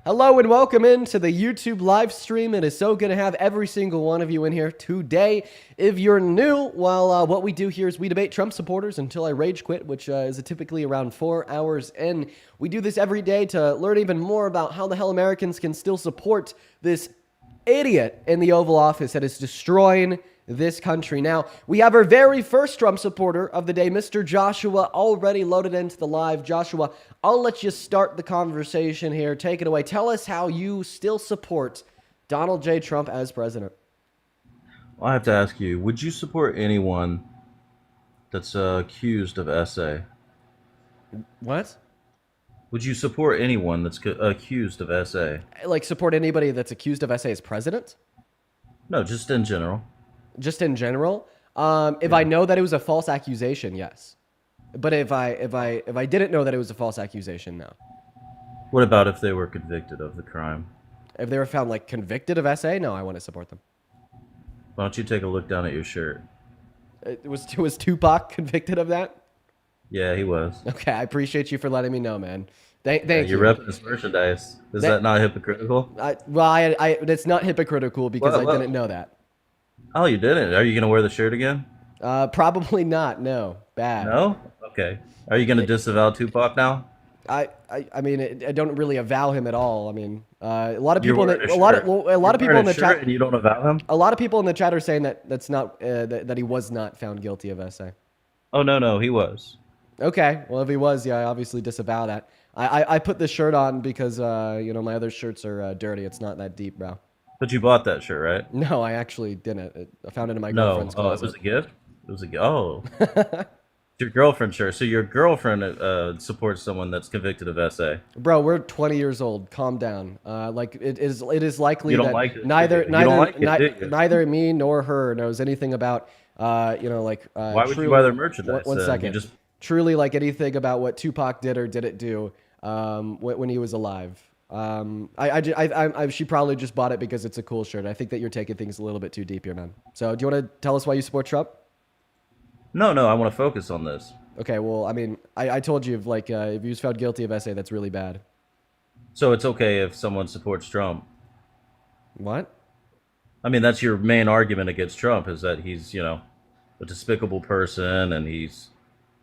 Hello and welcome into the YouTube live stream. It is so good to have every single one of you in here today. If you're new, well, what we do here is we debate Trump supporters until I rage quit, which is typically around 4 hours in. We do this every day to learn even more about how the hell Americans can still support this idiot in the Oval Office that is destroying this country. Now, we have our very first Trump supporter of the day, Mr. Joshua, already loaded into the live. Joshua, I'll let you start the conversation here. Take it away. Tell us how you still support Donald J. Trump as president. Well, I have to ask you, would you support anyone that's accused of SA? What? Would you support anyone that's accused of SA? Like, support anybody that's accused of SA as president? No, just in general. Just in general? If I know that it was a false accusation, yes. But if I didn't know that it was a false accusation, no. What about if they were convicted of the crime? If they were found like convicted of SA, no, I want to support them. Why don't you take a look down at your shirt? Was Tupac convicted of that? Yeah, he was. Okay, I appreciate you for letting me know, man. Thank you. You're repping his merchandise. Is that not hypocritical? It's not hypocritical because I didn't know that. Oh, you didn't? Are you going to wear the shirt again? Probably not. No, bad. No? Okay. Are you going to disavow Tupac now? I mean, I don't really avow him at all. I mean, a lot of people, a lot of people in the chat, and you don't avow him. A lot of people in the chat are saying that's not that he was not found guilty of SA. Oh no, he was. Okay, well if he was, yeah, I obviously disavow that. I put this shirt on because my other shirts are dirty. It's not that deep, bro. But you bought that shirt, right? No, I actually didn't. I found it in my girlfriend's closet. It was a gift? It was a gift? Oh. Your girlfriend shirt. So your girlfriend supports someone that's convicted of SA. Bro, we're 20 years old. Calm down. It is likely that like it, neither me nor her knows anything about why would you buy their merchandise? One second. Truly like anything about what Tupac did or didn't do when he was alive. She probably just bought it because it's a cool shirt. I think that you're taking things a little bit too deep here, man. So do you want to tell us why you support Trump? No, I want to focus on this. Okay, well, I mean, I told you if he was found guilty of SA, that's really bad. So it's okay if someone supports Trump? What? I mean, that's your main argument against Trump, is that he's, a despicable person and he's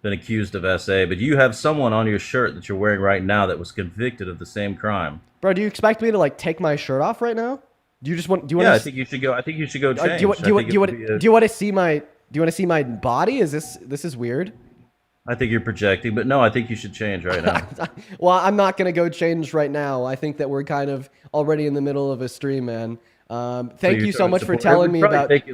been accused of SA, but you have someone on your shirt that you're wearing right now that was convicted of the same crime. Bro, do you expect me to take my shirt off right now? Do you just want? Do you want? Yeah, I think you should go. I think you should go change. Do you want to see my? Do you want to see my body? Is this is weird? I think you're projecting, but no, I think you should change right now. Well, I'm not gonna go change right now. I think that we're kind of already in the middle of a stream, man. Thank you so much for telling me about. Thank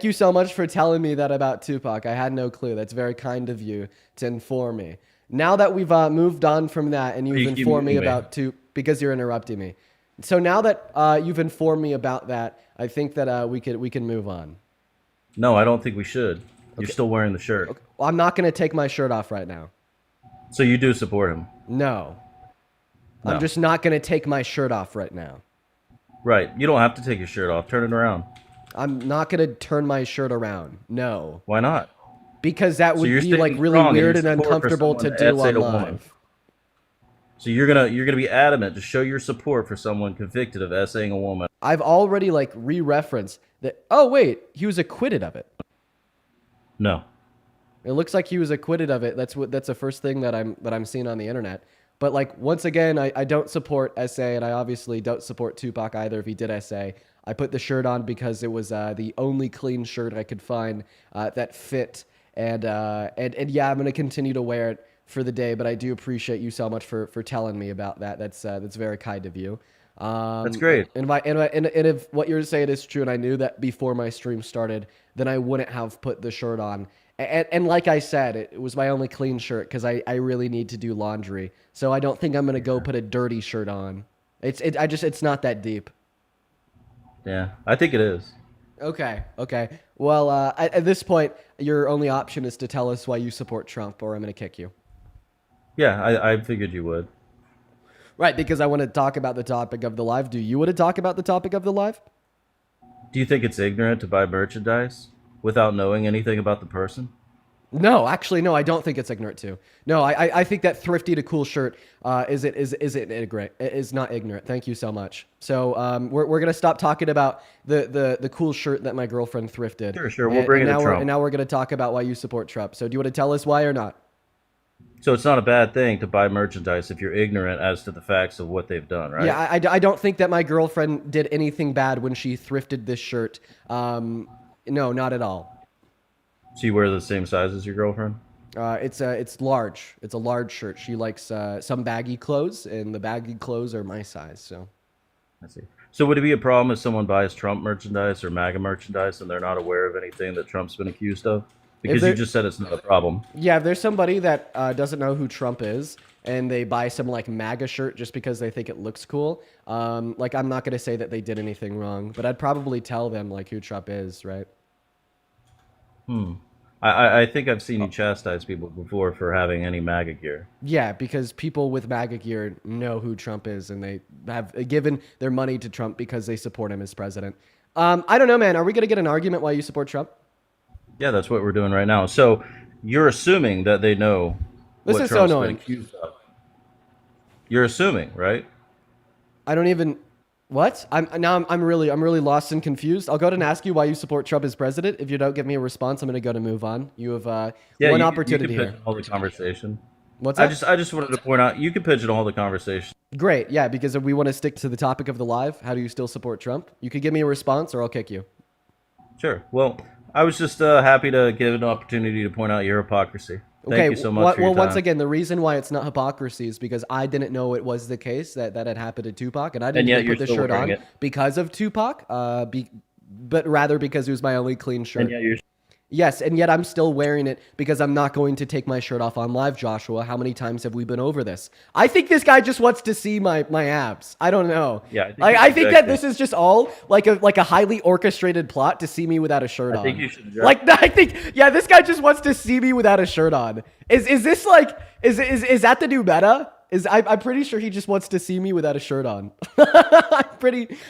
you so much for telling me that about Tupac. I had no clue. That's very kind of you to inform me. Now that we've moved on from that, and you've informed me about because you're interrupting me. So now that you've informed me about that, I think that we can move on. No, I don't think we should. You're still wearing the shirt. Okay. Well, I'm not going to take my shirt off right now. So you do support him? No. I'm just not going to take my shirt off right now. Right. You don't have to take your shirt off. Turn it around. I'm not going to turn my shirt around. No. Why not? Because that would be really weird and uncomfortable to do on live. So you're gonna be adamant to show your support for someone convicted of SAing a woman. I've already re-referenced that. Oh wait, he was acquitted of it. No. It looks like he was acquitted of it. That's the first thing that I'm seeing on the internet. But once again, I don't support SA, and I obviously don't support Tupac either if he did SA. I put the shirt on because it was the only clean shirt I could find that fit, and yeah, I'm gonna continue to wear it for the day. But I do appreciate you so much for telling me about that. That's very kind of you. That's great. And if what you're saying is true, and I knew that before my stream started, then I wouldn't have put the shirt on. And like I said, it was my only clean shirt because I really need to do laundry. So I don't think I'm gonna go put a dirty shirt on. It's not that deep. Yeah, I think it is. Okay. Well, at this point, your only option is to tell us why you support Trump, or I'm gonna kick you. Yeah, I figured you would. Right, because I want to talk about the topic of the live. Do you want to talk about the topic of the live? Do you think it's ignorant to buy merchandise without knowing anything about the person? No, actually, no, I don't think it's ignorant too. No, I think that thrifty to cool shirt is ignorant. It is not ignorant. Thank you so much. So we're gonna stop talking about the cool shirt that my girlfriend thrifted. Sure. We'll bring it to Trump. And now we're gonna talk about why you support Trump. So do you want to tell us why or not? So it's not a bad thing to buy merchandise if you're ignorant as to the facts of what they've done, right? Yeah, I don't think that my girlfriend did anything bad when she thrifted this shirt. No, not at all. So you wear the same size as your girlfriend? It's large. It's a large shirt. She likes some baggy clothes, and the baggy clothes are my size. So, I see. So would it be a problem if someone buys Trump merchandise or MAGA merchandise and they're not aware of anything that Trump's been accused of? Because you just said it's not a problem. Yeah, if there's somebody that doesn't know who Trump is and they buy some like MAGA shirt just because they think it looks cool, like I'm not gonna say that they did anything wrong, but I'd probably tell them like who Trump is, right? I think I've seen you chastise people before for having any MAGA gear. Yeah, because people with MAGA gear know who Trump is, and they have given their money to Trump because they support him as president. I don't know, man. Are we going to get an argument why you support Trump? Yeah, that's what we're doing right now. So you're assuming that they know This what is so Trump's annoying. been accused of. You're assuming, right? I don't even... What? I'm really lost and confused. I'll go ahead and ask you why you support Trump as president. If you don't give me a response, I'm going to go to move on. You have one opportunity you can here. pigeonhole the conversation. What's that? I just wanted to point out you can pigeonhole the conversation. Great, yeah, because if we want to stick to the topic of the live, how do you still support Trump? You could give me a response or I'll kick you. Sure. Well, I was just happy to give an opportunity to point out your hypocrisy. Thank you so much for your time. Once again, the reason why it's not hypocrisy is because I didn't know it was the case that had happened to Tupac, and I didn't even put the shirt on because of Tupac, but rather because it was my only clean shirt. Yes, and yet I'm still wearing it because I'm not going to take my shirt off on live, Joshua. How many times have we been over this? I think this guy just wants to see my abs. I don't know. Yeah, I think that this is just all like a highly orchestrated plot to see me without a shirt on. I think you should. This guy just wants to see me without a shirt on. Is this like is that the new meta? I'm pretty sure he just wants to see me without a shirt on.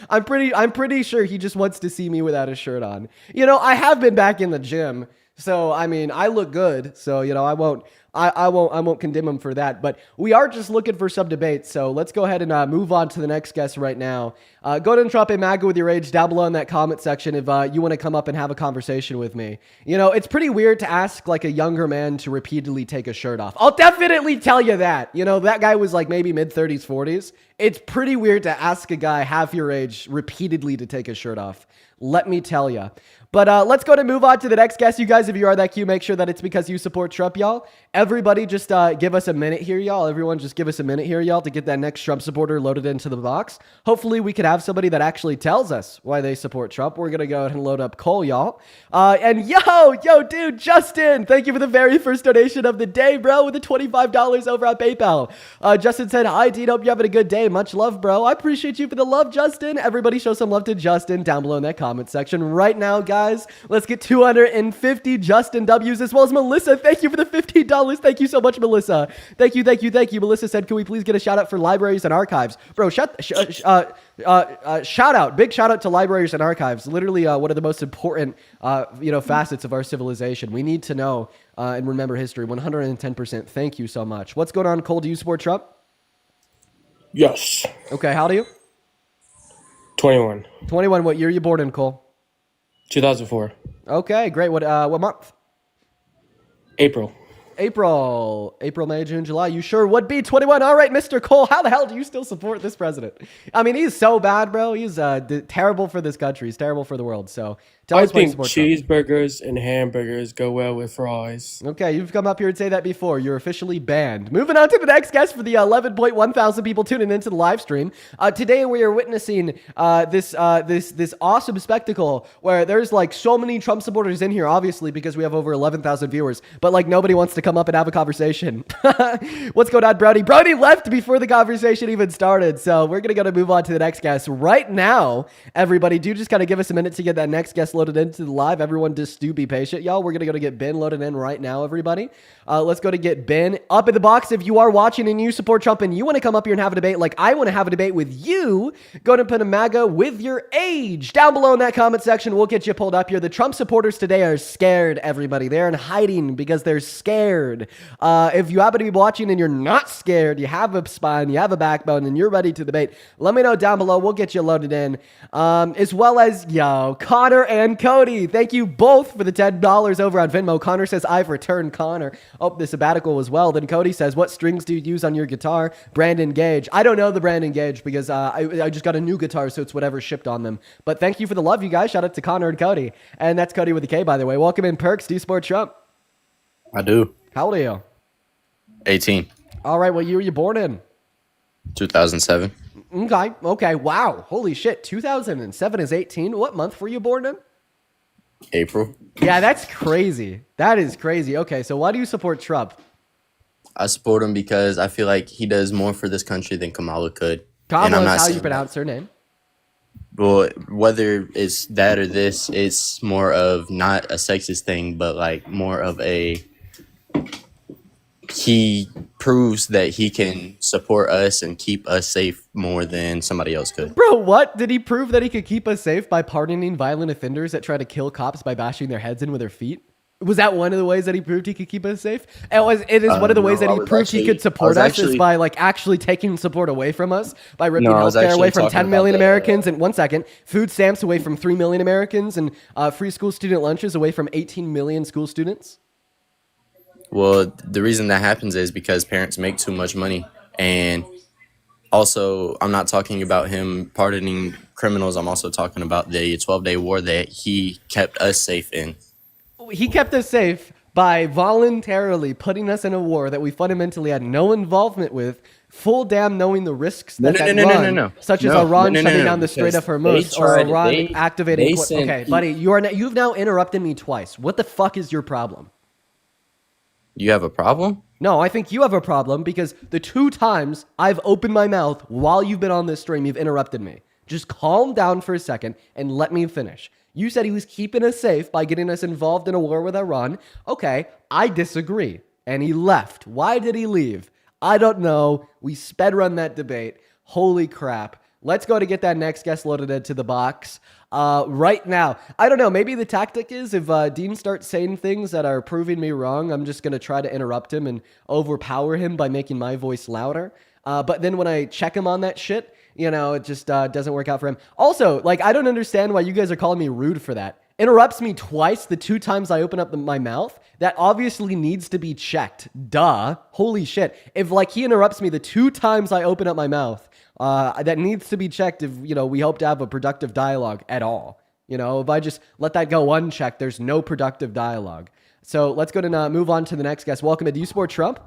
I'm pretty sure he just wants to see me without a shirt on. You know, I have been back in the gym, so I mean, I look good. So you know, I won't condemn him for that. But we are just looking for some debate. So let's go ahead and move on to the next guest right now. Go ahead and drop a MAGA with your age down below in that comment section if you want to come up and have a conversation with me. You know, it's pretty weird to ask like a younger man to repeatedly take a shirt off. I'll definitely tell you that. You know, that guy was like maybe mid-30s, 40s. It's pretty weird to ask a guy half your age repeatedly to take his shirt off. Let me tell you. But let's go to move on to the next guest. You guys, if you are that cute, make sure that it's because you support Trump, y'all. Everybody just give us a minute here, y'all. Everyone just give us a minute here, y'all, to get that next Trump supporter loaded into the box. Hopefully we could have somebody that actually tells us why they support Trump. We're going to go ahead and load up Cole, y'all. And yo, dude, Justin, thank you for the very first donation of the day, bro, with the $25 over on PayPal. Justin said, hi, Dean, hope you're having a good day. Much love, bro. I appreciate you for the love, Justin. Everybody show some love to Justin down below in that comment section right now, guys. Let's get 250 Justin W's as well as Melissa. Thank you for the $15. Thank you so much, Melissa. Thank you. Melissa said, can we please get a shout out for libraries and archives? Bro, shout out. Big shout out to libraries and archives. Literally one of the most important facets of our civilization. We need to know and remember history 110%. Thank you so much. What's going on, Cole? Do you support Trump? Yes. Okay, how old are you? 21. 21. What year are you born in, Cole? 2004. Okay, great. What month? April. April, May, June, July. You sure would be 21. All right, Mr. Cole, how the hell do you still support this president? I mean, he's so bad, bro. He's terrible for this country. He's terrible for the world. So tell us why you support Trump. Cheeseburgers and hamburgers go well with fries. Okay, you've come up here and say that before. You're officially banned. Moving on to the next guest for the 11.1 thousand people tuning into the live stream. Today we are witnessing this awesome spectacle where there's like so many Trump supporters in here, obviously, because we have over 11,000 viewers, but like nobody wants to come up and have a conversation. What's going on, Brody? Brody left before the conversation even started, so we're gonna move on to the next guest right now. Everybody, do just kind of give us a minute to get that next guest guests loaded into the live. Everyone just do be patient, y'all. We're going to get Ben loaded in right now, everybody. Let's go to get Ben up in the box. If you are watching and you support Trump and you want to come up here and have a debate like I want to have a debate with you, go to put a MAGA with your age down below in that comment section. We'll get you pulled up here. The Trump supporters today are scared, everybody. They're in hiding because they're scared. If you happen to be watching and you're not scared, you have a spine, you have a backbone, and you're ready to debate, let me know down below. We'll get you loaded in. As well as, Connor and Cody. Thank you both for the $10 over on Venmo. Connor says, I've returned, Connor. Oh, the sabbatical as well. Then Cody says, what strings do you use on your guitar? Brandon Gage. I don't know the Brandon Gage because I just got a new guitar, so it's whatever shipped on them. But thank you for the love, you guys. Shout out to Connor and Cody. And that's Cody with a K, by the way. Welcome in, Perks. Do you support Trump? I do. How old are you? 18. All right, what year were you born in? 2007. Okay. Wow. Holy shit. 2007 is 18. What month were you born in? April. Yeah, that's crazy. That is crazy. Okay, so why do you support Trump? I support him because I feel like he does more for this country than Kamala could. Kamala is how you pronounce her name. Well, whether it's that or this, it's more of not a sexist thing, but like more of a... He proves that he can support us and keep us safe more than somebody else could. Bro, what? Did he prove that he could keep us safe by pardoning violent offenders that try to kill cops by bashing their heads in with their feet? Was that one of the ways that he proved he could keep us safe? It is one of the ways that he proved he could support us is by like actually taking support away from us, by ripping healthcare away from 10 million Americans and 1 second, food stamps away from 3 million Americans and free school student lunches away from 18 million school students. Well, the reason that happens is because parents make too much money. And also, I'm not talking about him pardoning criminals. I'm also talking about the 12-day war that he kept us safe in. He kept us safe by voluntarily putting us in a war that we fundamentally had no involvement with, full damn knowing the risks that run, such as Iran shutting down the Strait of Hormuz or Iran activating... Okay, buddy, you've now interrupted me twice. What the fuck is your problem? You have a problem? No, I think you have a problem because the 2 times I've opened my mouth while you've been on this stream, you've interrupted me. Just calm down for a second and let me finish. You said he was keeping us safe by getting us involved in a war with Iran. Okay, I disagree. And he left. Why did he leave? I don't know. We sped run that debate. Holy crap. Let's go to get that next guest loaded into the box right now. I don't know. Maybe the tactic is if Dean starts saying things that are proving me wrong, I'm just going to try to interrupt him and overpower him by making my voice louder. But then when I check him on that shit, it just doesn't work out for him. Also, I don't understand why you guys are calling me rude for that. Interrupts me twice the 2 times I open up my mouth. That obviously needs to be checked. Duh. Holy shit. If he interrupts me the 2 times I open up my mouth, that needs to be checked if, we hope to have a productive dialogue at all. If I just let that go unchecked, there's no productive dialogue. So let's go to move on to the next guest. Welcome. Do you support Trump?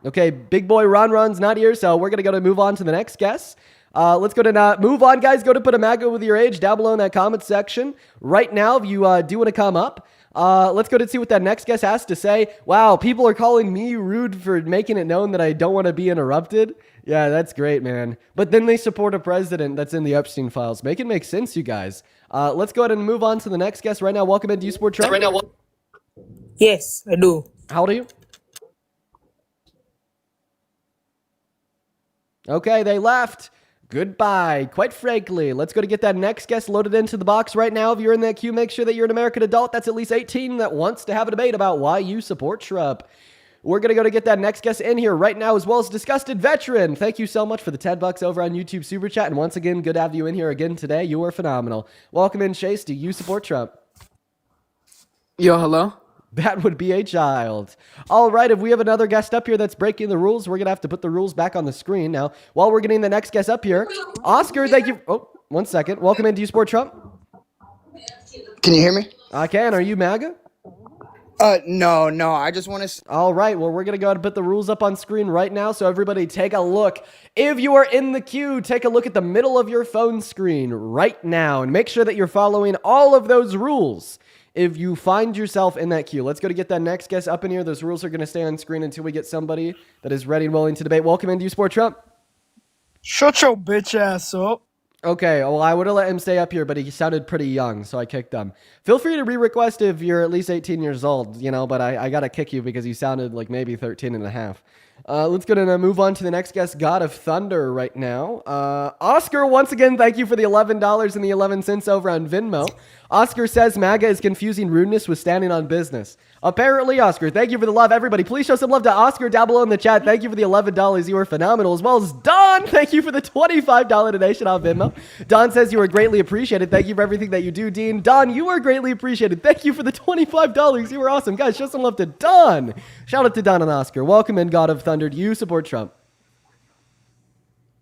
Okay, big boy Ron's not here, so we're going to go to move on to the next guest. Let's go to move on, guys. Go to put a MAGA with your age down below in that comment section. Right now, if you do want to come up, let's go to see what that next guest has to say. Wow, people are calling me rude for making it known that I don't want to be interrupted. Yeah, that's great, man. But then they support a president that's in the Epstein files. Make it make sense, you guys. Let's go ahead and move on to the next guest right now. Welcome in. Do you support Trump? Yes, I do. How old are you? Okay, they left. Goodbye. Quite frankly, let's go to get that next guest loaded into the box right now. If you're in that queue, make sure that you're an American adult that's at least 18 that wants to have a debate about why you support Trump. We're going to go to get that next guest in here right now, as well as Disgusted Veteran. Thank you so much for the $10 over on YouTube Super Chat. And once again, good to have you in here again today. You are phenomenal. Welcome in, Chase. Do you support Trump? Yo, hello? That would be a child. All right, if we have another guest up here that's breaking the rules, we're going to have to put the rules back on the screen. Now, while we're getting the next guest up here, Oscar, thank you. Oh, 1 second. Welcome in. Do you support Trump? Can you hear me? I can. Are you MAGA? No. I just want to... All right. Well, we're going to go ahead and put the rules up on screen right now. So everybody take a look. If you are in the queue, take a look at the middle of your phone screen right now and make sure that you're following all of those rules. If you find yourself in that queue, let's go to get that next guest up in here. Those rules are going to stay on screen until we get somebody that is ready and willing to debate. Welcome in. Do you support Trump? Shut your bitch ass up. Okay, well, I would have let him stay up here, but he sounded pretty young, so I kicked him. Feel free to re-request if you're at least 18 years old, but I got to kick you because you sounded like maybe 13 and a half. Let's go and move on to the next guest, God of Thunder, right now. Oscar, once again, thank you for the $11 and the 11 cents over on Venmo. Oscar says MAGA is confusing rudeness with standing on business. Apparently, Oscar, thank you for the love. Everybody, please show some love to Oscar down below in the chat. Thank you for the $11. You were phenomenal. As well as Don, thank you for the $25 donation on Venmo. Don says you are greatly appreciated. Thank you for everything that you do, Dean. Don, you are greatly appreciated. Thank you for the $25. You were awesome. Guys, show some love to Don. Shout out to Don and Oscar. Welcome in, God of Thunder. Do you support Trump?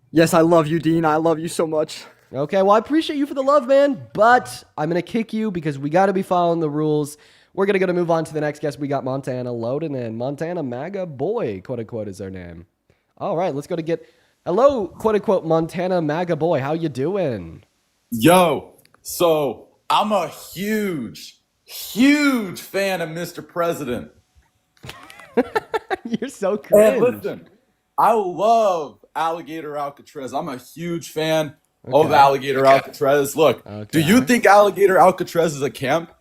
Yes, I love you, Dean. I love you so much. Okay, well, I appreciate you for the love, man, but I'm going to kick you because we got to be following the rules. We're going to move on to the next guest. We got Montana loading in. Montana MAGA boy, quote unquote, is their name. All right, let's go to get... Hello, quote unquote, Montana MAGA boy. How you doing? Yo, so I'm a huge fan of Mr. President. You're so cringe. And listen, I love Alligator Alcatraz. I'm a huge fan of Alligator Alcatraz. Look, do you think Alligator Alcatraz is a camp?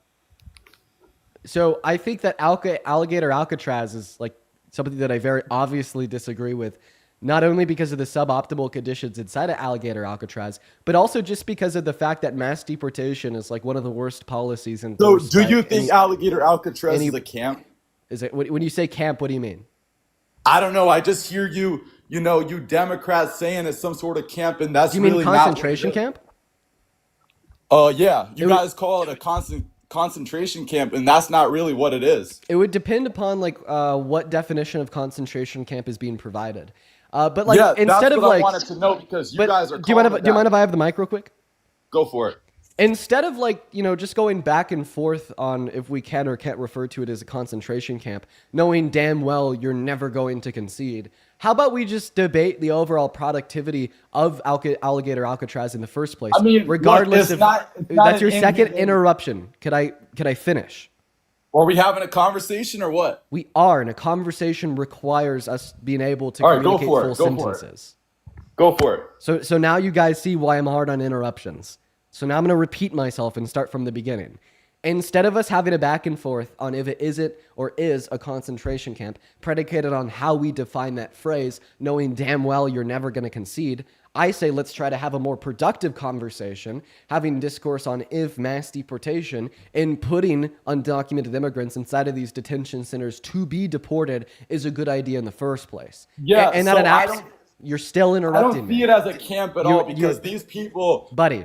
So I think that Alligator Alcatraz is like something that I very obviously disagree with, not only because of the suboptimal conditions inside of Alligator Alcatraz, but also just because of the fact that mass deportation is like one of the worst policies in. So do you think Alligator Alcatraz is a camp? Is it, when you say camp, what do you mean? I don't know. I just hear you Democrats saying it's some sort of camp, and that's really not. You mean concentration camp? Yeah. You guys call it a concentration camp, and that's not really what it is. It would depend upon what definition of concentration camp is being provided. But like instead of I wanted to know because you guys are. Do you mind if I have the mic real quick? Go for it. Instead of just going back and forth on if we can or can't refer to it as a concentration camp, knowing damn well you're never going to concede, how about we just debate the overall productivity of Alligator Alcatraz in the first place? I mean, regardless it's of not that's your second interruption. Could I finish? Are we having a conversation or what? We are, and a conversation requires us being able to communicate full sentences. Go for it. So now you guys see why I'm hard on interruptions. So now I'm going to repeat myself and start from the beginning. Instead of us having a back and forth on if it isn't or is a concentration camp, predicated on how we define that phrase, knowing damn well you're never going to concede, I say let's try to have a more productive conversation, having discourse on if mass deportation and putting undocumented immigrants inside of these detention centers to be deported is a good idea in the first place. Yeah, and that you're still interrupting I don't see it as a camp at all because these people... Buddy,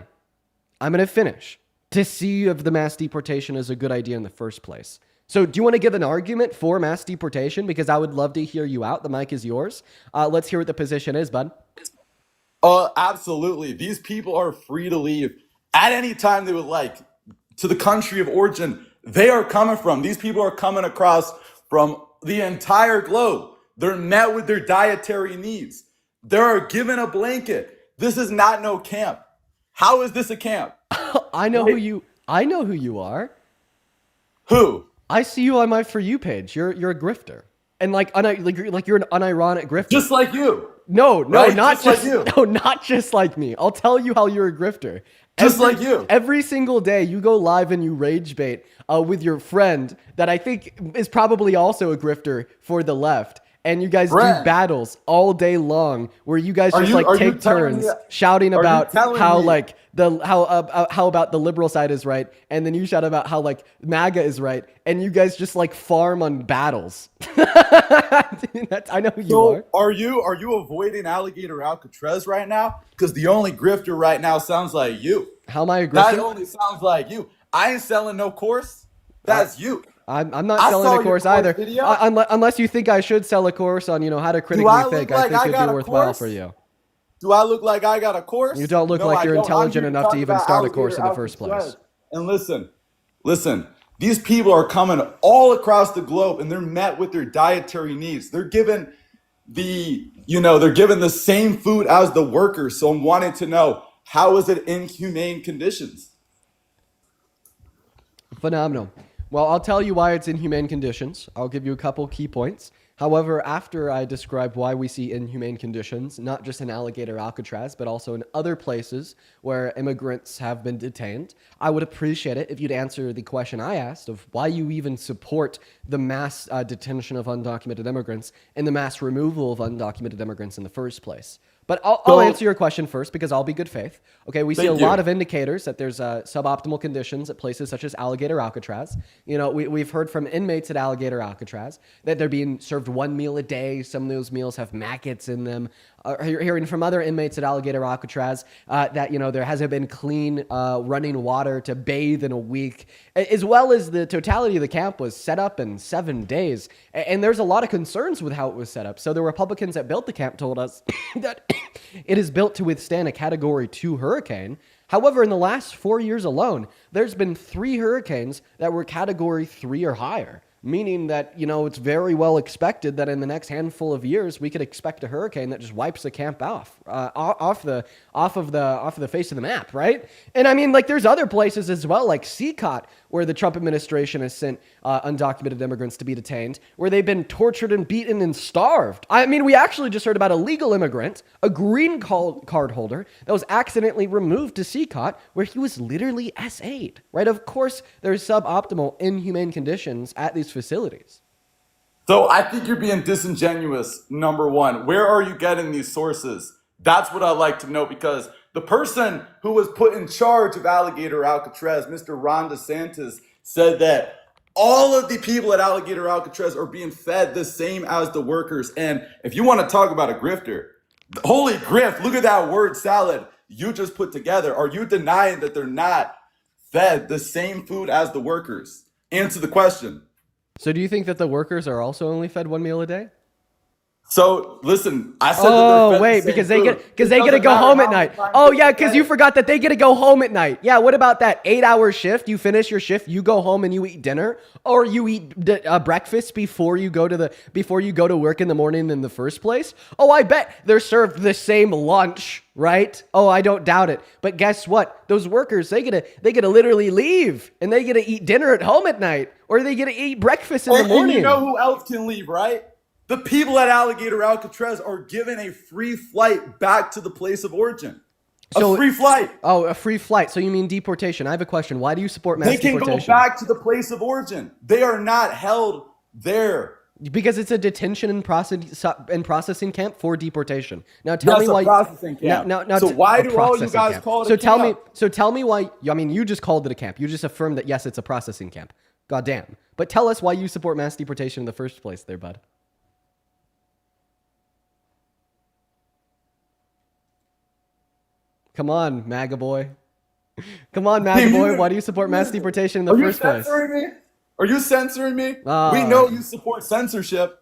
I'm going to finish to see if the mass deportation is a good idea in the first place. So do you want to give an argument for mass deportation? Because I would love to hear you out. The mic is yours. Let's hear what the position is, bud. Absolutely. These people are free to leave at any time they would like to the country of origin they are coming from. These people are coming across from the entire globe. They're met with their dietary needs. They're given a blanket. This is not no camp. How is this a camp? I know who you are. Who? I see you on my For You page. You're a grifter. And you're an unironic grifter. Just like you. No, right? not just like you. No, not just like me. I'll tell you how you're a grifter. Just like you. Every single day you go live and you rage bait with your friend that I think is probably also a grifter for the left. And you guys do battles all day long where you guys just take turns shouting about how how about the liberal side is right, and then you shout about how MAGA is right, and you guys just farm on battles. I know who you are. Are you avoiding Alligator Alcatraz right now? Because the only grifter right now sounds like you. How am I a grifter? That only sounds like you. I ain't selling no course. That's you. I'm not selling a course either. Unless you think I should sell a course on how to critically think. I think it'd be worthwhile for you. Do I look like I got a course? You don't look like you're intelligent enough to even start a course in the first place. And listen, these people are coming all across the globe and they're met with their dietary needs. They're given they're given the same food as the workers. So I'm wanting to know, how is it inhumane conditions? Phenomenal. Well, I'll tell you why it's inhumane conditions. I'll give you a couple key points. However, after I described why we see inhumane conditions, not just in Alligator Alcatraz, but also in other places where immigrants have been detained, I would appreciate it if you'd answer the question I asked of why you even support the mass detention of undocumented immigrants and the mass removal of undocumented immigrants in the first place. But I'll answer your question first because I'll be good faith. Okay, we see a lot of indicators that there's suboptimal conditions at places such as Alligator Alcatraz. You know, we've heard from inmates at Alligator Alcatraz that they're being served one meal a day. Some of those meals have maggots in them. Hearing from other inmates at Alligator Alcatraz that, you know, there hasn't been clean running water to bathe in a week, as well as the totality of the camp was set up in 7 days. And there's a lot of concerns with how it was set up. So the Republicans that built the camp told us that it is built to withstand a Category 2 hurricane. However, in the last 4 years alone, there's been 3 hurricanes that were Category 3 or higher. Meaning that, you know, it's very well expected that in the next handful of years, we could expect a hurricane that just wipes the camp off the face of the map, right? And I mean, like, there's other places as well, like Seacot, where the Trump administration has sent undocumented immigrants to be detained, where they've been tortured and beaten and starved. I mean, we actually just heard about a legal immigrant, a green card holder, that was accidentally removed to Seacot, where he was literally SA'd, right? Of course, there's suboptimal, inhumane conditions at these facilities. So I think you're being disingenuous, number one. Where are you getting these sources? That's what I'd like to know, because the person who was put in charge of Alligator Alcatraz, Mr. Ron DeSantis, said that all of the people at Alligator Alcatraz are being fed the same as the workers. And if you want to talk about a grifter, holy grift, look at that word salad you just put together. Are you denying that they're not fed the same food as the workers? Answer the question. So do you think that the workers are also only fed 1 meal a day? So listen, I said that they're fed wait, the because same they food. get to go home at night. Oh yeah, because you forgot that they get to go home at night. Yeah, what about that 8-hour shift? You finish your shift, you go home and you eat dinner, or you eat breakfast before you go to work in the morning in the first place. Oh, I bet they're served the same lunch, right? Oh, I don't doubt it. But guess what? Those workers, they get to literally leave and they get to eat dinner at home at night, or they get to eat breakfast in the morning. And you know who else can leave, right? The people at Alligator Alcatraz are given a free flight back to the place of origin. A free flight. Oh, a free flight. So you mean deportation. I have a question. Why do you support mass deportation? They can go back to the place of origin. They are not held there. Because it's a detention and processing camp for deportation. Now tell me why. Processing camp. So why do all you guys call it a camp? So tell me why. I mean, you just called it a camp. You just affirmed that yes, it's a processing camp. God damn. But tell us why you support mass deportation in the first place, there, bud. Come on, MAGA boy. Come on, MAGA boy. Why do you support mass deportation in the first place? Are you censoring me? We know you support censorship.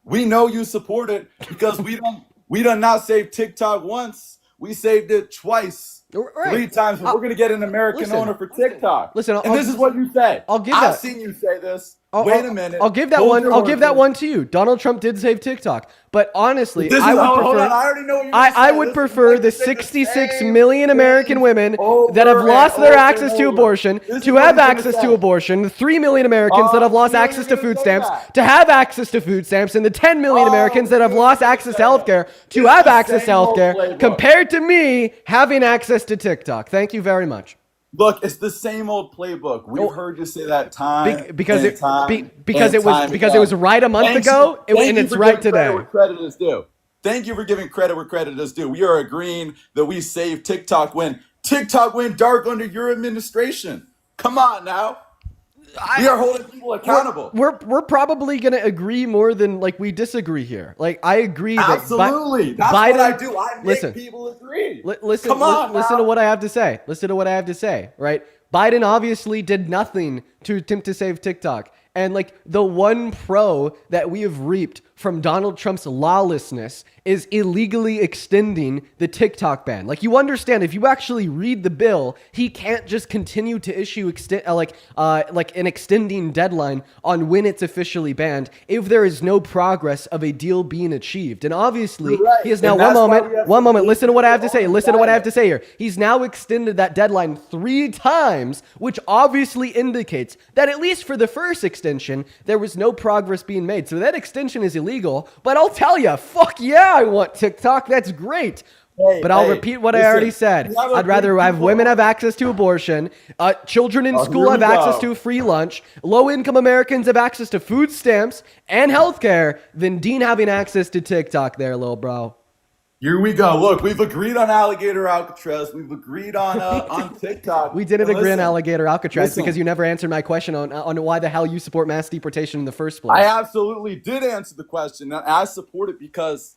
We know you support it because we done not saved TikTok once. We saved it twice. Right. 3 times. We're going to get an American owner for TikTok. Listen, this is what you say. I've seen you say this. Wait a minute. I'll give that one. I'll give that one to you. Donald Trump did save TikTok, but honestly, I would prefer the 66 million American women that have lost their access to abortion to have access to abortion. The 3 million Americans that have lost access to food stamps to have access to food stamps, and the 10 million Americans that have lost access to healthcare to have access to healthcare, compared to me having access to TikTok. Thank you very much. Look, it's the same old playbook. We've heard you say that because it was right a month ago, and it's right today. Where credit is due. Thank you for giving credit where credit is due. We are agreeing that we saved TikTok when TikTok went dark under your administration. Come on now. We are holding people accountable. We're probably going to agree more than we disagree here. I agree that absolutely. That's Biden, what I do. I make people agree. Listen to what I have to say. Listen to what I have to say. Right? Biden obviously did nothing to attempt to save TikTok. And the one pro that we have reaped from Donald Trump's lawlessness is illegally extending the TikTok ban. You understand, if you actually read the bill, he can't just continue to issue an extending deadline on when it's officially banned if there is no progress of a deal being achieved. And obviously, he is now one moment. Listen to what I have to say. Listen to what I have to say here. He's now extended that deadline 3 times, which obviously indicates that at least for the first extension, there was no progress being made. So that extension is illegal. But I'll tell you, fuck yeah, I want TikTok. That's great. But I'll repeat what I already said. I'd rather have women have access to abortion, children in school have access to a free lunch, low-income Americans have access to food stamps and healthcare than Dean having access to TikTok there, little bro. Here we go. Look, we've agreed on Alligator Alcatraz. We've agreed on TikTok. We didn't agree on Alligator Alcatraz listen. because you never answered my question on why the hell you support mass deportation in the first place. I absolutely did answer the question. I support it because,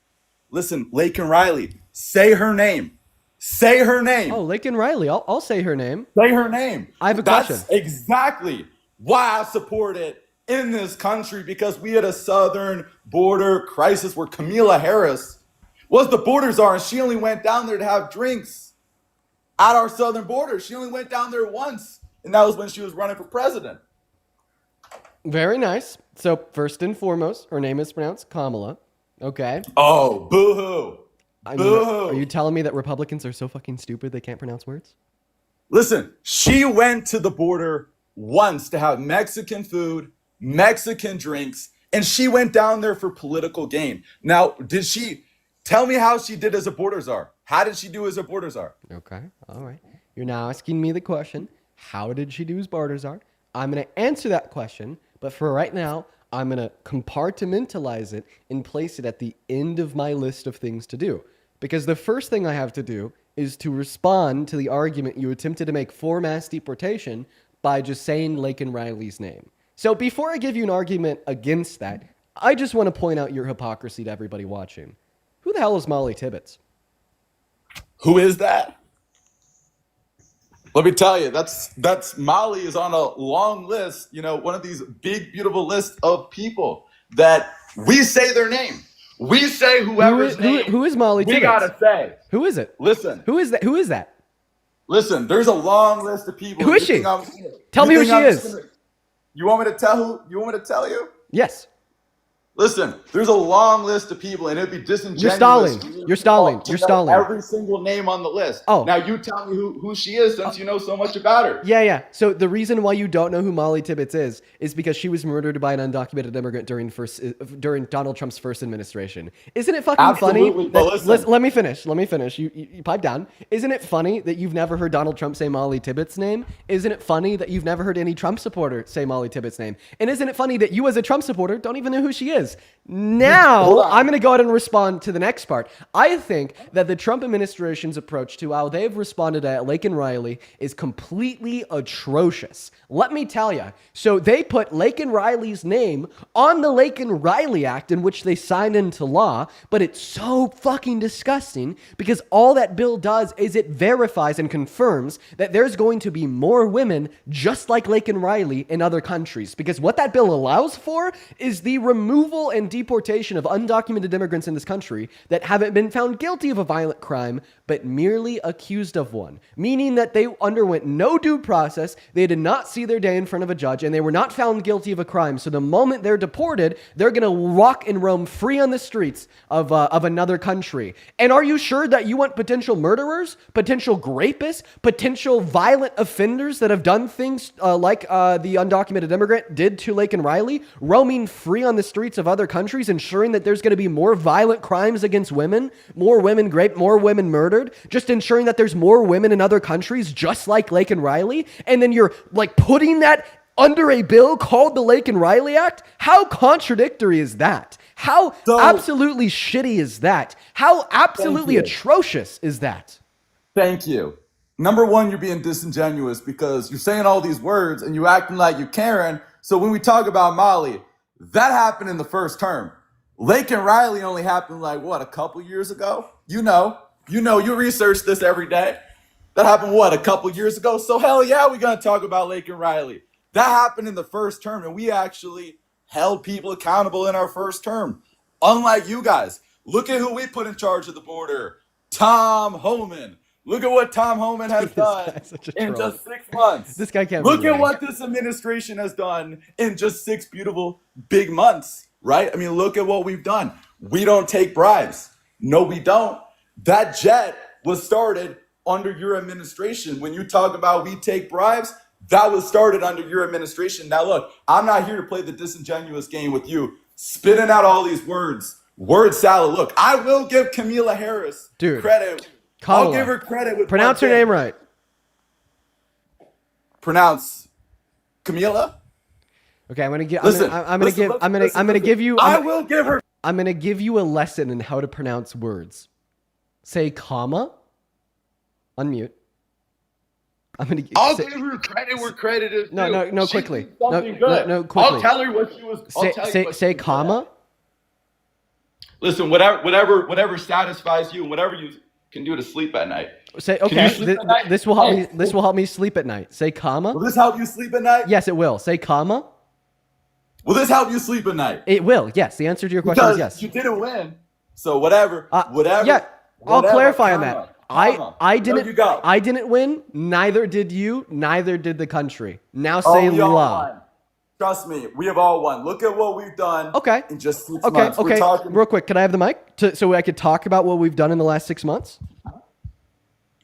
listen, Laken Riley, say her name. Say her name. Oh, Laken Riley. I'll say her name. Say her name. I have a question. That's exactly why I support it in this country, because we had a southern border crisis where Kamala Harris was the border czar, and she only went down there to have drinks at our southern border. She only went down there once, and that was when she was running for president. Very nice. So first and foremost, her name is pronounced Kamala. Okay. Oh, boo-hoo. Are you telling me that Republicans are so fucking stupid they can't pronounce words? Listen, she went to the border once to have Mexican food, Mexican drinks, and she went down there for political gain. Now, tell me how she did as a border czar. How did she do as a border czar? Okay. All right. You're now asking me the question, how did she do as border czar? I'm going to answer that question, but for right now, I'm going to compartmentalize it and place it at the end of my list of things to do. Because the first thing I have to do is to respond to the argument you attempted to make for mass deportation by just saying Laken Riley's name. So before I give you an argument against that, I just want to point out your hypocrisy to everybody watching. Who the hell is Molly Tibbetts? Who is that? Let me tell you, that's Molly is on a long list, one of these big, beautiful lists of people that we say their name. We say whoever's name. Who is Molly Tibbetts? We gotta say. Who is it? Listen. Who is that? Who is that? Listen, there's a long list of people. Who is she? Tell me who she is. You want me to tell you? Yes. Listen, there's a long list of people, and it'd be disingenuous. You're stalling. Every single name on the list. Oh. Now you tell me who she is, since you know so much about her. Yeah. So the reason why you don't know who Molly Tibbetts is because she was murdered by an undocumented immigrant during Donald Trump's first administration. Isn't it fucking Absolutely. funny? Let me finish. You pipe down. Isn't it funny that you've never heard Donald Trump say Molly Tibbetts' name? Isn't it funny that you've never heard any Trump supporter say Molly Tibbetts' name? And isn't it funny that you as a Trump supporter don't even know who she is? Now, I'm going to go ahead and respond to the next part. I think that the Trump administration's approach to how they've responded to Laken Riley is completely atrocious. Let me tell you. So they put Laken Riley's name on the Laken Riley Act, in which they signed into law, but it's so fucking disgusting because all that bill does is it verifies and confirms that there's going to be more women just like Laken Riley in other countries. Because what that bill allows for is the removal and deportation of undocumented immigrants in this country that haven't been found guilty of a violent crime, but merely accused of one. Meaning that they underwent no due process, they did not see their day in front of a judge, and they were not found guilty of a crime. So the moment they're deported, they're going to walk and roam free on the streets of another country. And are you sure that you want potential murderers, potential rapists, potential violent offenders that have done things like the undocumented immigrant did to Laken Riley, roaming free on the streets of other countries, ensuring that there's going to be more violent crimes against women, more women raped, more women murdered, just ensuring that there's more women in other countries just like Laken Riley, and then you're like putting that under a bill called the Laken Riley Act? How contradictory is that? How absolutely shitty is that? How absolutely atrocious is that? Thank you. Number one, you're being disingenuous because you're saying all these words and you acting like you Karen. So when we talk about Molly, that happened in the first term. Laken Riley only happened a couple years ago? You research this every day. That happened a couple years ago? So hell yeah, we're going to talk about Laken Riley. That happened in the first term, and we actually held people accountable in our first term. Unlike you guys, look at who we put in charge of the border. Tom Homan. Look at what Tom Homan has done in just 6 months. This guy can't. Look at what this administration has done in just 6 beautiful big months, right? I mean, look at what we've done. We don't take bribes. No, we don't. That jet was started under your administration. When you talk about we take bribes, that was started under your administration. Now, look, I'm not here to play the disingenuous game with you. spitting out all these words. Word salad. Look, I will give Kamala Harris credit. I'll give her credit with pronounce her name right. Pronounce Camila. Okay, I'm gonna give. Listen, I'm gonna give you. I will give her. I'm gonna give you a lesson in how to pronounce words. Say comma. Unmute. I'll give her credit where credit is due. No, quickly. No, quickly. I'll tell her what she was. Say comma. Listen, whatever satisfies you, whatever you can do to sleep at night. Say okay. This will help me. This will help me sleep at night. Say comma. Will this help you sleep at night? Yes, it will. Say comma. Will this help you sleep at night? It will. Yes. The answer to your question is yes. You didn't win. So whatever. Yeah. I'll clarify on that. I didn't. No, you go. I didn't win. Neither did you. Neither did the country. Now say la. Trust me, we have all won. Look at what we've done. Okay. In just 6 months. Okay. Real quick, can I have the mic so I could talk about what we've done in the last 6 months?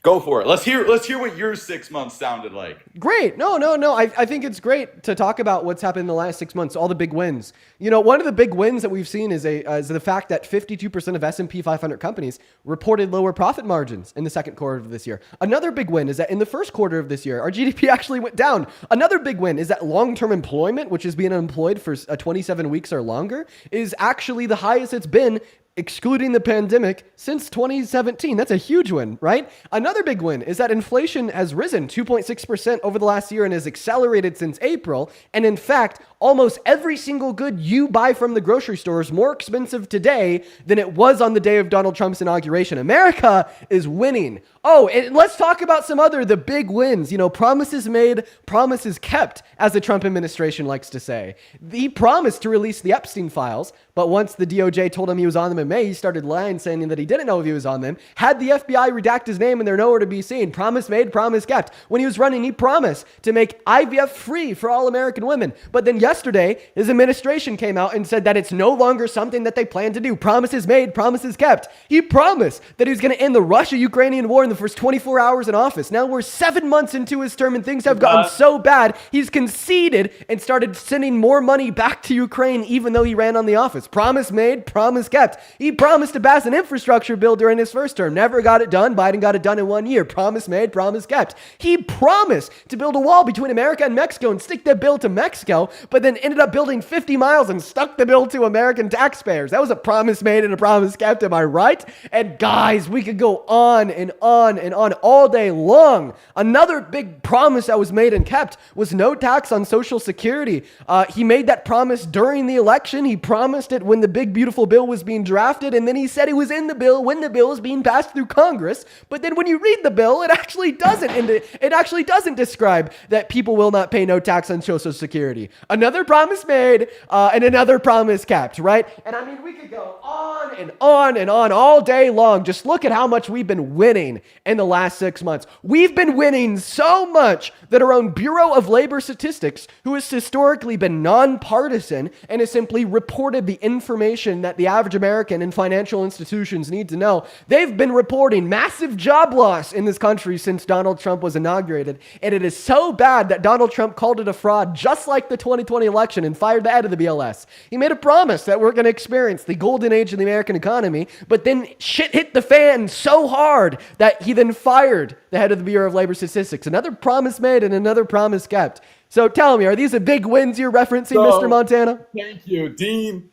Go for it. Let's hear what your 6 months sounded like. Great. No. I think it's great to talk about what's happened in the last 6 months, all the big wins. You know, one of the big wins that we've seen is the fact that 52% of S&P 500 companies reported lower profit margins in the second quarter of this year. Another big win is that in the first quarter of this year, our GDP actually went down. Another big win is that long-term employment, which is being unemployed for 27 weeks or longer, is actually the highest it's been excluding the pandemic since 2017. That's a huge win, right? Another big win is that inflation has risen 2.6% over the last year and has accelerated since April. And in fact, almost every single good you buy from the grocery store is more expensive today than it was on the day of Donald Trump's inauguration. America is winning. Oh, and let's talk about the big wins. You know, promises made, promises kept, as the Trump administration likes to say. He promised to release the Epstein files, but once the DOJ told him he was on them in May, he started lying, saying that he didn't know if he was on them. Had the FBI redact his name and they're nowhere to be seen. Promise made, promise kept. When he was running, he promised to make IVF free for all American women. But then yesterday, his administration came out and said that it's no longer something that they plan to do. Promises made, promises kept. He promised that he was going to end the Russia-Ukrainian war in the first 24 hours in office. Now we're 7 months into his term and things have gotten so bad, he's conceded and started sending more money back to Ukraine even though he ran on the office. Promise made, promise kept. He promised to pass an infrastructure bill during his first term. Never got it done. Biden got it done in 1 year. Promise made, promise kept. He promised to build a wall between America and Mexico and stick that bill to Mexico, but then ended up building 50 miles and stuck the bill to American taxpayers. That was a promise made and a promise kept. Am I right? And guys, we could go on and on and on all day long. Another big promise that was made and kept was no tax on Social Security. He made that promise during the election. He promised it when the big, beautiful bill was being drafted, and then he said he was in the bill when the bill was being passed through Congress. But then when you read the bill, it actually doesn't describe that people will not pay no tax on Social Security. Another promise made and another promise kept, right? And I mean, we could go on and on and on all day long. Just look at how much we've been winning in the last 6 months. We've been winning so much that our own Bureau of Labor Statistics, who has historically been nonpartisan and has simply reported the information that the average American and financial institutions need to know, they've been reporting massive job loss in this country since Donald Trump was inaugurated. And it is so bad that Donald Trump called it a fraud, just like the 2020 election, and fired the head of the BLS. He made a promise that we're going to experience the golden age of the American economy, but then shit hit the fan so hard that he then fired the head of the Bureau of Labor Statistics. Another promise made and another promise kept. So tell me, are these the big wins you're referencing, Mr. Montana? Thank you, Dean.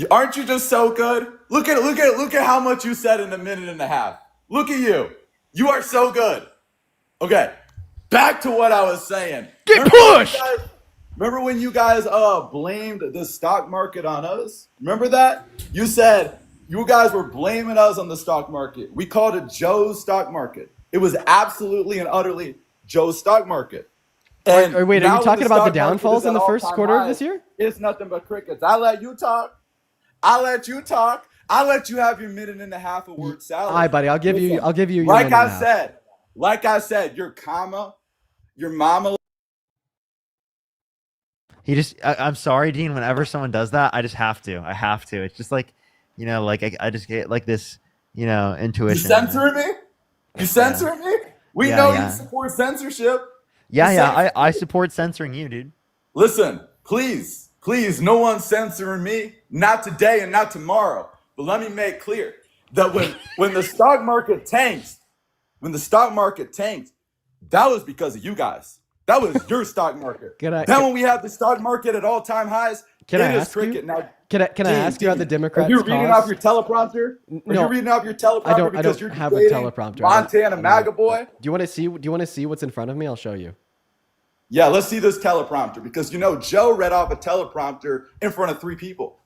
Aren't you just so good? Look at how much you said in a minute and a half. Look at you. You are so good. Okay, back to what I was saying. Get pushed! Remember when you guys blamed the stock market on us? Remember that? You said you guys were blaming us on the stock market. We called it Joe's stock market. It was absolutely and utterly Joe's stock market. And wait, are you talking about the downfalls in the first quarter of this year? It's nothing but crickets. I let you talk. I let you have your minute and a half of word salad. All right, buddy. I'll give you your like minute and a half. Like I said, your mama. I'm sorry, Dean. Whenever someone does that, I just have to. I have to. It's just like, I just get like this, intuition. You censoring me? You censoring me? We know you support censorship. Yeah. I support censoring you, dude. Listen, please please, no one's censoring me, not today and not tomorrow. But let me make clear that when the stock market tanks, that was because of you guys. That was your stock market. When we have the stock market at all-time highs, Can I it is ask you? cricket. Now, Can I ask you how the Democrats? Are you reading off your teleprompter? No, Are you reading off your teleprompter I don't because you're have a debating teleprompter. Montana MAGA boy? Do you want to see? Do you want to see what's in front of me? I'll show you. Yeah, let's see this teleprompter because Joe read off a teleprompter in front of 3 people.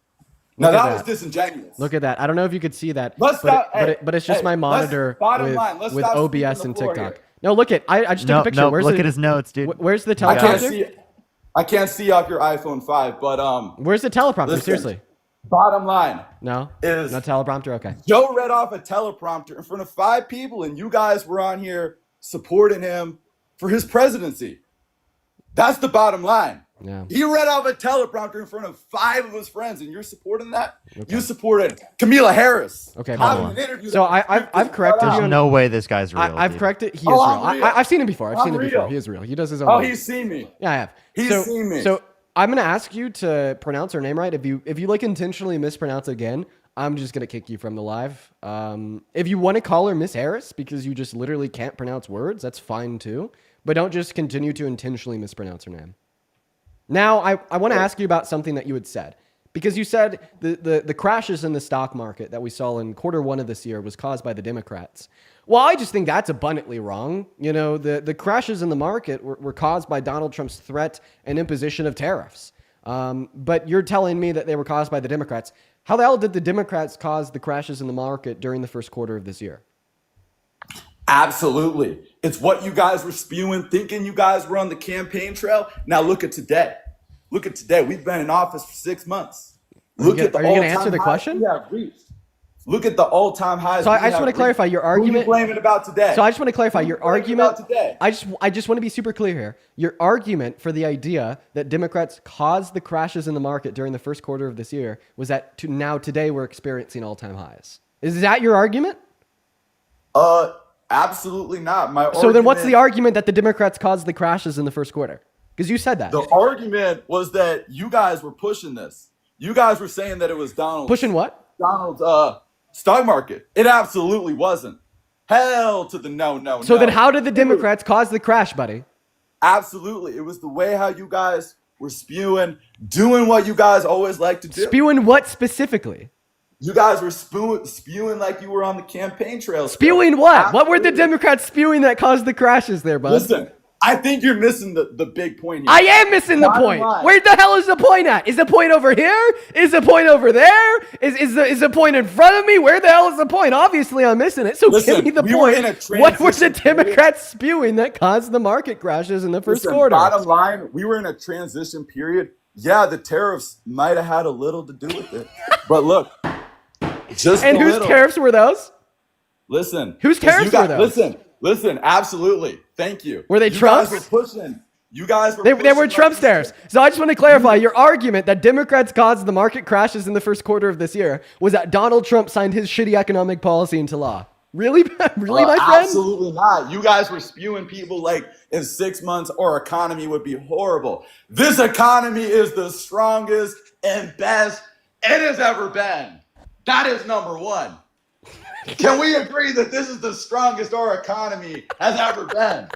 Now that was disingenuous. Look at that. I don't know if you could see that. Let's stop. But it's just my monitor with OBS and TikTok. No, look at. I just took a picture. No, Where's look at his notes, dude. Where's the teleprompter? I can't see off your iPhone 5, but where's the teleprompter? listen, Seriously. Bottom line. No. Is no teleprompter. Okay. Joe read off a teleprompter in front of 5 people, and you guys were on here supporting him for his presidency. That's the bottom line. Yeah. He read off a teleprompter in front of 5 of his friends, and you're supporting that? Okay. You supported Kamala Harris. Okay, so I've corrected you. There's no way this guy's real. I've corrected. He is real. I've seen him before. I've seen him before. He is real. He does his own. Oh, he's seen me. Yeah, I have. He's seen me. So I'm gonna ask you to pronounce her name right. If you like intentionally mispronounce it again, I'm just gonna kick you from the live. If you want to call her Miss Harris because you just literally can't pronounce words, that's fine too. But don't just continue to intentionally mispronounce her name. Now, I want to ask you about something that you had said. Because you said the crashes in the stock market that we saw in Q1 of this year was caused by the Democrats. Well, I just think that's abundantly wrong. The crashes in the market were caused by Donald Trump's threat and imposition of tariffs. But you're telling me that they were caused by the Democrats. How the hell did the Democrats cause the crashes in the market during the first quarter of this year? Absolutely. It's what you guys were spewing, thinking you guys were on the campaign trail. Now look at today. Look at today. We've been in office for 6 months. Look at the all-time highs. Are you going to answer the question? Look at the all-time highs. So I just want to clarify your argument. Who are you blaming about today? So I just want to clarify your argument. I just want to be super clear here. Your argument for the idea that Democrats caused the crashes in the market during the first quarter of this year was that today we're experiencing all-time highs. Is that your argument? Absolutely not. So then what's the argument that the Democrats caused the crashes in the first quarter? Because you said that. The argument was that you guys were pushing this. You guys were saying that it was Donald. Pushing what? Donald's stock market. It absolutely wasn't. Hell to the no. So then how did the Democrats cause the crash, buddy? Absolutely. It was the way how you guys were spewing, doing what you guys always like to do. Spewing what specifically? You guys were spewing like you were on the campaign trail. Spewing what? Absolutely. What were the Democrats spewing that caused the crashes there, bud? Listen, I think you're missing the big point here. I am missing the point. Where the hell is the point at? Is the point over here? Is the point over there? Is the point in front of me? Where the hell is the point? Obviously, I'm missing it. So listen, give me the point. What were the Democrats spewing that caused the market crashes in the first quarter? Bottom line, we were in a transition period. Yeah, the tariffs might have had a little to do with it. But look. And whose tariffs were those? Listen. Whose tariffs were those? Listen, absolutely. Thank you. Were they Trump's? You guys were pushing. They were Trump's tariffs. So I just want to clarify, your argument that Democrats caused the market crashes in the first quarter of this year was that Donald Trump signed his shitty economic policy into law. Really? Really, my friend? Absolutely not. You guys were spewing people like in 6 months our economy would be horrible. This economy is the strongest and best it has ever been. That is number one. Can we agree that this is the strongest our economy has ever been?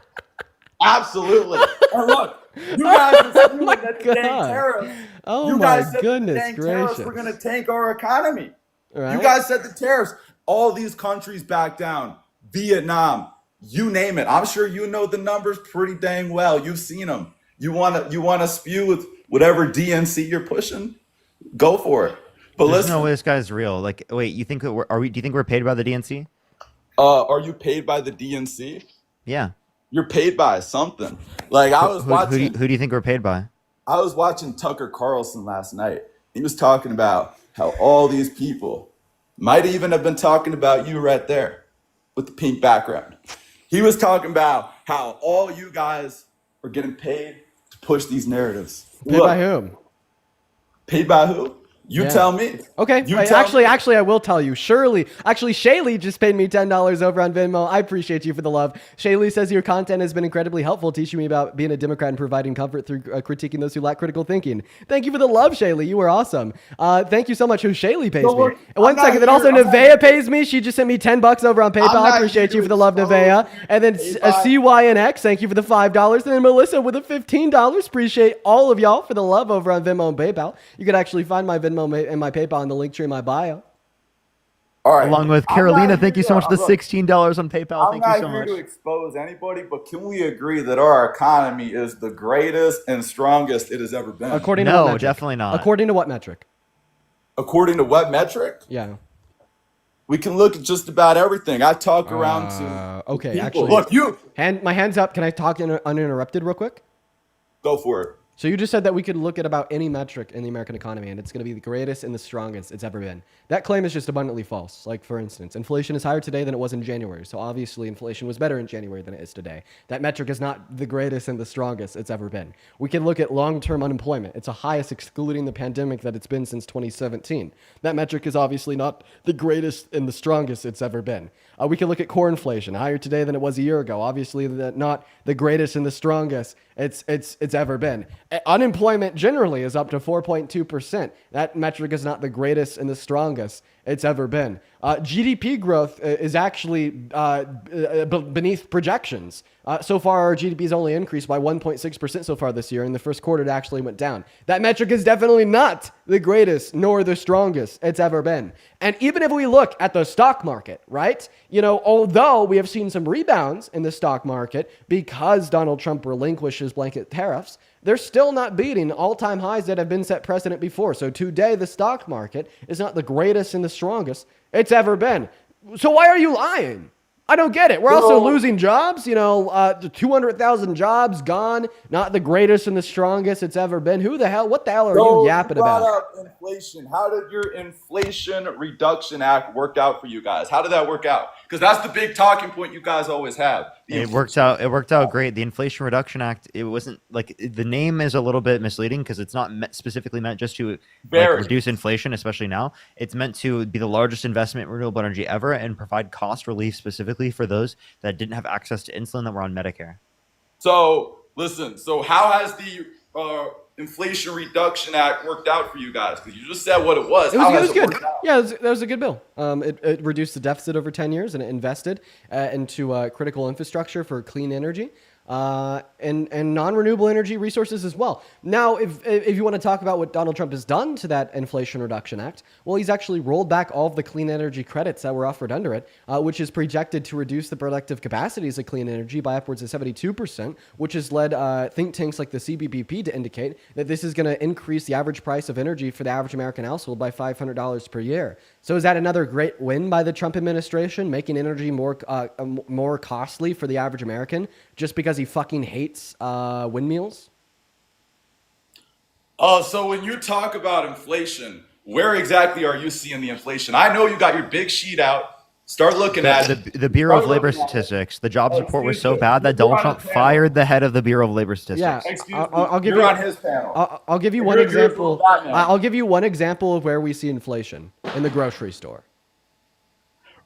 Absolutely. And look, you guys were spewing that the dang tariffs. Oh you my guys said goodness the dang gracious. Tariffs were going to tank our economy. Right. You guys said the tariffs. All these countries back down. Vietnam, you name it. I'm sure you know the numbers pretty dang well. You've seen them. You want to spew with whatever DNC you're pushing? Go for it. But There's listen, no way this guy's real. Like, wait, you think do you think we're paid by the DNC? Are you paid by the DNC? Yeah. You're paid by something. Like I was watching. Who do you think we're paid by? I was watching Tucker Carlson last night. He was talking about how all these people might even have been talking about you right there with the pink background. He was talking about how all you guys are getting paid to push these narratives. Paid by whom? Paid by who? You Yeah. tell me. Okay, You wait, tell me. actually, I will tell you. Shaylee just paid me $10 over on Venmo. I appreciate you for the love. Shaylee says your content has been incredibly helpful, teaching me about being a Democrat and providing comfort through critiquing those who lack critical thinking. Thank you for the love, Shaylee. You are awesome. Thank you so much. Who Shaylee pays So me? look, And one I'm not second, then here- also I'm not Nevaeh here- pays me. She just sent me $10 over on PayPal. I'm I not appreciate here you to for the love, expose Nevaeh. And then you. a CYNX, thank you for the $5. And then Melissa with a $15. Appreciate all of y'all for the love over on Venmo and PayPal. You can actually find my Venmo and my PayPal in the link tree in my bio. All right. Along with I'm Carolina, not thank you here so to- much for the look, $16 on PayPal. I'm Thank you not so here much. to expose anybody, but can we agree that our economy is the greatest and strongest it has ever been? According to No, what metric? definitely not. According to what metric? According to what metric? Yeah. We can look at just about everything. I talk around to Okay, people. actually, Look, you my hands up. Can I talk uninterrupted real quick? go for it. So you just said that we could look at about any metric in the American economy, and it's going to be the greatest and the strongest it's ever been. That claim is just abundantly false. Like, for instance, inflation is higher today than it was in January. So obviously, inflation was better in January than it is today. That metric is not the greatest and the strongest it's ever been. We can look at long-term unemployment. It's the highest excluding the pandemic that it's been since 2017. That metric is obviously not the greatest and the strongest it's ever been. We can look at core inflation, higher today than it was a year ago. Obviously, not the greatest and the strongest it's ever been. Unemployment generally is up to 4.2%. That metric is not the greatest and the strongest it's ever been. GDP growth is actually beneath projections. So far, our GDP has only increased by 1.6% so far this year. In the first quarter, it actually went down. That metric is definitely not the greatest nor the strongest it's ever been. And even if we look at the stock market, right? Although we have seen some rebounds in the stock market because Donald Trump relinquished his blanket tariffs, they're still not beating all-time highs that have been set precedent before. So today, the stock market is not the greatest and the strongest it's ever been. So why are you lying? I don't get it. We're also losing jobs. 200,000 jobs gone. Not the greatest and the strongest it's ever been. What the hell are you yapping brought about? up inflation. How did your Inflation Reduction Act work out for you guys? How did that work out? Because that's the big talking point you guys always have. It worked out great. The Inflation Reduction Act, it wasn't like the name is a little bit misleading because it's not specifically meant just to reduce inflation, especially now. It's meant to be the largest investment in renewable energy ever and provide cost relief specifically for those that didn't have access to insulin that were on Medicare. So listen, how has the Inflation Reduction Act worked out for you guys? Because you just said what it was. It was good. Yeah, that was a good bill. It reduced the deficit over 10 years and it invested into critical infrastructure for clean energy. And non-renewable energy resources as well. Now, if you want to talk about what Donald Trump has done to that Inflation Reduction Act, well, he's actually rolled back all of the clean energy credits that were offered under it, which is projected to reduce the productive capacities of clean energy by upwards of 72%, which has led think tanks like the CBPP to indicate that this is going to increase the average price of energy for the average American household by $500 per year. So is that another great win by the Trump administration, making energy more costly for the average American just because he fucking hates windmills? So when you talk about inflation, where exactly are you seeing the inflation? I know you got your big sheet out. Start looking at it. The Bureau of Labor Statistics. The jobs report was so bad that Donald Trump fired the head of the Bureau of Labor Statistics. Yeah, Excuse I'll me. give You're you on his panel. I'll give you one You're here example. for Batman. I'll give you one example of where we see inflation in the grocery store.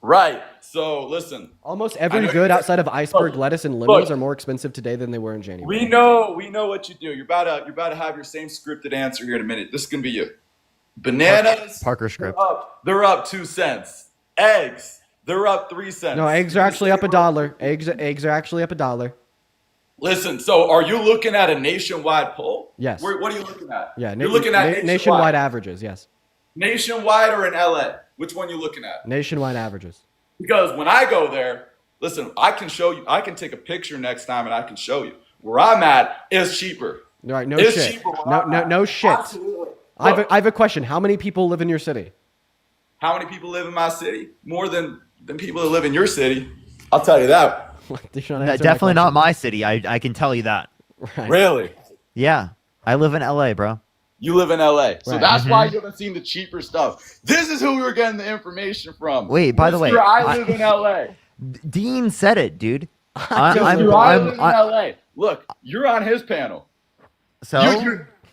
Right. So listen. Almost I every know good you- outside of iceberg Look, lettuce and lemons look. are more expensive today than they were in January. We know what you do. You're about to have your same scripted answer here in a minute. This is gonna be you. Bananas. Parker script. They're up 2 cents. Eggs. They're up 3 cents. No, eggs are actually up $1. Eggs are actually up $1. Listen. So are you looking at a nationwide poll? Yes. What are you looking at? Yeah, You're looking at nationwide averages. Yes, Nationwide or in LA? Which one you looking at? nationwide averages. Because when I go there, listen, I can show you. I can take a picture next time and I can show you. Where I'm at is cheaper. All right, no It's shit. cheaper where I'm at. No shit. Absolutely. I Look, have a question. How many people live in your city? how many people live in my city? More than people that live in your city. I'll tell you that. Definitely not my city. I can tell you that. Right. Really? Yeah, I live in LA, bro. You live in LA. So Right. that's why you haven't seen the cheaper stuff. This is who we were getting the information from. Wait, by the way, Mr. I live in LA. Dean said it, dude. Mr. I live in I- LA. Look, you're on his panel. so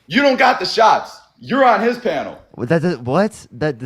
You don't got the shots. You're on his panel. That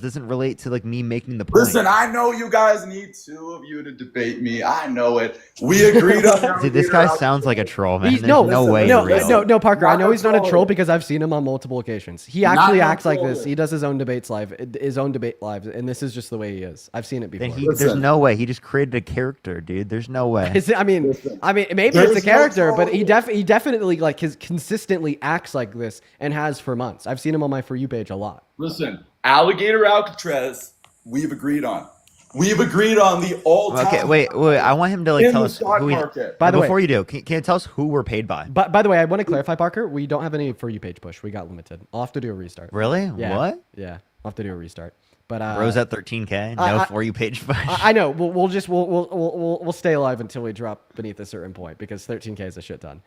doesn't relate to like me making the point. Listen, I know you guys need two of you to debate me. I know it. We agreed on. Dude, this guy sounds like a troll, man. He's, There's no, no way. no, he's real. no, Parker. Not I know he's not a troll trolling. because I've seen him on multiple occasions. He actually Not acts like this. trolling. He does his own debates live, his own debate lives, and this is just the way he is. I've seen it before. Then there's no way. He just created a character, dude. There's no way. I mean, maybe There's it's a no character, but he trolling. definitely like consistently acts like this and has for months. I've seen him on my For You page a lot. Listen, Alligator Alcatraz, we've agreed on. We've agreed on the all-time. Okay, wait. I want him to like in tell the us stock who he. market. By the way, Before you do, can you tell us who we're paid by? by the way, I want to clarify, Parker. We don't have any For You page push. We got limited. I'll have to do a restart. Really? Yeah. What? Yeah, I'll have to do a restart. But Rose at 13K. No I- For You page push. I know. We'll stay alive until we drop beneath a certain point because 13K is a shit ton.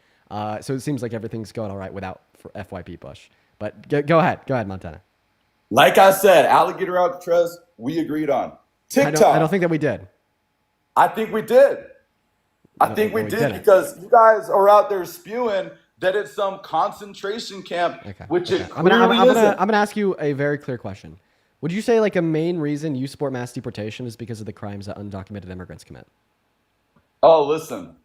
So it seems like everything's going all right without FYP push. But go ahead, Montana. Like I said, Alligator Alcatraz, we agreed on. TikTok. I don't think that we did. I think we did. I No, think we we did didn't. because you guys are out there spewing that it's some concentration camp, which it I'm clearly isn't. gonna ask you a very clear question. Would you say like a main reason you support mass deportation is because of the crimes that undocumented immigrants commit? Oh, listen,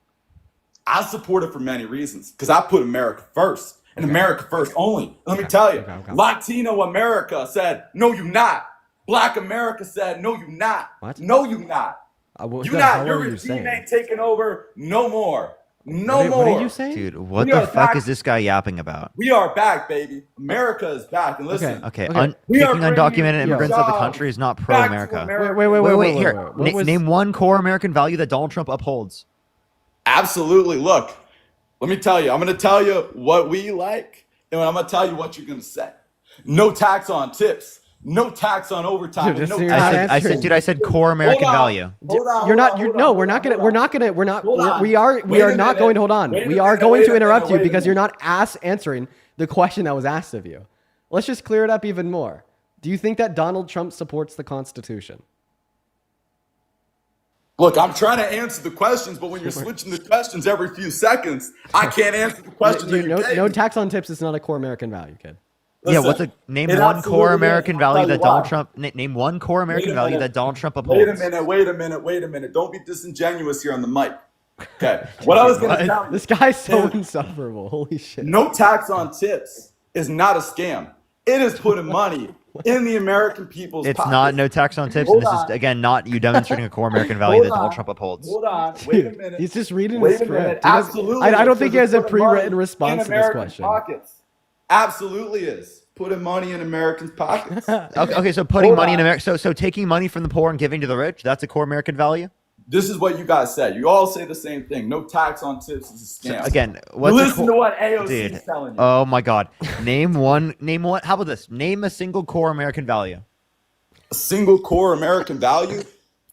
I support it for many reasons because I put America first and America first only. Let me tell you, okay. Latino America said, no, you not. Black America said, no, you not. What? No, you not. What You the not. hell Your are you regime saying? ain't taking over no more. No What more. are you saying? Dude, what We the are fuck back. is this guy yapping about? We are back, baby. America is back. And listen, Okay, Okay. We are kicking bringing undocumented immigrants out of the jobs country is not back to pro-America. America. Wait, Here. What was- Name one core American value that Donald Trump upholds. Absolutely. Look, let me tell you. I'm going to tell you what we like, and I'm going to tell you what you're going to say. No tax on tips. No tax on overtime. Dude, and just no so you're tax- not answering. I said core American value. Hold on, You're hold not. on, You hold no. on, We're not gonna. hold We're on. not gonna. We're not. Hold on. We are. We Wait are a not minute. going to hold on. Wait a We are minute, going wait to a minute, interrupt you wait a because you're minute. not answering the question that was asked of you. Let's just clear it up even more. Do you think that Donald Trump supports the Constitution? Look, I'm trying to answer the questions, but when you're switching the questions every few seconds, I can't answer the question. Dude, that you no gave. tax on tips is not a core American value, kid. Yeah, Listen, name it one absolutely core is. American I'll value tell that you Donald why. Trump name one core American a value minute. that Donald Trump upholds. Wait a minute. Don't be disingenuous here on the mic. Okay. What I was going to tell you. This guy's so insufferable. Holy shit. No tax on tips is not a scam. It is putting money in the American people's It's pockets. not no tax on tips, Hold and this on. is again not you demonstrating a core American value Hold that Donald on. Trump upholds. Hold on. Wait a Dude, minute. he's just reading Wait the a minute. script. He doesn't- Absolutely. I don't think he has a It's putting money pre-written response in to this American question. Pockets. Absolutely is. Putting money in Americans' pockets. Okay, so putting Hold money in on. America, so taking money from the poor and giving to the rich, that's a core American value. This is what you guys said. You all say the same thing. No tax on tips is a scam. Again, what's a Listen core- to what AOC Dude, is telling you. oh my God, name one. How about this? Name a single core American value. A single core American value,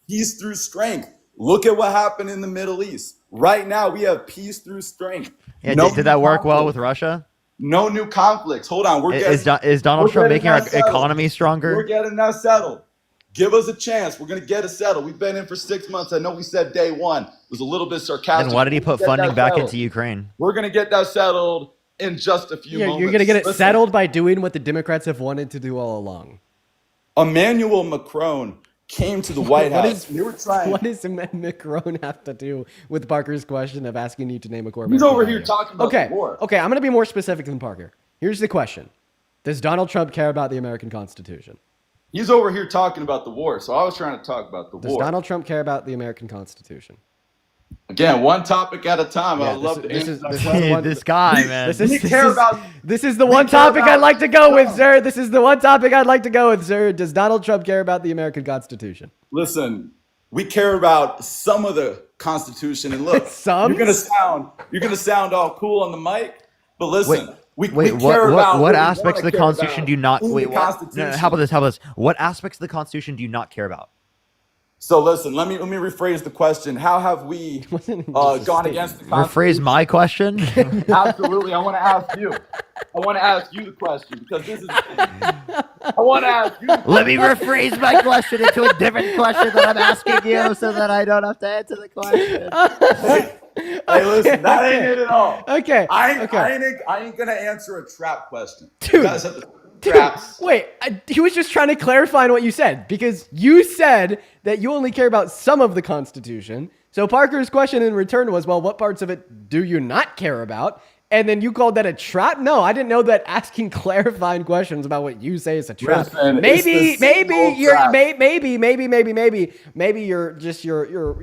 peace through strength. Look at what happened in the Middle East. Right now, we have peace through strength. Yeah, No did that new work well with conflicts. Russia? No new conflicts. Hold on. Is Donald we're Trump getting making our that settled. economy We're stronger? getting that settled. Give us a chance. We're going to get it settled. We've been in for 6 months. I know we said day one. It was a little bit sarcastic. Then why did he We're put gonna get funding that back settled. into Ukraine? We're going to get that settled in just a few Yeah, moments. you're gonna get it Listen, settled by doing what the Democrats have wanted to do all along. Emmanuel Macron came to the White What House. is They were trying. what does Macron have to do with Parker's question of asking you to name a core? He's American over value? here talking about Okay, the war. okay, I'm gonna be more specific than Parker. Here's the question: does Donald Trump care about the American Constitution? He's over here talking about the war, so I was trying to talk about the Does war. Donald Trump care about the American Constitution? Again, one topic at a time. Yeah, I would love to this answer is- that this is question. the one- This guy, man. This is, We this care is- about- this is the we one care topic about- I'd like to go with, sir. This is the one topic I'd like to go with, sir. Does Donald Trump care about the American Constitution? Listen, we care about some of the Constitution, and look, Some? you're gonna sound all cool on the mic, but listen, we Wait, care about what we aspects of wanna the care Constitution about do you not? in the Wait, what? No, Constitution. how about this? How about this? What aspects of the Constitution do you not care about? So listen, let me rephrase the question. How have we Wasn't just a gone statement. against the Rephrase Constitution? my question. Absolutely, I want to ask you. I want to ask you the question because this is. I want to ask you. Let me rephrase my question into a different question that I'm asking you, so that I don't have to answer the question. Hey, listen, that ain't it at all. Okay. I ain't, okay. I ain't gonna answer a trap question. Dude. You guys have to traps. Wait, he was just trying to clarify on what you said, because you said that you only care about some of the Constitution. So Parker's question in return was, well, what parts of it do you not care about? And then you called that a trap? No, I didn't know that asking clarifying questions about what you say is a trap. Listen, maybe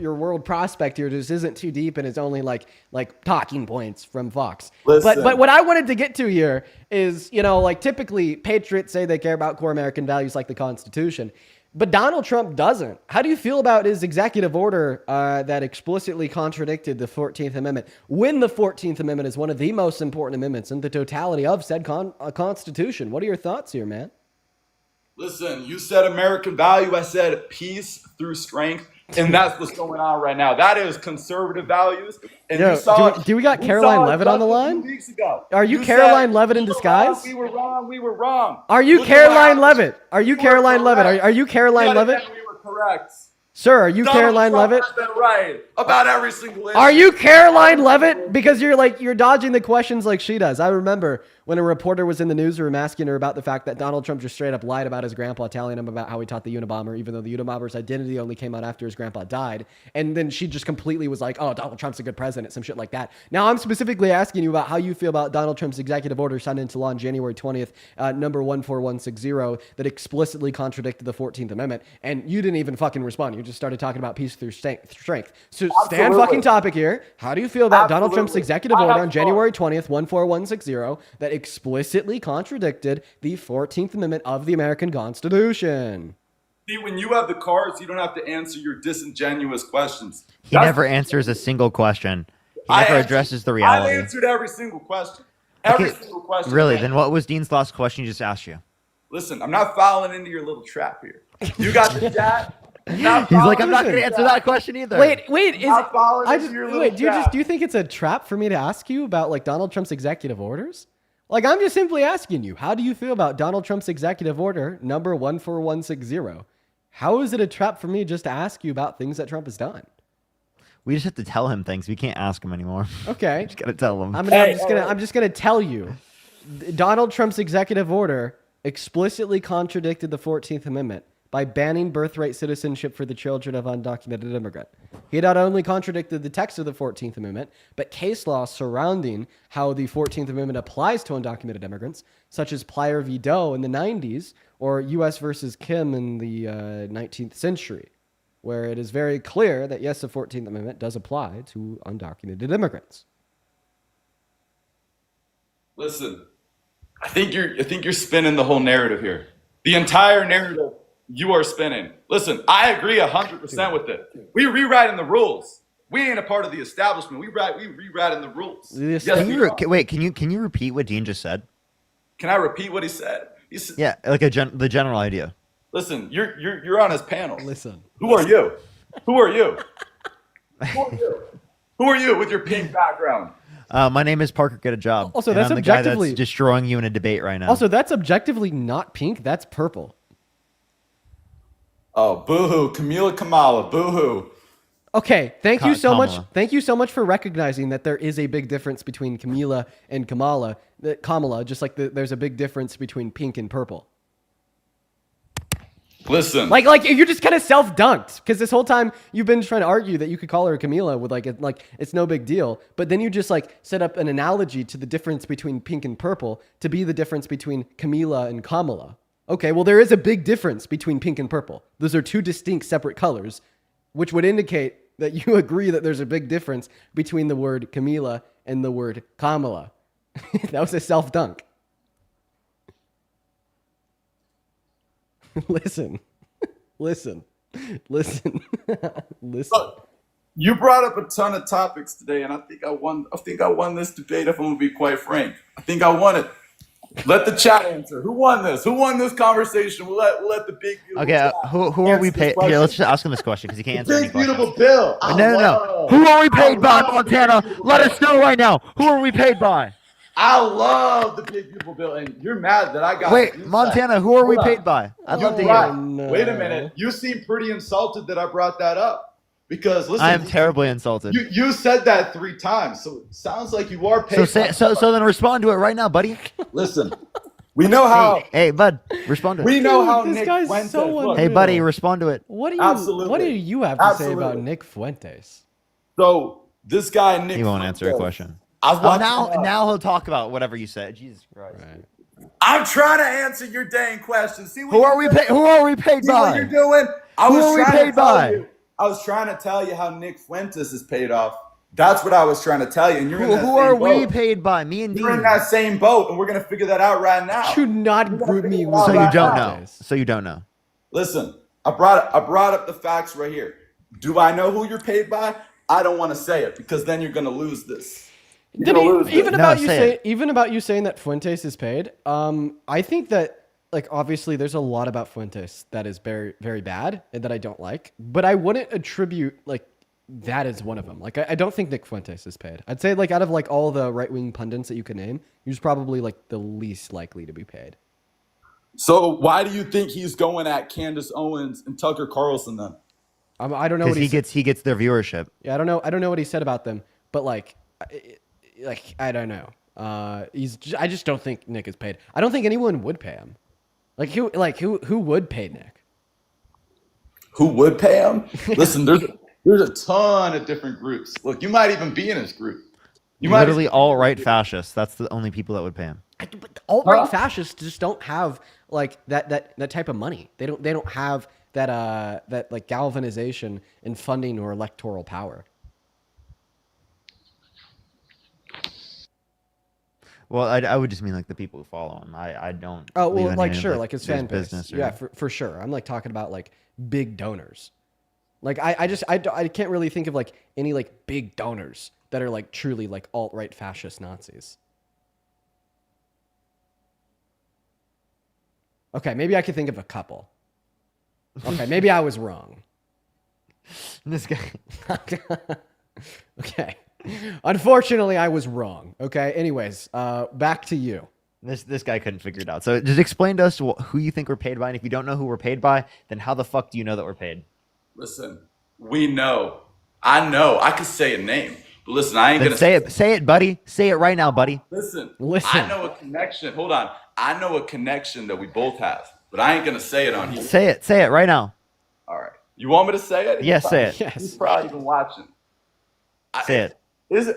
your world prospect here just isn't too deep and it's only like talking points from Fox. Listen. But what I wanted to get to here is, like typically patriots say they care about core American values like the Constitution. But Donald Trump doesn't. How do you feel about his executive order that explicitly contradicted the 14th Amendment, when the 14th Amendment is one of the most important amendments in the totality of said Constitution? What are your thoughts here, man? Listen, you said American value. I said peace through strength. And that's what's going on right now. That is conservative values. And Yo, you saw, do we got Caroline Levitt on the line? 2 weeks ago. Are you Caroline Levitt in disguise? We were wrong. Are you Look at Caroline what happened. Levitt? Are you Caroline Levitt? Are you Caroline Yet Levitt? again, we were correct. Sir, are you Caroline Donald Levitt? Trump has been right about every single issue. Are you Caroline Levitt? Because you're dodging the questions like she does. I remember when a reporter was in the newsroom asking her about the fact that Donald Trump just straight up lied about his grandpa, telling him about how he taught the Unabomber, even though the Unabomber's identity only came out after his grandpa died. And then she just completely was like, oh, Donald Trump's a good president, some shit like that. Now I'm specifically asking you about how you feel about Donald Trump's executive order signed into law on January 20th, number 14160, that explicitly contradicted the 14th Amendment. And you didn't even fucking respond. You just started talking about peace through strength. So stand Absolutely. fucking topic here. How do you feel about Donald Trump's Absolutely. executive I order have on January 20th, 14160, that explicitly contradicted the 14th Amendment of the American Constitution? See, when you have the cards, you don't have to answer your disingenuous questions. He never answers a single question. He never addresses the reality. I answered every single question. Every Okay, single question. Really? Then what was Dean's last question he just asked you? Listen, I'm not falling into your little trap here. You got the chat. He's like, I'm not going to answer that question either. Wait, is Not falling I into just your little wait? trap. Do you think it's a trap for me to ask you about like Donald Trump's executive orders? Like, I'm just simply asking you, how do you feel about Donald Trump's executive order number 14160? How is it a trap for me just to ask you about things that Trump has done? We just have to tell him things. We can't ask him anymore. Okay, Just got to tell him. I'm just gonna tell you, Donald Trump's executive order explicitly contradicted the 14th Amendment by banning birthright citizenship for the children of undocumented immigrant. He not only contradicted the text of the 14th Amendment, but case law surrounding how the 14th Amendment applies to undocumented immigrants, such as Plyer v. Doe in the 90s or U.S. versus Kim in the 19th century, where it is very clear that, yes, the 14th Amendment does apply to undocumented immigrants. Listen, I think you're spinning the whole narrative here. The entire narrative you are spinning. Listen, I agree 100% with it. We rewriting the rules. We ain't a part of the establishment. We rewriting the rules. Yes, Yes, we are. Wait, can you repeat what Dean just said? Can I repeat what he said? He said, Yeah, like the general idea. listen, you're on his panel. Listen. Who are you? Who are you? Who are you? Who are you with your pink background? My name is Parker. Get a job. Also, And that's I'm the guy objectively- that's destroying you in a debate right now. Also, that's objectively not pink. That's purple. Oh, boo-hoo. Kamala, boo-hoo. Okay, thank you so much. Kamala. Thank you so much for recognizing that there is a big difference between Camila and Kamala. Kamala, just like there's a big difference between pink and purple. Listen. Like you're just kind of self-dunked because this whole time you've been trying to argue that you could call her Camila with like it's no big deal, but then you just like set up an analogy to the difference between pink and purple to be the difference between Camila and Kamala. Okay, well there is a big difference between pink and purple. Those are two distinct separate colors, which would indicate that you agree that there's a big difference between the word Camila and the word Kamala. That was a self-dunk. Listen. Look, you brought up a ton of topics today, and I think I won this debate, if I'm gonna be quite frank. I think I won it. Let the chat answer. Who won this? Who won this conversation? We'll let the big beautiful Okay, chat who are we answer this paid? question. Here, let's just ask him this question because he can't answer any Big questions. beautiful Bill. No. Who are we paid by, Montana? Let us know right now. Who are we paid by? I love the big beautiful Bill, and you're mad that I got. Wait, insight. Montana, who are we Hold on. paid by? I'd You love to right. hear. No. Wait a minute. You seem pretty insulted that I brought that up. Because listen, I am terribly insulted. You said that 3 times, so it sounds like you are paid. So then respond to it right now, buddy. Listen, We know how. Hey, bud, respond to it. We know how this Nick guy's Fuentes. so Look, Hey, buddy, respond to it. What do you Absolutely. What do you have to say about Absolutely. Nick Fuentes? so this guy Nick. He won't answer a Fuentes, question. I was Oh, watching, now he'll talk about whatever you said. Jesus Christ. Right. I'm trying to answer your dang question. See what Who are we you're doing? paid? Who are we paid See what by? you're doing? Who are we paid by? I was trying to tell you how Nick Fuentes is paid off. That's what I was trying to tell you. And you're in that Who same are we boat. paid by? Me and You're in Dean. that same boat, and we're gonna figure that out right now. Do not group me with So you Right don't now. know. So you don't know. Listen, I brought up the facts right here. Do I know who you're paid by? I don't want to say it because then you're gonna lose this. Did he, even No, about you say it. even about you saying that Fuentes is paid? I think that like obviously there's a lot about Fuentes that is very very bad and that I don't like, but I wouldn't attribute like that is one of them. Like I don't think Nick Fuentes is paid. I'd say like out of like all the right wing pundits that you could name, he's probably like the least likely to be paid. So why do you think he's going at Candace Owens and Tucker Carlson then? I don't know what Because he gets their viewership. Yeah, I don't know what he said about them, but like I don't know. I just don't think Nick is paid. I don't think anyone would pay him. Who would pay Nick? Who would pay him? Listen, there's a ton of different groups. Look, you might even be in his group. You might Literally all right fascists. That's the only people that would pay him. But alt-right fascists just don't have like that type of money. They don't have that like galvanization and funding or electoral power. Well, I would just mean like the people who follow him. I don't. Oh believe well, any like of, sure, like his fan base. business or- Yeah, for sure. I'm like talking about like big donors. Like I can't really think of like any like big donors that are like truly like alt-right fascist Nazis. Okay, maybe I could think of a couple. Okay, maybe I was wrong. This guy. Okay. Unfortunately, I was wrong. Okay. Anyways, back to you. This guy couldn't figure it out. So just explain to us who you think we're paid by, and if you don't know who we're paid by, then how the fuck do you know that we're paid? Listen, we know. I know. I could say a name. But listen, I ain't Then gonna say it. Say it, buddy. Say it right now, buddy. Listen. Listen. I know a connection. Hold on. I know a connection that we both have, but I ain't gonna say it on here. Say it. Say it right now. All right. You want me to say it? Yes, say it. Yes. He's probably even watching. Say it.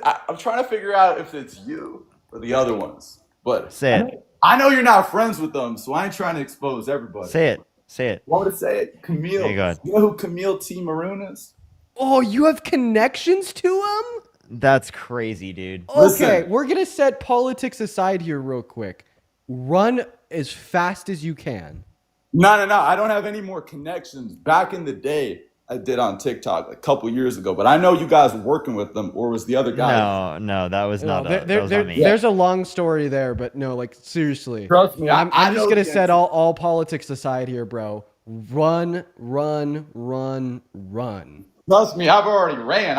I'm trying to figure out if it's you or the other ones. But Say it. I know you're not friends with them, so I ain't trying to expose everybody. Say it. Say it. You want me to say it? Camille. There you go. You know who Camille T. Maroon is? Oh, you have connections to him? That's crazy, dude. Okay, Listen. we're gonna set politics aside here real quick. Run as fast as you can. No. I don't have any more connections. Back in the day, I did on TikTok a couple years ago, but I know you guys were working with them, or was the other guy? No, that was not. There- That was not me. There's a long story there, but no, like seriously. Trust me, I'm I just know gonna the set answer. all politics aside here, bro. Run. Trust me, I've already ran.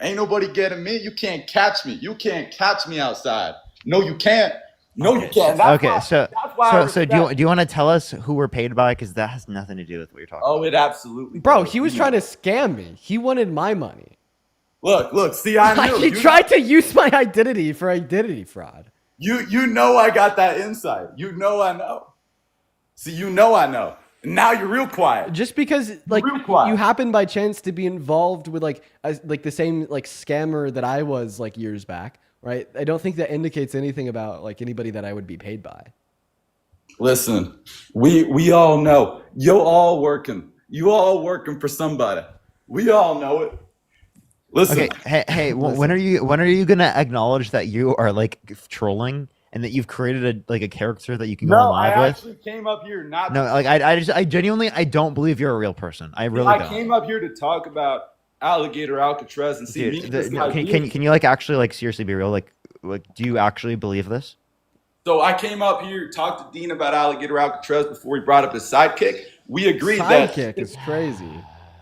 Ain't nobody getting me. You can't catch me. You can't catch me outside. No, you can't. No, you can't. That's Okay, why- so that's why I do you respect- want to tell us who we're paid by? Because that has nothing to do with what you're talking about. Oh, it absolutely. Bro, does. he was trying to scam me. He wanted my money. Look. See, I knew. He tried to use my identity for identity fraud. You know I got that insight. You know I know. See, you know I know. Now you're real quiet. Just because like Real quiet. you happen by chance to be involved with like the same like scammer that I was like years back, right? I don't think that indicates anything about like anybody that I would be paid by. Listen, we all know. You all working for somebody. We all know it. Listen. Okay, hey, when are you gonna acknowledge that you are like trolling and that you've created a character that you can go No, on I live with? actually came up here not. No, like I genuinely don't believe you're a real person. I really I don't. came up here to talk about Alligator Alcatraz and see me. Dude, this guy can you like actually like seriously be real? Like do you actually believe this? So I came up here, talked to Dean about Alligator Alcatraz before he brought up his sidekick. We agreed that Sidekick is crazy.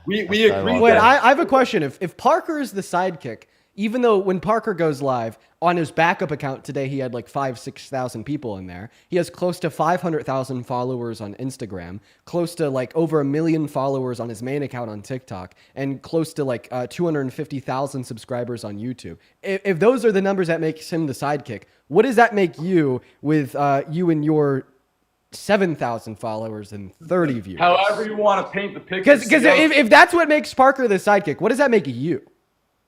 we agreed Wait, that. I have a question. If Parker is the sidekick, even though when Parker goes live, on his backup account today, he had like 6,000 people in there. He has close to 500,000 followers on Instagram, close to like over 1 million followers on his main account on TikTok, and close to like 250,000 subscribers on YouTube. If those are the numbers that makes him the sidekick, what does that make you with you and your 7,000 followers and 30 views? However you want to paint the picture. Because if that's what makes Parker the sidekick, what does that make you?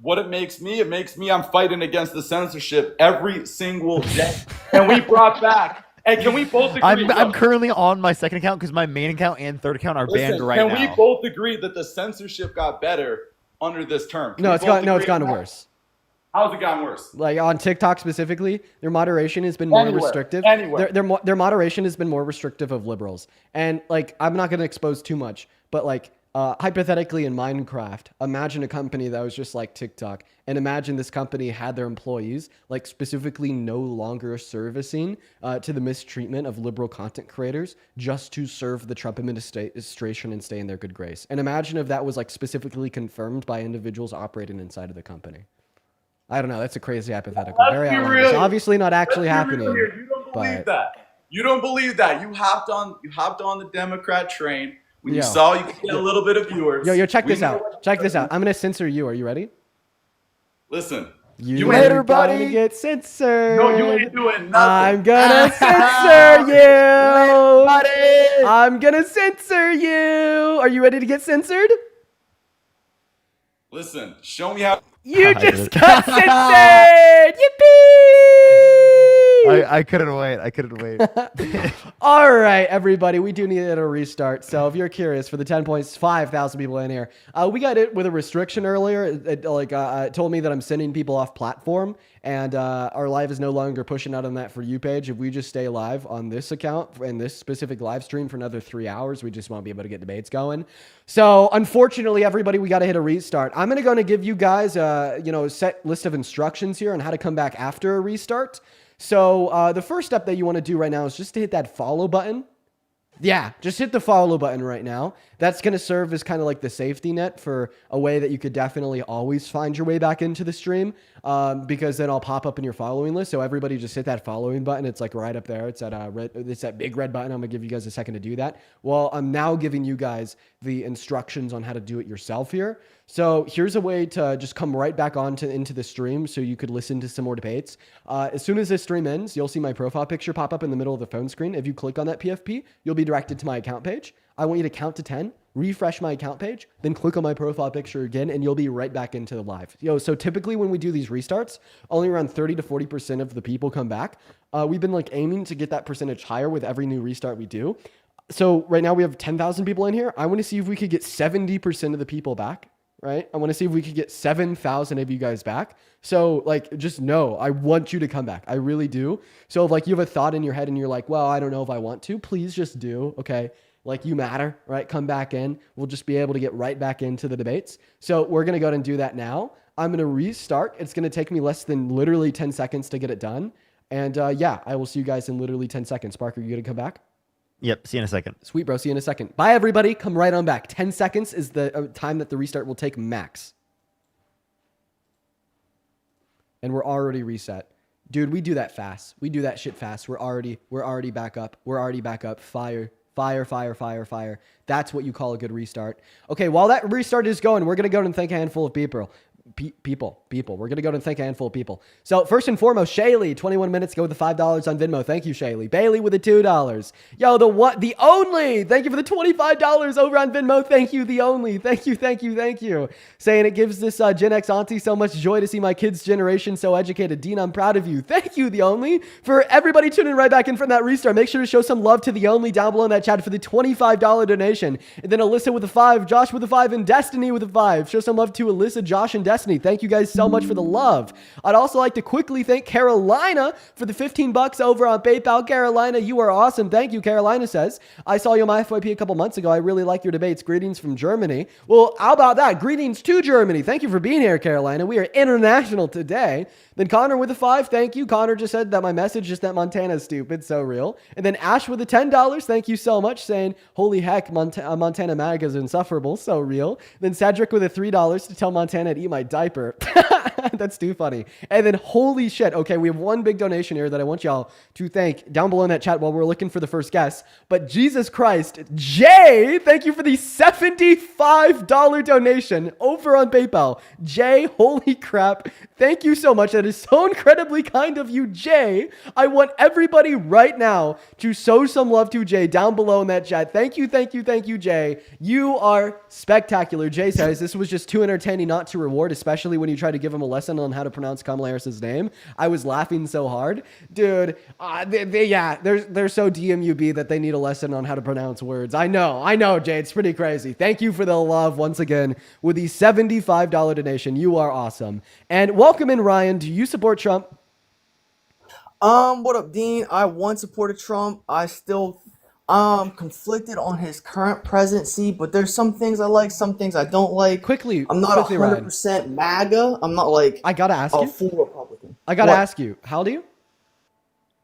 What it makes me, I'm fighting against the censorship every single day. And we brought back, and can we both agree? I'm currently on my second account because my main account and third account are banned right now. Can we both agree that the censorship got better under this term? It's gotten worse. How's it gotten worse? Like on TikTok specifically, their moderation has been more restrictive. Their moderation has been more restrictive of liberals. And like, I'm not going to expose too much, but like, hypothetically in Minecraft, imagine a company that was just like TikTok, and imagine this company had their employees like specifically no longer servicing to the mistreatment of liberal content creators just to serve the Trump administration and stay in their good grace. And imagine if that was like specifically confirmed by individuals operating inside of the company. I don't know. That's a crazy hypothetical. Very outlandish. It's obviously not actually happening. You don't believe that. You don't believe that. You hopped on the Democrat train. When you saw you could get a little bit of viewers. Yo, check this out. Check this out. I'm going to censor you. Are you ready? Listen. You later, buddy. Gonna get censored. No, you ain't doing nothing. I'm going to censor you. Buddy. I'm going to censor you. Are you ready to get censored? Listen, show me how. You just got censored. Yippee. I couldn't wait. All right, everybody, we do need a restart. So if you're curious, for the 10 points, 5,000 people in here, we got it with a restriction earlier. It told me that I'm sending people off platform, and our live is no longer pushing out on that For You page. If we just stay live on this account and this specific live stream for another 3 hours, we just won't be able to get debates going. So unfortunately, everybody, we got to hit a restart. I'm going to give you guys a set list of instructions here on how to come back after a restart. So the first step that you want to do right now is just to hit that follow button. Yeah, just hit the follow button right now. That's going to serve as kind of like the safety net for a way that you could definitely always find your way back into the stream, because then I'll pop up in your following list. So everybody just hit that following button. It's like right up there. It's that big red button. I'm going to give you guys a second to do that. Well, I'm now giving you guys the instructions on how to do it yourself here. So here's a way to just come right back into the stream so you could listen to some more debates. As soon as this stream ends, you'll see my profile picture pop up in the middle of the phone screen. If you click on that PFP, you'll be directed to my account page. I want you to count to 10, refresh my account page, then click on my profile picture again, and you'll be right back into the live. So typically when we do these restarts, only around 30 to 40% of the people come back. We've been like aiming to get that percentage higher with every new restart we do. So right now we have 10,000 people in here. I want to see if we could get 70% of the people back. Right? I want to see if we could get 7,000 of you guys back. So like, just know, I want you to come back. I really do. So if like you have a thought in your head and you're like, well, I don't know if I want to, please just do. Okay. Like you matter, right? Come back in. We'll just be able to get right back into the debates. So we're going to go ahead and do that now. I'm going to restart. It's going to take me less than literally 10 seconds to get it done. And yeah, I will see you guys in literally 10 seconds. Parker, you going to come back? Yep, see you in a second. Sweet, bro. See you in a second. Bye, everybody. Come right on back. 10 seconds is the time that the restart will take max. And we're already reset. Dude, we do that fast. We do that shit fast. We're already back up. We're already back up. Fire. That's what you call a good restart. Okay, while that restart is going, we're going to go and thank a handful of people. People. We're going to go and thank a handful of people. So first and foremost, Shaylee, 21 minutes ago with the $5 on Venmo. Thank you, Shaylee. Bailey with the $2. Yo, the only. Thank you for the $25 over on Venmo. Thank you, the only. Thank you. Saying it gives this Gen X auntie so much joy to see my kids' generation so educated. Dean, I'm proud of you. Thank you, the only. For everybody tuning right back in from that restart, make sure to show some love to the only down below in that chat for the $25 donation. And then Alyssa with the 5, Josh with the 5, and Destiny with the 5. Show some love to Alyssa, Josh, and Destiny. Thank you guys so much for the love. I'd also like to quickly thank Carolina for the $15 over on PayPal. Carolina, you are awesome. Thank you. Carolina says, I saw you on my FYP a couple months ago. I really like your debates. Greetings from Germany. Well, how about that? Greetings to Germany. Thank you for being here, Carolina. We are international today. Then Connor with the 5. Thank you. Connor just said that my message just that Montana is stupid. So real. And then Ash with the $10. Thank you so much. Saying, holy heck, Montana MAGA is insufferable. So real. Then Cedric with the $3 to tell Montana to eat my diaper. That's too funny. And then holy shit. Okay, we have one big donation here that I want y'all to thank down below in that chat while we're looking for the first guest. But Jesus Christ, Jay, thank you for the $75 donation over on PayPal. Jay, holy crap. Thank you so much. That is so incredibly kind of you, Jay. I want everybody right now to show some love to Jay down below in that chat. Thank you, thank you, thank you, Jay. You are spectacular. Jay says this was just too entertaining not to reward, especially when you try to give him a lesson on how to pronounce Kamala Harris's name. I was laughing so hard. Dude, they're so DMUB that they need a lesson on how to pronounce words. I know, Jay. It's pretty crazy. Thank you for the love once again with the $75 donation. You are awesome. And welcome in, Ryan. Do you support Trump? What up, Dean? I once supported Trump. I still conflicted on his current presidency, but there's some things I like, some things I don't like. I'm not 100% MAGA. I'm not like I gotta ask you. Full Republican. I gotta ask you. How old are you?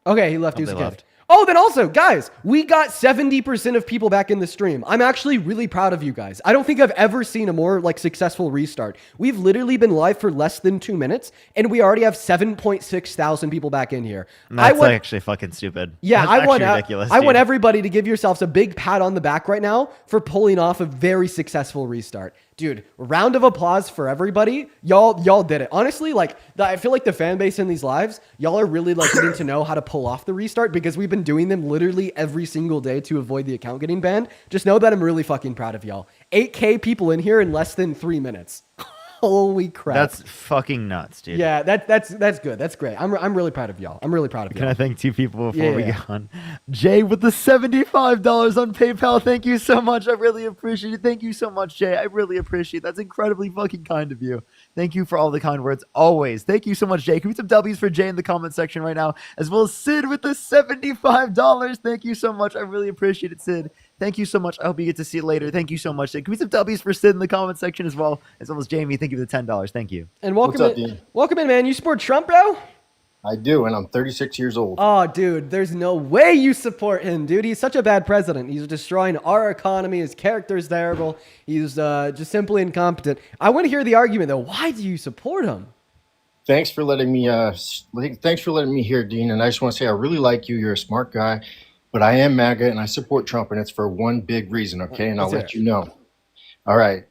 Okay, he left. He was a gift. Oh, then also, guys, we got 70% of people back in the stream. I'm actually really proud of you guys. I don't think I've ever seen a more successful restart. We've literally been live for less than 2 minutes, and we already have 7.6 thousand people back in here. That's actually fucking stupid. Yeah, That's ridiculous. I want everybody to give yourselves a big pat on the back right now for pulling off a very successful restart. Dude, round of applause for everybody. Y'all did it. Honestly, I feel like the fan base in these lives, y'all are really getting to know how to pull off the restart because we've been doing them literally every single day to avoid the account getting banned. Just know that I'm really fucking proud of y'all. 8K people in here in less than 3 minutes. Holy crap. That's fucking nuts, dude. Yeah, that's good. That's great. I'm really proud of y'all. I'm really proud of y'all. Can I thank 2 people before we go on? Jay with the $75 on PayPal. Thank you so much. I really appreciate it. Thank you so much, Jay. I really appreciate it. That's incredibly fucking kind of you. Thank you for all the kind words always. Thank you so much, Jay. Can we get some W's for Jay in the comment section right now? As well as Sid with the $75. Thank you so much. I really appreciate it, Sid. Thank you so much. I hope you get to see it later. Thank you so much. Sid. Can we some W's for Sid in the comment section as well as Jamie? Thank you for the $10. Thank you. And welcome in, man. You support Trump, bro? I do, and I'm 36 years old. Oh, dude, there's no way you support him, dude. He's such a bad president. He's destroying our economy. His character is terrible. He's just simply incompetent. I want to hear the argument, though. Why do you support him? Thanks for letting me. Thanks for letting me hear, Dean. And I just want to say I really like you. You're a smart guy, but I am MAGA and I support Trump, and it's for one big reason. Okay, and I'll let you know. All right.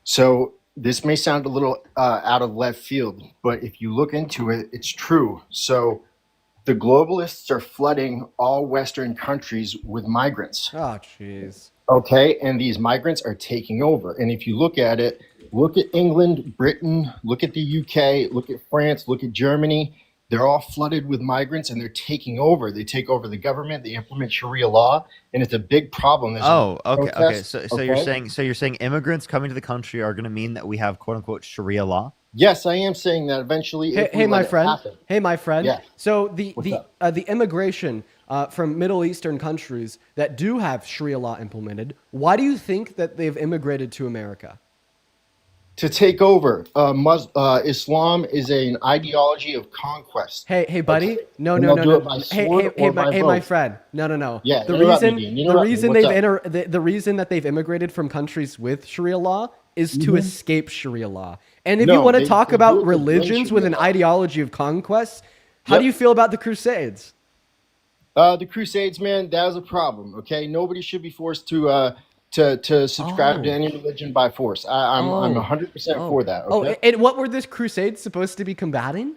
So this may sound a little out of left field, but if you look into it, it's true. So the globalists are flooding all Western countries with migrants. Oh, jeez. Okay, and these migrants are taking over. And if you look at it, look at England, Britain, look at the UK, look at France, look at Germany. They're all flooded with migrants and they're taking over. They take over the government, they implement Sharia law, and it's a big problem. Okay. So you're saying immigrants coming to the country are going to mean that we have quote unquote Sharia law? Yes, I am saying that eventually. Hey, my friend. Yeah. So the immigration from Middle Eastern countries that do have Sharia law implemented, why do you think that they've immigrated to America? To take over. Islam is an ideology of conquest. Hey, buddy. Okay? No. Hey, my friend. No. Yeah. The reason that they've immigrated from countries with Sharia law is to escape Sharia law. And if you want to talk about religions with an ideology of conquest, how do you feel about the Crusades? The Crusades, man, that was a problem. Okay, nobody should be forced to subscribe to any religion by force. I'm 100% for that. Okay? And what were this Crusades supposed to be combating?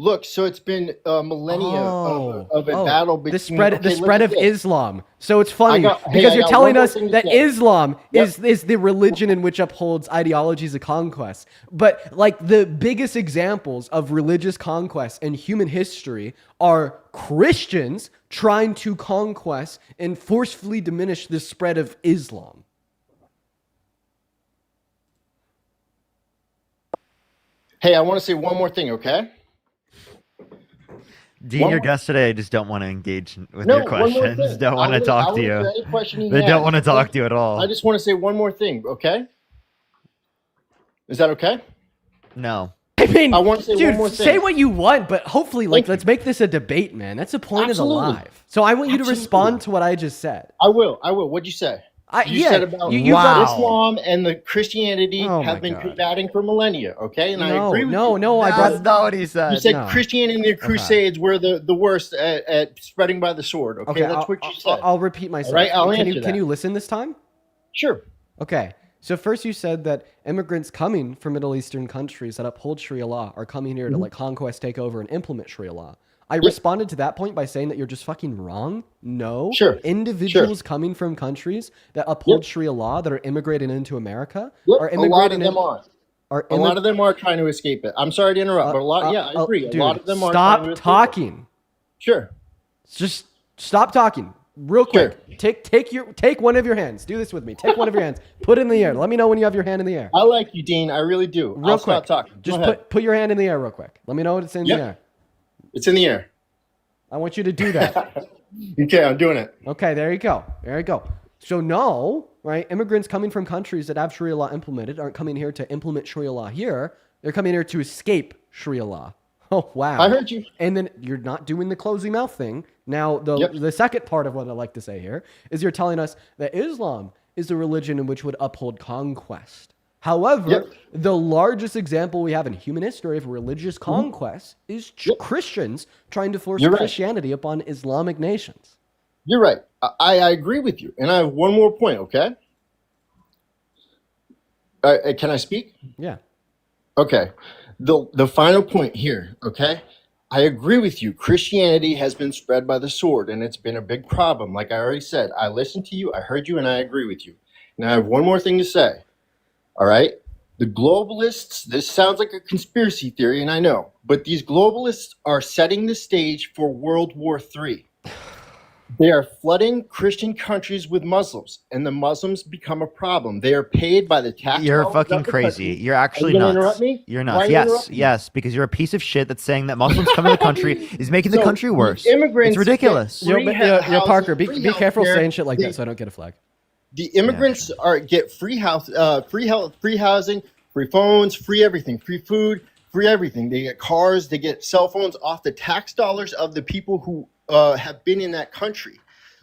Look, so it's been millennia of a battle between the spread of Islam. So it's funny because you're telling us that Islam is the religion in which upholds ideologies of conquest. But the biggest examples of religious conquest in human history are Christians trying to conquest and forcefully diminish the spread of Islam. Hey, I want to say one more thing, okay? Dean, your guest today, I just don't want to engage with your questions. Don't want to talk to you. They don't want to talk to you at all. I just want to say one more thing, okay? Is that okay? No. I mean, I want to say one more thing. Say what you want, but hopefully, let's make this a debate, man. That's the point of the live. So I want you to respond to what I just said. I will. What'd you say? You yeah, said about you brought Islam and the Christianity Oh my have been God. combating for millennia. Okay, and I No, agree with no, you. no, I Now, brought- That's not what he You said. said No. Christianity and the Crusades were the worst at spreading by the sword. Okay, that's what you said. I'll repeat myself. All right, I'll can answer you that. can you listen this time? Sure. Okay. So first you said that immigrants coming from Middle Eastern countries that uphold Sharia law are coming here to like conquest, take over, and implement Sharia law. I responded to that point by saying that you're just fucking wrong. No. Sure. Individuals coming from countries that uphold Sharia law that are immigrating into America are A immigrating lot of them are. are A lot of them are trying to escape it. I'm sorry to interrupt, but a lot. Yeah, I agree. Dude, a lot of them are. trying to stop escape talking. it. Sure. Just stop talking. Real quick. Take one of your hands. Do this with me. Take one of your hands. Put it in the air. Let me know when you have your hand in the air. I like you, Dean. I really do. Real I'll quick. stop talking. Go Just ahead. put your hand in the air real quick. Let me know when it's in the air. It's in the air. I want you to do that. Okay, I'm doing it. Okay, there you go. There you go. So no, right? Immigrants coming from countries that have Sharia law implemented aren't coming here to implement Sharia law here. They're coming here to escape Sharia law. Oh, wow. I heard you. And then you're not doing the closing mouth thing. Now, the second part of what I like to say here is you're telling us that Islam is a religion in which would uphold conquest. However, the largest example we have in human history of religious conquest is Christians trying to force Christianity upon Islamic nations. You're right. I agree with you. And I have one more point, okay? Can I speak? Yeah. Okay. The final point here, okay? I agree with you. Christianity has been spread by the sword, and it's been a big problem. Like I already said, I listened to you, I heard you, and I agree with you. Now I have one more thing to say. All right? The globalists, this sounds like a conspiracy theory, and I know, but these globalists are setting the stage for World War III. They are flooding Christian countries with Muslims, and the Muslims become a problem. They are paid by the tax. You're dollars fucking of the crazy. country. You're actually Are you gonna nuts. interrupt me? You're Why nuts. are you Yes, interrupting me? yes, because you're a piece of shit that's saying that Muslims coming to the country is making the So, country worse. the immigrants It's ridiculous. get free Parker, housing, be free careful healthcare. saying shit like that so I don't get a flag. The immigrants get free house, free health, free housing, free phones, free everything, free food, free everything. They get cars, they get cell phones off the tax dollars of the people who have been in that country.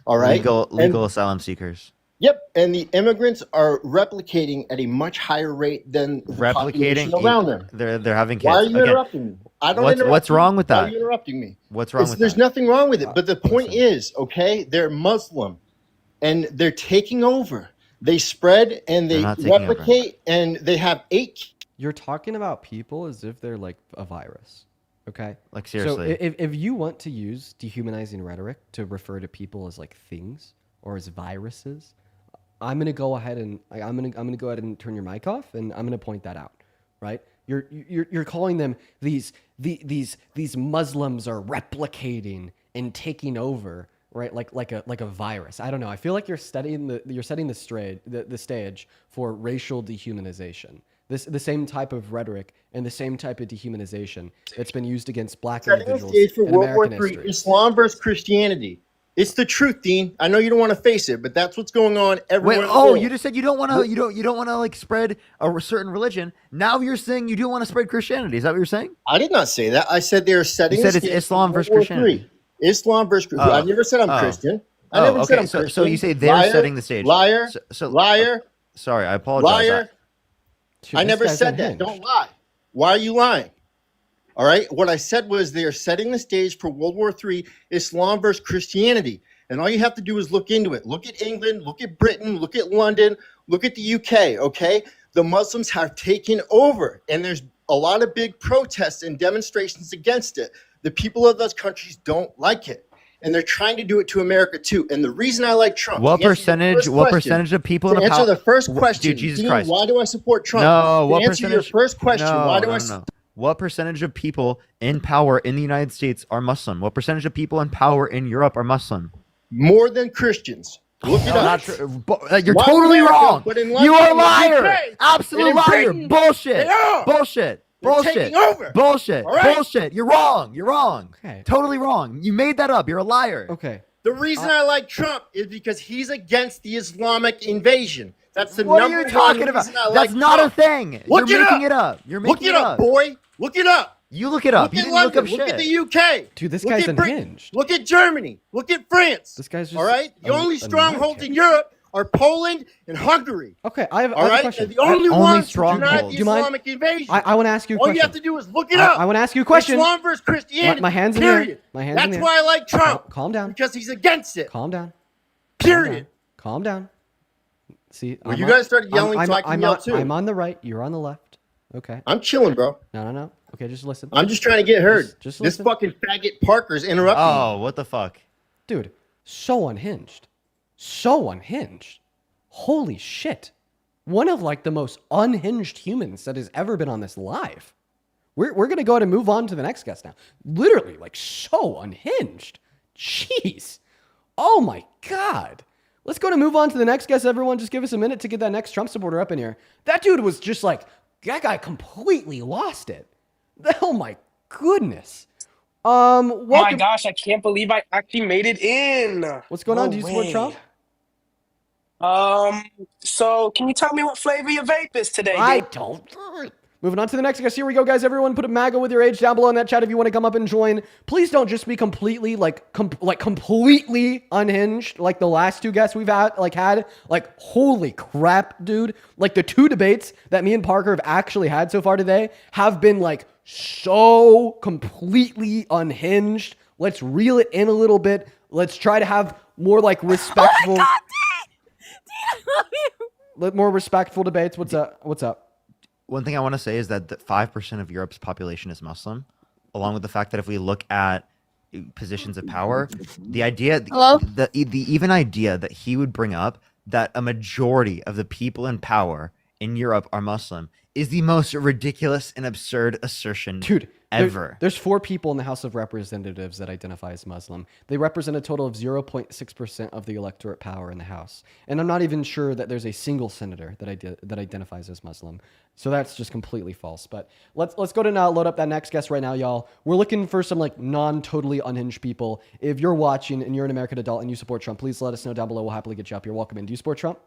All right, Legal asylum seekers. Yep, and the immigrants are replicating at a much higher rate than the population around them. They're having kids. Why are you interrupting me? I don't interrupt What's you. wrong with Why that? are you interrupting me? What's wrong with There's that? nothing wrong with it. But the point is, okay, they're Muslim, and they're taking over. They spread and they They're not taking over. replicate, and they have 8. You're talking about people as if they're like a virus. Okay? Like, seriously. So if you want to use dehumanizing rhetoric to refer to people as like things or as viruses, I'm gonna go ahead and turn your mic off, and I'm gonna point that out, right? You're calling them these Muslims are replicating and taking over, right? Like a virus. I don't know. I feel like you're setting the stage for racial dehumanization. The same type of rhetoric and the same type of dehumanization that's been used against black individuals Stage for in World War American III, history. Islam versus Christianity. It's the truth, Dean. I know you don't want to face it, but that's what's going on everywhere. Wait, in the world. you just said you don't want to like spread a certain religion. Now you're saying you do want to spread Christianity. Is that what you're saying? I did not say that. I said they're setting. You said the it's stage Islam for versus World War Christianity. III. Islam versus. I never said I'm Christian. I never said I'm Christian. So you say they're Liar, setting the stage. Liar. So Liar. Sorry, I apologize. Liar. Dude, I this never guy's said that. unhinged. Don't lie. Why are you lying? All right. What I said was they are setting the stage for World War III, Islam versus Christianity. And all you have to do is look into it. Look at England, look at Britain, look at London, look at the UK, okay? The Muslims have taken over, and there's a lot of big protests and demonstrations against it. The people of those countries don't like it, and they're trying to do it to America too. And the reason I like Trump— what percentage of people in to the answer the first question, Dude, Jesus Dean, Christ. why do I support Trump? No, what to answer your percentage? first question, why do I What percentage of people in power in the United States are Muslim? What percentage of people in power in Europe are Muslim? More than Christians. Look it up. Not true. You're Why totally America? wrong. But in You London are a and the liar. UK, Absolute and in liar. Britain, Bullshit. they are. Bullshit. They're Bullshit. taking over. Bullshit. All right? Bullshit. You're wrong. You're wrong. Okay. Totally wrong. You made that up. You're a liar. Okay. The reason I like Trump is because he's against the Islamic invasion. That's the What are number you one talking about? reason I That's like not Trump. a thing. Look You're it making up. it up. You're Look making it up, boy. Look it up. You look it up. Look You at didn't London. look up Look shit. at the UK. Dude, this Look guy's at Britain. unhinged. Look at Germany. Look at France. This guy's just all right. The a- only a strongholds nutcase. in Europe are Poland and Hungary. Okay, I have All a right, question. they're the only Only ones who stronghold. denied the Do you mind? Islamic invasion. I want to ask you a All question. you have to do is look it up. I want to ask you a question. Islam versus Christianity. My hands in the air. Period. My hands in That's the air. why I like Trump. Calm down. Because he's against it. Calm down. Period. Calm down. See, Well, you guys started yelling, so I can yell too. I'm on the right. You're on the left. Okay. I'm chilling, bro. No. Okay, just listen. I'm just trying to get heard. Just This listen. fucking faggot Parker's interrupting me. Oh, what the fuck? Dude, so unhinged. So unhinged. Holy shit. One of like the most unhinged humans that has ever been on this live. We're going to go ahead and move on to the next guest now. Literally, like so unhinged. Jeez. Oh my God. Let's go to move on to the next guest. Everyone, just give us a minute to get that next Trump supporter up in here. That dude was just like, that guy completely lost it. Oh my goodness. Welcome. Oh my gosh, I can't believe I actually made it in. What's going on? Do you support Trump? So can you tell me what flavor your vape is today, I dude? don't. Moving on to the next guest. Here we go, guys. Everyone, put a MAGA with your age down below in that chat if you want to come up and join. Please don't just be completely completely unhinged like the last two guests we've had. Like holy crap, dude! Like the two debates that me and Parker have actually had so far today have been like so completely unhinged. Let's reel it in a little bit. Let's try to have more like respectful. Oh my God, Dean, I love you. More respectful debates. What's up? What's up? One thing I want to say is that 5% of Europe's population is Muslim, along with the fact that if we look at positions of power, the idea, the even idea that he would bring up that a majority of the people in power in Europe are Muslim is the most ridiculous and absurd assertion, dude, ever. There's 4 people in the House of Representatives that identify as Muslim. They represent a total of 0.6% of the electorate power in the House. And I'm not even sure that there's a single senator that identifies as Muslim. So that's just completely false. But let's go to now load up that next guest right now, y'all. We're looking for some like non-totally unhinged people. If you're watching and you're an American adult and you support Trump, please let us know down below. We'll happily get you up. You're welcome in. Do you support Trump?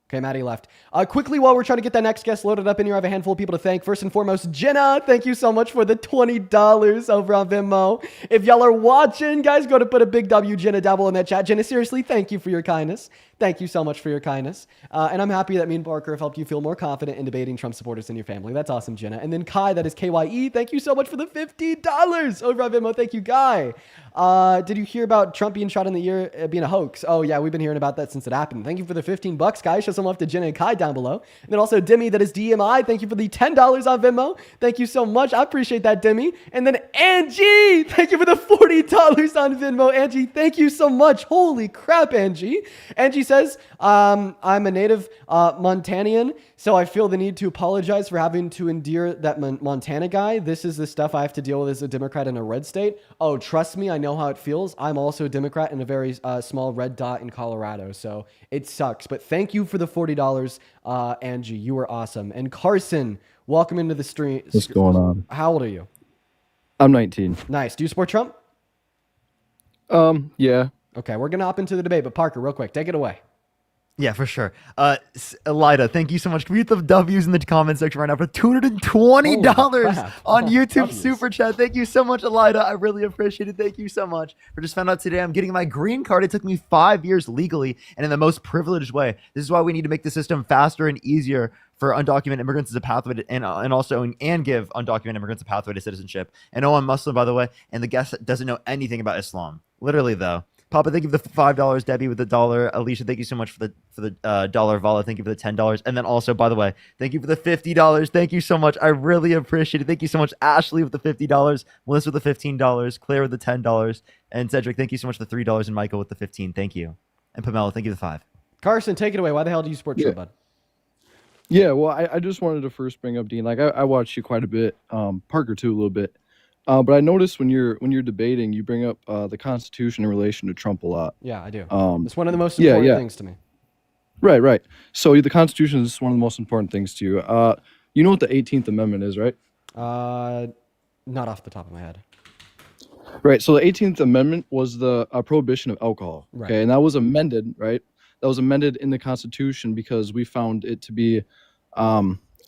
Okay, Maddie left. Quickly, while we're trying to get that next guest loaded up in here, I have a handful of people to thank. First and foremost, Jenna, thank you so much for the $20 over on Venmo. If y'all are watching, guys, go to put a big W, Jenna, down below in that chat. Jenna, seriously, thank you for your kindness. Thank you so much for your kindness. And I'm happy that me and Parker have helped you feel more confident in debating Trump supporters in your family. That's awesome, Jenna. And then Kai, that is KYE, thank you so much for the $50 over on Venmo. Thank you, Guy. Did you hear about Trump being shot in the ear being a hoax? Oh, yeah, we've been hearing about that since it happened. Thank you for the $15, guys. Show some love to Jenna and Kai down below. And then also Demi, that is DMI. Thank you for the $10 on Venmo. Thank you so much. I appreciate that, Demi. And then Angie, thank you for the $40 on Venmo. Angie, thank you so much. Holy crap, Angie. Angie says, I'm a native Montanian, so I feel the need to apologize for having to endure that Montana guy. This is the stuff I have to deal with as a Democrat in a red state. Oh, trust me, I know how it feels. I'm also a Democrat in a very small red dot in Colorado, so it sucks. But thank you for the $40, Angie. You were awesome. And Carson, welcome into the stream. What's going on? How old are you? I'm 19. Nice. Do you support Trump? Yeah. Okay, we're gonna hop into the debate, but Parker, real quick, take it away. Yeah, for sure. Elida, thank you so much. Can we get the W's in the comment section right now for $220 on YouTube Super Chat? Thank you so much, Elida. I really appreciate it. Thank you so much. I just found out today I'm getting my green card. It took me 5 years legally and in the most privileged way. This is why we need to make the system faster and easier for undocumented immigrants as a pathway to, and give undocumented immigrants a pathway to citizenship. And I'm Muslim, by the way, and the guest doesn't know anything about Islam. Literally, though. Papa, thank you for the $5. Debbie with the $1. Alicia, thank you so much for the dollar. Vala, thank you for the $10. And then also, by the way, thank you for the $50. Thank you so much. I really appreciate it. Thank you so much, Ashley with the $50, Melissa with the $15, Claire with the $10, and Cedric, thank you so much for the $3, and Michael with the $15. Thank you. And Pamela, thank you for the $5. Carson, take it away. Why the hell do you support Trump, bud? Yeah, well, I just wanted to first bring up Dean. Like I watched you quite a bit, Parker too a little bit. But I noticed when you're debating, you bring up the Constitution in relation to Trump a lot. Yeah, I do. It's one of the most important things to me. Right. So the Constitution is one of the most important things to you. You know what the 18th Amendment is, right? Not off the top of my head. Right. So the 18th Amendment was the prohibition of alcohol. Right. Okay, and that was amended, right? That was amended in the Constitution because we found it to be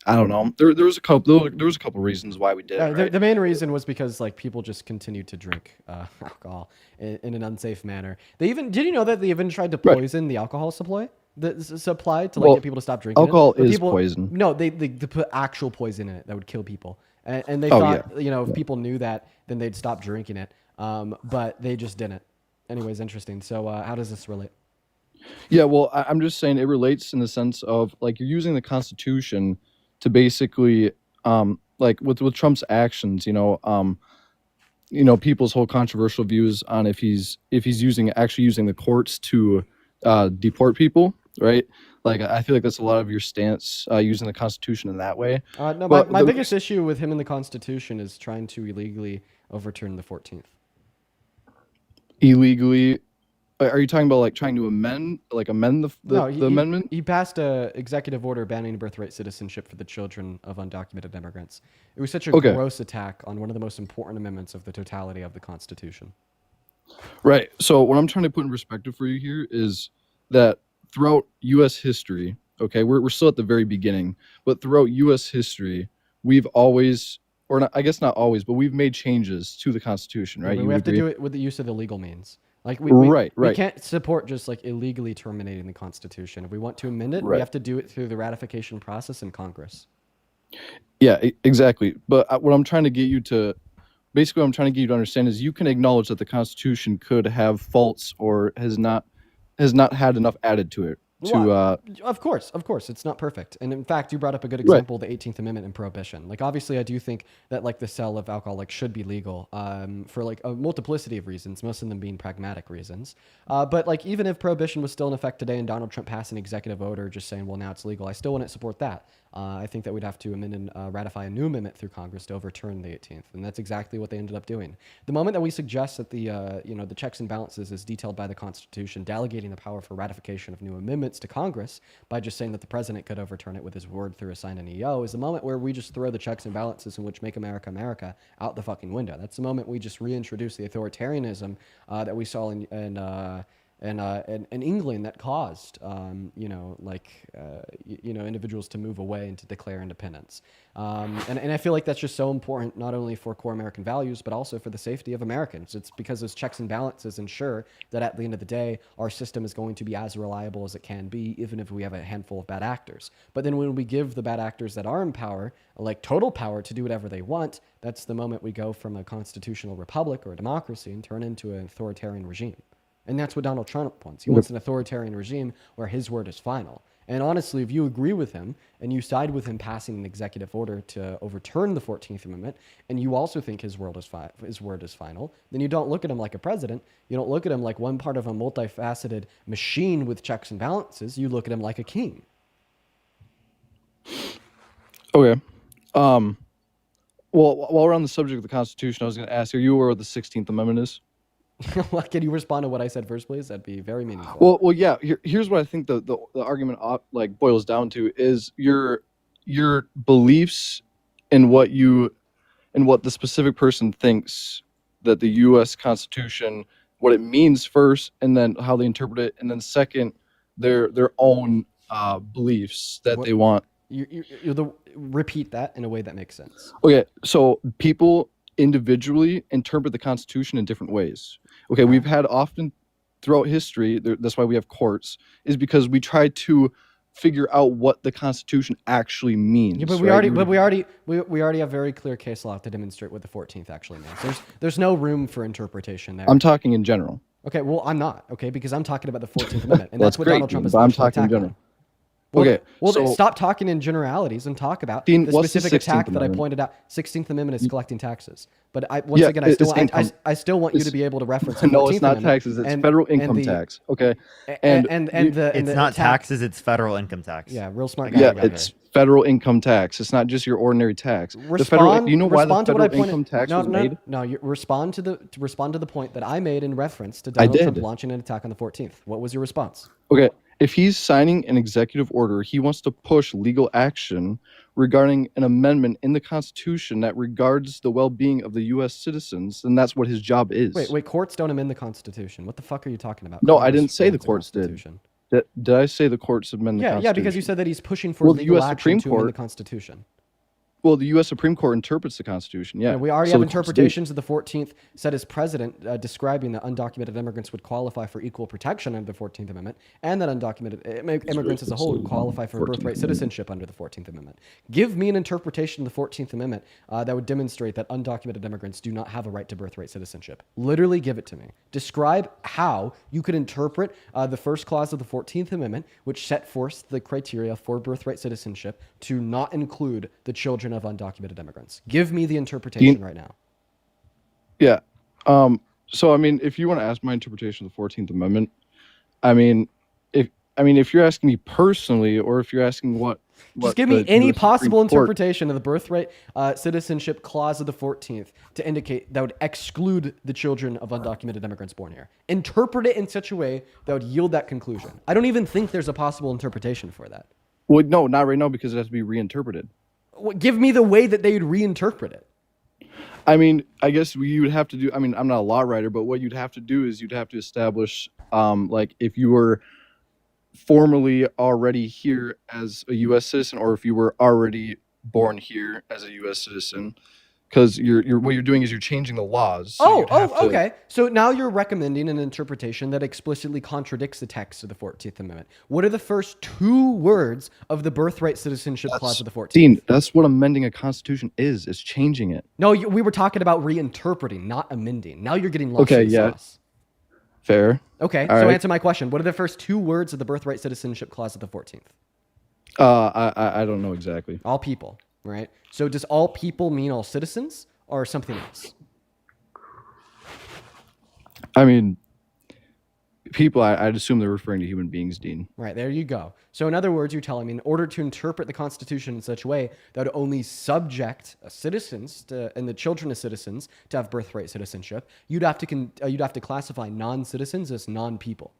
I don't know. There was a couple reasons why we did it. Right? The main reason was because like people just continued to drink alcohol in an unsafe manner. Did you know that they even tried to poison the alcohol supply? The supply to get people to stop drinking. Alcohol is poison. No, they put actual poison in it that would kill people, and they thought if people knew that, then they'd stop drinking it. But they just didn't. Anyways, interesting. So how does this relate? Yeah, well, I'm just saying it relates in the sense of like you're using the Constitution to basically like with Trump's actions, people's whole controversial views on if he's actually using the courts to deport people, right? Like I feel like that's a lot of your stance using the Constitution in that way. No, my biggest issue with him in the Constitution is trying to illegally overturn the 14th. Illegally. Are you talking about like trying to amend the amendment? He passed a executive order banning birthright citizenship for the children of undocumented immigrants. It was such a gross attack on one of the most important amendments of the totality of the Constitution. Right. So what I'm trying to put in perspective for you here is that throughout U.S. history, okay, we're still at the very beginning, but throughout U.S. history, we've always, or not, I guess not always, but we've made changes to the Constitution, right? We have to do it with the use of the legal means. Like we can't support just like illegally terminating the Constitution. If we want to amend it, we have to do it through the ratification process in Congress. Yeah, exactly. But what I'm trying to get you to understand is you can acknowledge that the Constitution could have faults or has not had enough added to it. Of course, it's not perfect. And in fact, you brought up a good example, the 18th Amendment and Prohibition. Like obviously I do think that like the sale of alcohol like should be legal for like a multiplicity of reasons, most of them being pragmatic reasons. But like even if Prohibition was still in effect today and Donald Trump passed an executive order just saying, well, now it's legal, I still wouldn't support that. I think that we'd have to amend and ratify a new amendment through Congress to overturn the 18th, and that's exactly what they ended up doing. The moment that we suggest that the checks and balances is detailed by the Constitution, delegating the power for ratification of new amendments to Congress by just saying that the president could overturn it with his word through a sign and EO, is the moment where we just throw the checks and balances in which make America America out the fucking window. That's the moment we just reintroduce the authoritarianism that we saw in England that caused, individuals to move away and to declare independence. And I feel like that's just so important, not only for core American values, but also for the safety of Americans. It's because those checks and balances ensure that at the end of the day, our system is going to be as reliable as it can be, even if we have a handful of bad actors. But then when we give the bad actors that are in power, like total power to do whatever they want, that's the moment we go from a constitutional republic or a democracy and turn into an authoritarian regime. And that's what Donald Trump wants. He wants an authoritarian regime where his word is final. And honestly, if you agree with him and you side with him passing an executive order to overturn the 14th Amendment, and you also think his word is final, then you don't look at him like a president. You don't look at him like one part of a multifaceted machine with checks and balances. You look at him like a king. Okay. Well, while we're on the subject of the Constitution, I was going to ask, are you aware what the 16th Amendment is? Well, can you respond to what I said first, please? That'd be very meaningful. Well, yeah. Here's what I think the argument like boils down to is your beliefs in what the specific person thinks that the U.S. Constitution, what it means first, and then how they interpret it, and then second, their own beliefs that they want. Repeat that in a way that makes sense. Okay, so people individually interpret the Constitution in different ways. Okay, we've had often throughout history, that's why we have courts, is because we try to figure out what the Constitution actually means. Yeah, but we already have very clear case law to demonstrate what the 14th actually means. There's no room for interpretation there. I'm talking in general. Okay, well I'm not, okay, because I'm talking about the 14th Amendment, and that's what great, Donald Trump is. But I'm talking in general. Well, so stop talking in generalities and talk about the specific attack that I pointed out. 16th Amendment is collecting taxes. But I still want you to be able to reference the 14th No, it's not Amendment taxes. It's federal income tax. Okay. It's not taxes. It's federal income tax. Yeah, real smart guy. Yeah, it's federal income tax. It's not just your ordinary tax. Do you know why the federal income tax was made? No, you respond to the point that I made in reference to Donald Trump launching an attack on the 14th. What was your response? Okay. If he's signing an executive order, he wants to push legal action regarding an amendment in the Constitution that regards the well-being of the U.S. citizens, and that's what his job is. Wait, courts don't amend the Constitution. What the fuck are you talking about? No, I didn't say the courts did. Did I say the courts amend the Yeah, Constitution? because you said that he's pushing for Well, the legal U.S. action Supreme to amend the Court. Constitution. Well, the U.S. Supreme Court interprets the Constitution. Yeah, We already So have the courts do. interpretations of the 14th said as president describing that undocumented immigrants would qualify for equal protection under the 14th Amendment, and that undocumented immigrants as a whole would qualify for birthright citizenship under the 14th Amendment. Give me an interpretation of the 14th Amendment that would demonstrate that undocumented immigrants do not have a right to birthright citizenship. Literally give it to me. Describe how you could interpret the first clause of the 14th Amendment, which set forth the criteria for birthright citizenship to not include the children of undocumented immigrants. Give me the interpretation right now. Yeah. So I mean, if you want to ask my interpretation of the 14th Amendment, if you're asking me personally, or if you're asking what Just give me any US possible Supreme Court- interpretation of the birthright citizenship clause of the 14th to indicate that would exclude the children of undocumented immigrants born here. Interpret it in such a way that would yield that conclusion. I don't even think there's a possible interpretation for that. Well, no, not right now because it has to be reinterpreted. Give me the way that they would reinterpret it. I mean, I guess you would have to do. I mean, I'm not a law writer, but what you'd have to do is you'd have to establish, like, if you were formally already here as a U.S. citizen, or if you were already born here as a U.S. citizen, because what you're doing is you're changing the laws. So Okay. So now you're recommending an interpretation that explicitly contradicts the text of the 14th Amendment. What are the first two words of the birthright citizenship clause of the 14th? Dean, that's what amending a constitution is changing it. No, we were talking about reinterpreting, not amending. Now you're getting lost in the sauce. Fair. Okay, All so right. answer my question. What are the first two words of the birthright citizenship clause of the 14th? I don't know exactly. All people, right? So does all people mean all citizens or something else? I mean, people, I'd assume they're referring to human beings, Dean. Right, there you go. So in other words, you're telling me in order to interpret the Constitution in such a way that would only subject citizens and the children of citizens to have birthright citizenship, you'd have to classify non-citizens as non-people.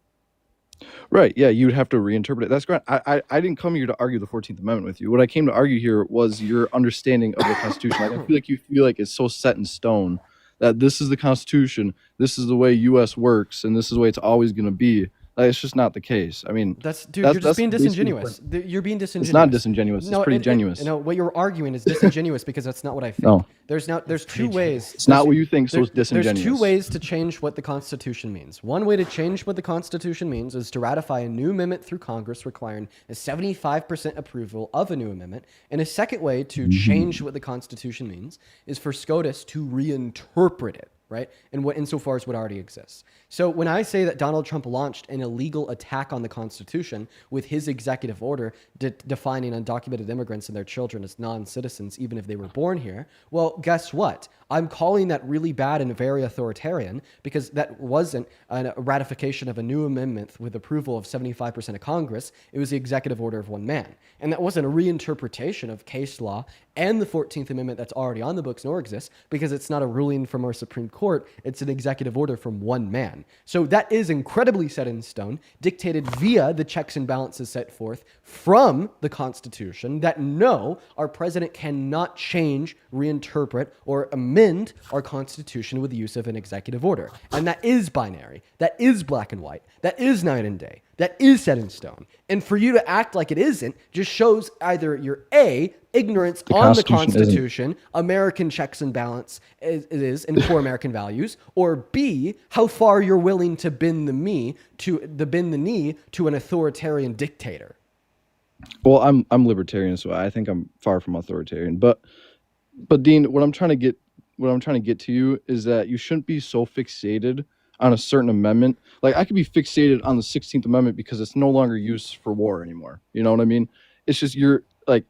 Right. Yeah, you'd have to reinterpret it. That's great. I didn't come here to argue the 14th Amendment with you. What I came to argue here was your understanding of the Constitution. Like, I feel like you feel like it's so set in stone that this is the Constitution, this is the way U.S. works, and this is the way it's always going to be. Like, it's just not the case. I mean, You're just being disingenuous. You're being disingenuous. It's not disingenuous. It's pretty genuous. No, what you're arguing is disingenuous because that's not what I think. No. There's two ways. It's not what you think, so it's disingenuous. There's two ways to change what the Constitution means. One way to change what the Constitution means is to ratify a new amendment through Congress requiring a 75% approval of a new amendment. And a second way to change what the Constitution means is for SCOTUS to reinterpret it. Right? And what insofar as what already exists. So when I say that Donald Trump launched an illegal attack on the Constitution with his executive order defining undocumented immigrants and their children as non-citizens, even if they were born here, well, guess what? I'm calling that really bad and very authoritarian because that wasn't a ratification of a new amendment with approval of 75% of Congress. It was the executive order of one man. And that wasn't a reinterpretation of case law and the 14th Amendment that's already on the books nor exists because it's not a ruling from our Supreme Court. It's an executive order from one man. So that is incredibly set in stone, dictated via the checks and balances set forth from the Constitution that no, our president cannot change, reinterpret, or amend our Constitution with the use of an executive order. And that is binary. That is black and white. That is night and day. That is set in stone. And for you to act like it isn't just shows either your A, ignorance on the Constitution, American checks and balance is and core American values, or B, how far you're willing to bend the knee to an authoritarian dictator. Well, I'm libertarian, so I think I'm far from authoritarian. But Dean, what I'm trying to get to you is that you shouldn't be so fixated on a certain amendment. Like, I could be fixated on the 16th Amendment because it's no longer used for war anymore. You know what I mean? It's just you're like,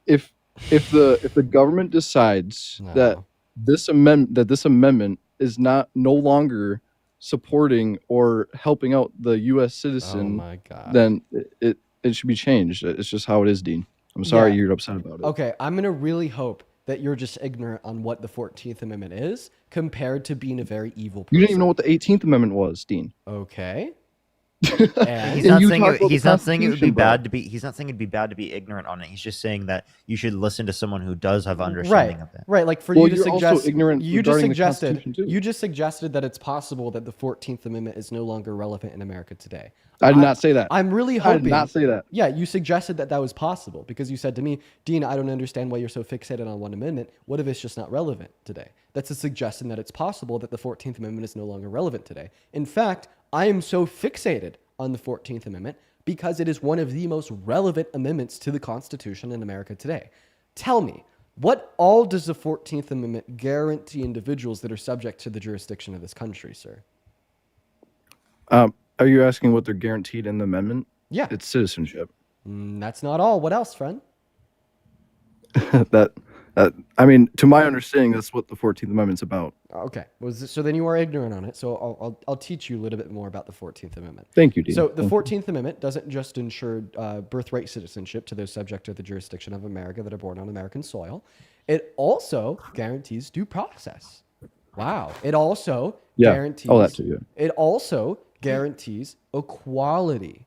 if the government decides that this amendment is no longer supporting or helping out the U.S. citizen, then it should be changed. It's just how it is, Dean. I'm sorry you're upset about it. Okay, I'm gonna really hope that you're just ignorant on what the 14th Amendment is compared to being a very evil person. You didn't even know what the 18th Amendment was, Dean. Okay. And He's And not you saying talk about the he's not saying it would be Constitution, bro. bad to be. He's not saying it'd be bad to be ignorant on it. He's just saying that you should listen to someone who does have understanding of it. Right, like for Well, you to you're also suggest, ignorant you just regarding the suggested, Constitution, too. you just suggested that it's possible that the 14th Amendment is no longer relevant in America today. I did not say that. I'm really I hoping. did not say that. Yeah, you suggested that that was possible because you said to me, Dean, I don't understand why you're so fixated on one amendment. What if it's just not relevant today? That's a suggestion that it's possible that the 14th Amendment is no longer relevant today. In fact, I am so fixated on the 14th Amendment because it is one of the most relevant amendments to the Constitution in America today. Tell me, what all does the 14th Amendment guarantee individuals that are subject to the jurisdiction of this country, sir? Are you asking what they're guaranteed in the amendment? Yeah. It's citizenship. That's not all. What else, friend? I mean, to my understanding, that's what the 14th Amendment's about. Okay. So then you are ignorant on it. So I'll teach you a little bit more about the 14th Amendment. Thank you, Dean. So the Thank you. 14th Amendment doesn't just ensure birthright citizenship to those subject to the jurisdiction of America that are born on American soil. It also guarantees due process. Wow. It also guarantees. Oh, that too, yeah. It also guarantees equality.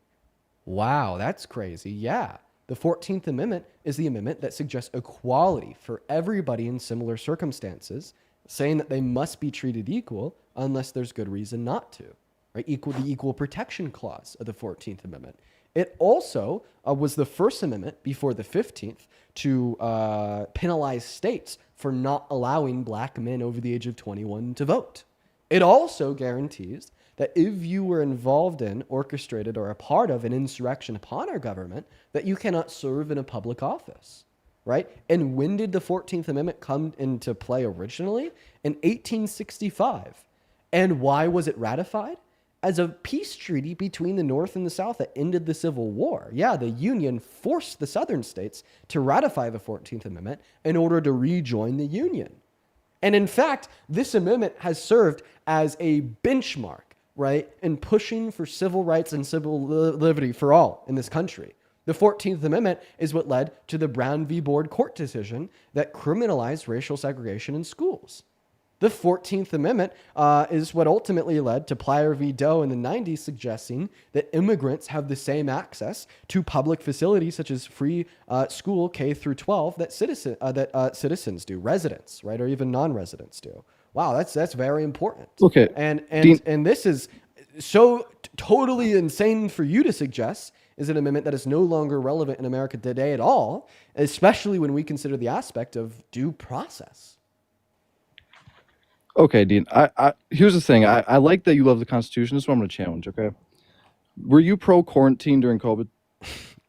Wow, that's crazy. Yeah. The 14th Amendment is the amendment that suggests equality for everybody in similar circumstances, saying that they must be treated equal unless there's good reason not to. Right? The Equal Protection Clause of the 14th Amendment. It also was the first amendment before the 15th to penalize states for not allowing black men over the age of 21 to vote. It also guarantees that if you were involved in, orchestrated, or a part of an insurrection upon our government, that you cannot serve in a public office, right? And when did the 14th Amendment come into play originally? In 1865. And why was it ratified? As a peace treaty between the North and the South that ended the Civil War. Yeah, the Union forced the Southern states to ratify the 14th Amendment in order to rejoin the Union. And in fact, this amendment has served as a benchmark, right, in pushing for civil rights and civil liberty for all in this country. The 14th Amendment is what led to the Brown v. Board court decision that criminalized racial segregation in schools. The 14th Amendment is what ultimately led to Plyer v. Doe in the 90s, suggesting that immigrants have the same access to public facilities such as free school K through 12 that citizens do, residents, right, or even non-residents do. Wow, that's very important. Okay. And this is so totally insane for you to suggest is an amendment that is no longer relevant in America today at all, especially when we consider the aspect of due process. Okay, Dean. Here's the thing. I like that you love the Constitution. This is what I'm going to challenge, okay? Were you pro-quarantine during COVID?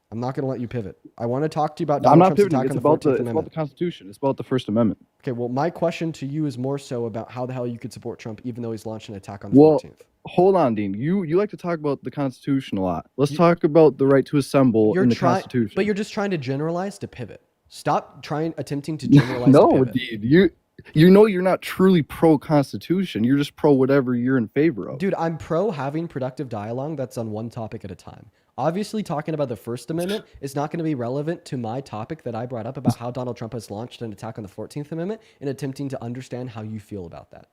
I'm not going to let you pivot. I want to talk to you about I'm Donald not Trump's pivoting. attack on the 14th It's about the Constitution. It's about the First Amendment. Okay, well, my question to you is more so about how the hell you could support Trump even though he's launched an attack on the 14th. Hold on, Dean. You like to talk about the Constitution a lot. Let's talk about the right to assemble in the Constitution. But you're just trying to generalize to pivot. Stop attempting to generalize to No, pivot. Dean. You know you're not truly pro-Constitution. You're just pro whatever you're in favor of. Dude, I'm pro having productive dialogue that's on one topic at a time. Obviously, talking about the First Amendment is not going to be relevant to my topic that I brought up about how Donald Trump has launched an attack on the 14th Amendment and attempting to understand how you feel about that.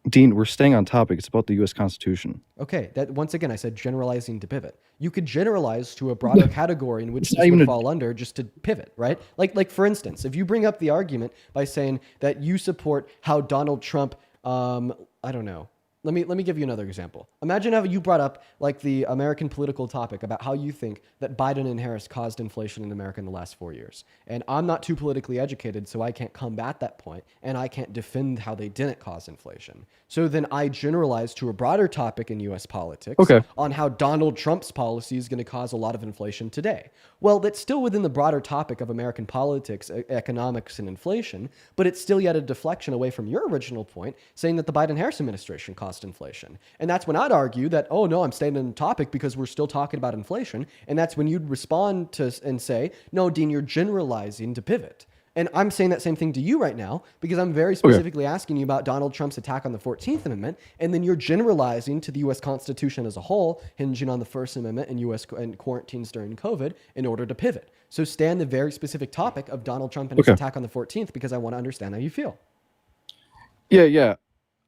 Dean, we're staying on topic. It's about the U.S. Constitution. Okay, that once again, I said generalizing to pivot. You could generalize to a broader category in which It's this not would fall under just to pivot, right? Like for instance, if you bring up the argument by saying that you support how Donald Trump, I don't know. Let me give you another example. Imagine how you brought up like the American political topic about how you think that Biden and Harris caused inflation in America in the last 4 years. And I'm not too politically educated, so I can't combat that point, and I can't defend how they didn't cause inflation. So then I generalize to a broader topic in U.S. politics on how Donald Trump's policy is going to cause a lot of inflation today. Well, that's still within the broader topic of American politics, economics, and inflation, but it's still yet a deflection away from your original point, saying that the Biden-Harris administration caused inflation. And that's when I'd argue that, oh no, I'm staying on the topic because we're still talking about inflation. And that's when you'd respond to and say, no, Dean, you're generalizing to pivot. And I'm saying that same thing to you right now because I'm very specifically asking you about Donald Trump's attack on the 14th Amendment. And then you're generalizing to the U.S. Constitution as a whole, hinging on the First Amendment and U.S. and quarantines during COVID in order to pivot. So stay on the very specific topic of Donald Trump and his attack on the 14th because I want to understand how you feel. Yeah.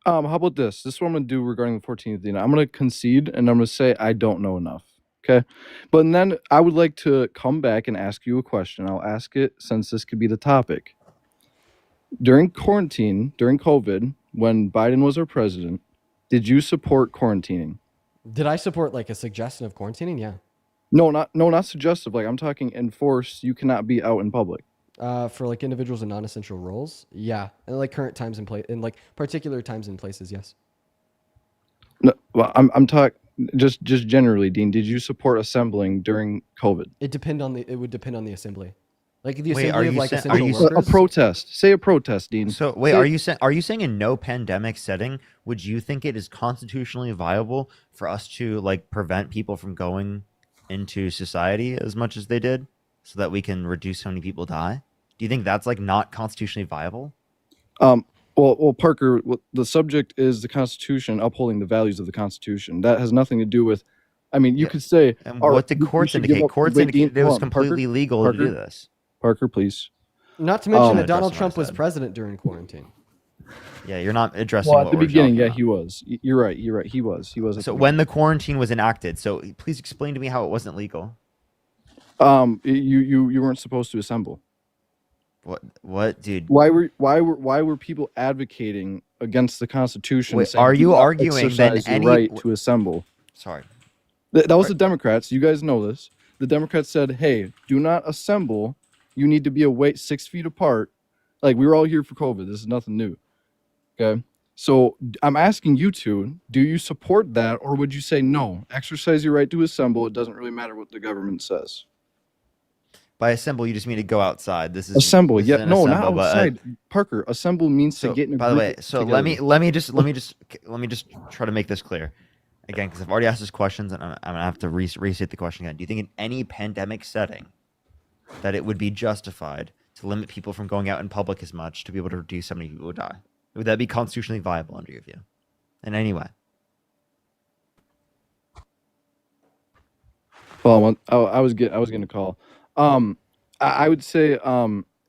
How about this? This is what I'm gonna do regarding the 14th. I'm gonna concede, and I'm gonna say I don't know enough. Okay, but then I would like to come back and ask you a question. I'll ask it since this could be the topic. During quarantine, during COVID, when Biden was our president, did you support quarantining? Did I support like a suggestion of quarantining? Yeah. No, not suggestive. Like I'm talking enforced. You cannot be out in public. For like individuals in non-essential roles, yeah, and like current times and place, in like particular times and places, yes. No, well, I'm talking just generally, Dean. Did you support assembling during COVID? It would depend on the assembly, like the Wait, assembly are of you like saying- essential are you- workers. A protest. Say a protest, Dean. So wait, are you saying in no pandemic setting would you think it is constitutionally viable for us to like prevent people from going into society as much as they did, so that we can reduce how many people die? Do you think that's like not constitutionally viable? Well, Parker, the subject is the Constitution, upholding the values of the Constitution. That has nothing to do with. I mean, you could say. And all what right, did we courts should give indicate? up- Courts wait, indicated Dean, it was hold on. completely legal to do this. Parker, please. Not to mention Um, that Donald Addressing what I Trump was said. president during quarantine. Yeah, you're not addressing. Well, at what the we're beginning, talking yeah, about. he was. You're right. You're right. He was. He was. At So the when the quarantine was enacted, so please explain to me how it wasn't legal. You weren't supposed to assemble. What, dude? Why were people advocating against the Constitution? Wait, saying are do you not arguing then exercise your any right to assemble? Sorry. That was the Democrats. You guys know this. The Democrats said, "Hey, do not assemble. You need to be away 6 feet apart." Like we were all here for COVID. This is nothing new. Okay. So I'm asking you two: do you support that, or would you say no? Exercise your right to assemble. It doesn't really matter what the government says. By assemble, you just mean to go outside. This is Assemble, this yeah, isn't no, assemble, not but, outside. Parker, assemble means so, to get in a by the group way, so together. let me just try to make this clear again, because I've already asked this questions, and I'm gonna have to restate the question again. Do you think in any pandemic setting that it would be justified to limit people from going out in public as much to be able to reduce how many people would die? Would that be constitutionally viable under your view, in any way? Well, I was going to call. I would say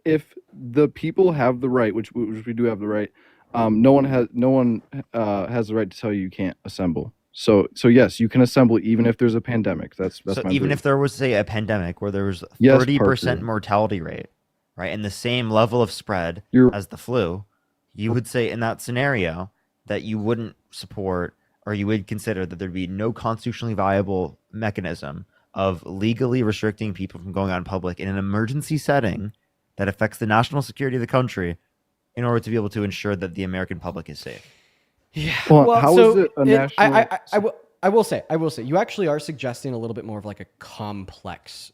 if the people have the right, which we do have the right, no one has the right to tell you can't assemble. So yes, you can assemble even if there's a pandemic. That's So my even belief. if there was, say, a pandemic where there was Yes, 30% Parker. mortality rate, right, and the same level of spread as the flu, you would say in that scenario that you wouldn't support, or you would consider that there'd be no constitutionally viable mechanism of legally restricting people from going out in public in an emergency setting that affects the national security of the country in order to be able to ensure that the American public is safe. Yeah. Well, how so is it a national? I will say, you actually are suggesting a little bit more of like a complex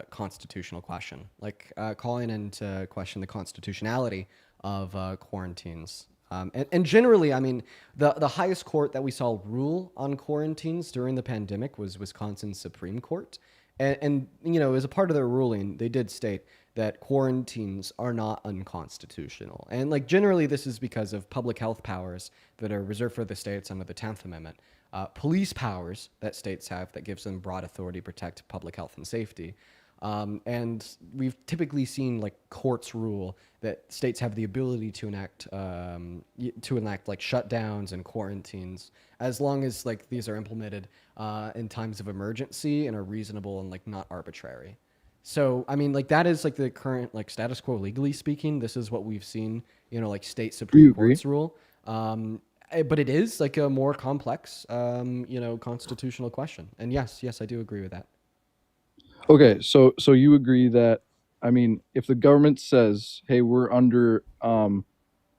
constitutional question, like calling into question the constitutionality of quarantines. And generally, I mean, the highest court that we saw rule on quarantines during the pandemic was Wisconsin's Supreme Court. And you know, as a part of their ruling, they did state that quarantines are not unconstitutional. And like generally, this is because of public health powers that are reserved for the states under the 10th Amendment, police powers that states have that gives them broad authority to protect public health and safety. And we've typically seen like courts rule that states have the ability to enact like shutdowns and quarantines as long as like these are implemented in times of emergency and are reasonable and like not arbitrary. So I mean, like that is like the current like status quo legally speaking. This is what we've seen, you know, like state Supreme Courts rule. But it is like a more complex, you know, constitutional question. And yes, I do agree with that. Okay, so you agree that, I mean, if the government says, "Hey, we're under you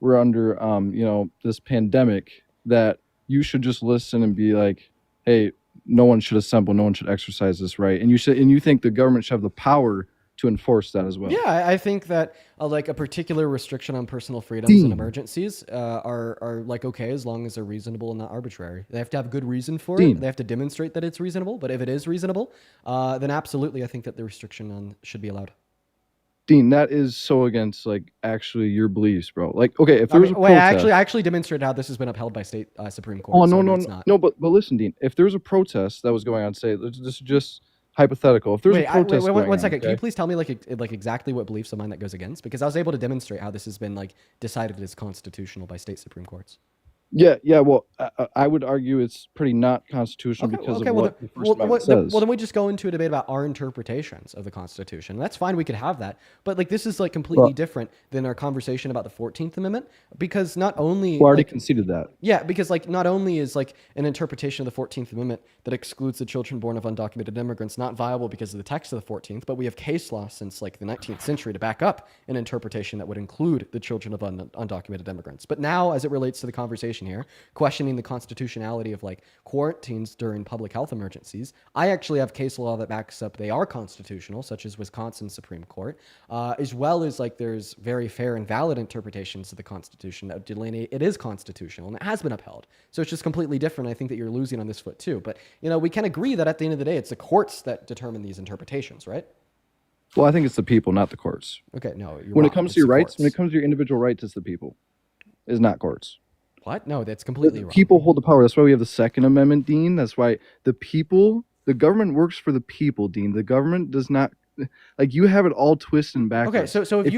know, this pandemic," that you should just listen and be like, "Hey, no one should assemble, no one should exercise this right," and you think the government should have the power to enforce that as well. Yeah, I think that like a particular restriction on personal freedoms in emergencies are like okay as long as they're reasonable and not arbitrary. They have to have a good reason for it. They have to demonstrate that it's reasonable. But if it is reasonable, then absolutely, I think that the restriction should be allowed. Dean, that is so against like actually your beliefs, bro. Like, okay, if there was a protest, I actually demonstrated how this has been upheld by state Supreme Court. oh so no, it's not. no, but listen, Dean, if there's a protest that was going on, say this is just hypothetical. If there's a protest, wait, going one second. on, Can you okay? please tell me like exactly what beliefs of mine that goes against? Because I was able to demonstrate how this has been like decided as constitutional by state Supreme Courts. Yeah. Well, I would argue it's pretty not constitutional because of what the First Amendment says. Well, then we just go into a debate about our interpretations of the Constitution. That's fine. We could have that. But like, this is like completely different than our conversation about the 14th Amendment, because not only... We already conceded that. Yeah, because like not only is like an interpretation of the 14th Amendment that excludes the children born of undocumented immigrants not viable because of the text of the 14th, but we have case law since like the 19th century to back up an interpretation that would include the children of undocumented immigrants. But now, as it relates to the conversation here, questioning the constitutionality of like quarantines during public health emergencies, I actually have case law that backs up they are constitutional, such as Wisconsin Supreme Court, as well as like there's very fair and valid interpretations of the Constitution that delineate it is constitutional and it has been upheld. So it's just completely different. I think that you're losing on this foot too. But you know, we can agree that at the end of the day, it's the courts that determine these interpretations, right? Well, I think it's the people, not the courts. Okay, no. When it comes to your rights, when it comes to your individual rights, it's the people. It's not courts. What? No, that's completely wrong. People hold the power. That's why we have the Second Amendment, Dean. That's why the government works for the people, Dean. The government does not, like, you have it all twisted and backwards. Okay, so if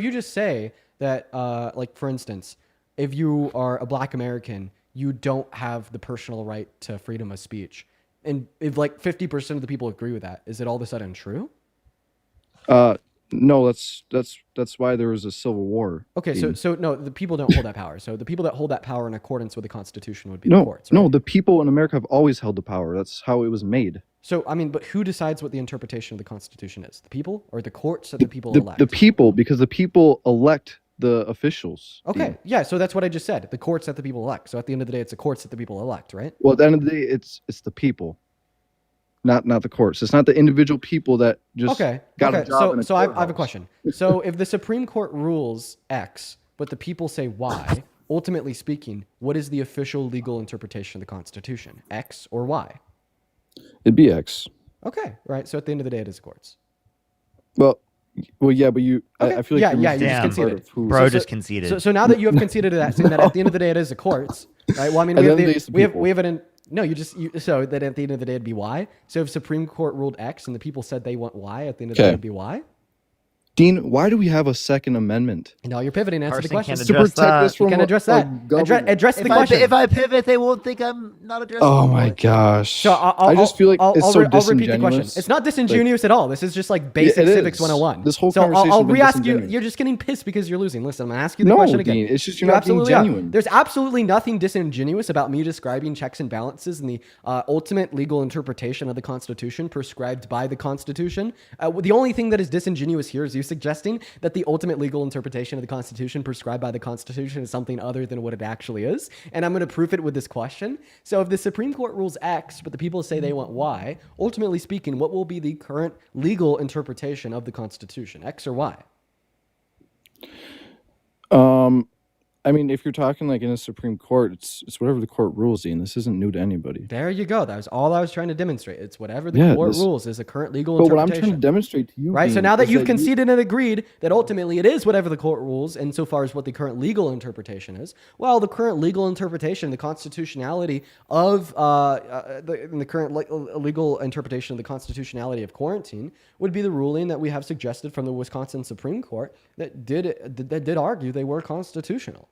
you just say that, like for instance, if you are a Black American, you don't have the personal right to freedom of speech, and if like 50% of the people agree with that, is it all of a sudden true? No, that's why there was a civil war. Okay, so no, the people don't hold that power. So the people that hold that power in accordance with the Constitution would be the courts, right? No, the people in America have always held the power. That's how it was made. So, I mean, but who decides what the interpretation of the Constitution is? The people or the courts that the people elect? The people, because the people elect the officials. Okay, Dean. yeah, so that's what I just said. The courts that the people elect. So at the end of the day, it's the courts that the people elect, right? Well, at the end of the day, it's the people. Not the courts. It's not the individual people that just got a job. So I have a question. So if the Supreme Court rules X, but the people say Y, ultimately speaking, what is the official legal interpretation of the Constitution? X or Y? It'd be X. Okay, right. So at the end of the day, it is the courts. Well, yeah, but you. Okay. I feel like you just conceded. Bro just conceded. So now that you have conceded to that, saying that at the end of the day, it is the courts, right? Well, I mean, we have an. No, so that at the end of the day it'd be Y. So if Supreme Court ruled X and the people said they want Y, at the end of the day it'd be Y. Dean, why do we have a Second Amendment? No, you're pivoting. Answer the question. To protect us from you can address that. Address the question. If I pivot, they won't think I'm not addressing. Oh my gosh! So I just feel like it's so disingenuous. I'll repeat the question. It's not disingenuous at all. This is just like basic civics 101. This whole conversation. I'll re-ask you. You're just getting pissed because you're losing. Listen, I'm gonna ask you the question again. Dean, it's just you're not being genuine. There's absolutely nothing disingenuous about me describing checks and balances and the ultimate legal interpretation of the Constitution prescribed by the Constitution. The only thing that is disingenuous here is you suggesting that the ultimate legal interpretation of the Constitution prescribed by the Constitution is something other than what it actually is. And I'm going to prove it with this question. So if the Supreme Court rules X, but the people say they want Y, ultimately speaking, what will be the current legal interpretation of the Constitution, X or Y? I mean, if you're talking like in a Supreme Court, it's whatever the court rules, Dean. This isn't new to anybody. There you go. That was all I was trying to demonstrate. It's whatever the court rules is a current legal interpretation. But what I'm trying to demonstrate to you, right? Dean, so now that you've conceded and agreed that ultimately it is whatever the court rules, insofar as what the current legal interpretation is, well, the current legal interpretation, the constitutionality of the current legal interpretation of the constitutionality of quarantine would be the ruling that we have suggested from the Wisconsin Supreme Court that did argue they were constitutional.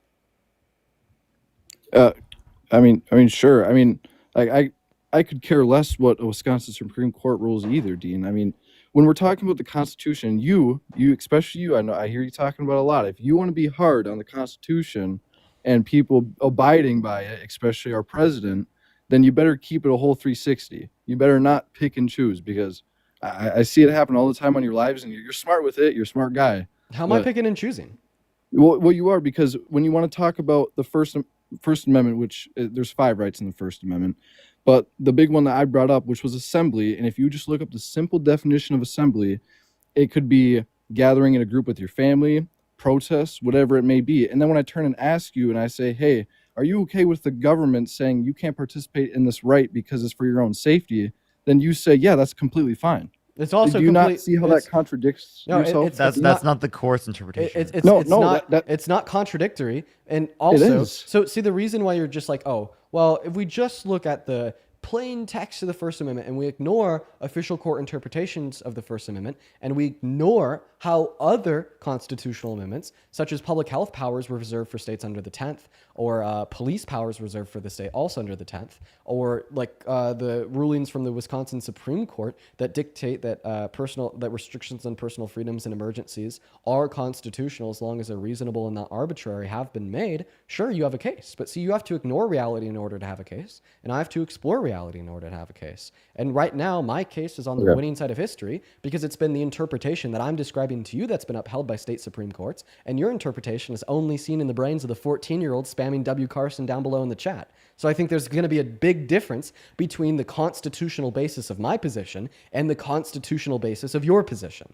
I mean, sure. I mean, like I could care less what a Wisconsin Supreme Court rules either, Dean. I mean, when we're talking about the Constitution, you especially you, I hear you talking about a lot. If you want to be hard on the Constitution and people abiding by it, especially our president, then you better keep it a whole 360. You better not pick and choose, because I see it happen all the time on your lives, and you're smart with it. You're a smart guy. How am I picking and choosing? Well, you are, because when you want to talk about the First Amendment, which there's 5 rights in the First Amendment, but the big one that I brought up, which was assembly, and if you just look up the simple definition of assembly, it could be gathering in a group with your family, protests, whatever it may be. And then when I turn and ask you and I say, hey, are you okay with the government saying you can't participate in this right because it's for your own safety? Then you say, yeah, that's completely fine. It's also do you not see how that contradicts yourself? That's not the court's interpretation. It's not contradictory. And also, so see, the reason why you're just like, oh, well, if we just look at the plain text of the First Amendment and we ignore official court interpretations of the First Amendment and we ignore how other constitutional amendments, such as public health powers, were reserved for states under the 10th, or police powers reserved for the state also under the 10th, or like the rulings from the Wisconsin Supreme Court that dictate that that restrictions on personal freedoms in emergencies are constitutional as long as they're reasonable and not arbitrary, have been made. Sure, you have a case, but see, you have to ignore reality in order to have a case, and I have to explore reality in order to have a case. And right now, my case is on the winning side of history because it's been the interpretation that I'm describing to you that's been upheld by state Supreme Courts, and your interpretation is only seen in the brains of the 14-year-old spamming W. Carson down below in the chat. So I think there's going to be a big difference between the constitutional basis of my position and the constitutional basis of your position.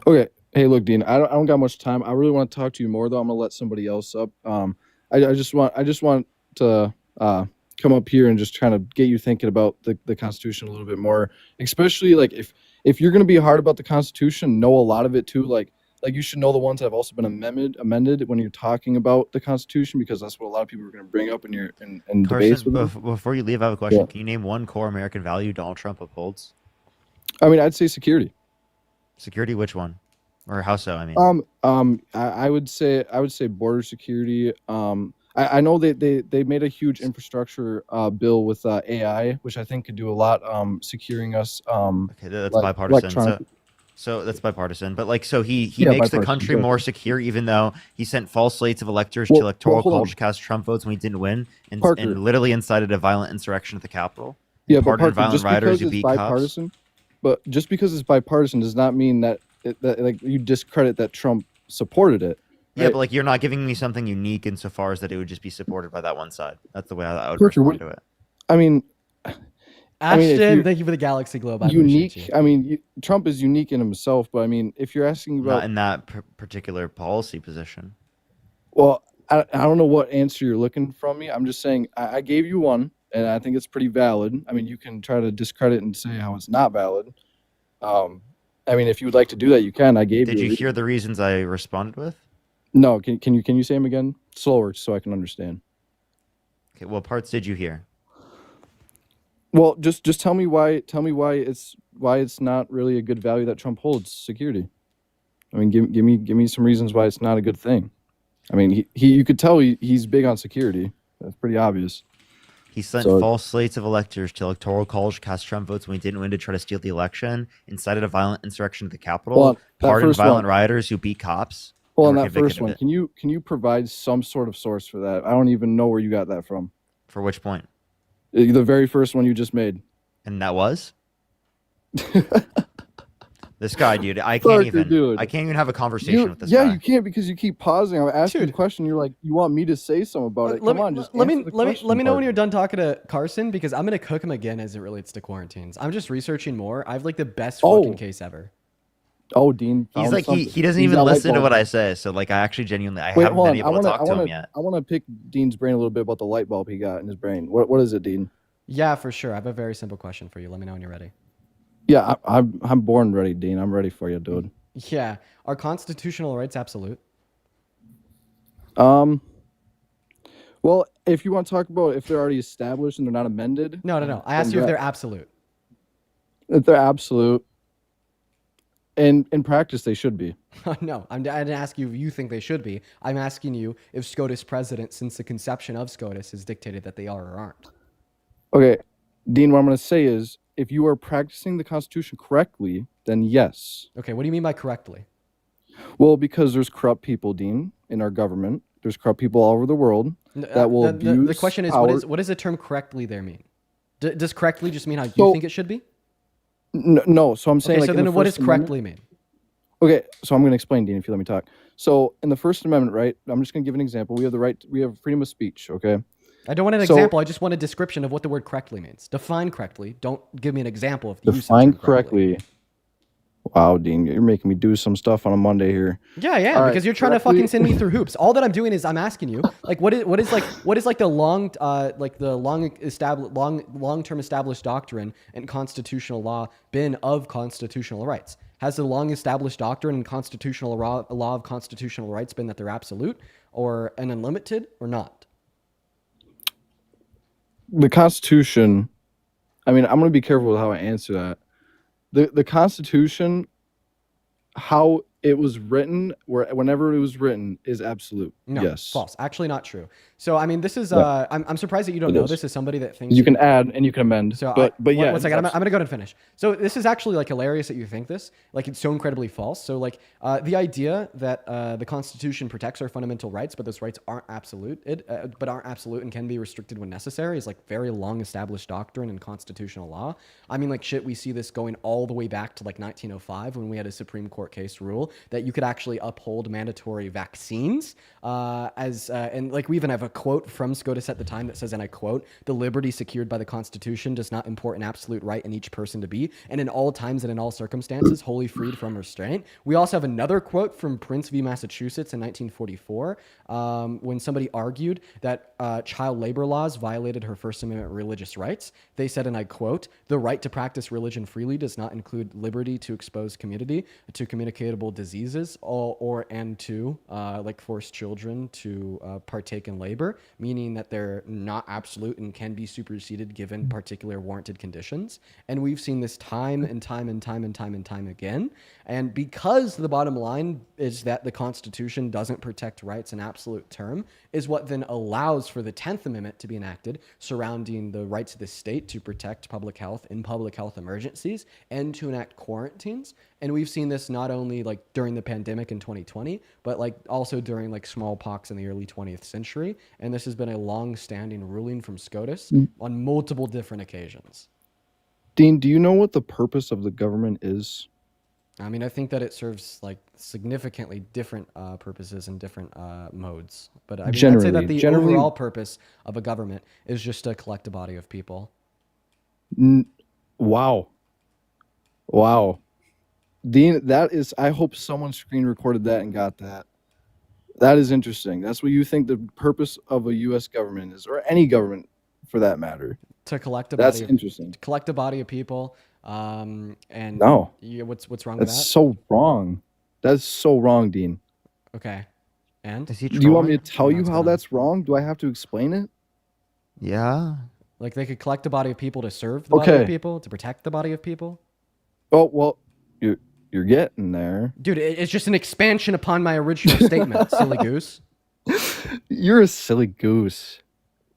Okay. Hey, look, Dean, I don't got much time. I really want to talk to you more, though. I'm gonna let somebody else up. I just want to come up here and just trying to get you thinking about the Constitution a little bit more, especially like if you're gonna be hard about the Constitution, know a lot of it too. Like you should know the ones that have also been amended when you're talking about the Constitution, because that's what a lot of people are gonna bring up in your in debates with them. Before you leave, I have a question. Can you name one core American value Donald Trump upholds? I mean, I'd say security. Security, which one? Or how so? I mean, I would say border security. I know they made a huge infrastructure bill with AI, which I think could do a lot securing us. Okay, that's bipartisan. So that's bipartisan. But like, so he makes the country more secure, even though he sent false slates of electors to electoral college to cast Trump votes when he didn't win, and literally incited a violent insurrection at the Capitol. Yeah, pardoned violent rioters who beat cops. But just because it's bipartisan does not mean that like you discredit that Trump supported it. Right? Yeah, but like you're not giving me something unique insofar as that it would just be supported by that one side. That's the way I would respond to it. I mean, Ashton, thank you for the Galaxy Globe. Unique. I mean, Trump is unique in himself, but I mean, if you're asking about not in that particular policy position. Well, I don't know what answer you're looking from me. I'm just saying I gave you one, and I think it's pretty valid. I mean, you can try to discredit and say how it's not valid. I mean, if you would like to do that, you can. I gave you. Did you hear the reasons I responded with? No. Can you say them again slower so I can understand? Okay. What parts did you hear? Well, just tell me why. Tell me why it's not really a good value that Trump holds, security. I mean, give me some reasons why it's not a good thing. I mean, you could tell he's big on security. That's pretty obvious. He sent false slates of electors to electoral college to cast Trump votes when he didn't win to try to steal the election, incited a violent insurrection at the Capitol, pardoned violent rioters who beat cops. Well, on that first one, can you provide some sort of source for that? I don't even know where you got that from. For which point? The very first one you just made. And that was? This guy, dude, I can't even have a conversation with this guy. Yeah, you can't because you keep pausing. I'm asking the question. You're like, you want me to say something about it? Come on, just let me know when you're done talking to Carson, because I'm gonna cook him again as it relates to quarantines. I'm just researching more. I have like the best fucking case ever. Oh, Dean, he's like he doesn't even listen to what I say. So like, I actually genuinely haven't been able to talk to him yet. I want to pick Dean's brain a little bit about the light bulb he got in his brain. What is it, Dean? Yeah, for sure. I have a very simple question for you. Let me know when you're ready. Yeah, I'm born ready, Dean. I'm ready for you, dude. Yeah. Are constitutional rights absolute? Well, if you want to talk about if they're already established and they're not amended. No. I asked you if they're absolute. If they're absolute. In practice, they should be. No, I didn't ask you if you think they should be. I'm asking you if SCOTUS president, since the conception of SCOTUS, has dictated that they are or aren't. Okay, Dean, what I'm going to say is, if you are practicing the Constitution correctly, then yes. Okay, what do you mean by correctly? Well, because there's corrupt people, Dean, in our government. There's corrupt people all over the world that will abuse the question is, power. what does the term correctly there mean? Does correctly just mean how you think it should be? No, so I'm saying so then what does correctly mean? Okay, so I'm going to explain, Dean, if you let me talk. So in the First Amendment, right, I'm just going to give an example. We have freedom of speech, okay? I don't want an example. I just want a description of what the word correctly means. Define correctly. Don't give me an example of the use of the term correctly. Wow, Dean, you're making me do some stuff on a Monday here. Yeah, because you're trying to fucking send me through hoops. All that I'm doing is I'm asking you, like, what is the long-term established doctrine in constitutional law been of constitutional rights? Has the long established doctrine in constitutional law of constitutional rights been that they're absolute or an unlimited or not? The Constitution I mean, I'm going to be careful with how I answer that. The Constitution, how it was written, whenever it was written, is absolute. No, Yes. false. Actually, not true. So, I mean, this is. Yeah. I'm surprised that you don't It know is. this as somebody that thinks You can add and you can amend. So, but one yeah. second. I'm gonna go ahead and finish. So, this is actually like hilarious that you think this. Like, it's so incredibly false. So, like, the idea that the Constitution protects our fundamental rights, but those rights aren't absolute, and can be restricted when necessary, is like very long established doctrine in constitutional law. I mean, like, shit, we see this going all the way back to like 1905 when we had a Supreme Court case rule that you could actually uphold mandatory vaccines and like we even have a quote from SCOTUS at the time that says, and I quote, "The liberty secured by the Constitution does not import an absolute right in each person to be, and in all times and in all circumstances, wholly freed from restraint." We also have another quote from Prince v. Massachusetts in 1944 when somebody argued that child labor laws violated her First Amendment religious rights. They said, and I quote, "The right to practice religion freely does not include liberty to expose community to communicable diseases and to like force children to partake in labor," meaning that they're not absolute and can be superseded given particular warranted conditions. And we've seen this time and time again. And because the bottom line is that the Constitution doesn't protect rights in absolute term, is what then allows for the 10th Amendment to be enacted surrounding the rights of the state to protect public health in public health emergencies and to enact quarantines. And we've seen this not only like during the pandemic in 2020, but like also during like smallpox in the early 20th century. And this has been a long-standing ruling from SCOTUS on multiple different occasions. Dean, do you know what the purpose of the government is? I mean, I think that it serves like significantly different purposes in different modes. But I mean, I'd say that the overall purpose of a government is just to collect a body of people. Wow. Dean, that is, I hope someone screen recorded that and got that. That is interesting. That's what you think the purpose of a U.S. government is, or any government for that matter. To collect a That's body interesting. To collect a body of people. And no. What's wrong with that? That's so wrong. That's so wrong, Dean. Okay. And? Do you want me to tell you how that's wrong? Do I have to explain it? Yeah. Like they could collect a body of people to serve the body of people, to protect the body of people? Oh, well, you're getting there. Dude, it's just an expansion upon my original statement, silly goose. You're a silly goose.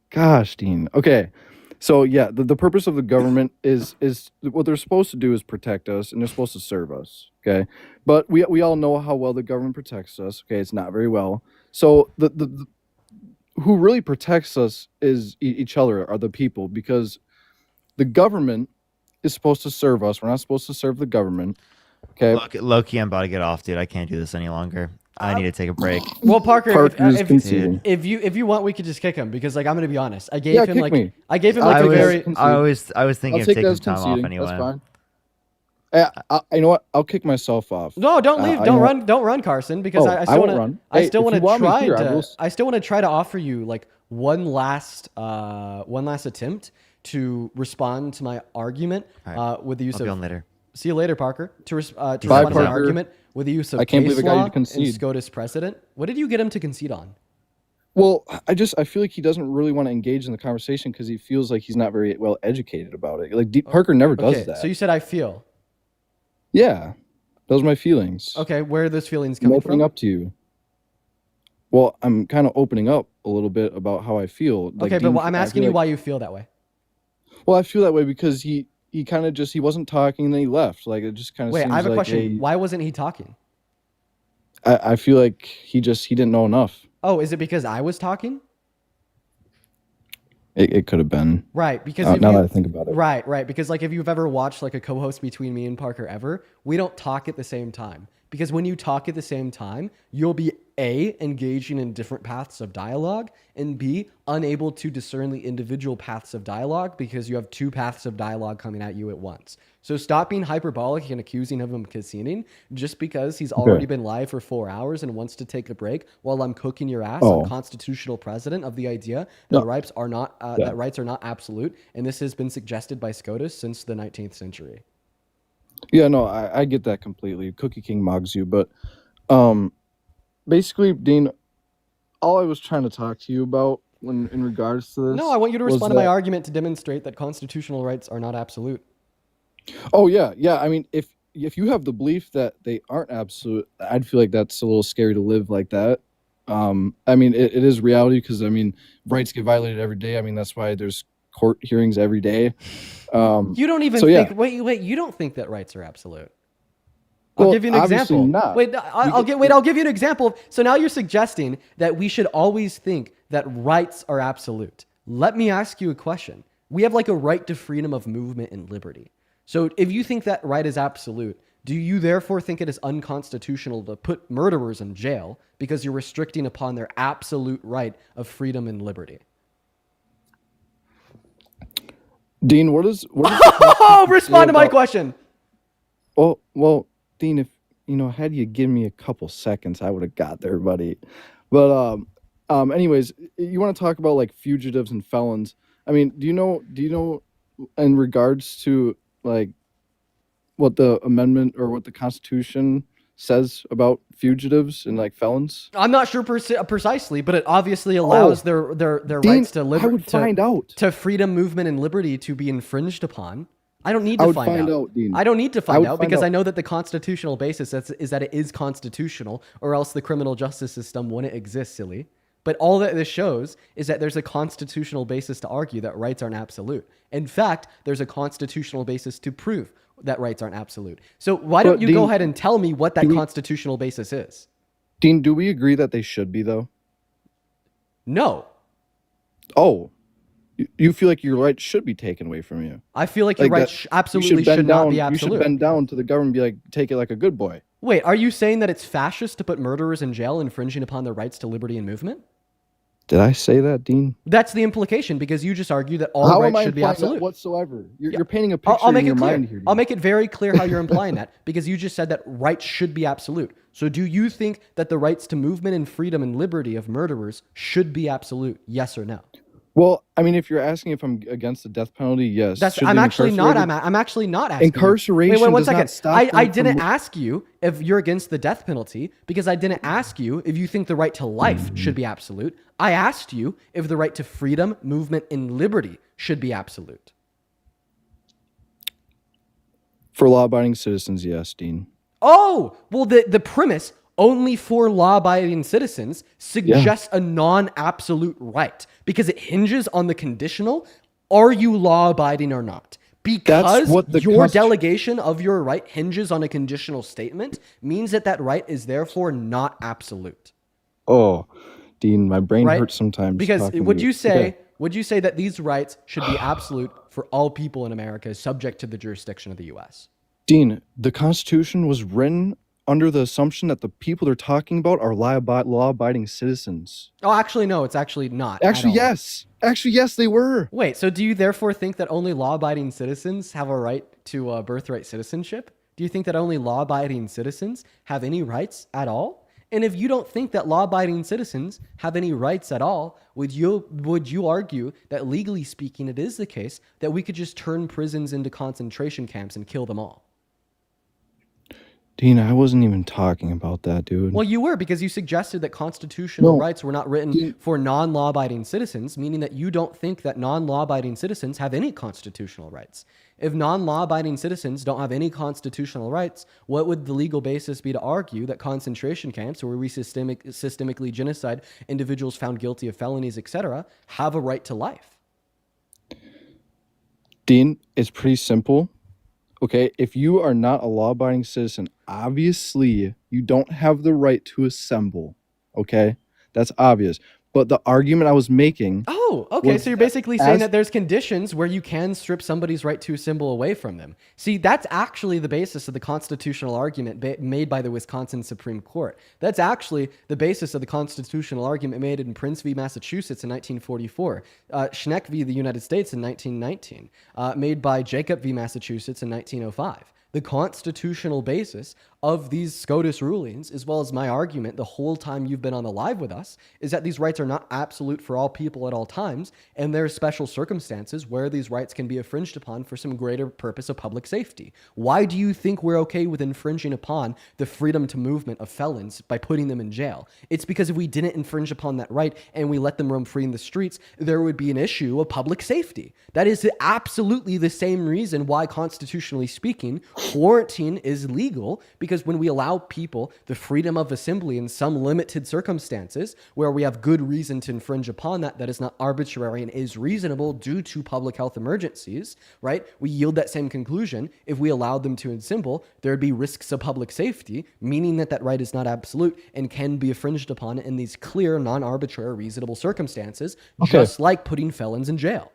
Gosh, Dean. Okay. So yeah, the purpose of the government is what they're supposed to do is protect us, and they're supposed to serve us. Okay, but we all know how well the government protects us. Okay, it's not very well. So the who really protects us is each other, are the people, because the government is supposed to serve us. We're not supposed to serve the government. Okay. Low-key, I'm about to get off, dude. I can't do this any longer. I need to take a break. Well, Parker, if you want, we could just kick him because, like, I'm gonna be honest. I gave him kick like me. I gave him like I was thinking of taking time off anyway. That's fine. You know what? I'll kick myself off. No, don't leave. Don't run, Carson, because I still want to run. I still want to try to offer you like one last attempt to respond to my argument with the use I'll of. be on later. See you later, Parker. To respond to Bye, my argument with the use of I can't case believe I got you law to concede. and SCOTUS precedent. What did you get him to concede on? Well, I feel like he doesn't really want to engage in the conversation because he feels like he's not very well educated about it. Like Parker never does that. So you said I feel. Yeah, those are my feelings. Okay, where are those feelings coming I'm opening up to you. Well, I'm kind of opening up a little bit about how I feel. Like, okay, but I'm asking you why you feel that way. Well, I feel that way because he kind of just, he wasn't talking and then he left. Like, it just kind of Wait, seems I have a like, question. hey, why wasn't he talking? I feel like he didn't know enough. Oh, is it because I was talking? It could have been. Right, because now that I think about it. Right, because like if you've ever watched like a co-host between me and Parker ever, we don't talk at the same time. Because when you talk at the same time, you'll be A, engaging in different paths of dialogue, and B, unable to discern the individual paths of dialogue because you have two paths of dialogue coming at you at once. So stop being hyperbolic and accusing him of casino just because he's already been live for 4 hours and wants to take a break while I'm cooking your ass on constitutional precedent of the idea that rights are not that rights are not absolute, and this has been suggested by SCOTUS since the 19th century. Yeah, no, I get that completely. Cookie King mugs you, but basically, Dean, all I was trying to talk to you about when in regards to this. No, I want you to was respond to my that- argument to demonstrate that constitutional rights are not absolute. Oh yeah, yeah. I mean, if you have the belief that they aren't absolute, I'd feel like that's a little scary to live like that. I mean, it is reality because I mean, rights get violated every day. I mean, that's why there's court hearings every day. You don't even so, think. yeah. Wait. You don't think that rights are absolute? Well, I'll give you an obviously example. not. Wait, I'll give you an example. So now you're suggesting that we should always think that rights are absolute. Let me ask you a question. We have like a right to freedom of movement and liberty. So if you think that right is absolute, do you therefore think it is unconstitutional to put murderers in jail because you're restricting upon their absolute right of freedom and liberty? Dean, what is respond to my question. Well, Dean, if had you given me a couple seconds, I would have got there, buddy. But anyways, you want to talk about like fugitives and felons? I mean, do you know in regards to like what the amendment or what the Constitution says about fugitives and like felons? I'm not sure precisely, but it obviously allows their Dean, rights to I would find out. To freedom, movement, and liberty to be infringed upon. I don't need to find out. Dean. I don't need to find out because out. I know that the constitutional basis is that it is constitutional, or else the criminal justice system wouldn't exist, silly. But all that this shows is that there's a constitutional basis to argue that rights aren't absolute. In fact, there's a constitutional basis to prove that rights aren't absolute. So why don't you go ahead and tell me what that constitutional basis is? Dean, do we agree that they should be though? No. Oh. You feel like your rights should be taken away from you. I feel like your rights absolutely should not be absolute. You should bend down to the government and be like, take it like a good boy. Wait, are you saying that it's fascist to put murderers in jail, infringing upon their rights to liberty and movement? Did I say that, Dean? That's the implication, because you just argue that all rights should be absolute. Whatsoever. You're painting a picture in your mind here. Dean. I'll make it very clear how you're implying that, because you just said that rights should be absolute. So do you think that the rights to movement and freedom and liberty of murderers should be absolute? Yes or no? Well, I mean, if you're asking if I'm against the death penalty, yes. I'm actually not asking. Incarceration Wait, one does second. not stop I didn't ask you if you're against the death penalty because I didn't ask you if you think the right to life should be absolute. I asked you if the right to freedom, movement, and liberty should be absolute. For law-abiding citizens, yes, Dean. Oh, well, the premise only for law-abiding citizens suggests a non-absolute right because it hinges on the conditional, are you law-abiding or not? Because your delegation of your right hinges on a conditional statement means that that right is therefore not absolute. Oh, Dean, my brain hurts sometimes. Because would you say that these rights should be absolute for all people in America subject to the jurisdiction of the U.S.? Dean, the Constitution was written under the assumption that the people they're talking about are law-abiding citizens. Oh, actually, no, it's actually not. Actually, yes. Actually, yes, they were. Wait, so do you therefore think that only law-abiding citizens have a right to birthright citizenship? Do you think that only law-abiding citizens have any rights at all? And if you don't think that law-abiding citizens have any rights at all, would you argue that legally speaking, it is the case that we could just turn prisons into concentration camps and kill them all? Dean, I wasn't even talking about that, dude. Well, you were, because you suggested that constitutional rights were not written for non-law-abiding citizens, meaning that you don't think that non-law-abiding citizens have any constitutional rights. If non-law-abiding citizens don't have any constitutional rights, what would the legal basis be to argue that concentration camps, where we systemically genocide individuals found guilty of felonies, etc., have a right to life? Dean, it's pretty simple. Okay, if you are not a law-abiding citizen, obviously you don't have the right to assemble. Okay, that's obvious. But the argument I was making... Oh, okay, so you're basically saying that there's conditions where you can strip somebody's right to assemble away from them. See, that's actually the basis of the constitutional argument made by the Wisconsin Supreme Court. That's actually the basis of the constitutional argument made in Prince v. Massachusetts in 1944, Schneck v. the United States in 1919, made by Jacob v. Massachusetts in 1905. The constitutional basis of these SCOTUS rulings, as well as my argument the whole time you've been on the live with us, is that these rights are not absolute for all people at all times, and there are special circumstances where these rights can be infringed upon for some greater purpose of public safety. Why do you think we're okay with infringing upon the freedom to movement of felons by putting them in jail? It's because if we didn't infringe upon that right and we let them roam free in the streets, there would be an issue of public safety. That is absolutely the same reason why, constitutionally speaking, quarantine is legal, because when we allow people the freedom of assembly in some limited circumstances where we have good reason to infringe upon that is not arbitrary and is reasonable due to public health emergencies, right? We yield that same conclusion. If we allowed them to assemble, there'd be risks of public safety, meaning that that right is not absolute and can be infringed upon in these clear, non-arbitrary, reasonable circumstances, just like putting felons in jail.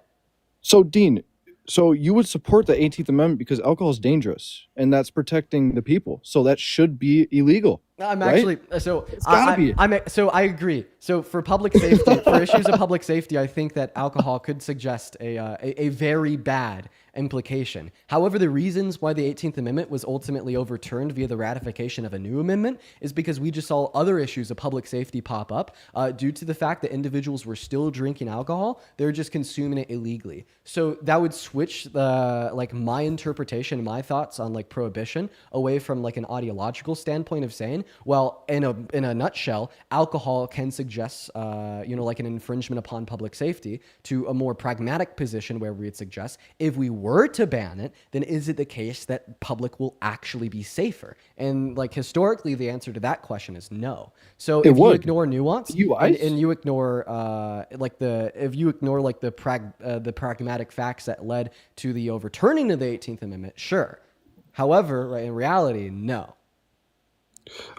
So, Dean, so you would support the 18th Amendment because alcohol is dangerous, and that's protecting the people. So that should be illegal. I'm right? actually so It's gotta be. so I agree. So for public safety, for issues of public safety, I think that alcohol could suggest a very bad implication. However, the reasons why the 18th Amendment was ultimately overturned via the ratification of a new amendment is because we just saw other issues of public safety pop up due to the fact that individuals were still drinking alcohol. They're just consuming it illegally. So that would switch the my interpretation, my thoughts on prohibition away from an ideological standpoint of saying, well, in a nutshell, alcohol can suggest, an infringement upon public safety, to a more pragmatic position where we would suggest if we were to ban it, then is it the case that public will actually be safer? And historically, the answer to that question is no. So if you ignore nuance and you ignore the pragmatic facts that led to the overturning of the 18th Amendment, sure. However, right, in reality, no.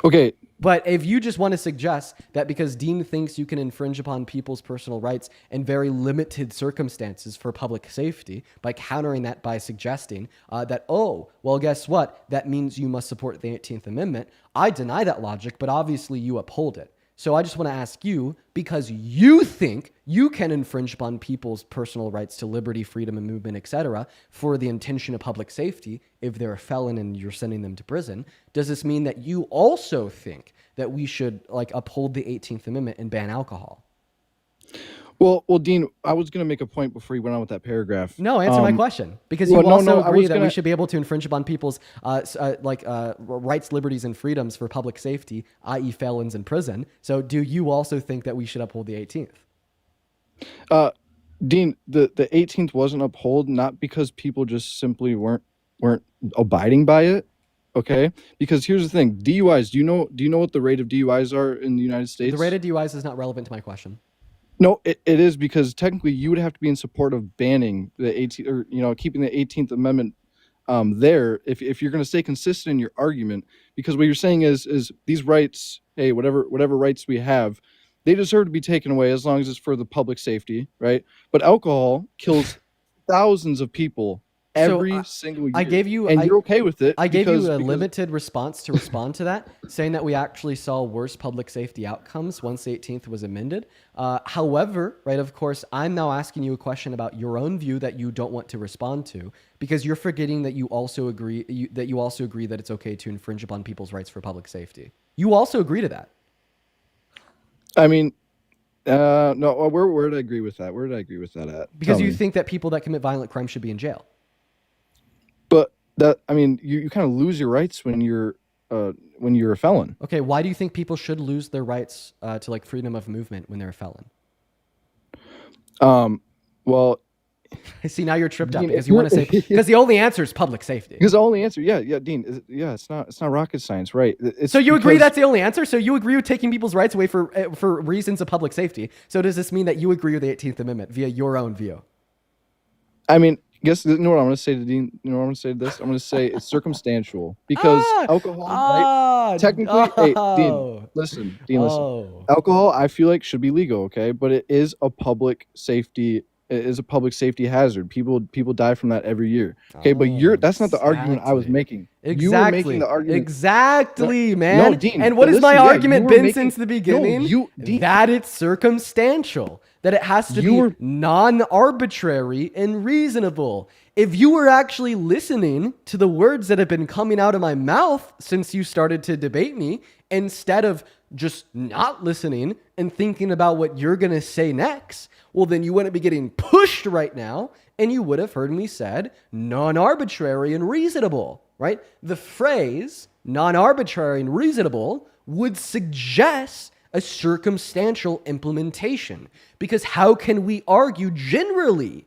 Okay. But if you just want to suggest that because Dean thinks you can infringe upon people's personal rights in very limited circumstances for public safety by countering that by suggesting that, oh, well, guess what? That means you must support the 18th Amendment. I deny that logic, but obviously you uphold it. So I just want to ask you, because you think you can infringe upon people's personal rights to liberty, freedom, and movement, etc., for the intention of public safety, if they're a felon and you're sending them to prison, does this mean that you also think that we should uphold the 18th Amendment and ban alcohol? Well, Dean, I was going to make a point before you went on with that paragraph. No, answer my question. Because you also agree that we should be able to infringe upon people's rights, liberties, and freedoms for public safety, i.e. felons in prison. So do you also think that we should uphold the 18th? Dean, the 18th wasn't upheld not because people just simply weren't abiding by it. Okay, because here's the thing: DUIs. Do you know what the rate of DUIs are in the United States? The rate of DUIs is not relevant to my question. No, it is, because technically you would have to be in support of banning the 18th, or keeping the 18th Amendment there if you're going to stay consistent in your argument. Because what you're saying is these rights, hey, whatever rights we have, they deserve to be taken away as long as it's for the public safety, right? But alcohol kills thousands of people every single year. You're okay with it. I gave you a limited response to respond to that, saying that we actually saw worse public safety outcomes once the 18th was amended. However, right, of course, I'm now asking you a question about your own view that you don't want to respond to, because you're forgetting that you also agree that it's okay to infringe upon people's rights for public safety. You also agree to that. I mean, no, where did I agree with that? Where did I agree with that at? Because you think that people that commit violent crime should be in jail. But you kind of lose your rights when you're a felon. Okay, why do you think people should lose their rights to freedom of movement when they're a felon? Well, I see now you're tripped up because you want to say because the only answer is public safety. Because the only answer, yeah, Dean, it's not rocket science, right? So you agree that's the only answer? So you agree with taking people's rights away for reasons of public safety? So does this mean that you agree with the 18th Amendment via your own view? I mean, guess you know what I'm going to say to Dean? You know what I'm going to say to this? I'm going to say it's circumstantial because alcohol, right? Technically, hey, Dean, listen. Alcohol, I feel like should be legal, okay? But it is a public safety. It is a public safety hazard. People die from that every year. Okay, but that's not the argument I was making. Exactly. You were making the argument. Exactly, man. No, Dean. And what has my argument been since the beginning? No, Dean. That it's circumstantial. That it has to be non-arbitrary and reasonable. if you were actually listening to the words that have been coming out of my mouth since you started to debate me, instead of just not listening and thinking about what you're going to say next, well, then you wouldn't be getting pushed right now, and you would have heard me said non-arbitrary and reasonable, right? The phrase non-arbitrary and reasonable would suggest a circumstantial implementation, because how can we argue generally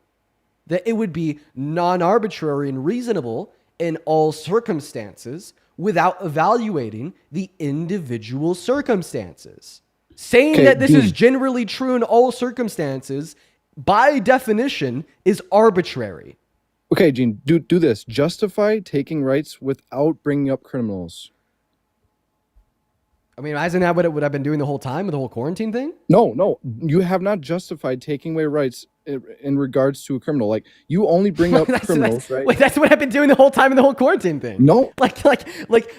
that it would be non-arbitrary and reasonable in all circumstances without evaluating the individual circumstances? Saying that this is generally true in all circumstances, by definition, is arbitrary. Okay, Gene, do this. Justify taking rights without bringing up criminals. I mean, isn't that what I've been doing the whole time with the whole quarantine thing? No. You have not justified taking away rights in regards to a criminal. Like, you only bring up criminals, right? Wait, that's what I've been doing the whole time in the whole quarantine thing. No.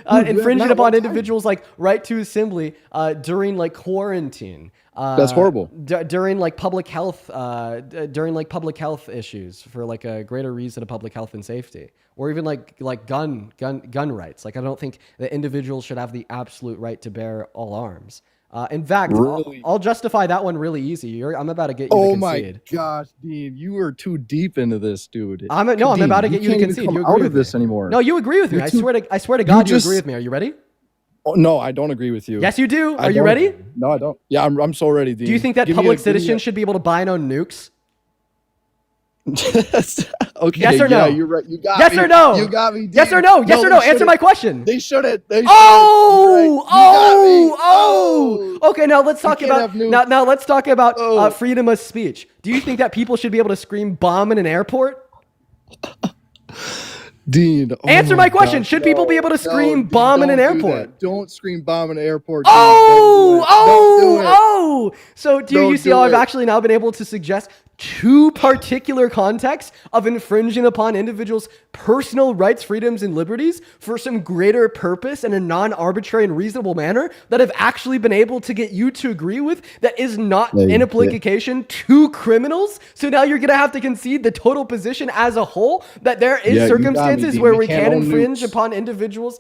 Infringing upon individuals' like right to assembly during like quarantine. That's horrible. During like public health issues for like a greater reason of public health and safety, or even like gun rights. Like, I don't think that individuals should have the absolute right to bear all arms. In fact, really? I'll justify that one really easy. I'm about to get you to concede. Oh my gosh, Dean, you are too deep into this, dude. I'm about to get you to concede. You agree with this anymore. No, you agree with me. I swear to God, you agree with me. Are you ready? Oh, no, I don't agree with you. Yes, you do. Are you ready? No, I don't. Yeah, I'm so ready, Dean. Do you think that public citizens should be able to buy and own nukes? Okay. Yes or no? Yeah, you're right. You got yes me. or no? You got me. Dean. Yes or no? Yes or no? Answer my question. They shouldn't. Okay, now let's talk about freedom of speech. Do you think that people should be able to scream bomb in an airport? Dean, answer my question. Should people be able to scream bomb in an airport? Don't scream bomb in an airport. So do you see how I've actually now been able to suggest two particular contexts of infringing upon individuals' personal rights, freedoms, and liberties for some greater purpose in a non-arbitrary and reasonable manner that have actually been able to get you to agree with that is not an implication to criminals? So now you're going to have to concede the total position as a whole that there is circumstances where we can infringe upon individuals'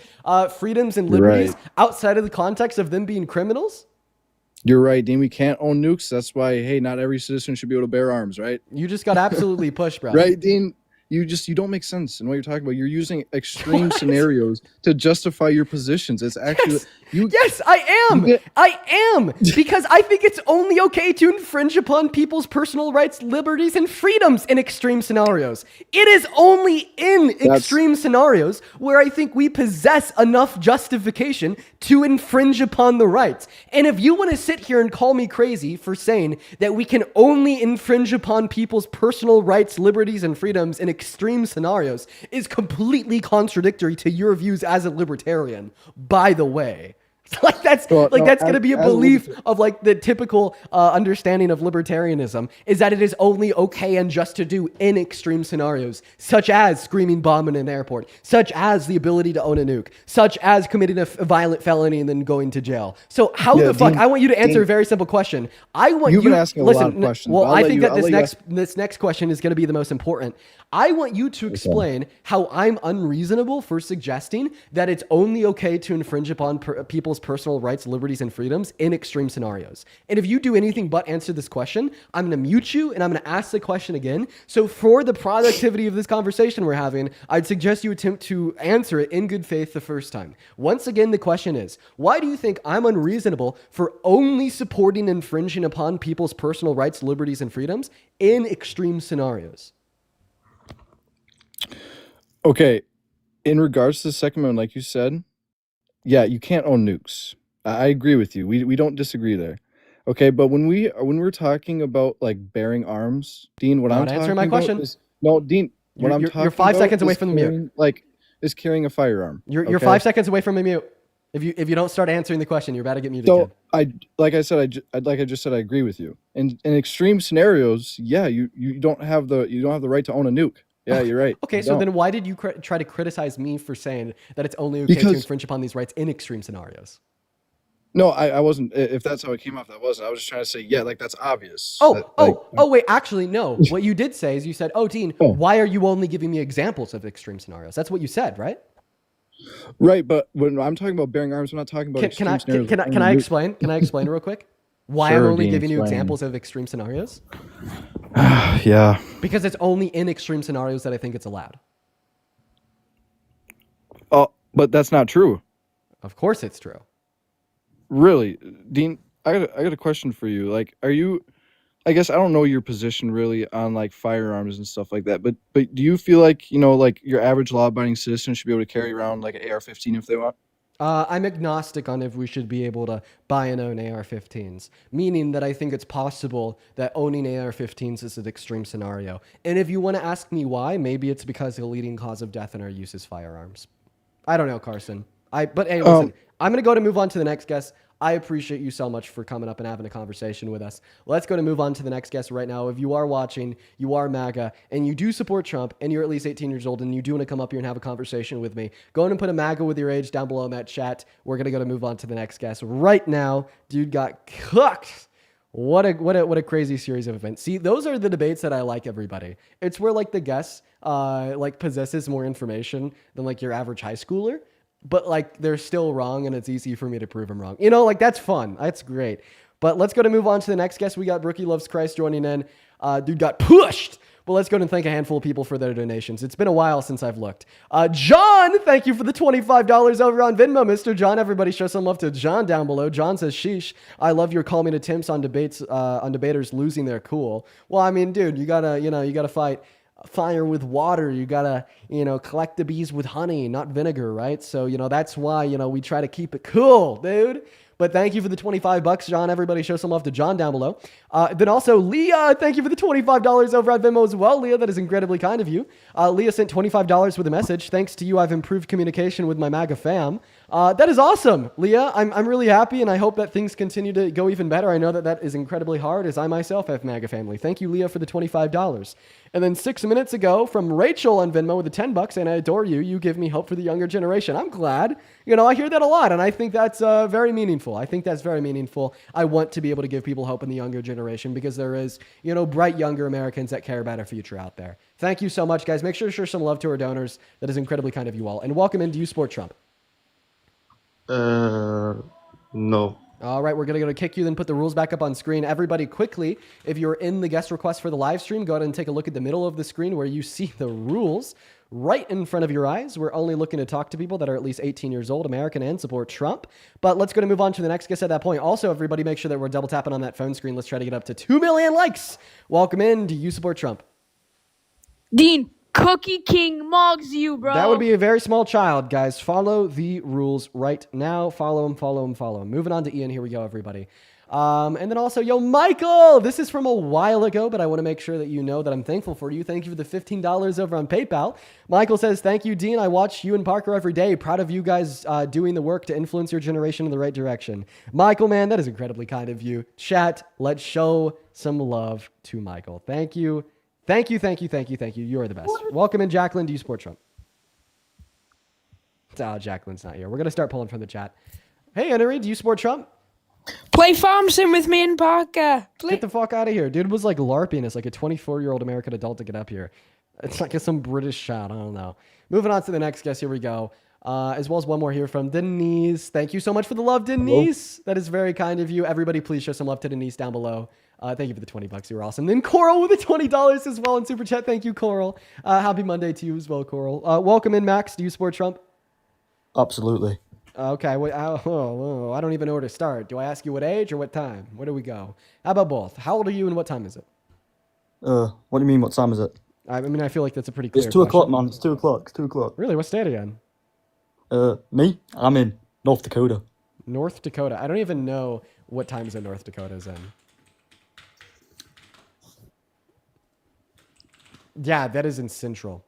freedoms and liberties outside of the context of them being criminals? You're right, Dean. We can't own nukes. That's why, hey, not every citizen should be able to bear arms, right? You just got absolutely pushed, bro. Right, Dean? You don't make sense in what you're talking about. You're using extreme scenarios to justify your positions. It's actually yes, I am because I think it's only okay to infringe upon people's personal rights, liberties, and freedoms in extreme scenarios. It is only in extreme scenarios where I think we possess enough justification to infringe upon the rights. And if you want to sit here and call me crazy for saying that we can only infringe upon people's personal rights, liberties, and freedoms in extreme scenarios, is completely contradictory to your views as a libertarian, by the way. That's going to be a belief of like the typical understanding of libertarianism, is that it is only okay and just to do in extreme scenarios, such as screaming bomb in an airport, such as the ability to own a nuke, such as committing a violent felony and then going to jail. So how the fuck? I want you to answer a very simple question. You've been asking a lot of questions. Well, I think that this next question is going to be the most important. I want you to explain how I'm unreasonable for suggesting that it's only okay to infringe upon people's personal rights, liberties, and freedoms in extreme scenarios. And if you do anything but answer this question, I'm going to mute you and I'm going to ask the question again. So for the productivity of this conversation we're having, I'd suggest you attempt to answer it in good faith the first time. Once again, the question is, why do you think I'm unreasonable for only supporting infringing upon people's personal rights, liberties, and freedoms in extreme scenarios? Okay, in regards to the second one, like you said, yeah, you can't own nukes. I agree with you. We don't disagree there. Okay, but when we're talking about like bearing arms, Dean, what I'm talking answering my question. Is, no, Dean, what I'm talking you're 5 seconds away is from the mute. Is carrying a firearm. You're 5 seconds away from the mute. If you don't start answering the question, you're about to get muted. So like I just said, I agree with you. In extreme scenarios, yeah, you don't have the right to own a nuke. Yeah, you're right. Okay, so then why did you try to criticize me for saying that it's only okay to infringe upon these rights in extreme scenarios? No, I wasn't. If that's how it came off, that wasn't. I was just trying to say, yeah, like that's obvious. Wait. Actually, no. What you did say is you said, "Oh, Dean, why are you only giving me examples of extreme scenarios?" That's what you said, right? Right, but when I'm talking about bearing arms, I'm not talking about extreme scenarios. Can I explain? Can I explain real quick? Why Sure, I'm only Dean, giving you explain. examples of extreme scenarios? Yeah. Because it's only in extreme scenarios that I think it's allowed. Oh, but that's not true. Of course, it's true. Really, Dean, I got a question for you. Like, are you? I guess I don't know your position really on like firearms and stuff like that. But do you feel like like your average law-abiding citizen should be able to carry around like an AR-15 if they want? I'm agnostic on if we should be able to buy and own AR-15s, meaning that I think it's possible that owning AR-15s is an extreme scenario. And if you want to ask me why, maybe it's because the leading cause of death in our use is firearms. I don't know, Carson. But hey, listen, I'm going to go to move on to the next guest. I appreciate you so much for coming up and having a conversation with us. Let's go to move on to the next guest right now. If you are watching, you are MAGA, and you do support Trump, and you're at least 18 years old, and you do want to come up here and have a conversation with me, go ahead and put a MAGA with your age down below in that chat. We're going to go to move on to the next guest right now. Dude got cooked. What a crazy series of events. See, those are the debates that I like, everybody. It's where like the guest like possesses more information than like your average high schooler. But like they're still wrong and it's easy for me to prove them wrong. Like that's fun. That's great. But let's go to move on to the next guest. We got Brookie Loves Christ joining in. Dude got pushed. But let's go and thank a handful of people for their donations. It's been a while since I've looked. John, thank you for the $25 over on Venmo, Mr. John. Everybody show some love to John down below. John says, sheesh, I love your call me attempts on debaters losing their cool. Well, I mean, dude, you gotta fight fire with water. You gotta, collect the bees with honey, not vinegar, right? So, that's why, we try to keep it cool, dude. But thank you for the $25, John. Everybody show some love to John down below. Then also, Leah, thank you for the $25 over at Venmo as well. Leah, that is incredibly kind of you. Leah sent $25 with a message. Thanks to you, I've improved communication with my MAGA fam. That is awesome, Leah. I'm really happy, and I hope that things continue to go even better. I know that is incredibly hard, as I myself have MAGA family. Thank you, Leah, for the $25. And then 6 minutes ago, from Rachel on Venmo with the $10, and I adore you. You give me hope for the younger generation. I'm glad. I hear that a lot, and I think that's very meaningful. I think that's very meaningful. I want to be able to give people hope in the younger generation because there is, bright younger Americans that care about our future out there. Thank you so much, guys. Make sure to show some love to our donors. That is incredibly kind of you all. And welcome in. Do you support Trump? No. All right, we're going to go to kick you, then put the rules back up on screen. Everybody, quickly, if you're in the guest request for the live stream, go ahead and take a look at the middle of the screen where you see the rules right in front of your eyes. We're only looking to talk to people that are at least 18 years old, American, and support Trump. But let's go to move on to the next guest at that point. Also, everybody, make sure that we're double tapping on that phone screen. Let's try to get up to 2 million likes. Welcome in. Do you support Trump? Dean, Cookie King mugs you, bro. That would be a very small child, guys. Follow the rules right now. Follow him. Moving on to Ian. Here we go, everybody. And then also, Michael, this is from a while ago, but I want to make sure that you know that I'm thankful for you. Thank you for the $15 over on PayPal. Michael says, thank you, Dean. I watch you and Parker every day. Proud of you guys doing the work to influence your generation in the right direction. Michael, man, that is incredibly kind of you. Chat, let's show some love to Michael. Thank you. Thank you. You are the best. Welcome in, Jacqueline. Do you support Trump? Oh, Jacqueline's not here. We're going to start pulling from the chat. Hey, Henry, do you support Trump? Play Farm Sim with me and Parker. Get the fuck out of here. Dude was like LARPing as like a 24-year-old American adult to get up here. It's like some British shot. I don't know. Moving on to the next guest. Here we go. As well as one more here from Denise. Thank you so much for the love, Denise. Hello. That is very kind of you. Everybody, please show some love to Denise down below. Thank you for the $20. You were awesome. Then Coral with the $20 as well in Super Chat. Thank you, Coral. Happy Monday to you as well, Coral. Welcome in, Max. Do you support Trump? Absolutely. Okay. Wait, I don't even know where to start. Do I ask you what age or what time? Where do we go? How about both? How old are you and what time is it? What do you mean, what time is it? I mean, I feel like that's a pretty clear It's 2 o'clock, question. man. It's 2 o'clock. It's 2 o'clock. Really? What state are you in? Me? I'm in North Dakota. North Dakota. I don't even know what time zone North Dakota is in. Yeah, that is in Central.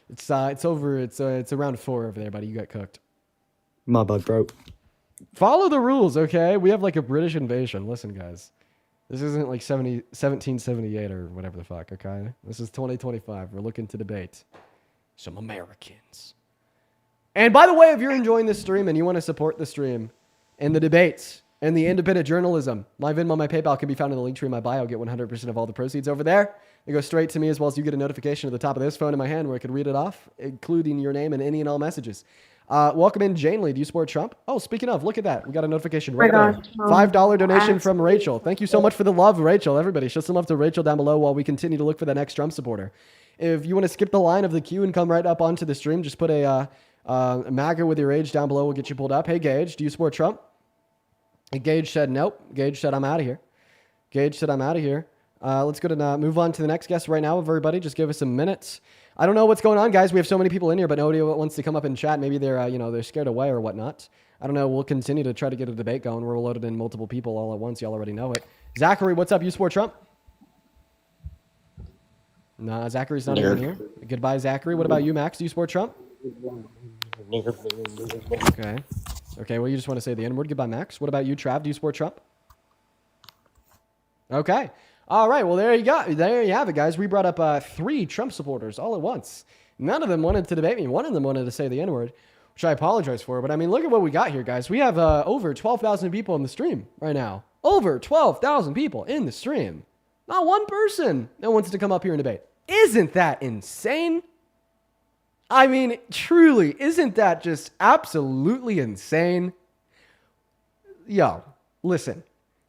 It's around 4 over there, buddy. You got cooked. My bad, bro. Follow the rules, okay? We have like a British invasion. Listen, guys. This isn't like 1778 or whatever the fuck, okay? This is 2025. We're looking to debate some Americans. And by the way, if you're enjoying this stream and you want to support the stream, and the debates and the independent journalism. My Venmo, my PayPal can be found in the link tree in my bio. I'll get 100% of all the proceeds over there. They go straight to me, as well as you get a notification at the top of this phone in my hand where I can read it off, including your name and any and all messages. Welcome in, Jane Lee. Do you support Trump? Oh, speaking of, look at that. We got a notification right there. $5 donation from Rachel. Thank you so much for the love, Rachel. Everybody, show some love to Rachel down below while we continue to look for the next Trump supporter. If you want to skip the line of the queue and come right up onto the stream, just put a MAGA with your age down below. We'll get you pulled up. Hey, Gage, do you support Trump? Gage said nope. Gage said I'm out of here. Gage said I'm out of here. Let's go to move on to the next guest right now. Everybody, just give us some minutes. I don't know what's going on, guys. We have so many people in here, but nobody wants to come up and chat. Maybe they're they're scared away or whatnot. I don't know. We'll continue to try to get a debate going. We're loaded in multiple people all at once. Y'all already know it. Zachary, what's up? You support Trump? Nah, Zachary's not even here. Goodbye, Zachary. What about you, Max? Do you support Trump? Okay. Okay, well, you just want to say the N-word. Goodbye, Max. What about you, Trav? Do you support Trump? Okay. All right, well, there you go. There you have it, guys. We brought up 3 Trump supporters all at once. None of them wanted to debate me. One of them wanted to say the N-word, which I apologize for. But, I mean, look at what we got here, guys. We have over 12,000 people in the stream right now. Over 12,000 people in the stream. Not one person that wants to come up here and debate. Isn't that insane? I mean, truly, isn't that just absolutely insane? Yo, listen,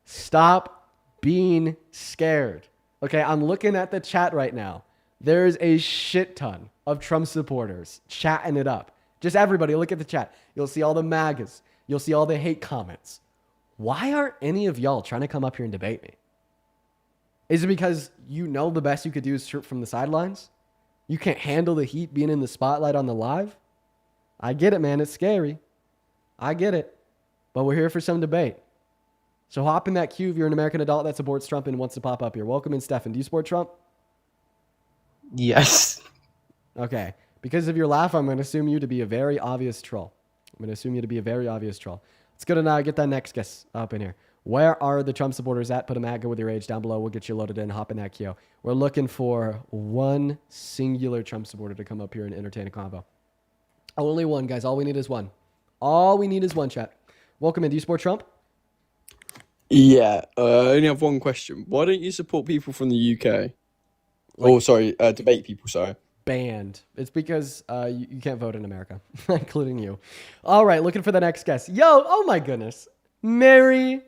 stop being scared. Okay, I'm looking at the chat right now. There's a shit ton of Trump supporters chatting it up. Just everybody, look at the chat. You'll see all the MAGAs. You'll see all the hate comments. Why aren't any of y'all trying to come up here and debate me? Is it because you know the best you could do is shoot from the sidelines? You can't handle the heat being in the spotlight on the live? I get it, man. It's scary. I get it. But we're here for some debate. So hop in that queue if you're an American adult that supports Trump and wants to pop up here. Welcome in, Stefan. Do you support Trump? Yes. Okay. Because of your laugh, I'm going to assume you to be a very obvious troll. Let's go to get that next guest up in here. Where are the Trump supporters at? Put a MAGA with your age down below. We'll get you loaded in. Hop in that queue. We're looking for one singular Trump supporter to come up here and entertain a convo. Only one, guys. All we need is one. All we need is one, chat. Welcome in. Do you support Trump? Yeah. I only have one question. Why don't you support people from the UK? Debate people, sorry. Banned. It's because you can't vote in America, including you. All right, looking for the next guest. Yo, oh my goodness. Mary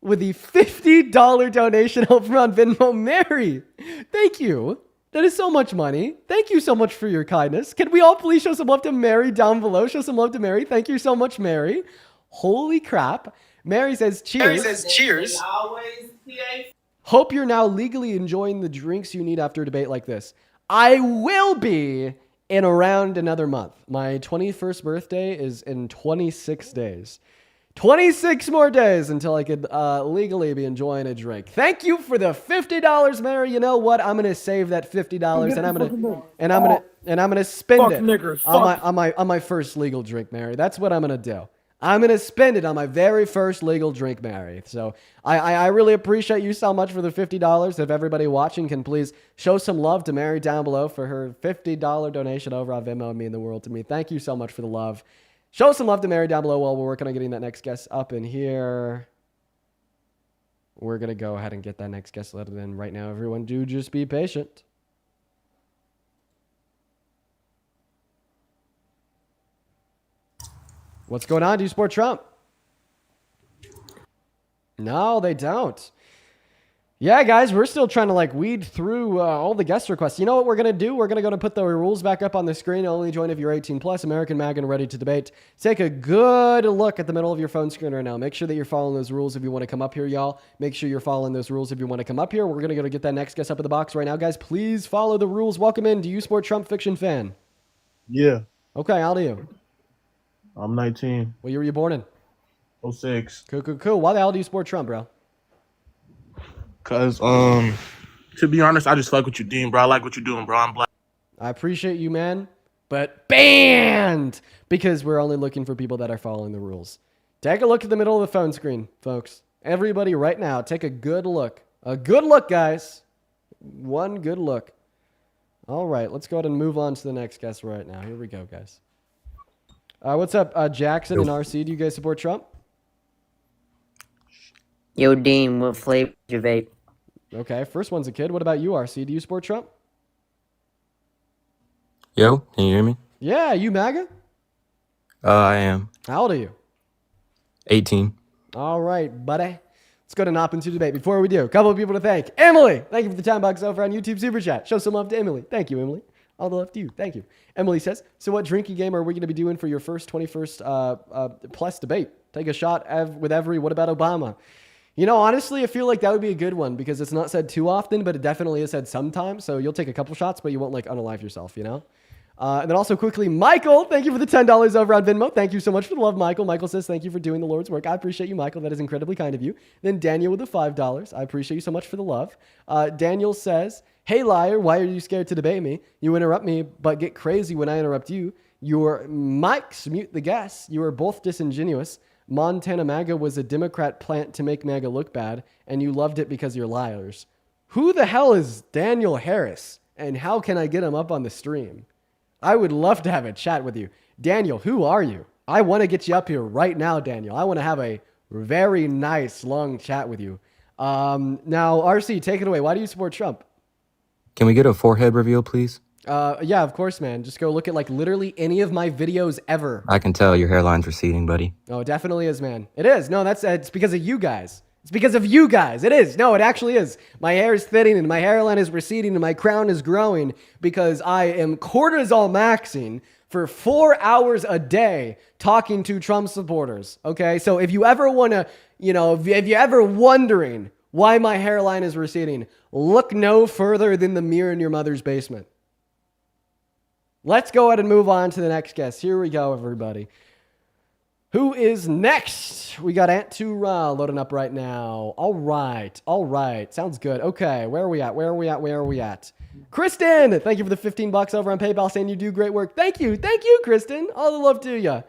with the $50 donation over on Venmo. Mary, thank you. That is so much money. Thank you so much for your kindness. Can we all please show some love to Mary down below? Show some love to Mary. Thank you so much, Mary. Holy crap. Mary says cheers. Hope you're now legally enjoying the drinks you need after a debate like this. I will be in around another month. My 21st birthday is in 26 days. 26 more days until I could legally be enjoying a drink. Thank you for the $50, Mary. You know what? I'm gonna save that $50 and I'm gonna spend it on my first legal drink, Mary. That's what I'm gonna do. I'm gonna spend it on my very first legal drink, Mary. So I really appreciate you so much for the $50. If everybody watching can please show some love to Mary down below for her $50 donation over on Venmo. It means the world to me. Thank you so much for the love. Show some love to Mary down below while we're working on getting that next guest up in here. We're going to go ahead and get that next guest let in right now. Everyone, do just be patient. What's going on? Do you support Trump? No, they don't. Yeah, guys, we're still trying to weed through all the guest requests. You know what we're going to do? We're going to go and put the rules back up on the screen. Only join if you're 18 plus, American MAGA and ready to debate. Take a good look at the middle of your phone screen right now. Make sure that you're following those rules if you want to come up here, y'all. Make sure you're following those rules if you want to come up here. We're going to go to get that next guest up in the box right now, guys. Please follow the rules. Welcome in. Do you support Trump fiction fan? Yeah. Okay, how old are you? I'm 19. What year were you born in? 06. Cool. Why the hell do you support Trump, bro? Cause to be honest, I just fuck with you, Dean, bro. I like what you're doing, bro. I'm black. I appreciate you, man. But banned! Because we're only looking for people that are following the rules. Take a look at the middle of the phone screen, folks. Everybody right now, take a good look. A good look, guys. One good look. All right, let's go ahead and move on to the next guest right now. Here we go, guys. What's up, Jackson and RC? Do you guys support Trump? Yo, Dean, what flavor is your vape? Okay, first one's a kid. What about you, RC? Do you support Trump? Yo, can you hear me? Yeah, you MAGA? I am How old are you? 18. All right, buddy. Let's go to Nop into debate. Before we do, a couple of people to thank. Emily, thank you for the $10 over on YouTube Super Chat. Show some love to Emily. Thank you, Emily. All the love to you. Thank you. Emily says, so what drinking game are we going to be doing for your first 21st plus debate? Take a shot with every, what about Obama? You know, honestly, I feel like that would be a good one because it's not said too often, but it definitely is said sometimes. So you'll take a couple shots, but you won't like unalive yourself, you know? And then also quickly, Michael, thank you for the $10 over on Venmo. Thank you so much for the love, Michael. Michael says, thank you for doing the Lord's work. I appreciate you, Michael. That is incredibly kind of you. Then Daniel with the $5. I appreciate you so much for the love. Daniel says, hey, liar, why are you scared to debate me? You interrupt me, but get crazy when I interrupt you. Your mics mute the guests. You are both disingenuous. Montana MAGA was a Democrat plant to make MAGA look bad, and you loved it because you're liars. Who the hell is Daniel Harris, and how can I get him up on the stream? I would love to have a chat with you. Daniel, who are you? I want to get you up here right now, Daniel. I want to have a very nice, long chat with you. Now, RC, take it away. Why do you support Trump? Can we get a forehead reveal, please? Yeah, of course, man. Just go look at like literally any of my videos ever. I can tell your hairline's receding, buddy. Oh, it definitely is, man. It is. No, it's because of you guys. It's because of you guys. It is. No, it actually is. My hair is thinning and my hairline is receding and my crown is growing because I am cortisol maxing for 4 hours a day talking to Trump supporters. Okay. So if you ever want to, if you're ever wondering why my hairline is receding, look no further than the mirror in your mother's basement. Let's go ahead and move on to the next guest. Here we go, everybody. Who is next? We got Ant 2 loading up right now. All right. Sounds good. Okay, where are we at? Kristen, thank you for the $15 over on PayPal saying you do great work. Thank you, Kristen. All the love to you.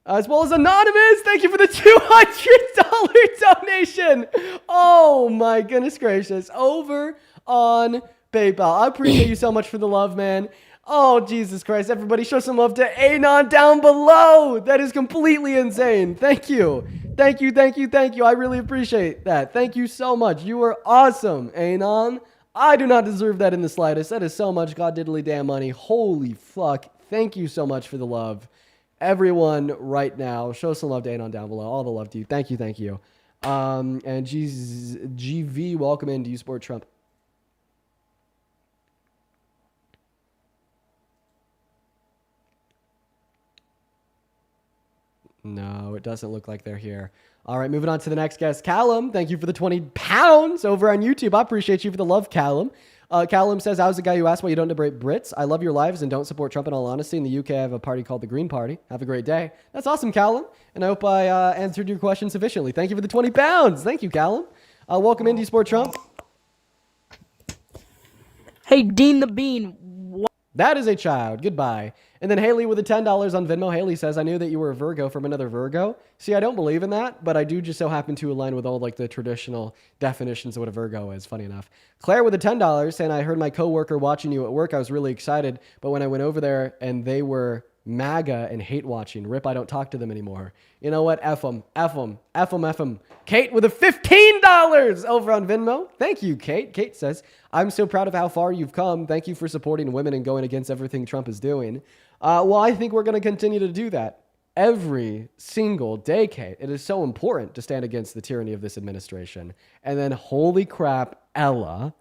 As well as Anonymous, thank you for the $200 donation. Oh my goodness gracious. Over on PayPal. I appreciate you so much for the love, man. Oh, Jesus Christ. Everybody show some love to Anon down below. That is completely insane. Thank you. I really appreciate that. Thank you so much. You are awesome, Anon. I do not deserve that in the slightest. That is so much god diddly damn money. Holy fuck. Thank you so much for the love. Everyone right now, show some love to Anon down below. All the love to you. Thank you. And GV, welcome in. Do you support Trump? No, it doesn't look like they're here. All right, moving on to the next guest. Callum, thank you for the 20 pounds over on YouTube. I appreciate you for the love, Callum. Callum says, I was the guy who asked why you don't debate Brits. I love your lives and don't support Trump in all honesty. In the UK, I have a party called the Green Party. Have a great day. That's awesome, Callum. And I hope I answered your question sufficiently. Thank you for the 20 pounds. Thank you, Callum. Welcome in. Do you support Trump? Hey, Dean the Bean. That is a child. Goodbye. And then Haley with the $10 on Venmo. Haley says, I knew that you were a Virgo from another Virgo. See, I don't believe in that, but I do just so happen to align with all like the traditional definitions of what a Virgo is, funny enough. Claire with the $10 saying, I heard my coworker watching you at work. I was really excited, but when I went over there and they were MAGA and hate watching, rip, I don't talk to them anymore. You know what? F them. Kate with the $15 over on Venmo. Thank you, Kate. Kate says, I'm so proud of how far you've come. Thank you for supporting women and going against everything Trump is doing. Well, I think we're going to continue to do that every single day, Kate. It is so important to stand against the tyranny of this administration. And then, holy crap, Ella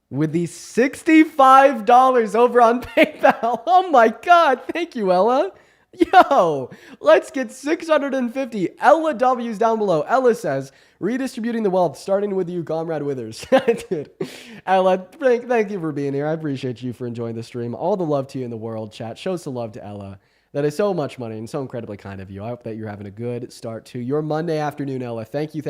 with the $65 over on PayPal. Oh my God. Thank you, Ella. Yo, let's get 650 Ella W's down below. Ella says, redistributing the wealth, starting with you, Comrade Withers. Dude, Ella, thank you for being here. I appreciate you for enjoying the stream. All the love to you in the world, chat. Show some love to Ella. That is so much money and so incredibly kind of you. I hope that you're having a good start to your Monday afternoon, Ella. Thank you.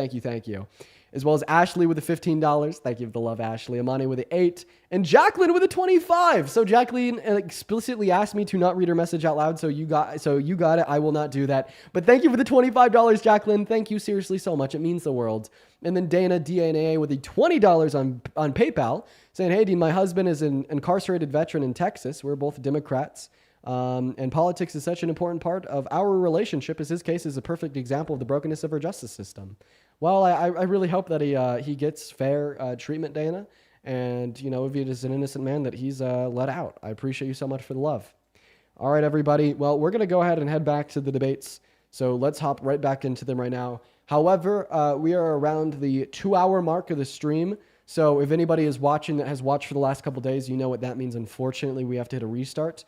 As well as Ashley with the $15. Thank you for the love, Ashley. Amani with the 8. And Jacqueline with a 25. So Jacqueline explicitly asked me to not read her message out loud. So you got it. I will not do that. But thank you for the $25, Jacqueline. Thank you seriously so much. It means the world. And then Dana, DNA with the $20 on PayPal saying, hey, Dean, my husband is an incarcerated veteran in Texas. We're both Democrats. And politics is such an important part of our relationship as his case is a perfect example of the brokenness of our justice system. Well, I really hope that he gets fair treatment, Dana. And, you know, if he is an innocent man, that he's let out. I appreciate you so much for the love. All right, everybody. Well, we're going to go ahead and head back to the debates. So let's hop right back into them right now. However, we are around the 2-hour mark of the stream. So if anybody is watching that has watched for the last couple days, you know what that means. Unfortunately, we have to hit a restart.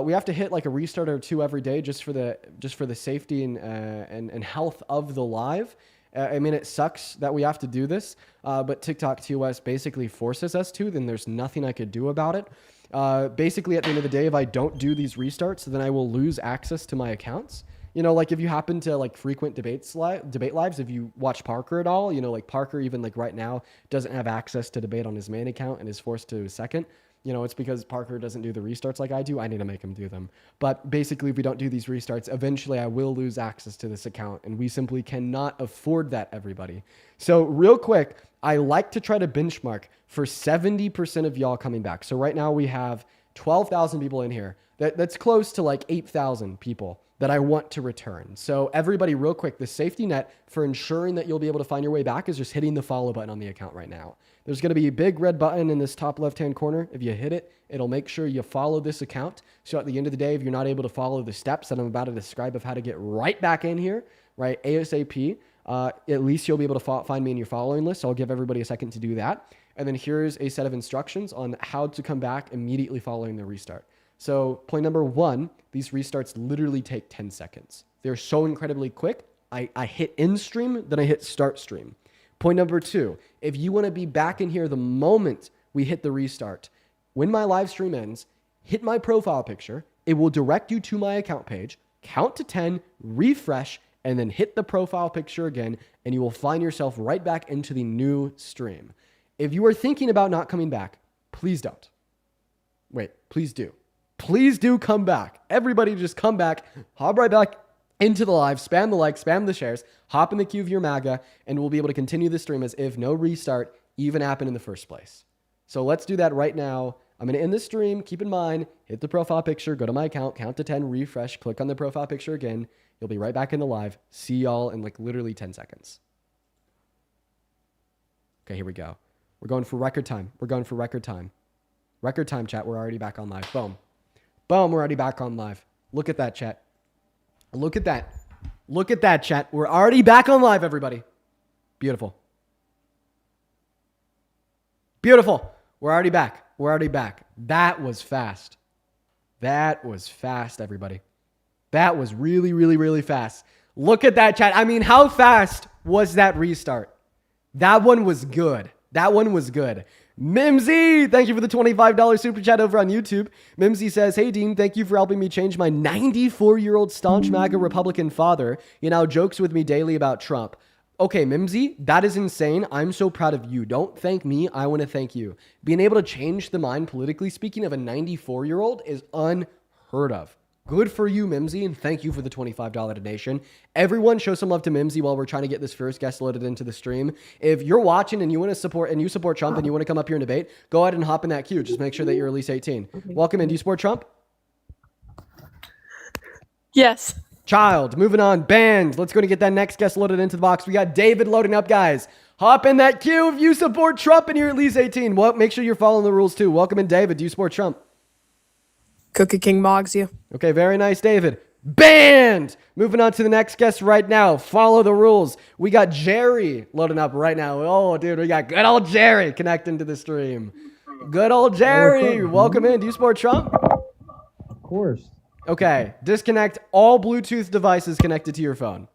We have to hit like a restart or two every day just for the safety and health of the live. I mean, it sucks that we have to do this, but TikTok TOS basically forces us to. Then there's nothing I could do about it. Basically, at the end of the day, if I don't do these restarts, then I will lose access to my accounts. You know, like if you happen to like frequent debate lives, if you watch Parker at all, you know, like Parker even like right now doesn't have access to debate on his main account and is forced to his second. You know, it's because Parker doesn't do the restarts like I do. I need to make him do them. But basically, if we don't do these restarts, eventually I will lose access to this account. And we simply cannot afford that, everybody. So real quick, I like to try to benchmark for 70% of y'all coming back. So right now we have 12,000 people in here. That's close to like 8,000 people that I want to return. So everybody, real quick, the safety net for ensuring that you'll be able to find your way back is just hitting the follow button on the account right now. There's going to be a big red button in this top left-hand corner. If you hit it, it'll make sure you follow this account. So at the end of the day, if you're not able to follow the steps that I'm about to describe of how to get right back in here, right, ASAP, at least you'll be able to find me in your following list. So I'll give everybody a second to do that. And then here's a set of instructions on how to come back immediately following the restart. So point number 1, these restarts literally take 10 seconds. They're so incredibly quick. I hit end stream, then I hit start stream. Point number 2, if you want to be back in here the moment we hit the restart, when my live stream ends, hit my profile picture. It will direct you to my account page, count to 10, refresh, and then hit the profile picture again, and you will find yourself right back into the new stream. If you are thinking about not coming back, please don't. Wait, please do. Please do come back. Everybody just come back, hop right back into the live, spam the likes, spam the shares, hop in the queue of your MAGA, and we'll be able to continue the stream as if no restart even happened in the first place. So let's do that right now. I'm going to end the stream. Keep in mind, hit the profile picture, go to my account, count to 10, refresh, click on the profile picture again. You'll be right back in the live. See y'all in like literally 10 seconds. Okay, here we go. We're going for record time. We're going for record time. Record time, chat. We're already back on live. Boom. Boom, we're already back on live. Look at that, chat. Look at that. Look at that, chat. We're already back on live, everybody. Beautiful. Beautiful. We're already back. We're already back. That was fast. That was fast, everybody. That was really, really, really fast. Look at that, chat. I mean, how fast was that restart? That one was good. That one was good. Mimsy, thank you for the $25 super chat over on YouTube. Mimsy says, hey, Dean, thank you for helping me change my 94-year-old staunch MAGA Republican father. He now jokes with me daily about Trump. Okay, Mimsy, that is insane. I'm so proud of you. Don't thank me. I want to thank you. Being able to change the mind, politically speaking, of a 94-year-old is unheard of. Good for you, Mimsy, and thank you for the $25 donation. Everyone show some love to Mimsy while we're trying to get this first guest loaded into the stream. If you're watching and you want to support Trump and you want to come up here and debate, go ahead and hop in that queue. Just make sure that you're at least 18. Welcome in. Do you support Trump? Yes. Child. Moving on. Banned. Let's go and get that next guest loaded into the box. We got David loading up, guys. Hop in that queue if you support Trump and you're at least 18. Well, make sure you're following the rules too. Welcome in, David. Do you support Trump? Cookie King Mogs you. Okay, very nice, David. Banned! Moving on to the next guest right now. Follow the rules. We got Jerry loading up right now. Oh, dude, we got good old Jerry connecting to the stream. Good old Jerry. Welcome in. Do you support Trump? Of course. Okay, disconnect all Bluetooth devices connected to your phone.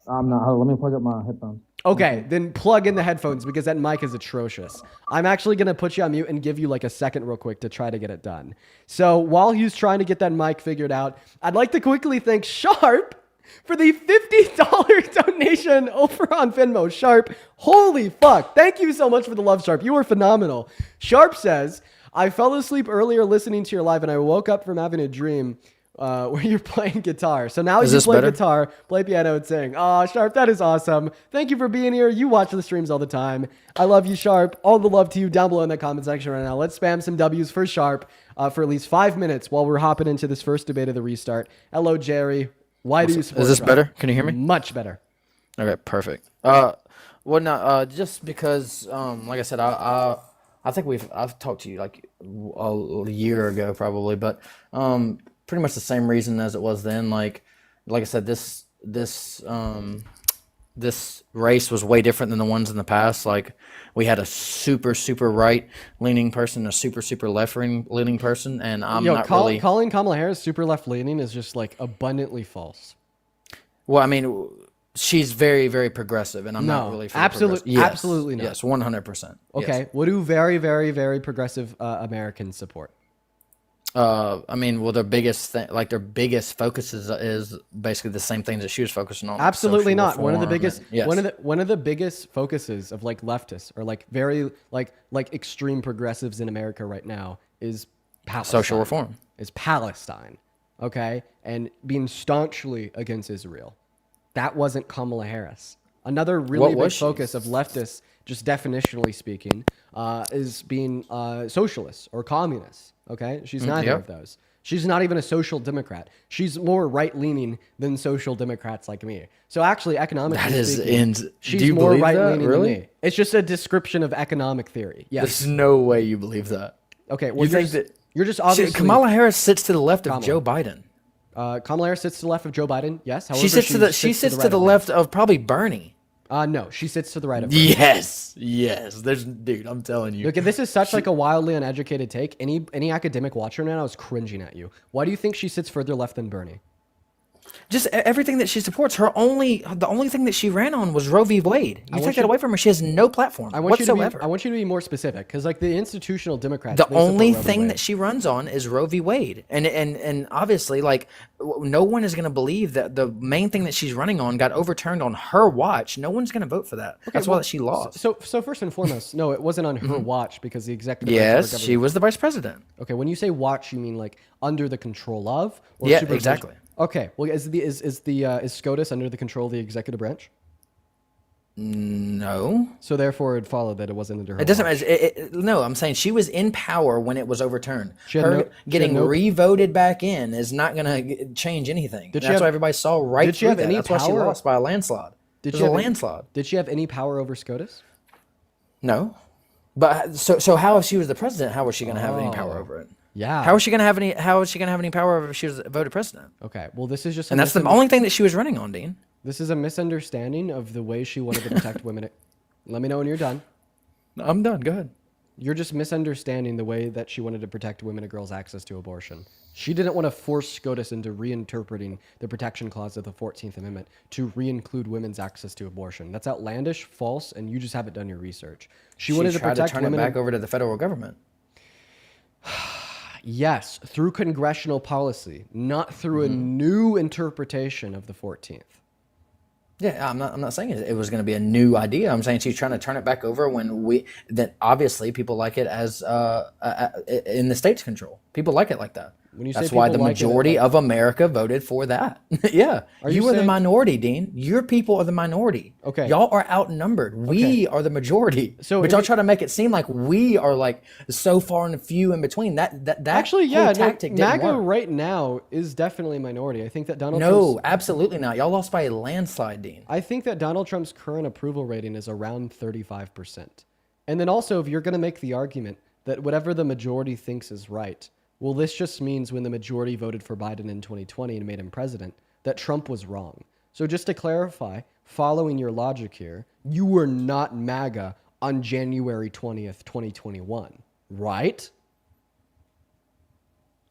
I'm not. Hold on, let me plug up my headphones. Okay, then plug in the headphones because that mic is atrocious. I'm actually going to put you on mute and give you like a second real quick to try to get it done. So while he's trying to get that mic figured out, I'd like to quickly thank Sharp for the $50 donation over on Venmo. Sharp, holy fuck. Thank you so much for the love, Sharp. You were phenomenal. Sharp says, I fell asleep earlier listening to your live and I woke up from having a dream where you're playing guitar. So now you play guitar, play piano, and sing. Oh, Sharp, that is awesome. Thank you for being here. You watch the streams all the time. I love you, Sharp. All the love to you down below in the comment section right now. Let's spam some W's for Sharp for at least 5 minutes while we're hopping into this first debate of the restart. Hello, Jerry. Why do you support Is this Trump? better? Can you hear me? Much better. Okay, perfect. Well, no, just because, like I said, I think I've talked to you like a year ago probably, but pretty much the same reason as it was then. Like I said, this race was way different than the ones in the past. Like we had a super right leaning person, a super left leaning person, and I'm not really calling Kamala Harris super left leaning is just like abundantly false. Well, I mean, she's very progressive, and I'm not really for absolutely, yes, absolutely not. Yes, 100%. Okay, what do very progressive Americans support? I mean, well, their biggest focus is basically the same things that she was focusing on. Absolutely not. Reform, One of the biggest, yes. one of the biggest focuses of like leftists or like very like extreme progressives in America right now is Palestine. Social reform. Is Palestine, okay, and being staunchly against Israel. That wasn't Kamala Harris. Another really big focus of leftists, just definitionally speaking, is being socialists or communists. Okay, she's neither of those. She's not even a social democrat. She's more right-leaning than social democrats like me. So actually, economically speaking, she's do you more believe that? right-leaning Really? than me. It's just a description of economic theory. Yes. There's no way you believe that. Okay, well, you're just obviously... Kamala Harris sits to the left of Joe Biden. Kamala Harris sits to the left of Joe Biden. Yes. However, She sits to the left of probably Bernie. No, she sits to the right of Bernie. Yes. Dude, I'm telling you. Look, this is such like a wildly uneducated take. Any academic watcher now is cringing at you. Why do you think she sits further left than Bernie? Just everything that she supports. The only thing that she ran on was Roe v. Wade. You take that away from her, she has no platform whatsoever. I want you to be more specific, because like the institutional Democrats. The only thing that she runs on is Roe v. Wade, and obviously, like, no one is going to believe that the main thing that she's running on got overturned on her watch. No one's going to vote for that. That's why she lost. So first and foremost, no, it wasn't on her watch, because the executive. Yes, she was the vice president. Okay, when you say watch, you mean like under the control of? Or yeah, supervision? Exactly. Okay, well, is SCOTUS under the control of the executive branch? No. So therefore, it followed that it wasn't under her. It doesn't watch. matter. No, I'm saying she was in power when it was overturned. Her getting revoted back in is not going to change anything. That's why everybody saw right did she have through that. any That's why she power? lost by a landslide. Did It she was have a any- landslide. Did she have any power over SCOTUS? No. But so how if she was the president, how was she going to have any power over it? Yeah. How is she going to have any power if she was voted president? Okay. Well, this is just. And that's the only thing that she was running on, Dean. This is a misunderstanding of the way she wanted to protect women. Let me know when you're done. I'm done. Go ahead. You're just misunderstanding the way that she wanted to protect women and girls' access to abortion. She didn't want to force SCOTUS into reinterpreting the protection clause of the 14th Amendment to reinclude women's access to abortion. That's outlandish, false, and you just haven't done your research. She wanted to tried protect turn women. it back over to the federal government. Yes, through congressional policy, not through a new interpretation of the 14th. Yeah, I'm not saying it was going to be a new idea. I'm saying she's trying to turn it back over that obviously people like it as in the state's control. People like it like that. When you say That's why the people like it, majority of America voted for that. Yeah. you You are the saying- minority, Dean. Your people are the minority. Okay. Y'all are outnumbered. We are the majority. But y'all try to make it seem like we are like so far and few in between. That Actually, yeah, whole tactic didn't MAGA work. right now is definitely a minority. I think that Donald Trump's, No, absolutely not. Y'all lost by a landslide, Dean. I think that Donald Trump's current approval rating is around 35%. And then also, if you're going to make the argument that whatever the majority thinks is right, well, this just means when the majority voted for Biden in 2020 and made him president, that Trump was wrong. So just to clarify, following your logic here, you were not MAGA on January 20th, 2021, right?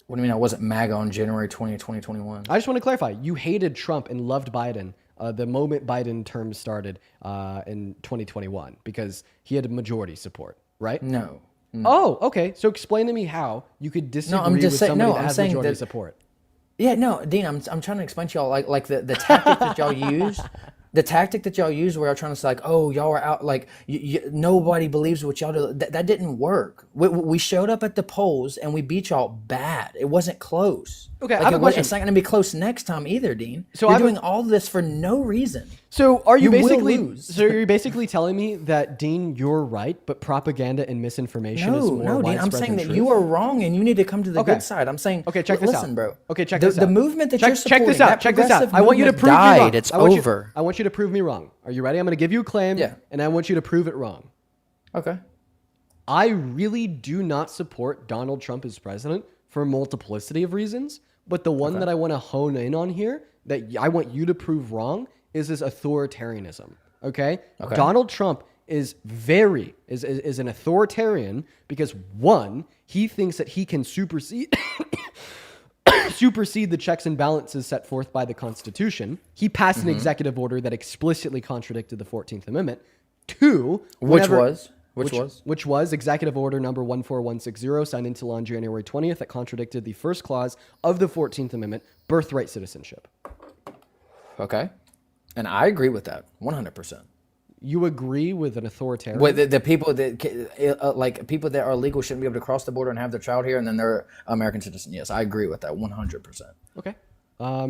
What do you mean I wasn't MAGA on January 20th, 2021? I just want to clarify. You hated Trump and loved Biden the moment Biden term started in 2021 because he had majority support, right? No. Oh, okay. So explain to me how you could disagree with somebody that has majority support. Yeah, no, Dean, I'm trying to explain to y'all like the tactic that y'all used. The tactic that y'all used where y'all trying to say like, oh, y'all are out, like nobody believes what y'all do. That didn't work. We showed up at the polls and we beat y'all bad. It wasn't close. Okay, like, I have a question. It's not going to be close next time either, Dean. So You're I'm doing all this for no reason. So are you will basically lose. so you're basically telling me that, Dean, you're right, but propaganda and misinformation is more No, Dean. widespread I'm saying than that you truth? are wrong, and you need to come to the Okay. good side. I'm saying, Okay, check this listen, out. bro. Okay, check the, this out. The movement that check, you're supporting, check this out. that Check this out. progressive I want you to movement prove me wrong. died. It's I want over. I want you to prove me wrong. Are you ready? I'm going to give you a claim, Yeah. and I want you to prove it wrong. Okay. I really do not support Donald Trump as president for a multiplicity of reasons, but the one that I want to hone in on here that I want you to prove wrong is this authoritarianism. Okay? Donald Trump is an authoritarian because, one, he thinks that he can supersede the checks and balances set forth by the Constitution. He passed an executive order that explicitly contradicted the 14th Amendment. Two, Which was Executive Order number 14160, signed into law on January 20th, that contradicted the first clause of the 14th Amendment, birthright citizenship. Okay. And I agree with that 100%. You agree with an authoritarian? With the people that like people that are illegal shouldn't be able to cross the border and have their child here, and then they're American citizen. Yes, I agree with that 100%. Okay.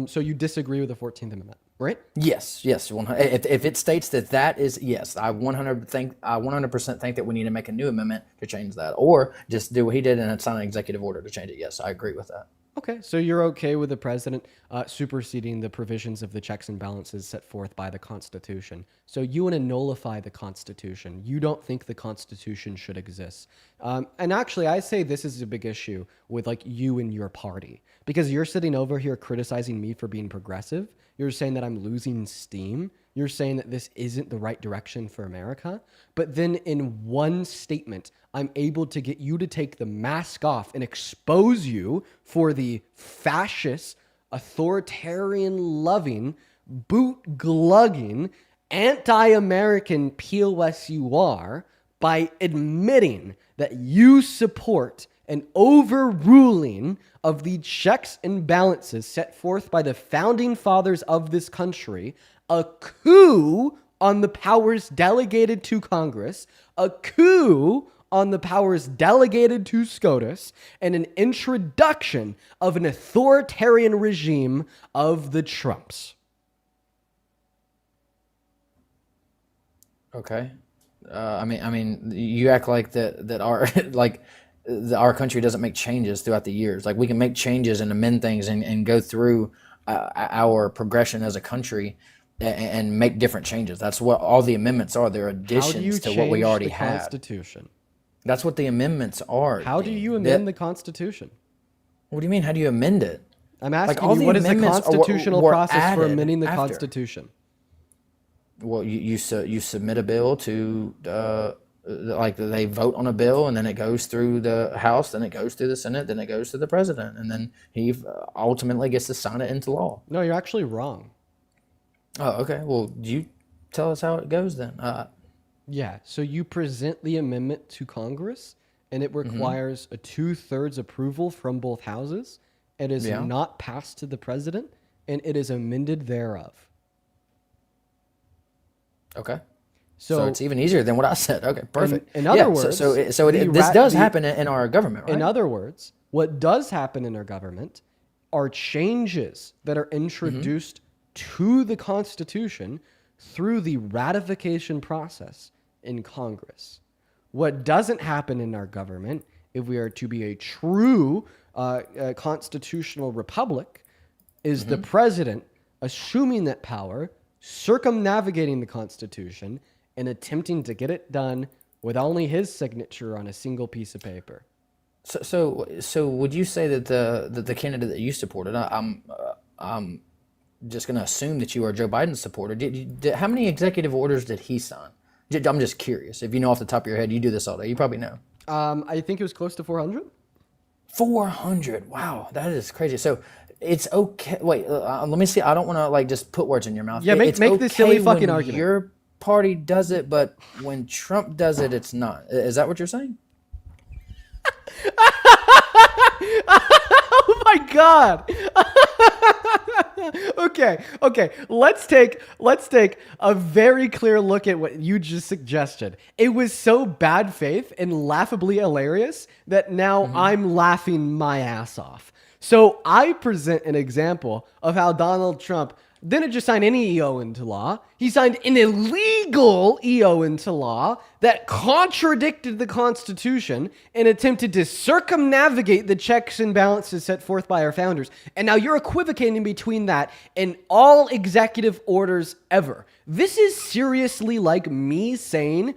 So you disagree with the 14th Amendment, right? Yes. If it states that is yes, I 100% think that we need to make a new amendment to change that, or just do what he did and sign an executive order to change it. Yes, I agree with that. Okay, so you're okay with the president superseding the provisions of the checks and balances set forth by the Constitution. So you want to nullify the Constitution. You don't think the Constitution should exist. And actually, I say this is a big issue with like you and your party, because you're sitting over here criticizing me for being progressive. You're saying that I'm losing steam. You're saying that this isn't the right direction for America. But then in one statement, I'm able to get you to take the mask off and expose you for the fascist, authoritarian-loving, boot-glugging, anti-American POS you are by admitting that you support an overruling of the checks and balances set forth by the founding fathers of this country, a coup on the powers delegated to Congress, a coup on the powers delegated to SCOTUS, and an introduction of an authoritarian regime of the Trumps. Okay. I mean, you act like that our like our country doesn't make changes throughout the years. Like we can make changes and amend things and go through our progression as a country and make different changes. That's what all the amendments are. They're additions to what we already have. Constitution? That's what the amendments are. How do you amend the Constitution? What do you mean? How do you amend it? I'm asking you, what is the constitutional process for amending the Constitution? Well, you submit a bill to like they vote on a bill, and then it goes through the House, then it goes through the Senate, then it goes to the president, and then he ultimately gets to sign it into law. No, you're actually wrong. Oh, okay. Well, you tell us how it goes then. Yeah, so you present the amendment to Congress, and it requires a 2/3 approval from both houses. It is not passed to the president, and it is amended thereof. Okay. So it's even easier than what I said. Okay, perfect. In other words, this does happen in our government, right? In other words, what does happen in our government are changes that are introduced to the Constitution through the ratification process in Congress. What doesn't happen in our government, if we are to be a true constitutional republic, is the president assuming that power, circumnavigating the Constitution, and attempting to get it done with only his signature on a single piece of paper. So would you say that the candidate that you supported? I'm just going to assume that you are Joe Biden's supporter. How many executive orders did he sign? I'm just curious. If you know off the top of your head, you do this all day. You probably know. I think it was close to 400. 400. Wow, that is crazy. So it's okay. Wait, let me see. I don't want to like just put words in your mouth. Yeah, make this silly fucking argument. Your party does it, but when Trump does it, it's not. Is that what you're saying? Oh my God. Okay. Let's take a very clear look at what you just suggested. It was so bad faith and laughably hilarious that now I'm laughing my ass off. So I present an example of how Donald Trump didn't just sign any EO into law. He signed an illegal EO into law that contradicted the Constitution and attempted to circumnavigate the checks and balances set forth by our founders. And now you're equivocating between that and all executive orders ever. This is seriously like me saying,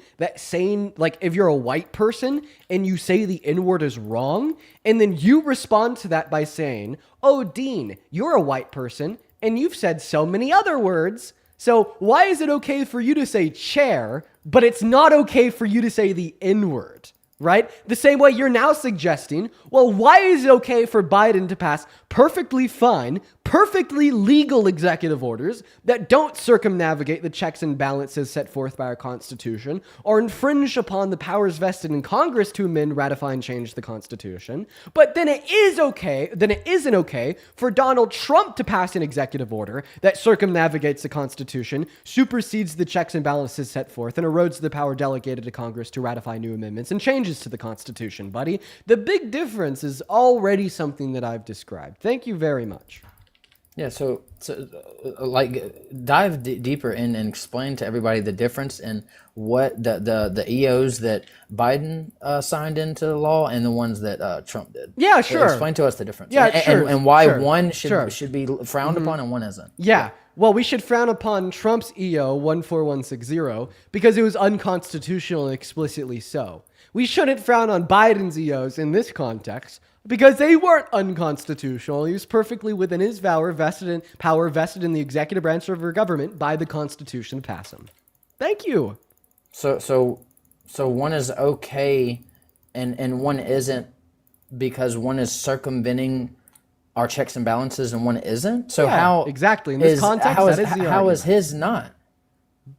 like, if you're a white person and you say the N-word is wrong, and then you respond to that by saying, oh, Dean, you're a white person, and you've said so many other words, so why is it okay for you to say chair, but it's not okay for you to say the N-word, right? The same way you're now suggesting, well, why is it okay for Biden to pass perfectly fine, perfectly legal executive orders that don't circumnavigate the checks and balances set forth by our Constitution or infringe upon the powers vested in Congress to amend, ratify, and change the Constitution, but then it isn't okay for Donald Trump to pass an executive order that circumnavigates the Constitution, supersedes the checks and balances set forth, and erodes the power delegated to Congress to ratify new amendments and changes to the Constitution, buddy. The big difference is already something that I've described. Thank you very much. Yeah, so like dive deeper in and explain to everybody the difference in what the EOs that Biden signed into law and the ones that Trump did. Yeah, sure. Explain to us the difference. Yeah, and why sure, one sure. should be frowned upon and one isn't. Yeah. Well, we should frown upon Trump's EO 14160 because it was unconstitutional and explicitly so. We shouldn't frown on Biden's EOs in this context because they weren't unconstitutional. He was perfectly within his power vested in the executive branch of our government by the Constitution to pass them. Thank you. So one is okay and one isn't because one is circumventing our checks and balances and one isn't. So yeah, how exactly in this context how is his not?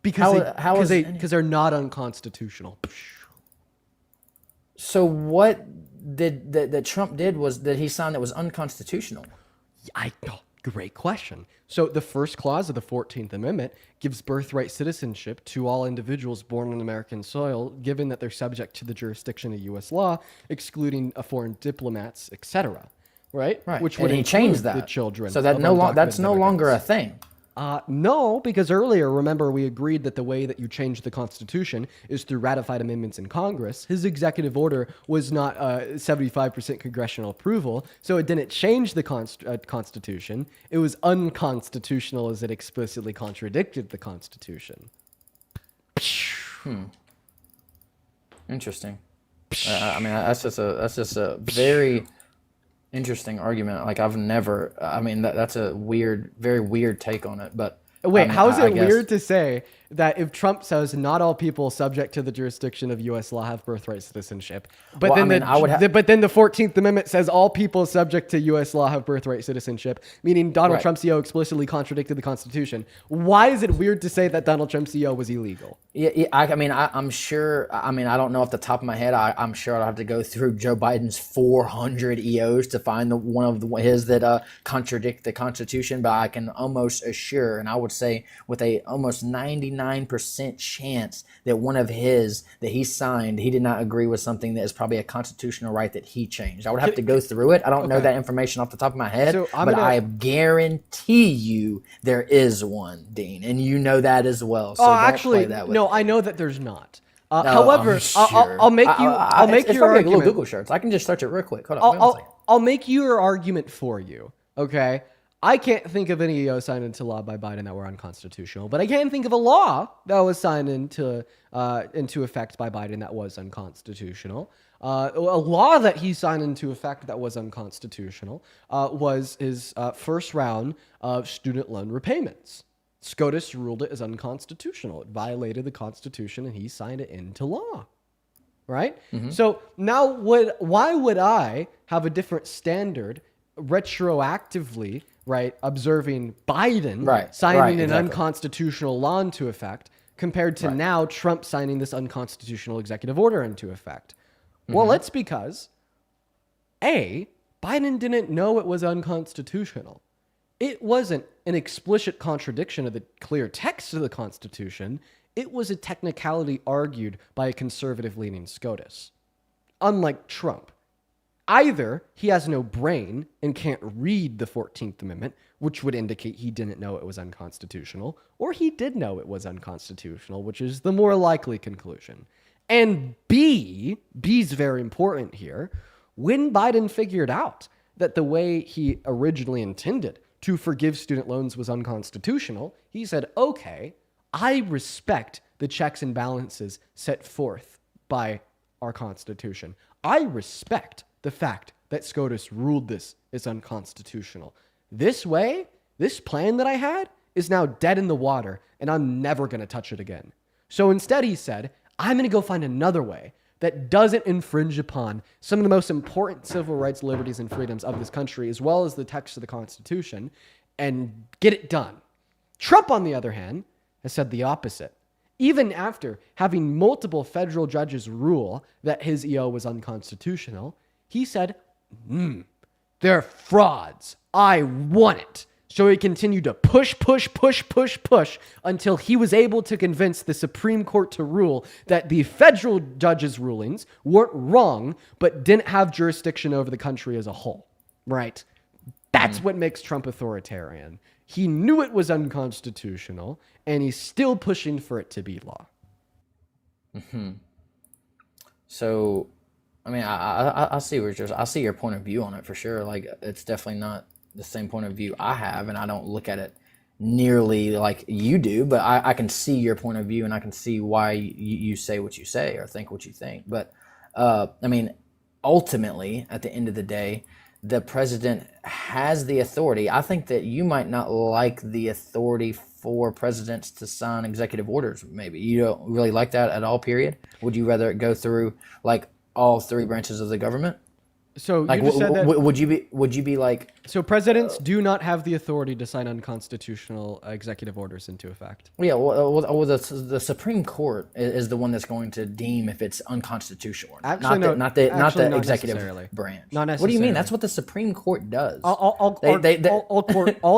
Because they're not unconstitutional. So what that Trump did was that he signed that was unconstitutional. Great question. So the first clause of the 14th Amendment gives birthright citizenship to all individuals born on American soil, given that they're subject to the jurisdiction of U.S. law, excluding foreign diplomats, etc. Right? Which would and he changed the that. children. So that that's no longer a thing. No, because earlier, remember, we agreed that the way that you change the Constitution is through ratified amendments in Congress. His executive order was not 75% congressional approval, so it didn't change the Constitution. It was unconstitutional as it explicitly contradicted the Constitution. Interesting. I mean, that's just a very interesting argument. Like that's a very weird take on it. But wait, how is it weird to say that if Trump says not all people subject to the jurisdiction of U.S. law have birthright citizenship, but then the 14th Amendment says all people subject to U.S. law have birthright citizenship, meaning Donald Trump's EO explicitly contradicted the Constitution. Why is it weird to say that Donald Trump's EO was illegal? Yeah, I'm sure. I mean, I don't know off the top of my head. I'm sure I'll have to go through Joe Biden's 400 EOs to find one of his that contradict the Constitution. But I can almost assure, and I would say with a almost 99% chance that one of his that he signed, he did not agree with something that is probably a constitutional right that he changed. I would have to go through it. I don't know that information off the top of my head, but I guarantee you there is one, Dean, and you know that as well. So actually, no, I know that there's not. However, I'll make you. I'll make your argument. Little Google search. I can just search it real quick. Hold on. I'll make your argument for you. Okay. I can't think of any EO signed into law by Biden that were unconstitutional, but I can think of a law that was signed into effect by Biden that was unconstitutional. A law that he signed into effect that was unconstitutional was his first round of student loan repayments. SCOTUS ruled it as unconstitutional. It violated the Constitution, and he signed it into law. Right? Mm-hmm. So now, why would I have a different standard retroactively? Right, observing Biden signing an unconstitutional law into effect compared to now Trump signing this unconstitutional executive order into effect. Mm-hmm. Well, it's because Biden didn't know it was unconstitutional. It wasn't an explicit contradiction of the clear text of the Constitution. It was a technicality argued by a conservative-leaning SCOTUS. Unlike Trump, Either he has no brain and can't read the 14th Amendment, which would indicate he didn't know it was unconstitutional, or he did know it was unconstitutional, which is the more likely conclusion. And B's very important here, when Biden figured out that the way he originally intended to forgive student loans was unconstitutional, he said, okay, I respect the checks and balances set forth by our Constitution. I respect the fact that SCOTUS ruled this is unconstitutional. This way, this plan that I had is now dead in the water, and I'm never going to touch it again. So instead, he said, I'm going to go find another way that doesn't infringe upon some of the most important civil rights, liberties, and freedoms of this country, as well as the text of the Constitution, and get it done. Trump, on the other hand, has said the opposite. Even after having multiple federal judges rule that his EO was unconstitutional, he said, they're frauds. I won it. So he continued to push until he was able to convince the Supreme Court to rule that the federal judges' rulings weren't wrong, but didn't have jurisdiction over the country as a whole, right? That's what makes Trump authoritarian. He knew it was unconstitutional, and he's still pushing for it to be law. So, I mean, I see I see your point of view on it for sure. Like, it's definitely not the same point of view I have, and I don't look at it nearly like you do, but I can see your point of view, and I can see why you say what you say or think what you think. But, I mean, ultimately, at the end of the day, the president has the authority. I think that you might not like the authority for presidents to sign executive orders, maybe. You don't really like that at all, period? Would you rather it go through, like, all three branches of the government? So like, you just said that, would you be like? So presidents do not have the authority to sign unconstitutional executive orders into effect. Yeah, well, the Supreme Court is the one that's going to deem if it's unconstitutional. Actually, not the not executive necessarily. branch. Not necessarily. What do you mean? That's what the Supreme Court does. All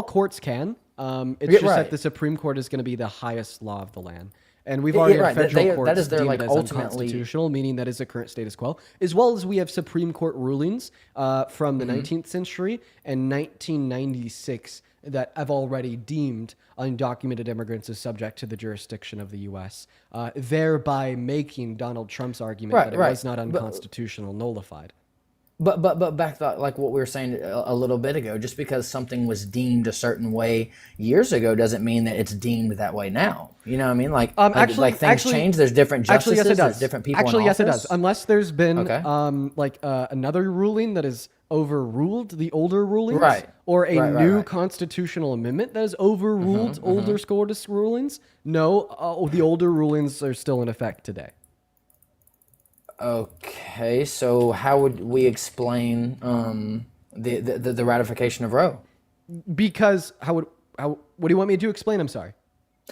courts can. It's just right. that the Supreme Court is going to be the highest law of the land. And we've already had federal courts that is their, deem like, it as ultimately unconstitutional, meaning that is the current status quo, as well as we have Supreme Court rulings from the 19th century and 1996 that have already deemed undocumented immigrants as subject to the jurisdiction of the U.S., thereby making Donald Trump's argument that it was not unconstitutional nullified. But back to, like, what we were saying a little bit ago, just because something was deemed a certain way years ago doesn't mean that it's deemed that way now. You know what I mean? Like, things change. There's different justices. Yes, it does. There's different people. Actually, in yes, it office. does. Unless there's been another ruling that has overruled the older rulings, or a new constitutional amendment that has overruled older SCOTUS rulings. No, the older rulings are still in effect today. Okay, so how would we explain the ratification of Roe? Because what do you want me to explain? I'm sorry.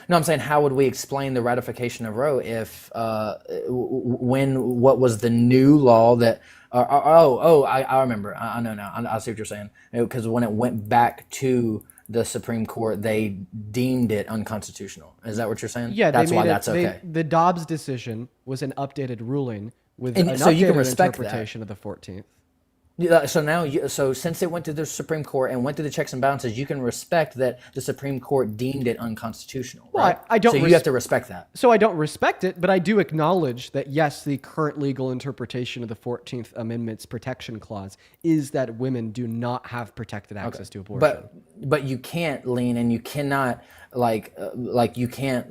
No, I'm saying, how would we explain the ratification of Roe if what was the new law that I remember. I know now. I see what you're saying. Because when it went back to the Supreme Court, they deemed it unconstitutional. Is that what you're saying? Yeah, that's why that's okay. The Dobbs decision was an updated ruling with an so you can updated respect interpretation of the 14th. Yeah, so now, since it went to the Supreme Court and went through the checks and balances, you can respect that the Supreme Court deemed it unconstitutional. Well, right? I don't. So you have to respect that. So I don't respect it, but I do acknowledge that yes, the current legal interpretation of the 14th Amendment's protection clause is that women do not have protected access to abortion. But you can't lean, and you cannot you can't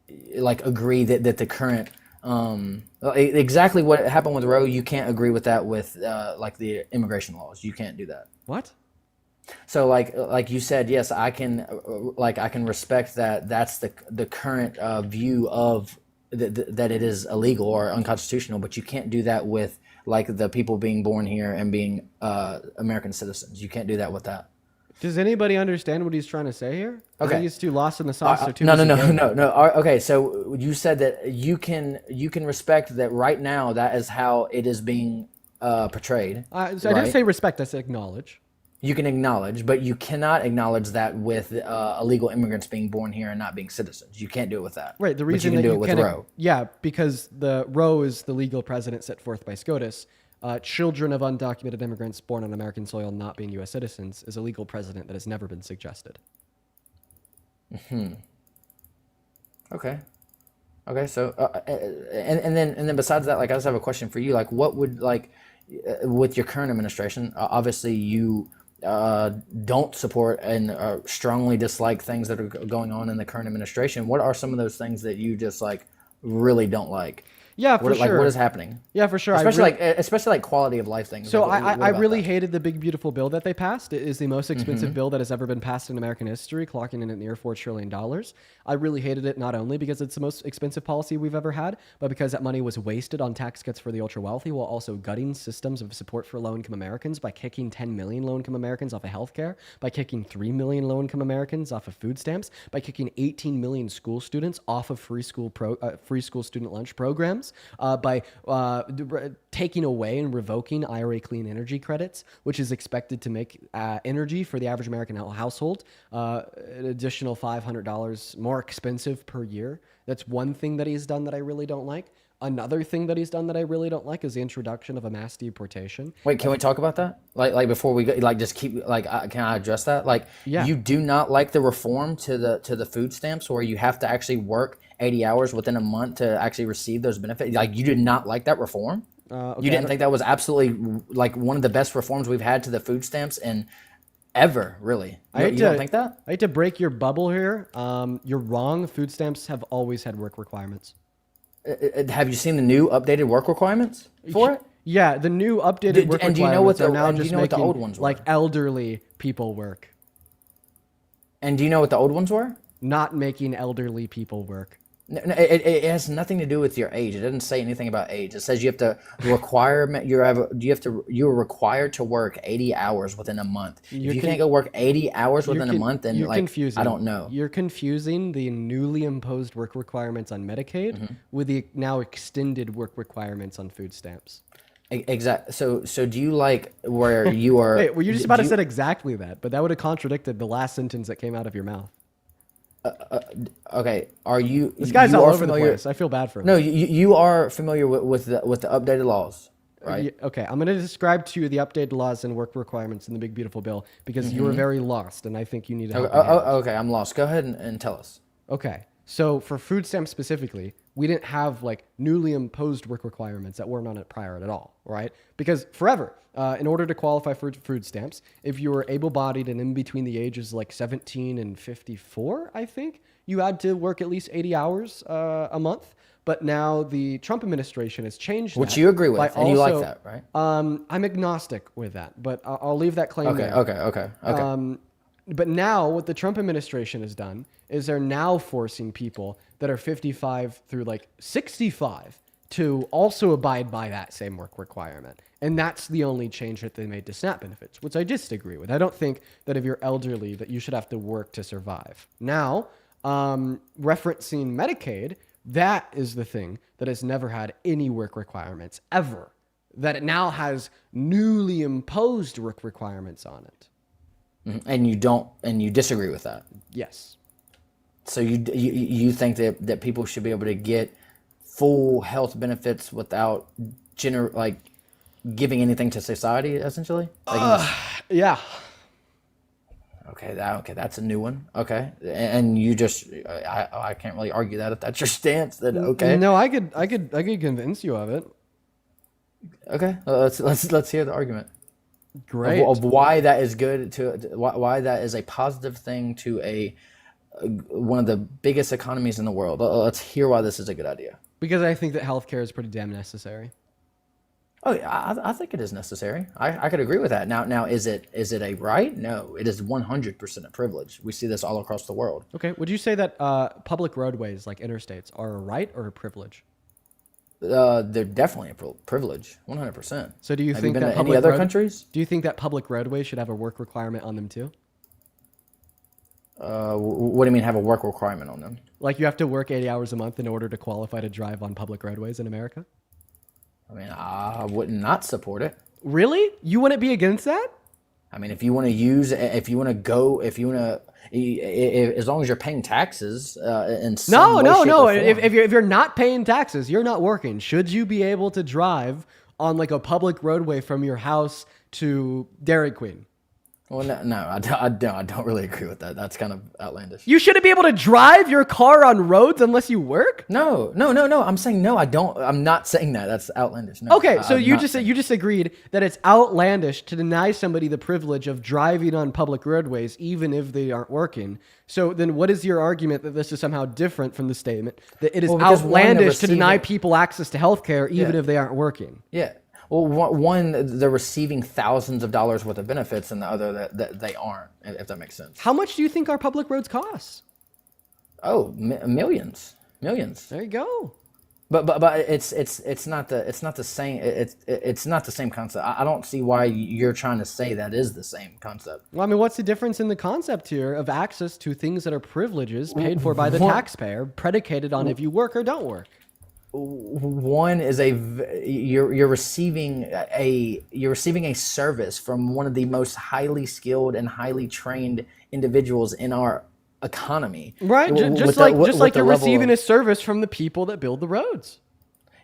agree that the current. Exactly what happened with Roe, you can't agree with that with the immigration laws. You can't do that. What? So like you said, yes, I can respect that. That's the current view of that it is illegal or unconstitutional, but you can't do that with like the people being born here and being American citizens. You can't do that with that. Does anybody understand what he's trying to say here? Okay. I think he's too lost in the sauce. No. Okay, so you said that you can respect that right now. That is how it is being portrayed. So I didn't say respect. I said acknowledge. You can acknowledge, but you cannot acknowledge that with illegal immigrants being born here and not being citizens. You can't do it with that. Right. The reason but you can that do it with Roe. Yeah, because the Roe is the legal precedent set forth by SCOTUS. children of undocumented immigrants born on American soil not being U.S. citizens is a legal precedent that has never been suggested. Okay. Okay. So, and then besides that, like, I just have a question for you. Like, what would with your current administration? Obviously, you don't support and strongly dislike things that are going on in the current administration. What are some of those things that you just like really don't like? Yeah, for sure. Like, what is happening? Yeah, for sure. Especially like quality of life things. So Like, I really hated the big beautiful bill that they passed. It is the most expensive bill that has ever been passed in American history, clocking in at near $4 trillion. I really hated it not only because it's the most expensive policy we've ever had, but because that money was wasted on tax cuts for the ultra wealthy, while also gutting systems of support for low-income Americans by kicking 10 million low-income Americans off of healthcare, by kicking 3 million low-income Americans off of food stamps, by kicking 18 million school students off of free school student lunch programs, by taking away and revoking IRA clean energy credits, which is expected to make energy for the average American household an additional $500 more expensive per year. That's one thing that he's done that I really don't like. Another thing that he's done that I really don't like is the introduction of a mass deportation. Wait, can we talk about that? Like before we go, like just keep like can I address that? Like, Yeah. you do not like the reform to the food stamps where you have to actually work 80 hours within a month to actually receive those benefits. Like, you did not like that reform? Okay, You didn't think that was absolutely like one of the best reforms we've had to the food stamps and ever, really? You don't think that? I hate to break your bubble here. You're wrong. Food stamps have always had work requirements. Have you seen the new updated work requirements for it? Yeah, the new updated work and do you know what requirements are the- now and do you just know what the making old ones were? like elderly people work, And do you know what the old ones were? not making elderly people work. No, it has nothing to do with your age. It doesn't say anything about age. It says you have to require you're required to work 80 hours within a month. If you can't go work 80 hours within a month, then you're like confusing. I don't know. You're confusing the newly imposed work requirements on Medicaid with the now extended work requirements on food stamps. Exactly. So do you like where you are? Wait, well, you're just about to say exactly that, but that would have contradicted the last sentence that came out of your mouth. Okay, are you? This guy's you all are over the familiar- place. I feel bad for him. No, you are familiar with the updated laws, right? Okay, I'm going to describe to you the updated laws and work requirements in the big beautiful bill because you were very lost, and I think you need to help. me out. Okay, I'm lost. Go ahead and tell us. Okay, so for food stamps specifically, we didn't have like newly imposed work requirements that weren't on it prior at all, right? Because forever, in order to qualify for food stamps, if you were able-bodied and in between the ages like 17 and 54, I think, you had to work at least 80 hours a month. But now the Trump administration has changed that. Which you agree with, by and you like also- that, right? I'm agnostic with that, but I'll leave that claim there. Okay. But now what the Trump administration has done is they're now forcing people that are 55 through like 65 to also abide by that same work requirement. And that's the only change that they made to SNAP benefits, which I disagree with. I don't think that if you're elderly that you should have to work to survive. Now, referencing Medicaid, that is the thing that has never had any work requirements ever. That it now has newly imposed work requirements on it. And you disagree with that? Yes. So you think that people should be able to get full health benefits without giving anything to society, essentially? Yeah. Okay, that's a new one. Okay, and you just I can't really argue that if that's your stance. Then okay. No, I could convince you of it. Okay, let's hear the argument. Great. Of why that is good why that is a positive thing to one of the biggest economies in the world. Let's hear why this is a good idea. Because I think that healthcare is pretty damn necessary. Oh, yeah, I think it is necessary. I could agree with that. Now, is it a right? No, it is 100% a privilege. We see this all across the world. Okay, would you say that public roadways like interstates are a right or a privilege? They're definitely a privilege, 100%. So do you Have think you been that to any other countries? Do you think that public roadways should have a work requirement on them too? What do you mean have a work requirement on them? Like you have to work 80 hours a month in order to qualify to drive on public roadways in America? I mean, I would not support it. Really? You wouldn't be against that? I mean, if you want to as long as you're paying taxes in some way, shape, or form. If you're not paying taxes, you're not working. Should you be able to drive on like a public roadway from your house to Dairy Queen? Well, no, I don't really agree with that. That's kind of outlandish. You shouldn't be able to drive your car on roads unless you work? No. I'm saying no. I don't. I'm not saying that. That's outlandish. No, Okay, so you just agreed that it's outlandish to deny somebody the privilege of driving on public roadways even if they aren't working. So then what is your argument that this is somehow different from the statement that it is outlandish to deny people access to healthcare even if they aren't working? Yeah. Well, one, they're receiving thousands of dollars worth of benefits, and the other that they aren't, if that makes sense. How much do you think our public roads cost? Oh, millions. There you go. But it's not the same. It's not the same concept. I don't see why you're trying to say that is the same concept. Well, I mean, what's the difference in the concept here of access to things that are privileges paid for by the taxpayer, predicated on if you work or don't work? One is you're receiving a service from one of the most highly skilled and highly trained individuals in our economy. Right, just like you're receiving a service from the people that build the roads.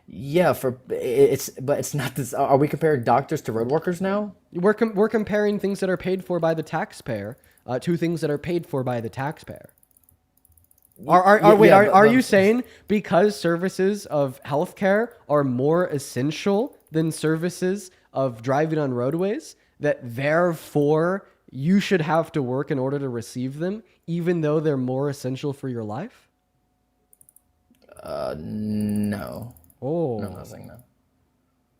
Yeah, but it's not this. Are we comparing doctors to road workers now? We're comparing things that are paid for by the taxpayer to things that are paid for by the taxpayer. Are you saying because services of healthcare are more essential than services of driving on roadways, that therefore you should have to work in order to receive them, even though they're more essential for your life? No. Oh. No, I'm not saying that.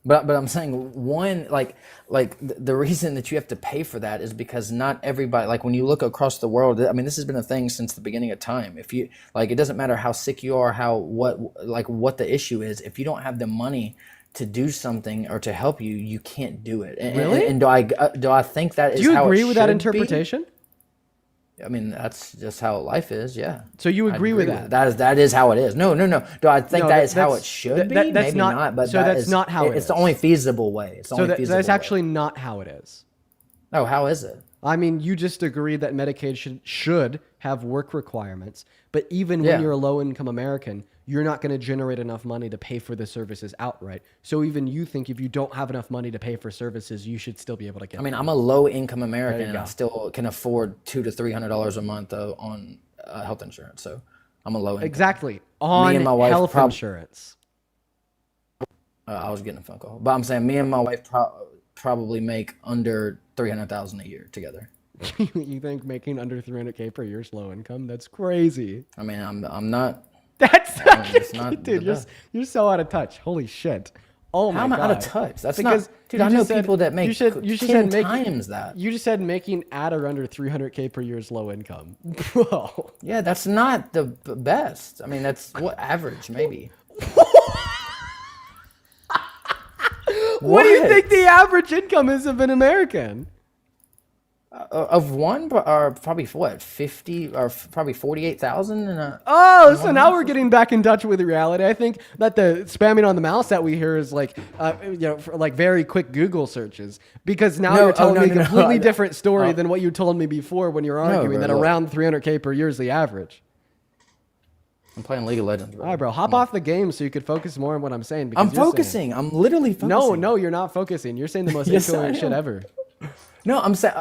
But I'm saying one, like the reason that you have to pay for that is because not everybody, like when you look across the world, I mean, this has been a thing since the beginning of time. If you, like, it doesn't matter how sick you are, what the issue is, if you don't have the money to do something or to help you, you can't do it. Really? And do I think that is how it should be? Do you agree with that interpretation? I mean, that's just how life is, yeah. So you agree with that? That is how it is. No. Do I think that is how it should be? That's Maybe not, but that's not how it is. It's the only feasible way. That's actually not how it is. Oh, how is it? I mean, you just agreed that Medicaid should have work requirements, but even when you're a low-income American, you're not going to generate enough money to pay for the services outright. So even you think if you don't have enough money to pay for services, you should still be able to get them. I mean, I'm a low-income American, and I still can afford $200 to $300 a month on health insurance. So I'm a low-income. Exactly. On me and my wife health insurance. I was getting a phone call. But I'm saying me and my wife probably make under $300,000 a year together. You think making under $300K per year is low income? That's crazy. I mean, I'm not. It's not, dude. You're so out of touch. Holy shit. Oh my god. How am I out of touch? That's because, not, dude. I know people that make 10 times that. You just said making at or under $300K per year is low income, bro. Yeah, that's not the best. I mean, that's what average maybe. What do you think the average income is of an American? Of one, or probably what, 50 or probably 48,000? Oh, so now we're getting back in touch with reality. I think that the spamming on the mouse that we hear is like, for like very quick Google searches, because now you're telling me a completely different story than what you told me before when you're arguing that around $300K per year is the average. I'm playing League of Legends. All right, bro. Hop off the game so you could focus more on what I'm saying. I'm focusing. I'm literally focusing. No, you're not focusing. You're saying the most incoherent shit ever. No, I'm saying,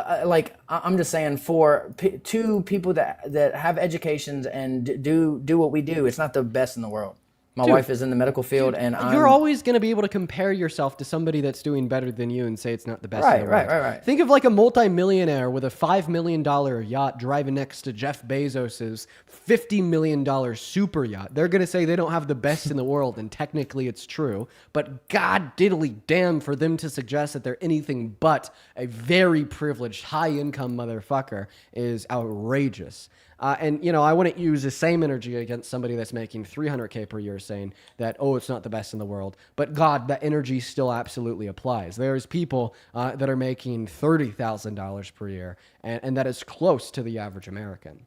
I'm just saying for two people that have educations and do what we do, it's not the best in the world. My wife is in the medical field, and you're always going to be able to compare yourself to somebody that's doing better than you and say it's not the best. Right. Think of like a multimillionaire with a $5 million yacht driving next to Jeff Bezos's $50 million super yacht. They're going to say they don't have the best in the world, and technically it's true. But god diddly damn for them to suggest that they're anything but a very privileged, high-income motherfucker is outrageous. And, I wouldn't use the same energy against somebody that's making $300K per year saying that, oh, it's not the best in the world. But God, that energy still absolutely applies. There's people that are making $30,000 per year, and that is close to the average American.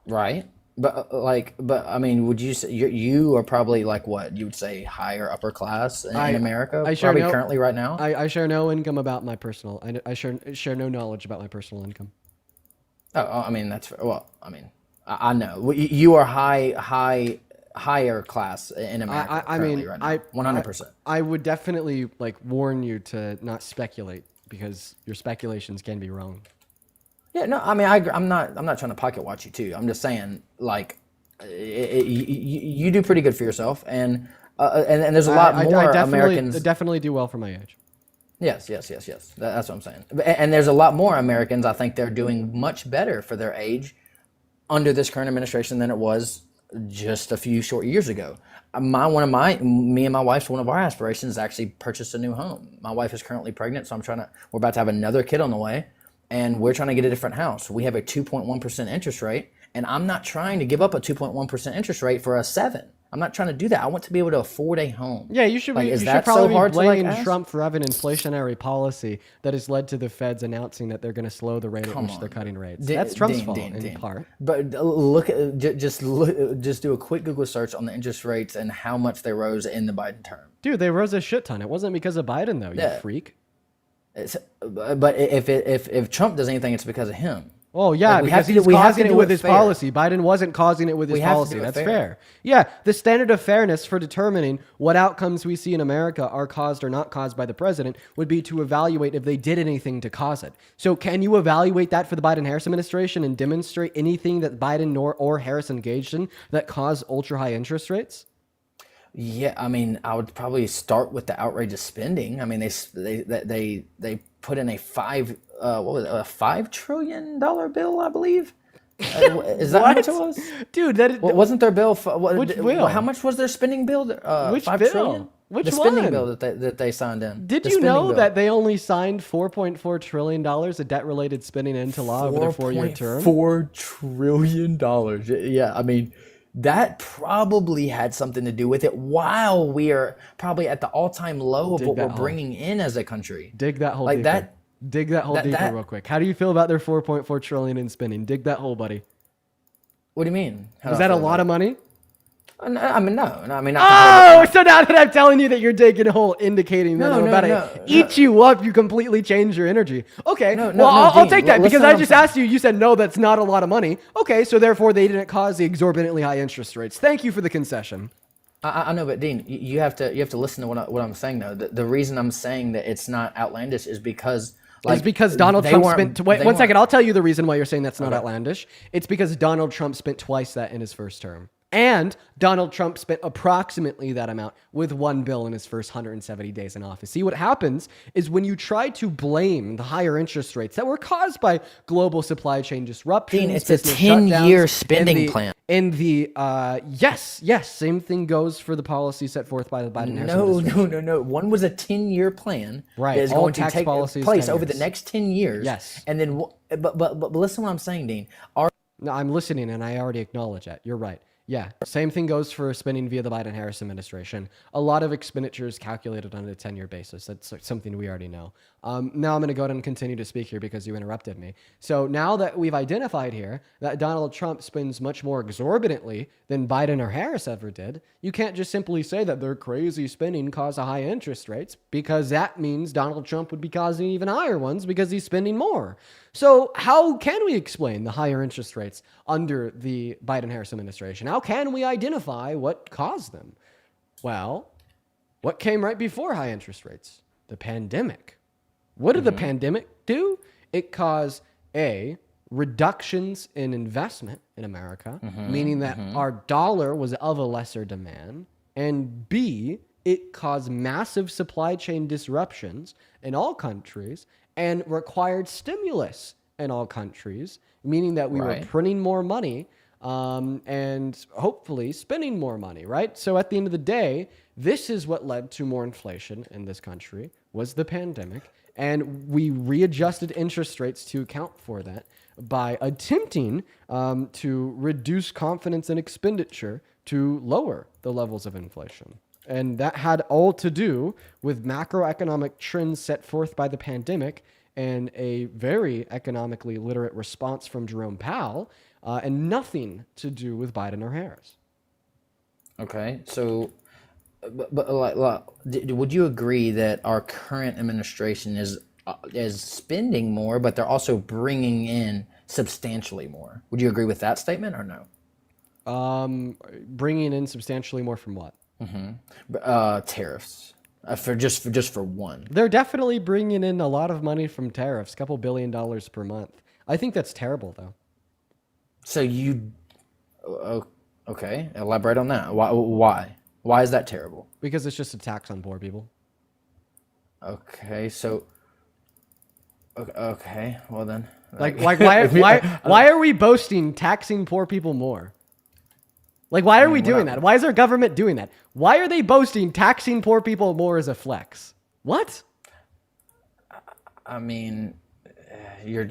Right. But I mean, would you say you are probably like what you would say higher upper class in America? Currently right now. I share no income about my personal. I share no knowledge about my personal income. Oh, I mean, that's well. I mean, I know you are high higher class in America. I mean, currently right now. 100%. I would definitely like warn you to not speculate because your speculations can be wrong. Yeah, no, I mean, I agree. I'm not trying to pocket watch you too. I'm just saying, like, you do pretty good for yourself, and there's a lot more I Americans. definitely do well for my age. Yes. That's what I'm saying. And there's a lot more Americans. I think they're doing much better for their age under this current administration than it was just a few short years ago. Me and my wife's one of our aspirations is actually purchase a new home. My wife is currently pregnant, so we're about to have another kid on the way, and we're trying to get a different house. We have a 2.1% interest rate, and I'm not trying to give up a 2.1% interest rate for a 7. I'm not trying to do that. I want to be able to afford a home. Yeah, you should. You should probably be blaming Trump for having inflationary policy that has led to the Feds announcing that they're going to slow the rate at which they're cutting rates. That's Trump's fault in part. But just do a quick Google search on the interest rates and how much they rose in the Biden term. Dude, they rose a shit ton. It wasn't because of Biden though. You freak. But if Trump does anything, it's because of him. Oh yeah, because he's causing it with his policy. Biden wasn't causing it with his policy. That's fair. Yeah, the standard of fairness for determining what outcomes we see in America are caused or not caused by the president would be to evaluate if they did anything to cause it. So can you evaluate that for the Biden-Harris administration and demonstrate anything that Biden or Harris engaged in that caused ultra-high interest rates? Yeah, I mean, I would probably start with the outrageous spending. I mean, they put in a $5 trillion bill, I believe. Is that how much it was, dude? Wasn't their bill? Which bill? How much was their spending bill? Which $5 bill? trillion? Which the spending one? bill that they signed in. Did you know that they only signed $4.4 trillion of debt-related spending into law over their 4-year term? $4 trillion. Yeah, I mean, that probably had something to do with it while we are probably at the all-time low of what we're bringing in as a country. Dig that hole like deeper. that. Dig that hole deeper real quick. How do you feel about their $4.4 trillion in spending? Dig that hole, buddy. What do you mean? Is that a lot of money? I mean, no. I mean, so now that I'm telling you that you're digging a hole, indicating that I'm about to eat you up, you completely change your energy. Okay, I'll take that because I just asked you. You said no, that's not a lot of money. Okay, so therefore they didn't cause the exorbitantly high interest rates. Thank you for the concession. I know, but Dean, you have to listen to what I'm saying though. The reason I'm saying that it's not outlandish is because. It's because Donald Trump spent... Wait, one second. I'll tell you the reason why you're saying that's not outlandish. It's because Donald Trump spent twice that in his first term. And Donald Trump spent approximately that amount with one bill in his first 170 days in office. See, what happens is when you try to blame the higher interest rates that were caused by global supply chain disruptions... Dean, it's a 10-year spending plan. Yes, same thing goes for the policy set forth by the Biden-Harris administration. No. One was a 10-year plan that is going to take place over the next 10 years. Yes. And then, but listen to what I'm saying, Dean. No, I'm listening, and I already acknowledge that. You're right. Yeah, same thing goes for spending via the Biden-Harris administration. A lot of expenditures calculated on a 10-year basis. That's something we already know. Now I'm going to go ahead and continue to speak here because you interrupted me. So now that we've identified here that Donald Trump spends much more exorbitantly than Biden or Harris ever did, you can't just simply say that their crazy spending caused high interest rates because that means Donald Trump would be causing even higher ones because he's spending more. So how can we explain the higher interest rates under the Biden-Harris administration? How can we identify what caused them? Well, what came right before high interest rates? The pandemic. What did the pandemic do? It caused reductions in investment in America, meaning that our dollar was of a lesser demand, and B, it caused massive supply chain disruptions in all countries and required stimulus in all countries, meaning that we were printing more money and hopefully spending more money, right? So at the end of the day, this is what led to more inflation in this country, was the pandemic, and we readjusted interest rates to account for that by attempting to reduce confidence in expenditure to lower the levels of inflation. And that had all to do with macroeconomic trends set forth by the pandemic and a very economically literate response from Jerome Powell, and nothing to do with Biden or Harris. Okay, so, would you agree that our current administration is spending more, but they're also bringing in substantially more? Would you agree with that statement or no? Bringing in substantially more from what? Tariffs. For one. They're definitely bringing in a lot of money from tariffs, a couple $1 billion per month. I think that's terrible, though. So okay, elaborate on that. Why is that terrible? Because it's just a tax on poor people. Okay, so okay, well then. Why are we boasting taxing poor people more? Like, why are we doing that? Why is our government doing that? Why are they boasting taxing poor people more as a flex? What? I mean, you're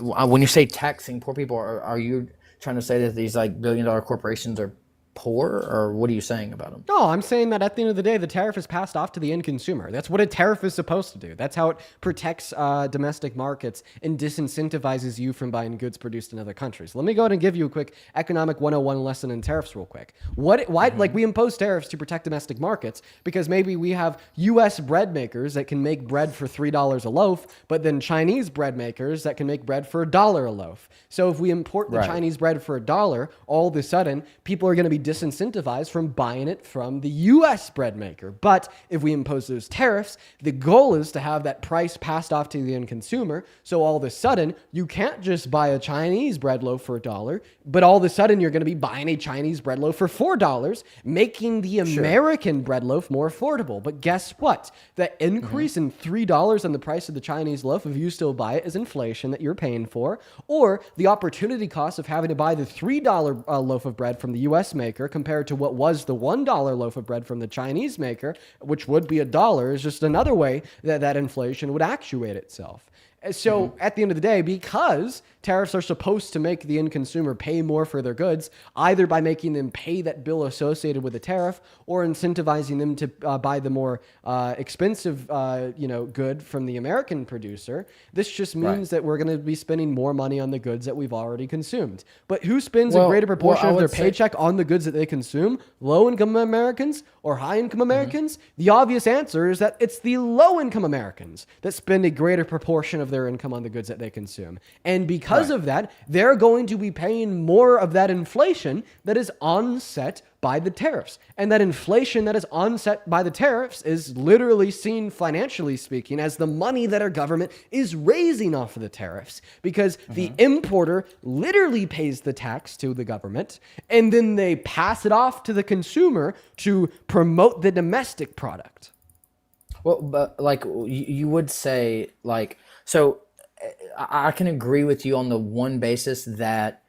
when you say taxing poor people, are you trying to say that these like billion-dollar corporations are poor, or what are you saying about them? No, I'm saying that at the end of the day, the tariff is passed off to the end consumer. That's what a tariff is supposed to do. That's how it protects domestic markets and disincentivizes you from buying goods produced in other countries. Let me go ahead and give you a quick economic 101 lesson in tariffs real quick. Why like we impose tariffs to protect domestic markets because maybe we have US bread makers that can make bread for $3 a loaf, but then Chinese bread makers that can make bread for $1 a loaf. So if we import the Chinese bread for $1, all of a sudden people are going to be disincentivized from buying it from the US bread maker. But if we impose those tariffs, the goal is to have that price passed off to the end consumer. So all of a sudden, you can't just buy a Chinese bread loaf for $1, but all of a sudden you're going to be buying a Chinese bread loaf for $4, making the American bread loaf more affordable. But guess what? The increase in $3 on the price of the Chinese loaf, if you still buy it, is inflation that you're paying for, or the opportunity cost of having to buy the $3 loaf of bread from the US maker compared to what was the $1 loaf of bread from the Chinese maker, which would be $1, is just another way that inflation would actuate itself. So at the end of the day, because tariffs are supposed to make the end consumer pay more for their goods, either by making them pay that bill associated with the tariff or incentivizing them to buy the more expensive good from the American producer, this just means that we're going to be spending more money on the goods that we've already consumed. But who spends a greater proportion of their paycheck on the goods that they consume? Low-income Americans or high-income Americans? The obvious answer is that it's the low-income Americans that spend a greater proportion of their income on the goods that they consume. And because of that, they're going to be paying more of that inflation that is onset by the tariffs. And that inflation that is onset by the tariffs is literally seen, financially speaking, as the money that our government is raising off of the tariffs, because the importer literally pays the tax to the government, and then they pass it off to the consumer to promote the domestic product. Well, but like you would say, like, so I can agree with you on the one basis that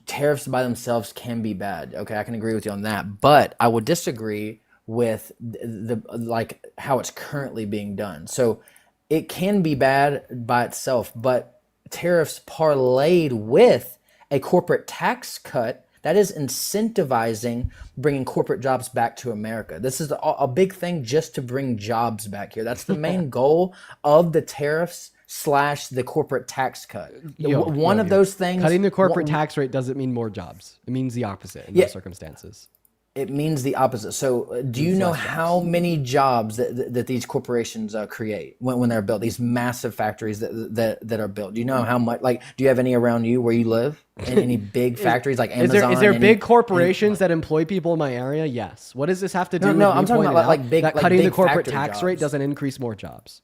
tariffs by themselves can be bad. Okay, I can agree with you on that. But I would disagree with the like how it's currently being done. So it can be bad by itself, but tariffs parlayed with a corporate tax cut that is incentivizing bringing corporate jobs back to America. This is a big thing just to bring jobs back here. That's the main goal of the tariffs / the corporate tax cut. One of those things. Cutting the corporate tax rate doesn't mean more jobs. It means the opposite in those circumstances. It means the opposite. So do you know how many jobs that these corporations create when they're built? These massive factories that are built. Do you know how much? Like, do you have any around you where you live? Any big factories like Amazon? Is there big corporations that employ people in my area? Yes. What does this have to do with I'm talking about like big, that cutting big the corporate tax jobs. rate doesn't increase more jobs?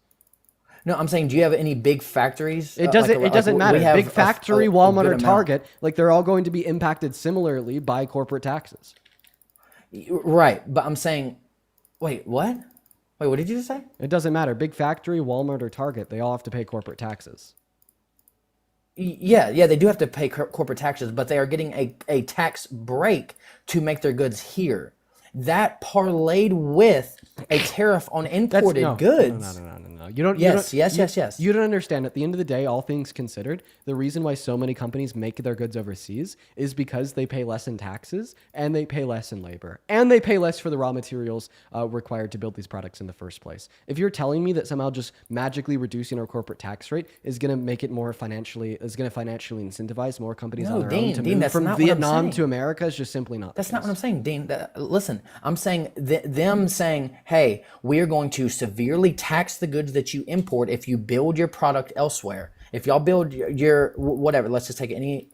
No, I'm saying, do you have any big factories? It doesn't matter. Big factory, Walmart, or Target, amount. like they're all going to be impacted similarly by corporate taxes. Right, but I'm saying, wait, what? Wait, what did you just say? It doesn't matter. Big factory, Walmart, or Target, they all have to pay corporate taxes. Yeah, they do have to pay corporate taxes, but they are getting a tax break to make their goods here. That parlayed with a tariff on imported goods. No. You don't. Yes. You don't understand. At the end of the day, all things considered, the reason why so many companies make their goods overseas is because they pay less in taxes and they pay less in labor and they pay less for the raw materials required to build these products in the first place. If you're telling me that somehow just magically reducing our corporate tax rate is going to make it more financially incentivize more companies on their own to move from Vietnam to America is just simply not. That's not what I'm saying, Dean. Listen, I'm saying them saying, hey, we are going to severely tax the goods that you import if you build your product elsewhere. If y'all build your whatever, let's just take any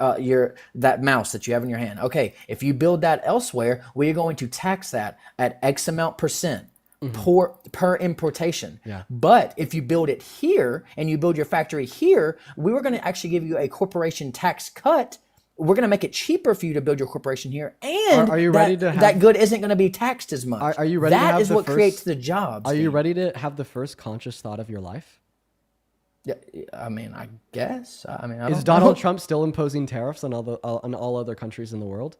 that mouse that you have in your hand. Okay, if you build that elsewhere, we are going to tax that at X amount percent per importation. Yeah. But if you build it here and you build your factory here, we were going to actually give you a corporation tax cut. We're going to make it cheaper for you to build your corporation here, and Are you ready to have, that good isn't going to be taxed as much. Are you ready? That to have is the what first, creates the jobs. Are you ready to have the first conscious thought of your life? Yeah, I mean, I guess. I mean, I Is don't Donald know. Trump still imposing tariffs on all other countries in the world?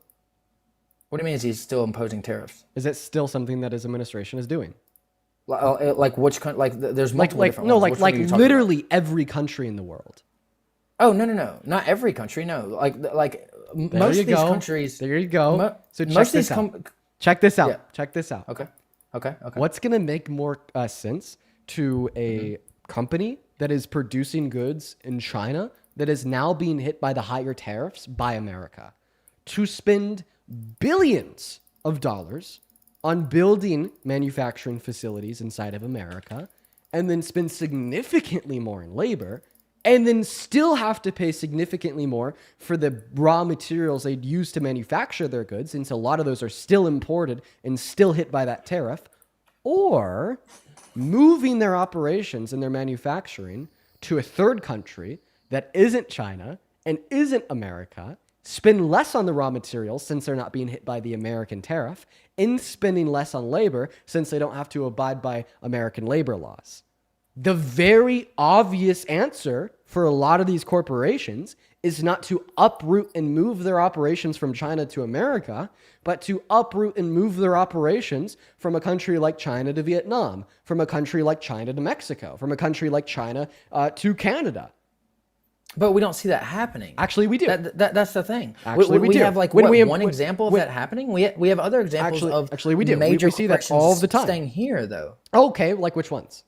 What do you mean? Is he still imposing tariffs? Is it still something that his administration is doing? Like which country? Like there's multiple different no, ones. Which one are you talking literally every country in the world. about? Oh no, not every country. No, like There most you of these go. countries. There you go. So check most of this these out. Check this out. Yeah. Check this out. Okay. What's gonna make more sense to a company that is producing goods in China that is now being hit by the higher tariffs by America to spend billions of dollars on building manufacturing facilities inside of America and then spend significantly more in labor and then still have to pay significantly more for the raw materials they'd use to manufacture their goods, since a lot of those are still imported and still hit by that tariff, or moving their operations and their manufacturing to a third country that isn't China and isn't America, spend less on the raw materials since they're not being hit by the American tariff, and spending less on labor since they don't have to abide by American labor laws. The very obvious answer for a lot of these corporations is not to uproot and move their operations from China to America, but to uproot and move their operations from a country like China to Vietnam, from a country like China to Mexico, from a country like China to Canada. But we don't see that happening. Actually, we do. That's the thing. Actually, we do. have like one example of that happening. We have other examples of actually we do. Major We see that all the time. staying here though. Okay, like which ones?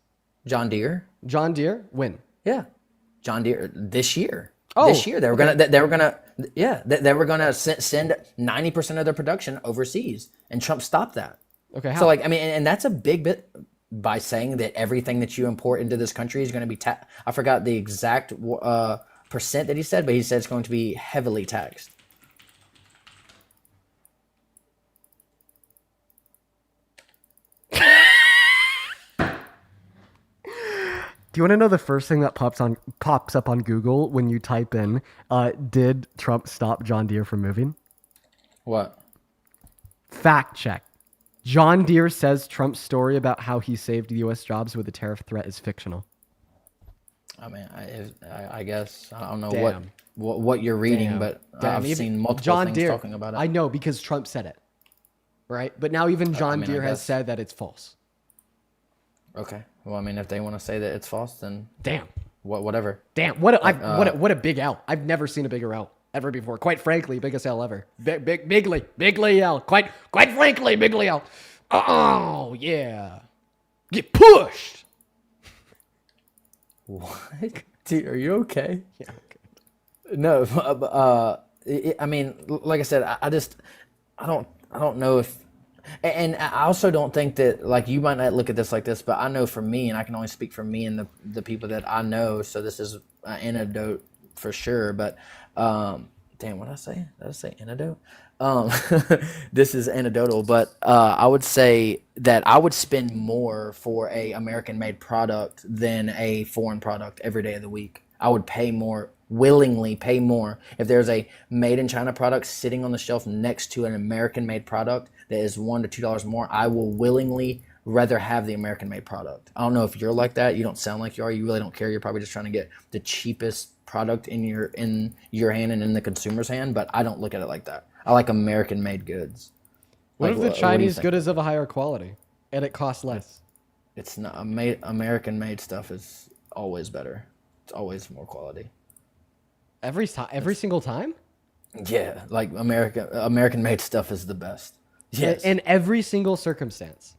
John Deere. John Deere, when? Yeah, John Deere this year. Oh, this year they were gonna they were gonna send 90% of their production overseas, and Trump stopped that. Okay, how? So like I mean, and that's a big bit by saying that everything that you import into this country is going to be I forgot the exact percent that he said, but he said it's going to be heavily taxed. Do you want to know the first thing that pops up on Google when you type in, did Trump stop John Deere from moving? What? Fact check. John Deere says Trump's story about how he saved U.S. jobs with a tariff threat is fictional. I mean, I guess I don't know Damn. what you're reading, but I've Even seen multiple John things Deere, talking about it. I know because Trump said it, right? But now even John mean, I Deere has guess. said that it's false. Okay. Well, I mean, if they want to say that it's false, then Damn. Whatever. Damn. What a big L. I've never seen a bigger L ever before. Quite frankly, biggest L ever. Bigly L. Quite frankly, bigly L. Oh yeah. Get pushed. What? Dude, are you okay? Yeah. Okay. No. I mean, like I said, I don't know if. And I also don't think that, like, you might not look at this like this, but I know for me, and I can only speak for me and the people that I know, so this is an antidote for sure. But, damn, what did I say? Did I say antidote? This is anecdotal, but I would say that I would spend more for a American-made product than a foreign product every day of the week. I would pay more, willingly pay more. If there's a made-in-China product sitting on the shelf next to an American-made product that is $1 to $2 more, I will willingly rather have the American-made product. I don't know if you're like that. You don't sound like you are. You really don't care. You're probably just trying to get the cheapest product in your hand and in the consumer's hand, but I don't look at it like that. I like American-made goods. What Like, if the what do you Chinese think? good is of a higher quality and it costs less? It's not American-made stuff is always better. It's always more quality. Every single time? Yeah, like American-made stuff is the best. Yes. In every single circumstance.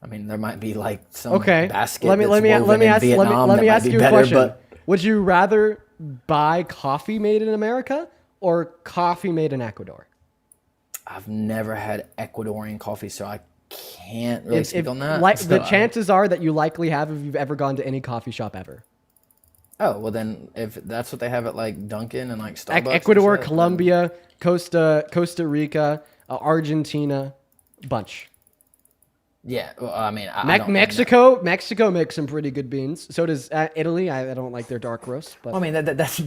I mean, there might be like some Okay. basket Let me ask you a question. But Would you rather buy coffee made in America or coffee made in Ecuador? I've never had Ecuadorian coffee, so I can't really speak on that. The chances are that you likely have if you've ever gone to any coffee shop ever. Oh well, then if that's what they have at like Dunkin' and like Starbucks, and Ecuador, shit, Colombia, Costa Rica, Argentina, bunch. yeah. Well, I mean, I don't. Mexico makes some pretty good beans. So does Italy. I don't like their dark roast, but Well, I mean, that's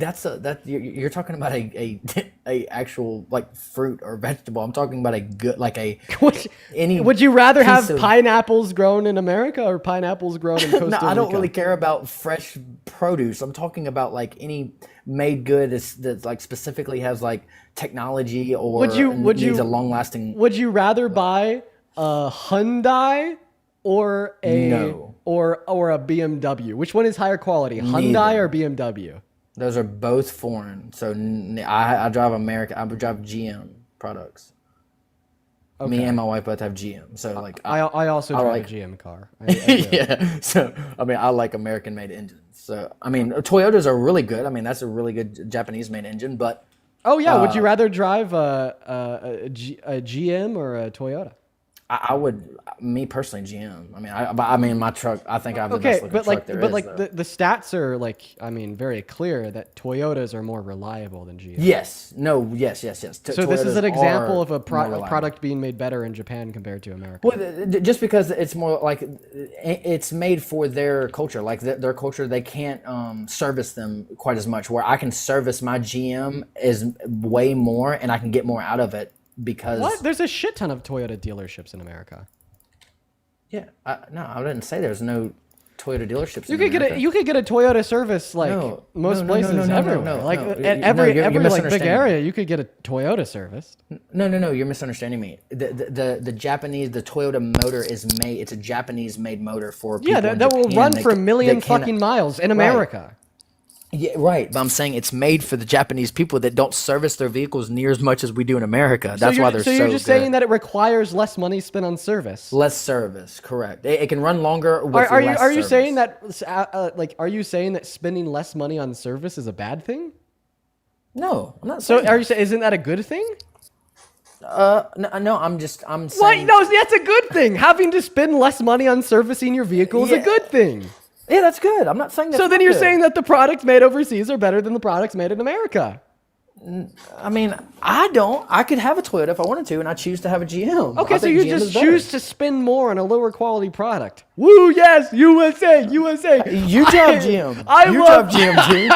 you're talking about a actual like fruit or vegetable. I'm talking about a good like a any. would you rather have piece of- pineapples grown in America or pineapples grown in Costa No, Rica? I don't really care about fresh produce. I'm talking about like any made good that like specifically has like technology or needs a long lasting. Would you rather buy a Hyundai or a or a BMW? Which one is higher quality, Hyundai or BMW? Those are both foreign. So I drive American. I drive GM products. Okay. Me and my wife both have GM. So like I also drive like, a GM car. Yeah. So I mean, I like American-made engines. So I mean, Toyotas are really good. I mean, that's a really good Japanese-made engine. But oh yeah, would you rather drive a GM or a Toyota? I would, me personally, GM. I mean, my truck. I think I have the best looking truck there is. The stats are like, I mean, very clear that Toyotas are more reliable than GM. Yes. No. Yes. So this is an example of a product being made better in Japan compared to America. Well, just because it's more like it's made for their culture, like their culture, they can't service them quite as much. Where I can service my GM is way more, and I can get more out of it. Because what? There's a shit ton of Toyota dealerships in America. Yeah, no, I didn't say there's no Toyota dealerships. You could get a Toyota service like most places everywhere. Like every like big area, you could get a Toyota service. No, you're misunderstanding me. The Japanese, the Toyota motor is made. It's a Japanese made motor for people that will run for a million fucking miles in America. Yeah, right. But I'm saying it's made for the Japanese people that don't service their vehicles near as much as we do in America. That's why they're so good. So you're just saying that it requires less money spent on service? Less service, correct. It can run longer with are less you service. saying that are you saying that spending less money on service is a bad thing? No, I'm not saying. So are you saying isn't that a good thing? No, I'm saying. What? No, that's a good thing. Having to spend less money on servicing your vehicle is a good thing. Yeah, that's good. I'm not saying that. So then you're saying that the products made overseas are better than the products made in America? I mean, I don't. I could have a Toyota if I wanted to, and I choose to have a GM. Okay, so you just choose to spend more on a lower quality product. Woo, yes, USA. You drive GM. I love GM.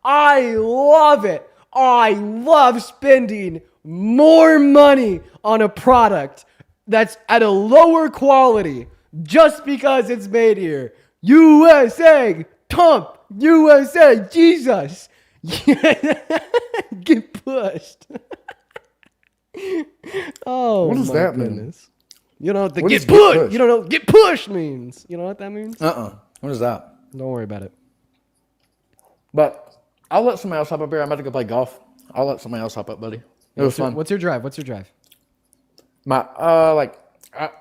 I love it. I love spending more money on a product that's at a lower quality. Just because it's made here. USA, Trump, USA, Jesus. Get pushed. Oh, what does that goodness. Mean? You know what the what get pushed. You don't know what get pushed means. You know what that means? What is that? Don't worry about it. But I'll let somebody else hop up here. I'm about to go play golf. I'll let somebody else hop up, buddy. It was fun. What's your drive? My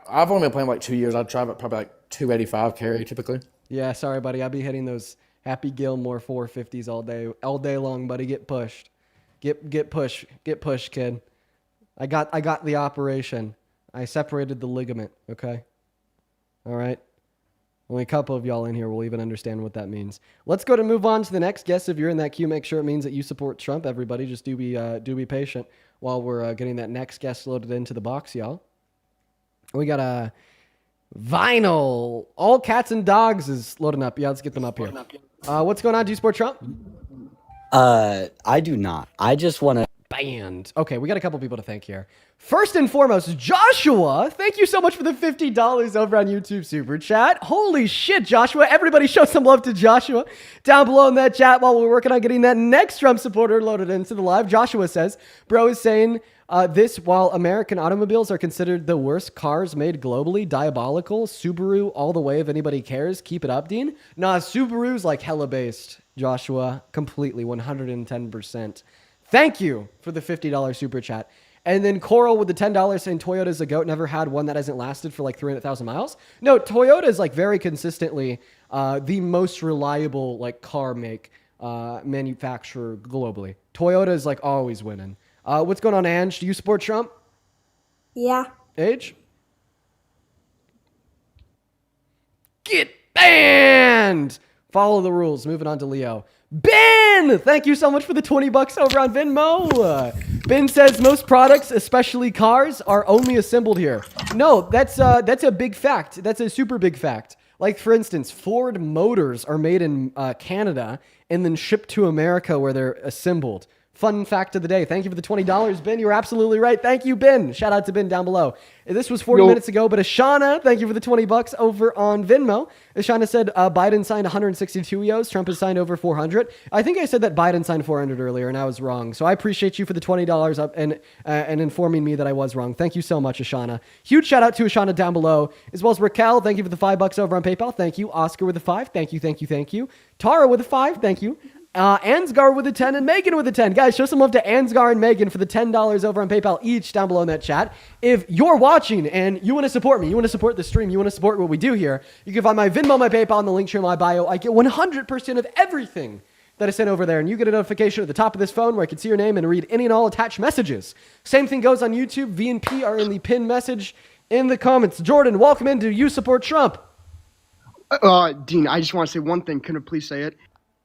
I've only been playing like 2 years. I drive at probably like 285 carry typically. Yeah, sorry, buddy. I'll be hitting those Happy Gilmore 450s all day long, buddy. Get pushed. Get pushed, kid. I got the operation. I separated the ligament, okay? All right. Only a couple of y'all in here will even understand what that means. Let's go to move on to the next guest. If you're in that queue, make sure it means that you support Trump. Everybody, just do be patient while we're getting that next guest loaded into the box, y'all. We got a Vinyl. All Cats and Dogs is loading up. Yeah, let's get them up here. What's going on? Do you support Trump? I do not. I just want to. Banned. Okay, we got a couple people to thank here. First and foremost, Joshua. Thank you so much for the $50 over on YouTube Super Chat. Holy shit, Joshua. Everybody show some love to Joshua down below in that chat while we're working on getting that next Trump supporter loaded into the live. Joshua says, bro is saying this while American automobiles are considered the worst cars made globally. Diabolical. Subaru all the way if anybody cares. Keep it up, Dean. Nah, Subaru's like hella based, Joshua. Completely, 110%. Thank you for the $50 super chat. And then Coral with the $10 saying Toyota's a goat. Never had one that hasn't lasted for like 300,000 miles. No, Toyota is like very consistently the most reliable like car make manufacturer globally. Toyota is like always winning. What's going on, Ange? Do you support Trump? Yeah. Age? Get banned! Follow the rules. Moving on to Leo. Ben, thank you so much for the $20 over on Venmo. Ben says most products, especially cars, are only assembled here. No, that's a big fact. That's a super big fact. Like, for instance, Ford Motors are made in Canada and then shipped to America where they're assembled. Fun fact of the day. Thank you for the $20, Ben. You're absolutely right. Thank you, Ben. Shout out to Ben down below. This was 40 minutes ago, but Ashana, thank you for the $20 over on Venmo. Ashana said Biden signed 162 EOs. Trump has signed over 400. I think I said that Biden signed 400 earlier, and I was wrong. So I appreciate you for the $20 up and informing me that I was wrong. Thank you so much, Ashana. Huge shout out to Ashana down below, as well as Raquel. Thank you for the $5 over on PayPal. Thank you. Oscar with a 5. Thank you, thank you, thank you. Tara with a 5. Thank you. Ansgar with a 10 and Megan with a 10. Guys, show some love to Ansgar and Megan for the $10 over on PayPal each down below in that chat. If you're watching and you want to support me, you want to support the stream, you want to support what we do here, you can find my Venmo, my PayPal, and the link to my bio. I get 100% of everything that I sent over there, and you get a notification at the top of this phone where I can see your name and read any and all attached messages. Same thing goes on YouTube. V and P are in the pinned message in the comments. Jordan, welcome in. Do you support Trump? Dean, I just want to say one thing. Can I please say it?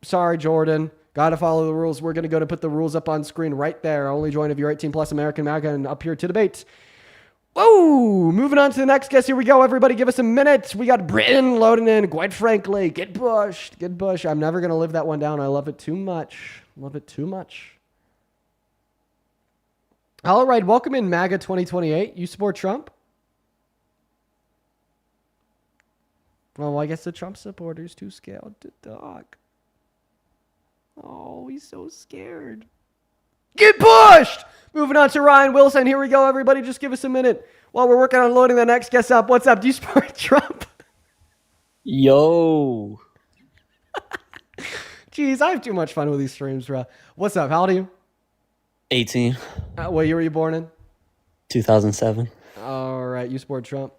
Sorry, Jordan. Gotta follow the rules. We're gonna go to put the rules up on screen right there. Only join if you're 18 plus American MAGA and up here to debate. Whoa! Moving on to the next guest. Here we go. Everybody give us a minute. We got Britain loading in. Quite frankly, get pushed. Get pushed. I'm never gonna live that one down. I love it too much. Love it too much. All right. Welcome in MAGA 2028. You support Trump? Well, I guess the Trump supporter's too scared to talk. Oh, he's so scared. Get pushed! Moving on to Ryan Wilson. Here we go, everybody. Just give us a minute while we're working on loading the next guest up. What's up? Do you support Trump? Yo. Jeez, I have too much fun with these streams, bro. What's up? How old are you? 18. What year were you born in? 2007. All right. You support Trump?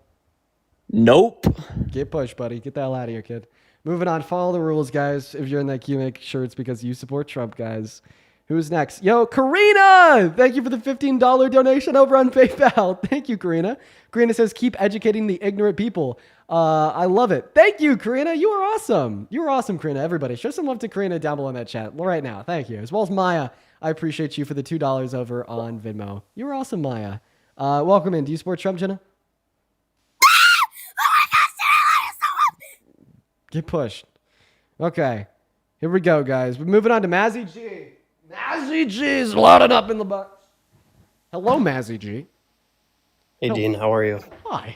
Nope. Get pushed, buddy. Get the hell out of here, kid. Moving on, follow the rules, guys. If you're in that queue, make sure it's because you support Trump, guys. Who's next? Yo, Karina! Thank you for the $15 donation over on PayPal. Thank you, Karina. Karina says, keep educating the ignorant people. I love it. Thank you, Karina. You are awesome. You are awesome, Karina. Everybody, show some love to Karina down below in that chat right now. Thank you. As well as Maya. I appreciate you for the $2 over on Venmo. You are awesome, Maya. Welcome in. Do you support Trump, Jenna? Get pushed. Okay. Here we go, guys. We're moving on to Mazzy G. Mazzy G is loaded up in the box. Hello, Mazzy G. Hey, Dean. How are you? Hi.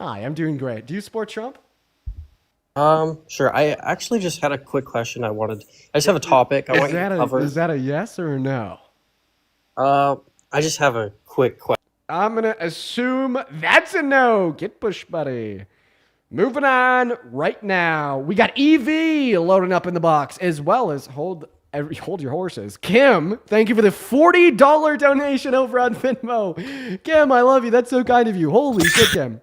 Hi, I'm doing great. Do you support Trump? Sure. I actually just had a quick question. I just have a topic I want you to cover. Is that a yes or a no? I just have a quick question. I'm going to assume that's a no. Get pushed, buddy. Moving on right now. We got EV loading up in the box, as well as hold your horses. Kim, thank you for the $40 donation over on Venmo. Kim, I love you. That's so kind of you. Holy shit, Kim.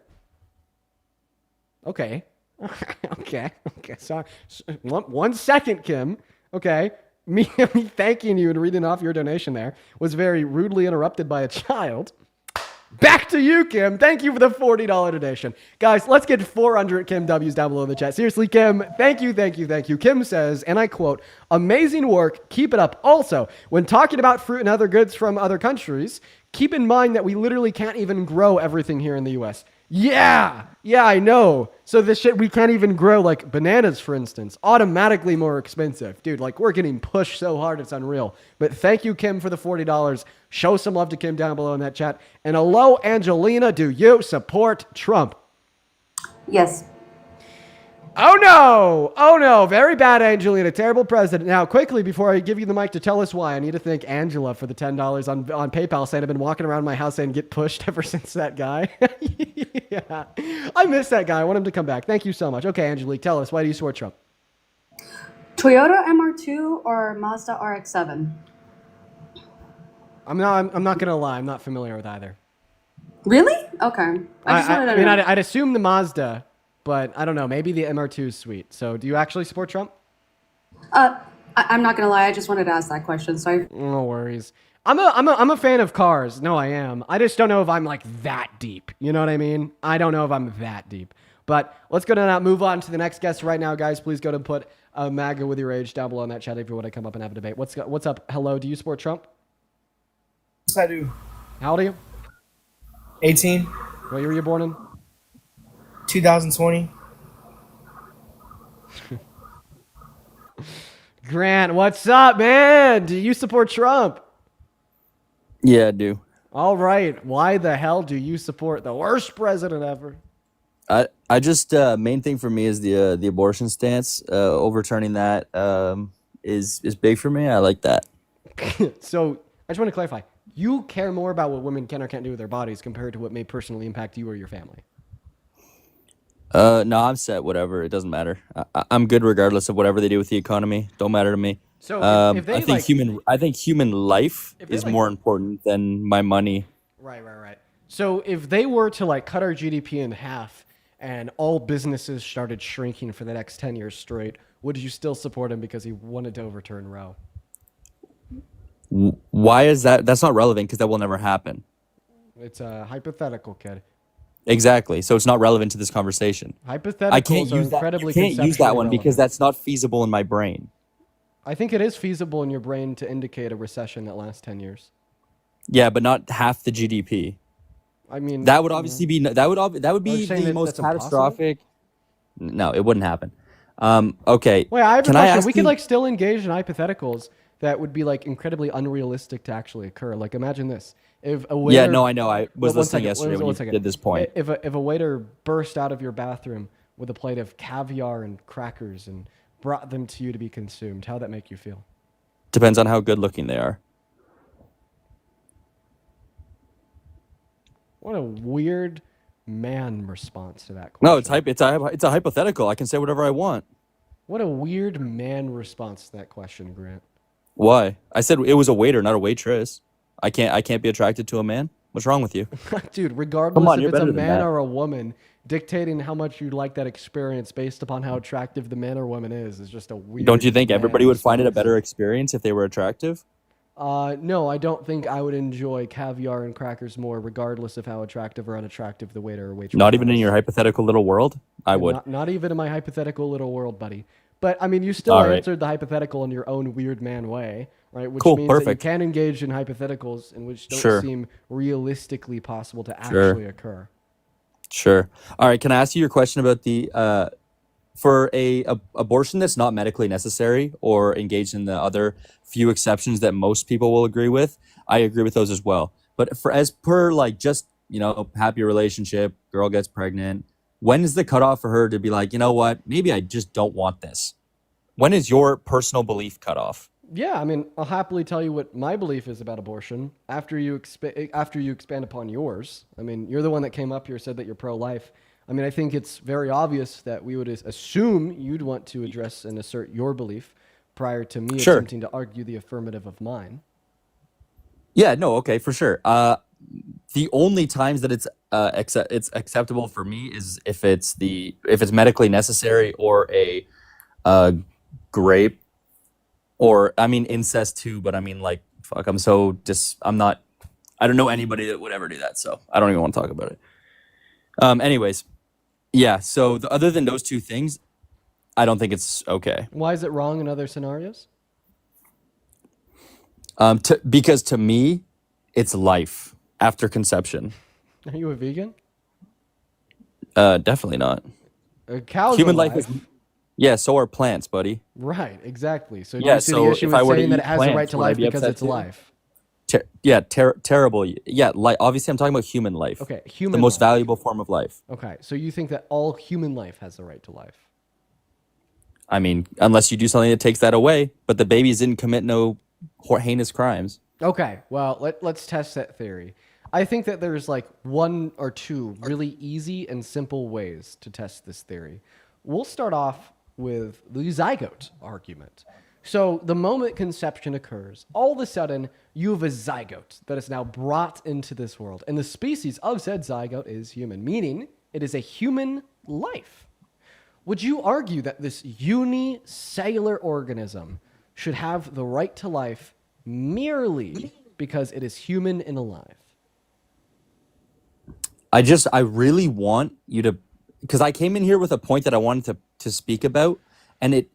Okay. Okay. Sorry. 1 second, Kim. Okay. Me thanking you and reading off your donation there was very rudely interrupted by a child. Back to you, Kim. Thank you for the $40 donation. Guys, let's get 400 Kim W's down below in the chat. Seriously, Kim, thank you. Kim says, and I quote, amazing work. Keep it up. Also, when talking about fruit and other goods from other countries, keep in mind that we literally can't even grow everything here in the U.S. Yeah, I know. So this shit, we can't even grow like bananas, for instance. Automatically more expensive. Dude, like we're getting pushed so hard, it's unreal. But thank you, Kim, for the $40. Show some love to Kim down below in that chat. And hello, Angelina, do you support Trump? Yes. Oh no, very bad, Angelina, terrible president. Now, quickly, before I give you the mic to tell us why, I need to thank Angela for the $10 on PayPal, saying I've been walking around my house saying get pushed ever since that guy. Yeah, I miss that guy. I want him to come back. Thank you so much. Okay, Angelique, tell us, why do you support Trump? Toyota MR2 or Mazda RX-7? I'm not gonna lie, I'm not familiar with either. Really? Okay. I'd assume the Mazda, but I don't know. Maybe the MR2 is sweet. So, do you actually support Trump? I'm not gonna lie. I just wanted to ask that question. Sorry. No worries. I'm a fan of cars. No, I am. I just don't know if I'm like that deep. You know what I mean? I don't know if I'm that deep. But let's go down and move on to the next guest right now, guys. Please go to put MAGA with your age down below in that chat if you want to come up and have a debate. What's up? Hello, do you support Trump? Yes, I do. How old are you? 18. What year were you born in? 2020. Grant, what's up, man? Do you support Trump? Yeah, I do. All right. Why the hell do you support the worst president ever? I just main thing for me is the abortion stance. Overturning that is big for me. I like that. So I just want to clarify. You care more about what women can or can't do with their bodies compared to what may personally impact you or your family. No, I'm set. Whatever, it doesn't matter. I'm good regardless of whatever they do with the economy. Don't matter to me. So if they, I think human life If they, is like- more important than my money. Right. So if they were to like cut our GDP in half and all businesses started shrinking for the next 10 years straight, would you still support him because he wanted to overturn Roe? Why is that? That's not relevant because that will never happen. It's a hypothetical, kid. Exactly. So it's not relevant to this conversation. Hypotheticals I can't are use that. incredibly You can't use that conceptually one because relevant. that's not feasible in my brain. I think it is feasible in your brain to indicate a recession that lasts 10 years. Yeah, but not half the GDP. I mean, That would obviously be that would be you're saying the that most that's impossible? catastrophic. No, it wouldn't happen. Okay. Wait, I have a Can I question. ask We could you- like still engage in hypotheticals that would be like incredibly unrealistic to actually occur. Like imagine this. If a waiter, Yeah, no, I know. I was One listening second, yesterday when one you second. did this point. If a waiter burst out of your bathroom with a plate of caviar and crackers and brought them to you to be consumed, how'd that make you feel? Depends on how good looking they are. What a weird man response to that question. No, it's a hypothetical. I can say whatever I want. What a weird man response to that question, Grant. Why? I said it was a waiter, not a waitress. I can't be attracted to a man. What's wrong with you? Dude, regardless Come on, if you're it's a better than man that. or a woman, dictating how much you like that experience based upon how attractive the man or woman is just a weird. Don't you think man everybody would find it a response. better experience if they were attractive? No, I don't think I would enjoy caviar and crackers more, regardless of how attractive or unattractive the waiter or waitress. Not even in was. your hypothetical little world? I And would. Not even in my hypothetical little world, buddy. But I mean, you still All right. answered the hypothetical in your own weird man way, right? Which Cool, means that you perfect. can engage in hypotheticals in which don't Sure. seem realistically possible to Sure. actually occur. Sure. All right. Can I ask you your question about the for a abortion that's not medically necessary or engaged in the other few exceptions that most people will agree with? I agree with those as well. But for as per like just happy relationship, girl gets pregnant. When is the cutoff for her to be like, you know what? Maybe I just don't want this. When is your personal belief cutoff? Yeah, I mean, I'll happily tell you what my belief is about abortion after you expand upon yours. I mean, you're the one that came up here, said that you're pro-life. I mean, I think it's very obvious that we would assume you'd want to address and assert your belief prior to me Sure. attempting to argue the affirmative of mine. Yeah, no, okay, for sure. The only times that it's acceptable for me is if it's medically necessary or a grape, or I mean incest too. But I mean like fuck, I don't know anybody that would ever do that, so I don't even want to talk about it. Anyways, yeah. So other than those two things, I don't think it's okay. Why is it wrong in other scenarios? Because to me, it's life after conception. Are you a vegan? Definitely not. Cows Human are life is. Yeah, so are plants, buddy. Right, exactly. So do Yeah, you see so the issue if with I were to saying that eat it has the right plants, to would I life be because upset it's too? life? Terrible. Yeah, obviously I'm talking about human life. Okay, the human most life. valuable form of life. Okay, so you think that all human life has the right to life? I mean, unless you do something that takes that away, but the babies didn't commit no heinous crimes. Okay, well, let's test that theory. I think that there's like one or two really easy and simple ways to test this theory. We'll start off with the zygote argument. So the moment conception occurs, all of a sudden you have a zygote that is now brought into this world. And the species of said zygote is human, meaning it is a human life. Would you argue that this unicellular organism should have the right to life merely because it is human and alive? I really want you to because I came in here with a point that I wanted to speak about, and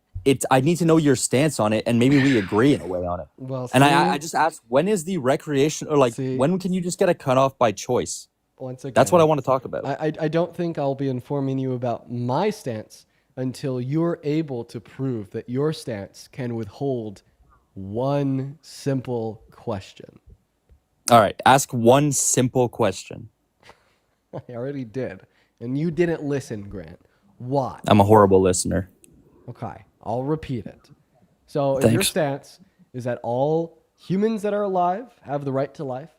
I need to know your stance on it, and maybe we agree in a way on it. Well, And see, I just asked, when is the recreation, or like, See. when can you just get a cutoff by choice? once again, That's what I want to talk about. I don't think I'll be informing you about my stance until you're able to prove that your stance can withhold one simple question. All right, ask one simple question. I already did. And you didn't listen, Grant. Why? I'm a horrible listener. Okay, I'll repeat it. So if your Thanks. stance is that all humans that are alive have the right to life,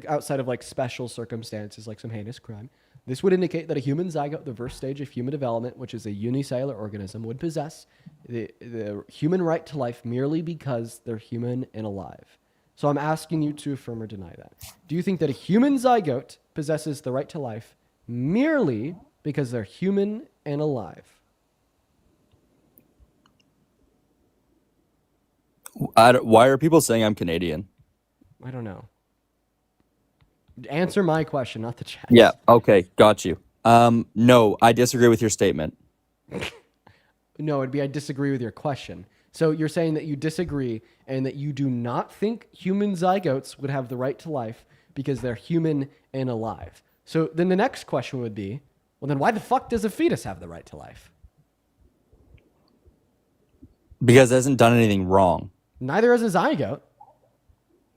outside of like special circumstances like some heinous crime, this would indicate that a human zygote, the first stage of human development, which is a unicellular organism, would possess the human right to life merely because they're human and alive. So I'm asking you to affirm or deny that. Do you think that a human zygote possesses the right to life merely because they're human and alive? Why are people saying I'm Canadian? I don't know. Answer my question, not the chat. Yeah, okay, got you. No, I disagree with your statement. No, it'd be I disagree with your question. So you're saying that you disagree and that you do not think human zygotes would have the right to life because they're human and alive. So then the next question would be, well, then why the fuck does a fetus have the right to life? Because it hasn't done anything wrong. Neither has a zygote.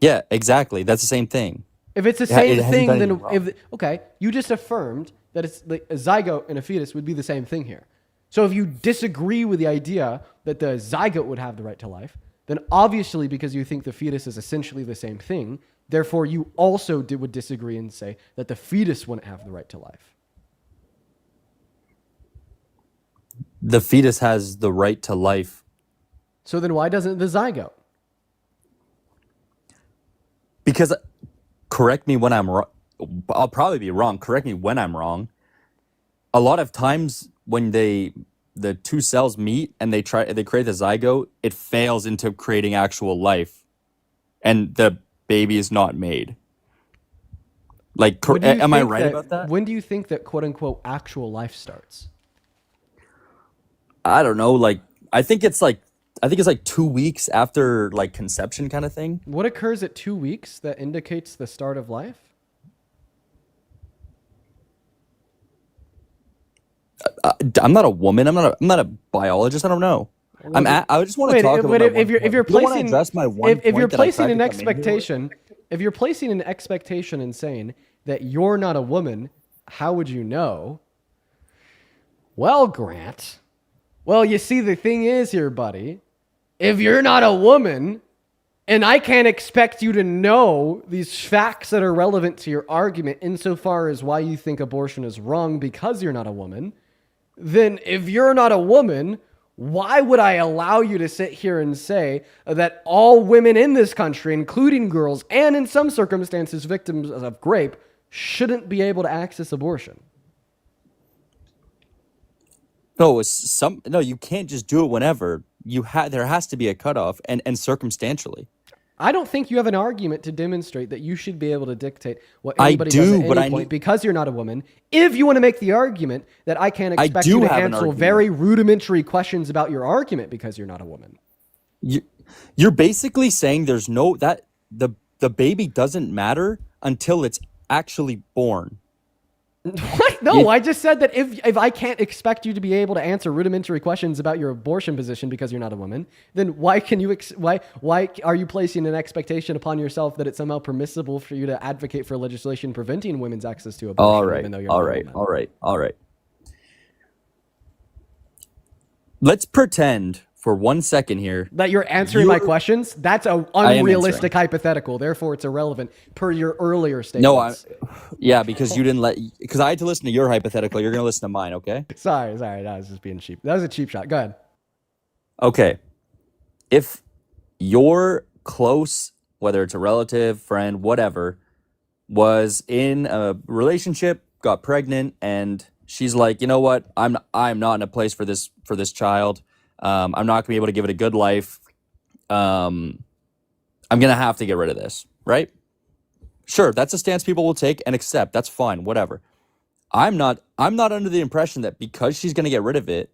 Yeah, exactly. That's the same thing. If it's the It same hasn't thing, done then anything wrong. okay, you just affirmed that it's like a zygote and a fetus would be the same thing here. So if you disagree with the idea that the zygote would have the right to life, then obviously because you think the fetus is essentially the same thing, therefore you also would disagree and say that the fetus wouldn't have the right to life. The fetus has the right to life. So then why doesn't the zygote? Because, correct me when I'm wrong. I'll probably be wrong. Correct me when I'm wrong. A lot of times when the two cells meet and they create the zygote, it fails into creating actual life, and the baby is not made. Like, am I right about that? When do you think that quote unquote actual life starts? I don't know. Like, I think it's like 2 weeks after like conception, kind of thing. What occurs at 2 weeks that indicates the start of life? I'm not a woman. I'm not a biologist. I don't know. I just want to talk about. If you're placing if you're placing an expectation, if you're placing an expectation and saying that you're not a woman, how would you know? Well, Grant. Well, you see, the thing is here, buddy, if you're not a woman, and I can't expect you to know these facts that are relevant to your argument insofar as why you think abortion is wrong because you're not a woman, then if you're not a woman, why would I allow you to sit here and say that all women in this country, including girls, and in some circumstances victims of rape, shouldn't be able to access abortion? No, you can't just do it whenever. There has to be a cutoff, and circumstantially. I don't think you have an argument to demonstrate that you should be able to dictate what anybody does at any point because you're not a woman. If you want to make the argument that I can't expect you to answer very rudimentary questions about your argument because you're not a woman. You're basically saying there's no that the baby doesn't matter until it's actually born. What? No, I just said that if I can't expect you to be able to answer rudimentary questions about your abortion position because you're not a woman, then why can you why are you placing an expectation upon yourself that it's somehow permissible for you to advocate for legislation preventing women's access to abortion? All right, even though you're not a woman? all right. Let's pretend for 1 second here that you're answering my questions. That's an unrealistic hypothetical. Therefore, it's irrelevant per your earlier statements. Yeah, because you didn't because I had to listen to your hypothetical. You're going to listen to mine, okay? Sorry. That was just being cheap. That was a cheap shot. Go ahead. Okay. If you're close, whether it's a relative, friend, whatever, was in a relationship, got pregnant, and she's like, you know what? I'm not in a place for this child. I'm not going to be able to give it a good life. I'm going to have to get rid of this, right? Sure, that's a stance people will take and accept. That's fine, whatever. I'm not under the impression that because she's going to get rid of it,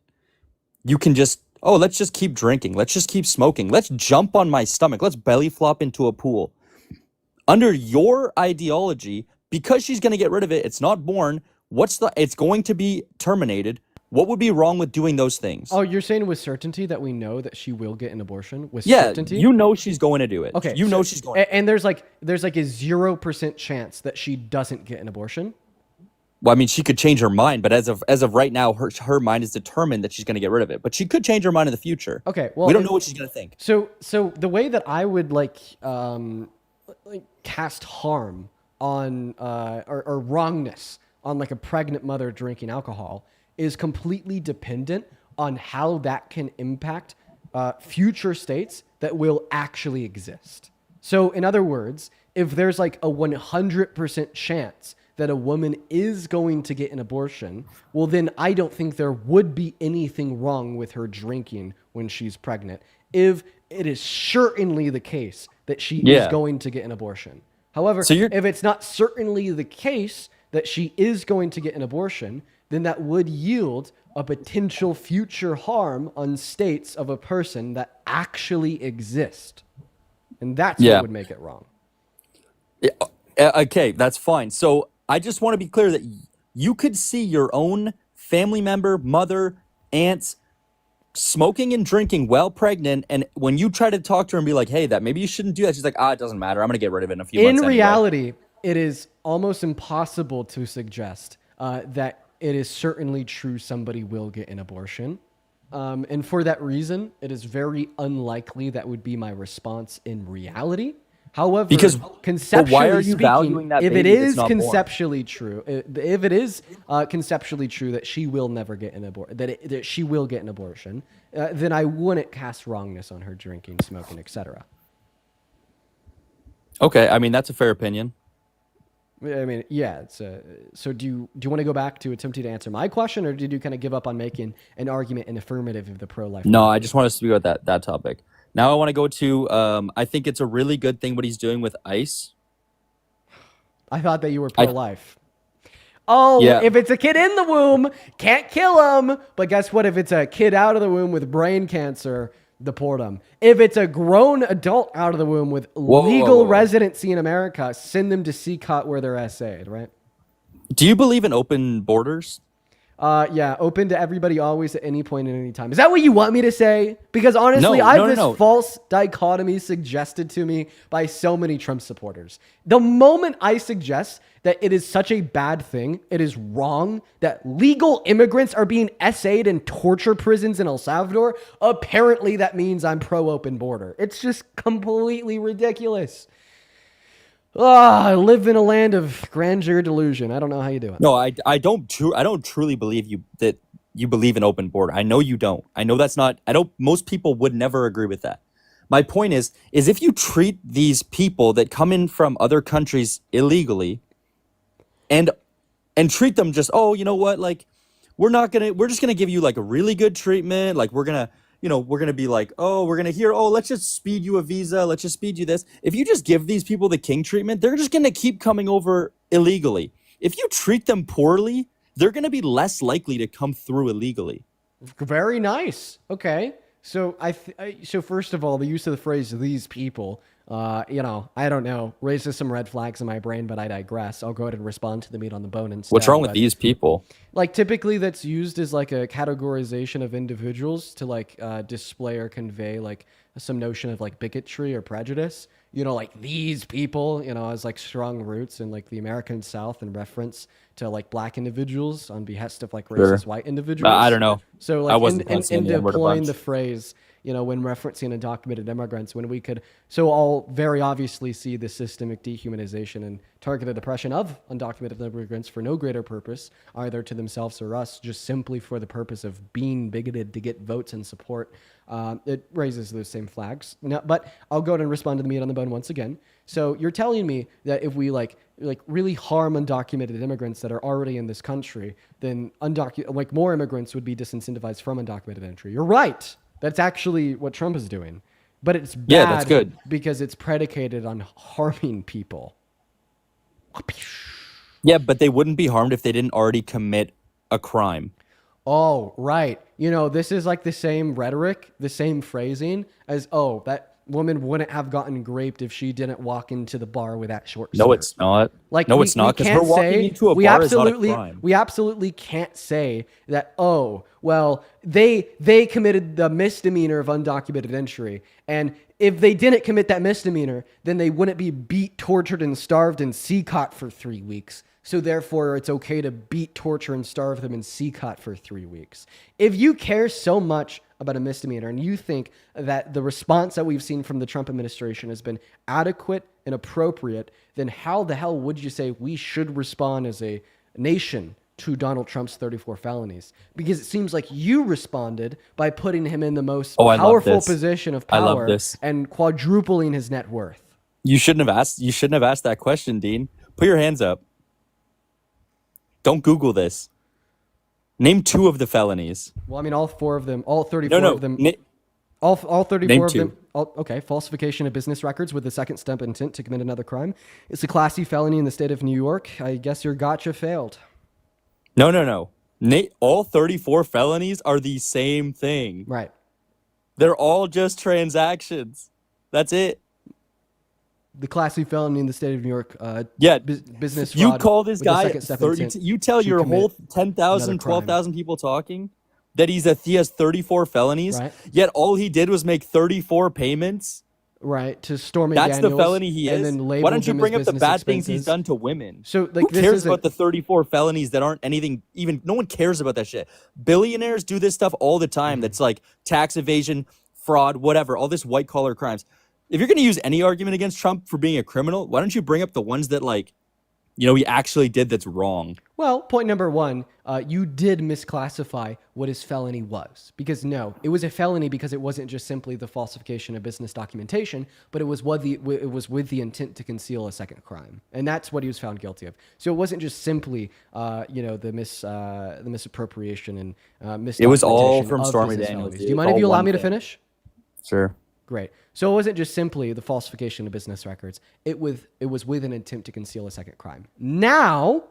you can just, oh, let's just keep drinking. Let's just keep smoking. Let's jump on my stomach. Let's belly flop into a pool. Under your ideology, because she's going to get rid of it, it's not born. It's going to be terminated. What would be wrong with doing those things? Oh, you're saying with certainty that we know that she will get an abortion with Yeah, certainty? you know she's going to do it. Okay. You know she's going to. And there's like a 0% chance that she doesn't get an abortion. Well, I mean, she could change her mind, but as of right now, her mind is determined that she's going to get rid of it. But she could change her mind in the future. Okay, well, we don't know what she's going to think. So the way that I would like cast harm on or wrongness on like a pregnant mother drinking alcohol is completely dependent on how that can impact future states that will actually exist. So in other words, if there's like a 100% chance that a woman is going to get an abortion, well, then I don't think there would be anything wrong with her drinking when she's pregnant, if it is certainly the case that she is going to get an abortion. However, if it's not certainly the case that she is going to get an abortion, then that would yield a potential future harm on states of a person that actually exist. And that's what would make it wrong. Okay, that's fine. So I just want to be clear that you could see your own family member, mother, aunts smoking and drinking while pregnant, and when you try to talk to her and be like, hey, that maybe you shouldn't do that, she's like, it doesn't matter. I'm going to get rid of it in a few months. In reality, it is almost impossible to suggest that it is certainly true somebody will get an abortion. And for that reason, it is very unlikely that would be my response in reality. However, conceptually why are you speaking, valuing that if it baby that's is not born? conceptually true, if it is conceptually true that she will never get an abortion, that she will get an abortion, then I wouldn't cast wrongness on her drinking, smoking, etc. Okay, I mean, that's a fair opinion. I mean, yeah. So do you want to go back to attempting to answer my question, or did you kind of give up on making an argument in affirmative of the pro-life? No, I just want us to speak about that topic. Now I want to go to, I think it's a really good thing what he's doing with ICE. I thought that you were pro-life. If it's a kid in the womb, can't kill him. But guess what? If it's a kid out of the womb with brain cancer, deport them. If it's a grown adult out of the womb with legal residency in America, send them to CCOT where they're essayed, right? Do you believe in open borders? Yeah, open to everybody always at any point at any time. Is that what you want me to say? Because honestly, I have this false dichotomy suggested to me by so many Trump supporters. The moment I suggest that it is such a bad thing, it is wrong, that legal immigrants are being essayed in torture prisons in El Salvador, apparently that means I'm pro-open border. It's just completely ridiculous. I live in a land of grandeur delusion. I don't know how you do it. No, I don't truly believe that you believe in open border. I know you don't. I know that's not, most people would never agree with that. My point is if you treat these people that come in from other countries illegally and treat them just, you know what, like, we're just going to give you like a really good treatment. Like we're going to be like, let's just speed you a visa. Let's just speed you this. If you just give these people the king treatment, they're just going to keep coming over illegally. If you treat them poorly, they're going to be less likely to come through illegally. Very nice. Okay. So so first of all, the use of the phrase "these people," I don't know, raises some red flags in my brain, but I digress. I'll go ahead and respond to the meat on the bone instead. What's wrong with these people? Like typically that's used as like a categorization of individuals to like display or convey like some notion of like bigotry or prejudice. Like these people, as like strong roots in like the American South in reference to like black individuals on behest of like racist white individuals. I don't know. So like in deploying the phrase, when referencing undocumented immigrants, when we could all very obviously see the systemic dehumanization and targeted oppression of undocumented immigrants for no greater purpose, either to themselves or us, just simply for the purpose of being bigoted to get votes and support, it raises those same flags. Now, but I'll go ahead and respond to the meat on the bone once again. So you're telling me that if we like really harm undocumented immigrants that are already in this country, then more immigrants would be disincentivized from undocumented entry. You're right. That's actually what Trump is doing. But it's bad that's good. because it's predicated on harming people. Yeah, but they wouldn't be harmed if they didn't already commit a crime. Oh, right. You know, this is like the same rhetoric, the same phrasing as, oh, that woman wouldn't have gotten raped if she didn't walk into the bar with that short No, skirt. it's not. Like, no, we- it's not, we because her can't walking say- into a we bar is not a absolutely- crime. We absolutely can't say that, oh, well, they committed the misdemeanor of undocumented entry, and if they didn't commit that misdemeanor, then they wouldn't be beat, tortured, and starved in Seacot for 3 weeks. So therefore, it's okay to beat, torture, and starve them in Seacot for 3 weeks. If you care so much about a misdemeanor and you think that the response that we've seen from the Trump administration has been adequate and appropriate, then how the hell would you say we should respond as a nation to Donald Trump's 34 felonies? Because it seems like you responded by putting him in the most I love powerful this. position of I love power this. and quadrupling his net worth. You shouldn't have asked. You shouldn't have asked that question, Dean. Put your hands up. Don't Google this. Name 2 of the felonies. Well, I mean, all 4 of them, all 34 No, of them, na- all 34 Name of 2. them. Okay, falsification of business records with a second step intent to commit another crime. It's a Class C felony in the state of New York. I guess your gotcha failed. No. All 34 felonies are the same thing. Right. They're all just transactions. That's it. The Class C felony in the state of New York. Yeah. Business You fraud call this with a guy second step 30. intent You tell to your commit whole 10,000, another crime. 12,000 people talking that he has 34 felonies. Right. Yet all he did was make 34 payments. Right, to Stormy That's Daniels. the felony he and is. then Why labeled don't you him bring as up the business bad things he's expenses. done to women? So, like, who this cares isn't- about the 34 felonies that aren't anything? Even no one cares about that shit. Billionaires do this stuff all the time. That's like tax evasion, fraud, whatever. All this white collar crimes. If you're going to use any argument against Trump for being a criminal, why don't you bring up the ones that, like, you know, he actually did that's wrong? Well, point number 1, you did misclassify what his felony was. Because no, it was a felony because it wasn't just simply the falsification of business documentation, but it was with the intent to conceal a second crime. And that's what he was found guilty of. So it wasn't just simply, the misappropriation and misdocumentation. It was all from of Stormy business Daniels, felonies. dude. Do you mind It's if you all allow one me to thing. finish? Sure. Great. So it wasn't just simply the falsification of business records. It was with an intent to conceal a second crime. Now,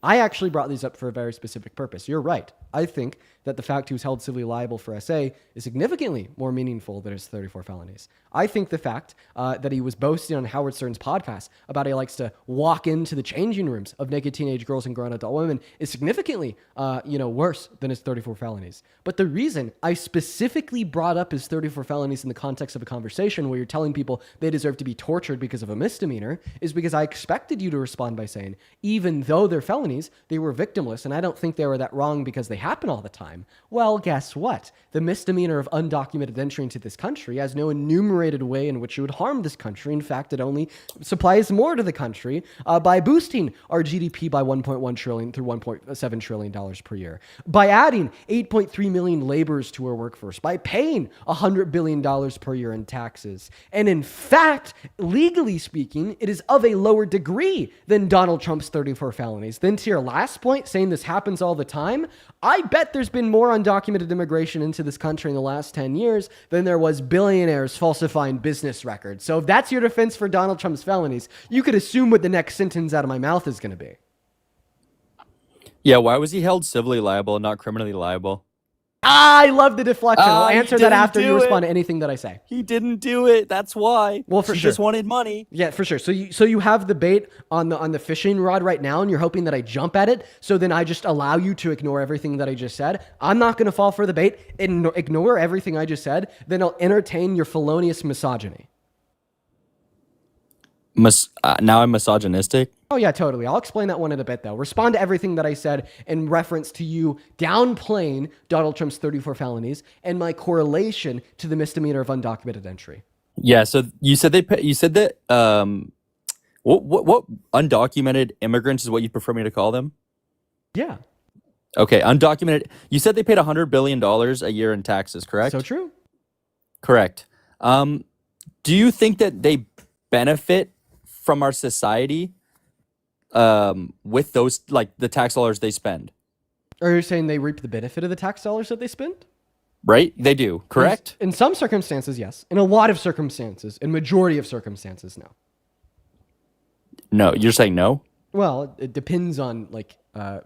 I actually brought these up for a very specific purpose. You're right. I think that the fact he was held civilly liable for SA is significantly more meaningful than his 34 felonies. I think the fact that he was boasting on Howard Stern's podcast about he likes to walk into the changing rooms of naked teenage girls and grown adult women is significantly, worse than his 34 felonies. But the reason I specifically brought up his 34 felonies in the context of a conversation where you're telling people they deserve to be tortured because of a misdemeanor is because I expected you to respond by saying, even though they're felonies, they were victimless, and I don't think they were that wrong because they happen all the time. Well, guess what? The misdemeanor of undocumented entry into this country has no enumerated way in which it would harm this country. In fact, it only supplies more to the country by boosting our GDP by $1.1 trillion through $1.7 trillion per year, by adding 8.3 million laborers to our workforce, by paying $100 billion per year in taxes. And in fact, legally speaking, it is of a lower degree than Donald Trump's 34 felonies. Then to your last point, saying this happens all the time, I bet there's been more undocumented immigration into this country in the last 10 years than there was billionaires falsifying business records. So if that's your defense for Donald Trump's felonies, you could assume what the next sentence out of my mouth is going to be. Yeah, why was he held civilly liable and not criminally liable? I love the deflection. I'll He answer that didn't after you do respond it. to anything that I say. He didn't do it. That's why. Well, for He sure. just wanted money. Yeah, for sure. So you have the bait on the fishing rod right now, and you're hoping that I jump at it. So then I just allow you to ignore everything that I just said. I'm not going to fall for the bait. Ignore everything I just said. Then I'll entertain your felonious misogyny. Now I'm misogynistic. Oh yeah, totally. I'll explain that one in a bit though. Respond to everything that I said in reference to you downplaying Donald Trump's 34 felonies and my correlation to the misdemeanor of undocumented entry. Yeah. So you said that what undocumented immigrants is what you prefer me to call them? Yeah. Okay, undocumented. You said they paid $100 billion a year in taxes, correct? So true. Correct. Do you think that they benefit from our society with those, like, the tax dollars they spend? Are you saying they reap the benefit of the tax dollars that they spend? Right? They do, correct? In some circumstances, yes. In a lot of circumstances, in majority of circumstances, no. No, you're saying no? Well, it depends on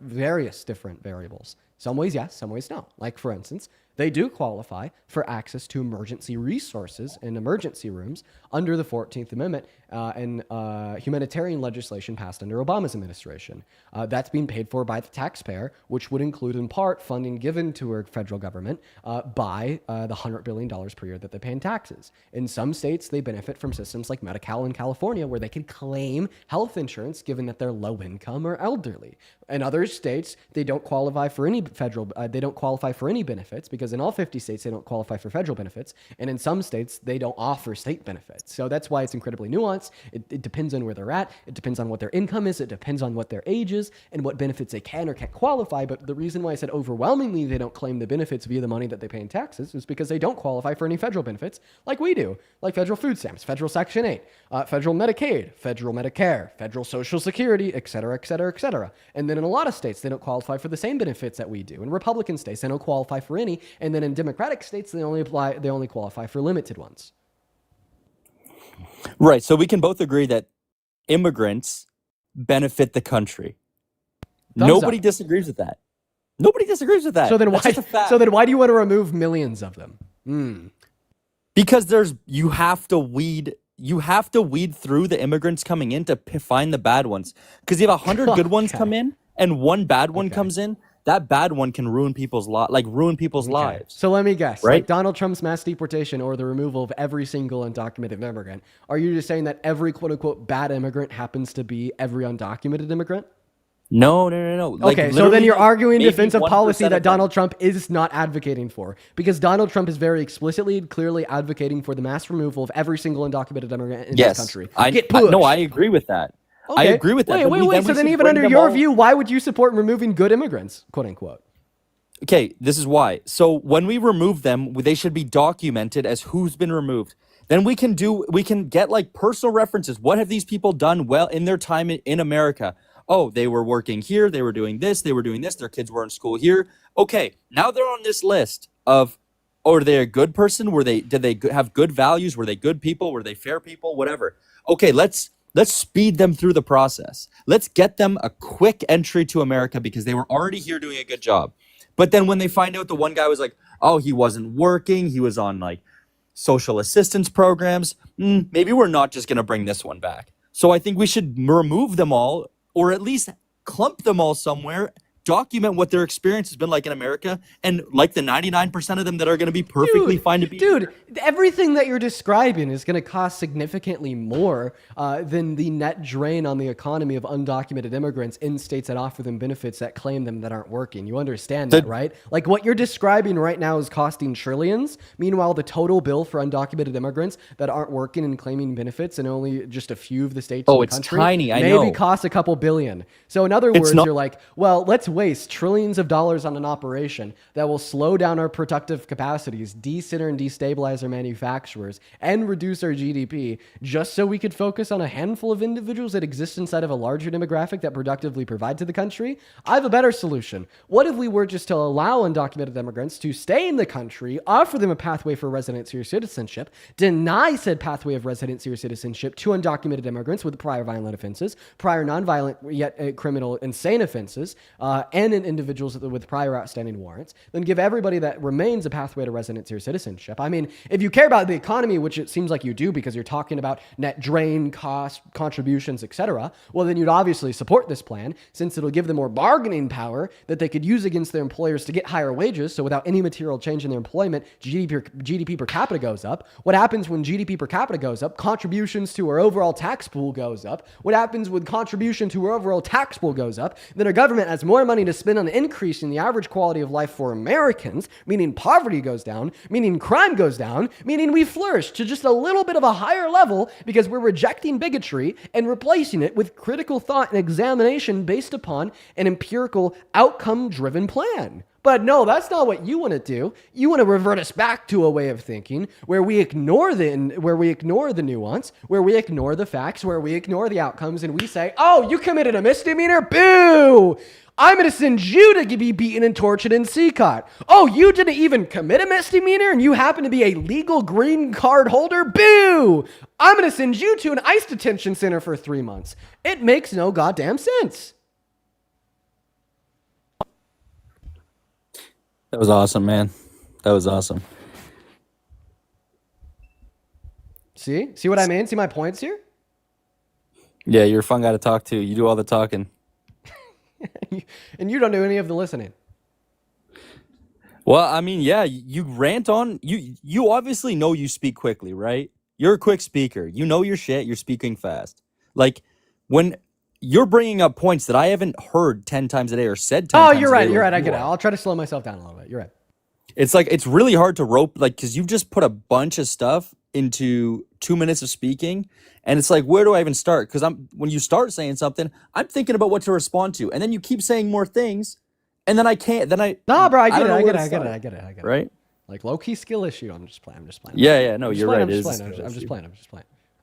various different variables. Some ways yes, some ways no. Like for instance, they do qualify for access to emergency resources in emergency rooms under the 14th Amendment and humanitarian legislation passed under Obama's administration. That's being paid for by the taxpayer, which would include in part funding given to our federal government by the $100 billion per year that they pay in taxes. In some states, they benefit from systems like Medi-Cal in California, where they can claim health insurance given that they're low income or elderly. In other states, they don't qualify for any benefits because in all 50 states, they don't qualify for federal benefits. And in some states, they don't offer state benefits. So that's why it's incredibly nuanced. It depends on where they're at. It depends on what their income is. It depends on what their age is and what benefits they can or can't qualify. But the reason why I said overwhelmingly they don't claim the benefits via the money that they pay in taxes is because they don't qualify for any federal benefits like we do, like federal food stamps, federal Section 8, federal Medicaid, federal Medicare, federal Social Security, et cetera, et cetera, et cetera. And then in a lot of states, they don't qualify for the same benefits that we do. In Republican states, they don't qualify for any. And then in Democratic states, they only qualify for limited ones. Right. So we can both agree that immigrants benefit the country. Nobody disagrees with that. Nobody disagrees with that. So then That's just a fact. why do you want to remove millions of them? Because you have to weed through the immigrants coming in to find the bad ones. Because if 100 good ones come in and one bad one comes in, that bad one can ruin people's lives. So let me guess, right? Like Donald Trump's mass deportation or the removal of every single undocumented immigrant. Are you just saying that every quote unquote bad immigrant happens to be every undocumented immigrant? No. Like, okay, so then you're arguing maybe defense of 1% policy of that them. Donald Trump is not advocating for, because Donald Trump is very explicitly and clearly advocating for the mass removal of every single undocumented immigrant in this country. I agree with that. I agree with that. Wait. So then even under your view, why would you support removing good immigrants, quote unquote? Okay, this is why. So when we remove them, they should be documented as who's been removed. Then we can get like personal references. What have these people done well in their time in America? Oh, they were working here, they were doing this, their kids were in school here. Okay, now they're on this list of, are they a good person? Did they have good values? Were they good people? Were they fair people? Whatever. Okay, let's speed them through the process. Let's get them a quick entry to America because they were already here doing a good job. But then when they find out the one guy was like, oh, he wasn't working, he was on like social assistance programs, maybe we're not just going to bring this one back. So I think we should remove them all, or at least clump them all somewhere, document what their experience has been like in America, and like the 99% of them that are going to be perfectly fine to be here. Everything that you're describing is going to cost significantly more than the net drain on the economy of undocumented immigrants in states that offer them benefits that claim them that aren't working. You understand that, right? Like what you're describing right now is costing trillions. Meanwhile, the total bill for undocumented immigrants that aren't working and claiming benefits in only just a few of the states in the country, tiny. I know. Maybe costs a couple billion. So in other words, you're like, well, let's waste trillions of dollars on an operation that will slow down our productive capacities, decenter and destabilize our manufacturers, and reduce our GDP just so we could focus on a handful of individuals that exist inside of a larger demographic that productively provide to the country. I have a better solution. What if we were just to allow undocumented immigrants to stay in the country, offer them a pathway for residency or citizenship, deny said pathway of residency or citizenship to undocumented immigrants with prior violent offenses, prior nonviolent yet criminal insane offenses, and in individuals with prior outstanding warrants, then give everybody that remains a pathway to residency or citizenship. I mean, if you care about the economy, which it seems like you do because you're talking about net drain, cost, contributions, etc., well, then you'd obviously support this plan since it'll give them more bargaining power that they could use against their employers to get higher wages. So without any material change in their employment, GDP per capita goes up. What happens when GDP per capita goes up? Contributions to our overall tax pool goes up. What happens when contribution to our overall tax pool goes up? Then our government has more money to spend on increasing the average quality of life for Americans, meaning poverty goes down, meaning crime goes down, meaning we flourish to just a little bit of a higher level because we're rejecting bigotry and replacing it with critical thought and examination based upon an empirical outcome-driven plan. But no, that's not what you want to do. You want to revert us back to a way of thinking where we ignore the nuance, where we ignore the facts, where we ignore the outcomes, and we say, "Oh, you committed a misdemeanor? Boo! I'm going to send you to be beaten and tortured in CCOT. Oh, you didn't even commit a misdemeanor and you happen to be a legal green card holder? Boo! I'm going to send you to an ICE detention center for 3 months." It makes no goddamn sense. That was awesome, man. That was awesome. See what I mean? See my points here? Yeah, you're a fun guy to talk to. You do all the talking. And you don't do any of the listening. Well, I mean, yeah, you rant on. You obviously know you speak quickly, right? You're a quick speaker. You know your shit. You're speaking fast. Like when you're bringing up points that I haven't heard 10 times a day or said 10 times a day. You're right. like I you get it. are. I'll try to slow myself down a little bit. You're right. It's like it's really hard to rope, like, because you've just put a bunch of stuff into 2 minutes of speaking, and it's like, where do I even start? Because when you start saying something, I'm thinking about what to respond to, and then you keep saying more things, and then I can't. Nah, bro, I don't know where to get start. it. Right? Like low key skill issue. I'm just playing. Yeah. No, you're right. I'm just playing.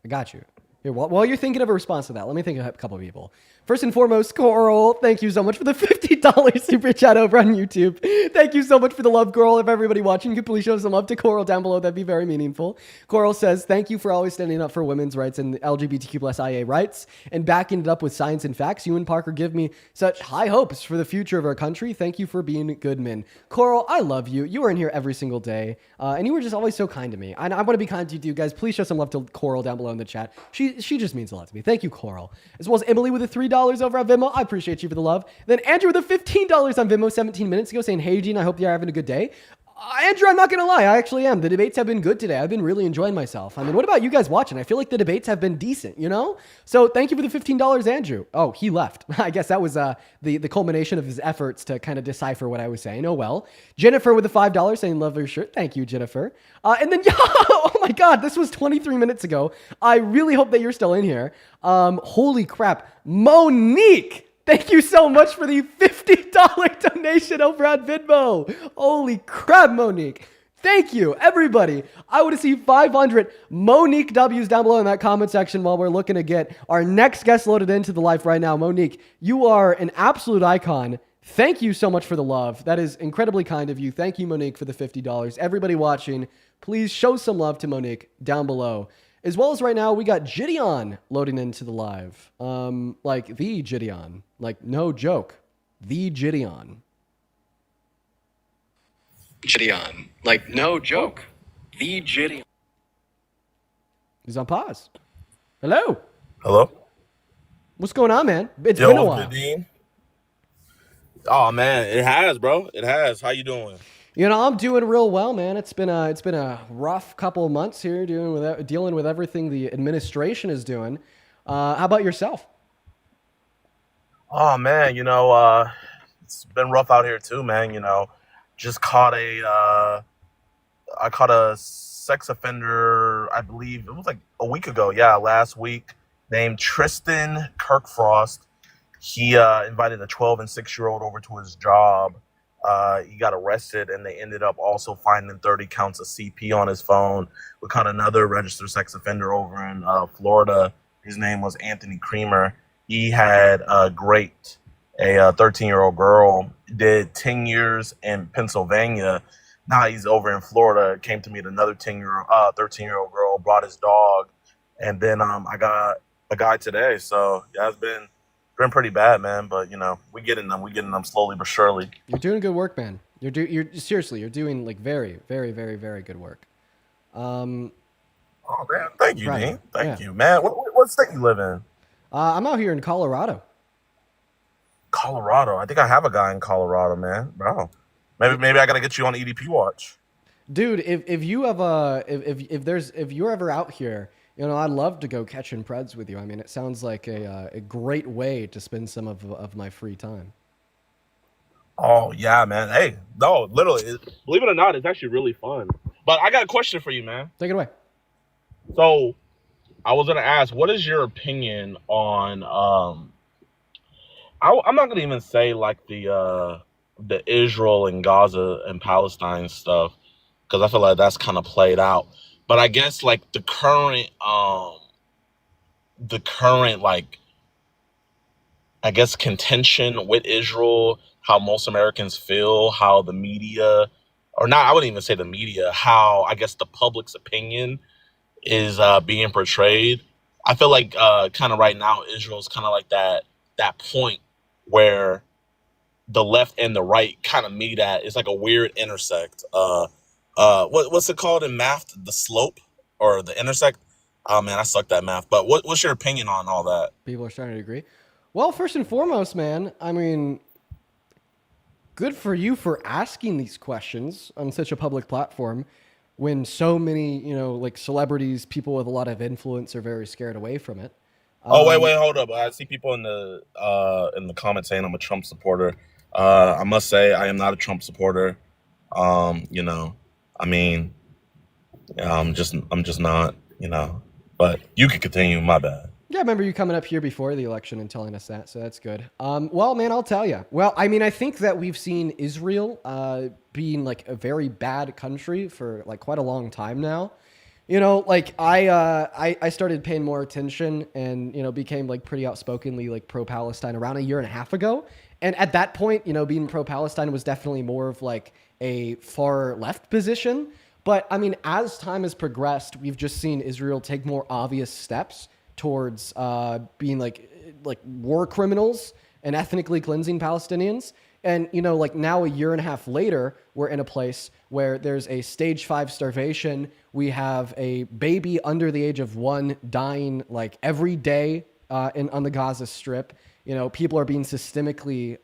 I got you. Here, while you're thinking of a response to that, let me think of a couple of people. First and foremost, Coral, thank you so much for the $50 super chat over on YouTube. Thank you so much for the love, Coral. If everybody watching could please show some love to Coral down below, that'd be very meaningful. Coral says, thank you for always standing up for women's rights and LGBTQ+IA rights and backing it up with science and facts. You and Parker give me such high hopes for the future of our country. Thank you for being good men. Coral, I love you. You are in here every single day, and you were just always so kind to me. I want to be kind to you, guys. Please show some love to Coral down below in the chat. She just means a lot to me. Thank you, Coral. As well as Emily with the $3 over on Venmo. I appreciate you for the love. Then Andrew with the $15 on Venmo 17 minutes ago saying, hey, Gene, I hope you're having a good day. Andrew, I'm not going to lie. I actually am. The debates have been good today. I've been really enjoying myself. I mean, what about you guys watching? I feel like the debates have been decent, you know? So thank you for the $15, Andrew. Oh, he left. I guess that was the culmination of his efforts to kind of decipher what I was saying. Oh, well. Jennifer with the $5 saying, love your shirt. Thank you, Jennifer. And then, oh my God, this was 23 minutes ago. I really hope that you're still in here. Holy crap. Monique. Thank you so much for the $50 donation over on Venmo. Holy crap, Monique. Thank you, everybody. I want to see 500 Monique W's down below in that comment section while we're looking to get our next guest loaded into the live right now. Monique, you are an absolute icon. Thank you so much for the love. That is incredibly kind of you. Thank you, Monique, for the $50. Everybody watching, please show some love to Monique down below. As well as right now, we got Jidion loading into the live. Like the Jidion. Like, no joke. The Jidion. Jidion. Like, no joke. The Jidion. He's on pause. Hello. Hello. What's going on, man? It's been a while. Dean? Oh man, it has, bro. It has. How you doing? You know, I'm doing real well, man. It's been a rough couple of months here dealing with everything the administration is doing. How about yourself? Oh man, it's been rough out here too, man. Just caught I caught a sex offender, I believe it was like a week ago. Yeah, last week, named Tristan Kirkfrost. He invited a 12 and 6-year-old over to his job. He got arrested, and they ended up also finding 30 counts of CP on his phone. We caught another registered sex offender over in Florida. His name was Anthony Creamer. He had raped a 13-year-old girl, did 10 years in Pennsylvania. Now he's over in Florida, came to meet another 13-year-old girl, brought his dog, and then I got a guy today. So yeah, it's been pretty bad, man. But we getting them slowly but surely. You're doing good work, man. You're seriously, you're doing like very, very, very, very good work. Oh man, thank you, Right. Dean. Thank Yeah. you, man. What state you live in? I'm out here in Colorado. Colorado. I think I have a guy in Colorado, man. Bro, maybe I gotta get you on EDP watch. Dude, if you have if you're ever out here, I'd love to go catching Preds with you. I mean, it sounds like a great way to spend some of my free time. Oh yeah, man. Hey, no, literally, believe it or not, it's actually really fun. But I got a question for you, man. Take it away. So, I was gonna ask, what is your opinion on? I'm not gonna even say like the the Israel and Gaza and Palestine stuff, because I feel like that's kind of played out. But I guess like the current like I guess contention with Israel, how most Americans feel, how the media, or not, I wouldn't even say the media, how I guess the public's opinion is being portrayed. I feel like kind of right now Israel's kind of like that point where the left and the right kind of meet at. It's like a weird intersect. What's it called in math? The slope or the intersect? Oh man, I sucked at math. But what's your opinion on all that? People are starting to agree. Well, first and foremost, man, I mean, good for you for asking these questions on such a public platform when so many, like celebrities, people with a lot of influence are very scared away from it. Oh wait, hold up! I see people in the comments saying I'm a Trump supporter. I must say I am not a Trump supporter. I mean, I'm just not. But you can continue. My bad. Yeah, I remember you coming up here before the election and telling us that, so that's good. Well, man, I'll tell you. Well, I mean, I think that we've seen Israel being like a very bad country for like quite a long time now. Like I started paying more attention and, became like pretty outspokenly like pro-Palestine around a year and a half ago. And at that point, being pro-Palestine was definitely more of like a far left position. But I mean, as time has progressed, we've just seen Israel take more obvious steps towards being like war criminals and ethnically cleansing Palestinians. And, like now a year and a half later, we're in a place where there's a stage 5 starvation. We have a baby under the age of 1 dying like every day on the Gaza Strip. People are being systemically,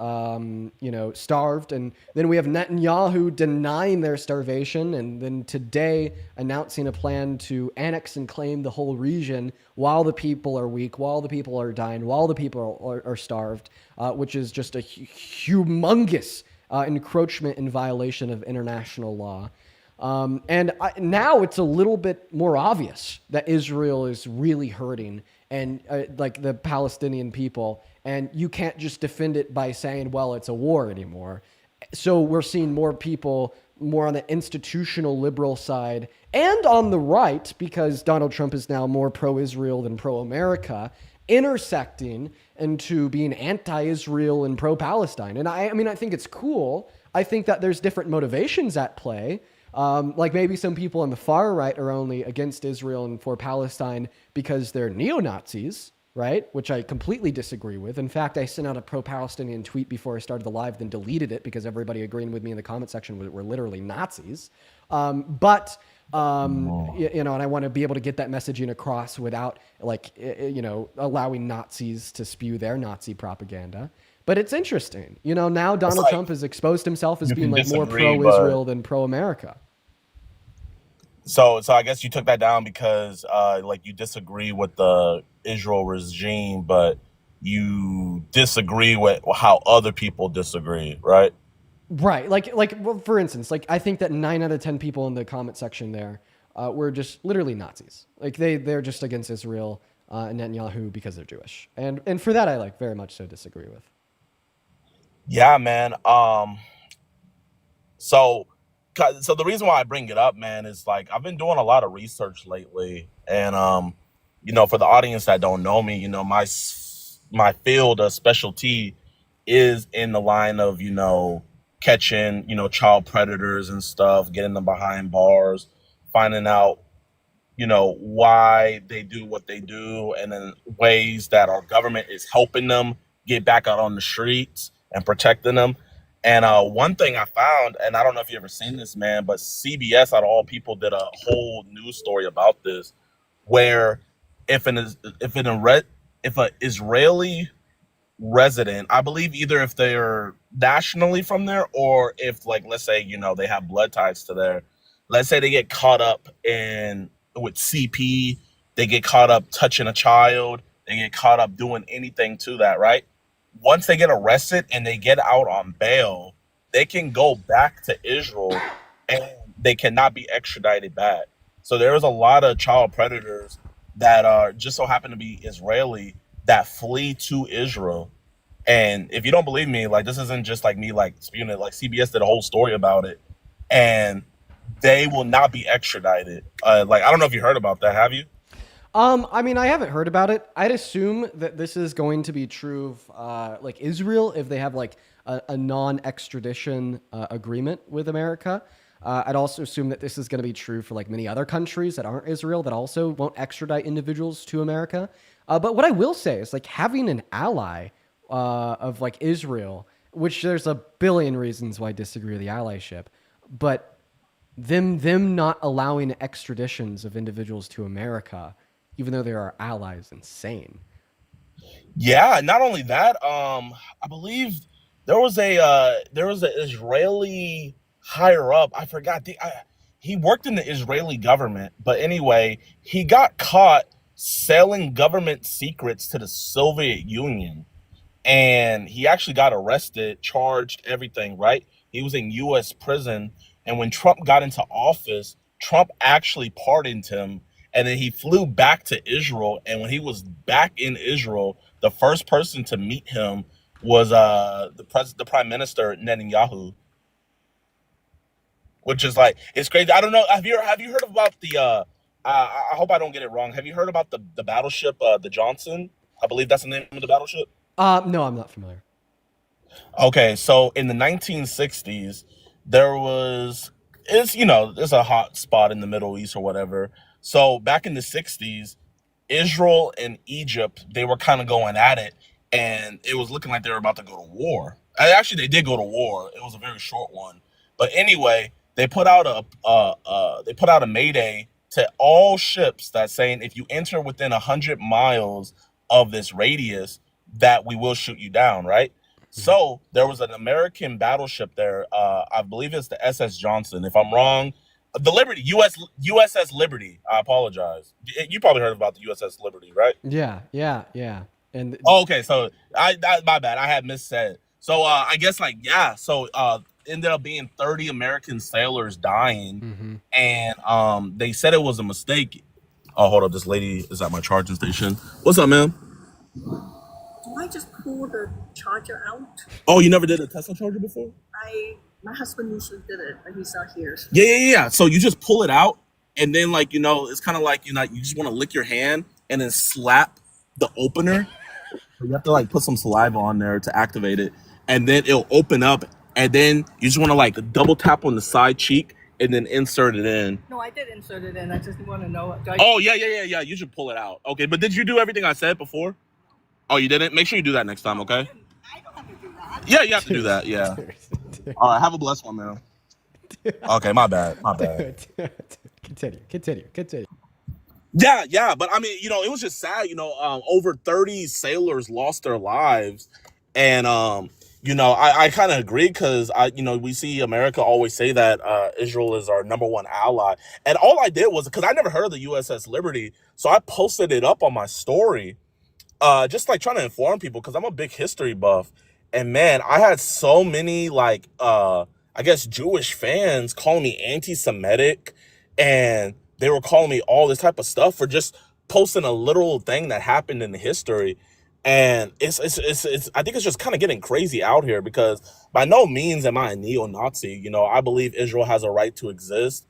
starved. And then we have Netanyahu denying their starvation. And then today announcing a plan to annex and claim the whole region while the people are weak, while the people are dying, while the people are starved, which is just a humongous encroachment and violation of international law. Now it's a little bit more obvious that Israel is really hurting and like the Palestinian people, and you can't just defend it by saying, well, it's a war anymore. So we're seeing more people more on the institutional liberal side and on the right, because Donald Trump is now more pro-Israel than pro-America, intersecting into being anti-Israel and pro-Palestine. And I mean, I think it's cool. I think that there's different motivations at play. Like maybe some people on the far right are only against Israel and for Palestine because they're neo-Nazis, right? Which I completely disagree with. In fact, I sent out a pro-Palestinian tweet before I started the live, then deleted it because everybody agreeing with me in the comment section were literally Nazis. And I want to be able to get that messaging across without allowing Nazis to spew their Nazi propaganda. But it's interesting. Now Donald Trump has exposed himself as being like more pro-Israel than pro-America. So I guess you took that down because you disagree with the Israel regime, but you disagree with how other people disagree, right? Right. Well, for instance, I think that 9 out of 10 people in the comment section there were just literally Nazis. Like they're just against Israel and Netanyahu because they're Jewish. And for that, I very much so disagree with. Yeah, man. So the reason why I bring it up, man, is I've been doing a lot of research lately, and for the audience that don't know me, my field of specialty is in the line of catching child predators and stuff, getting them behind bars, finding out why they do what they do, and then ways that our government is helping them get back out on the streets and protecting them. And one thing I found, and I don't know if you ever seen this, man, but CBS, out of all people, did a whole news story about this, where if an Israeli resident, I believe either if they're nationally from there or if let's say they have blood ties to there, let's say they get caught up with CP, they get caught up touching a child, they get caught up doing anything to that, right? Once they get arrested and they get out on bail, they can go back to Israel and they cannot be extradited back. So there's a lot of child predators that are just so happen to be Israeli that flee to Israel And if you don't believe me, like this isn't just like me like spewing it. Like CBS did a whole story about it, and they will not be extradited. Like I don't know if you heard about that. Have you? I mean, I haven't heard about it. I'd assume that this is going to be true of like Israel if they have like a non-extradition agreement with America. I'd also assume that this is going to be true for like many other countries that aren't Israel that also won't extradite individuals to America. But what I will say is like having an ally of like Israel, which there's a billion reasons why I disagree with the allyship, but them not allowing extraditions of individuals to America, even though they are allies, insane. Yeah. Not only that, I believe there was an Israeli higher up. I forgot. He worked in the Israeli government, but anyway, he got caught selling government secrets to the Soviet Union. And he actually got arrested, charged, everything, right? He was in U.S. prison. And when Trump got into office, Trump actually pardoned him. And then he flew back to Israel. And when he was back in Israel, the first person to meet him was the Prime Minister Netanyahu, which is like, it's crazy. I don't know. Have you heard about the? I hope I don't get it wrong. Have you heard about the battleship, the Johnson? I believe that's the name of the battleship. No, I'm not familiar. Okay, so in the 1960s, there's a hot spot in the Middle East or whatever. So back in the 60s, Israel and Egypt, they were kind of going at it, and it was looking like they were about to go to war. Actually, they did go to war. It was a very short one. But anyway, they put out a mayday to all ships that's saying if you enter within 100 miles of this radius, that we will shoot you down, right? So there was an American battleship there. I believe it's the SS Johnson. If I'm wrong, the Liberty, USS Liberty. I apologize. You probably heard about the USS Liberty, right? Yeah. And okay, so my bad. I had missaid. So I guess so ended up being 30 American sailors dying, and they said it was a mistake. Oh, hold up, this lady is at my charging station. What's up, ma'am? Do I just pull the charger out? Oh, you never did a Tesla charger before? My husband usually did it, but he's not here. Yeah. So you just pull it out, and then it's kind of like you just want to lick your hand and then slap the opener. So you have to put some saliva on there to activate it, and then it'll open up, and then you just want to double tap on the side cheek and then insert it in. No, I did insert it in. I just want to know. Oh yeah. You should pull it out. Okay, but did you do everything I said before? Oh, you didn't? Make sure you do that next time, okay? I don't have to do that. Yeah, you have to do that, yeah. All right, have a blessed one, man. Okay, my bad. Continue. Yeah, but I mean, it was just sad, over 30 sailors lost their lives. And, I kind of agree because, we see America always say that Israel is our number one ally. And all I did was, because I never heard of the USS Liberty, so I posted it up on my story. Just trying to inform people because I'm a big history buff, and man, I had so many I guess Jewish fans calling me anti-Semitic, and they were calling me all this type of stuff for just posting a literal thing that happened in history. And it's I think it's just kind of getting crazy out here because by no means am I a neo-Nazi. I believe Israel has a right to exist.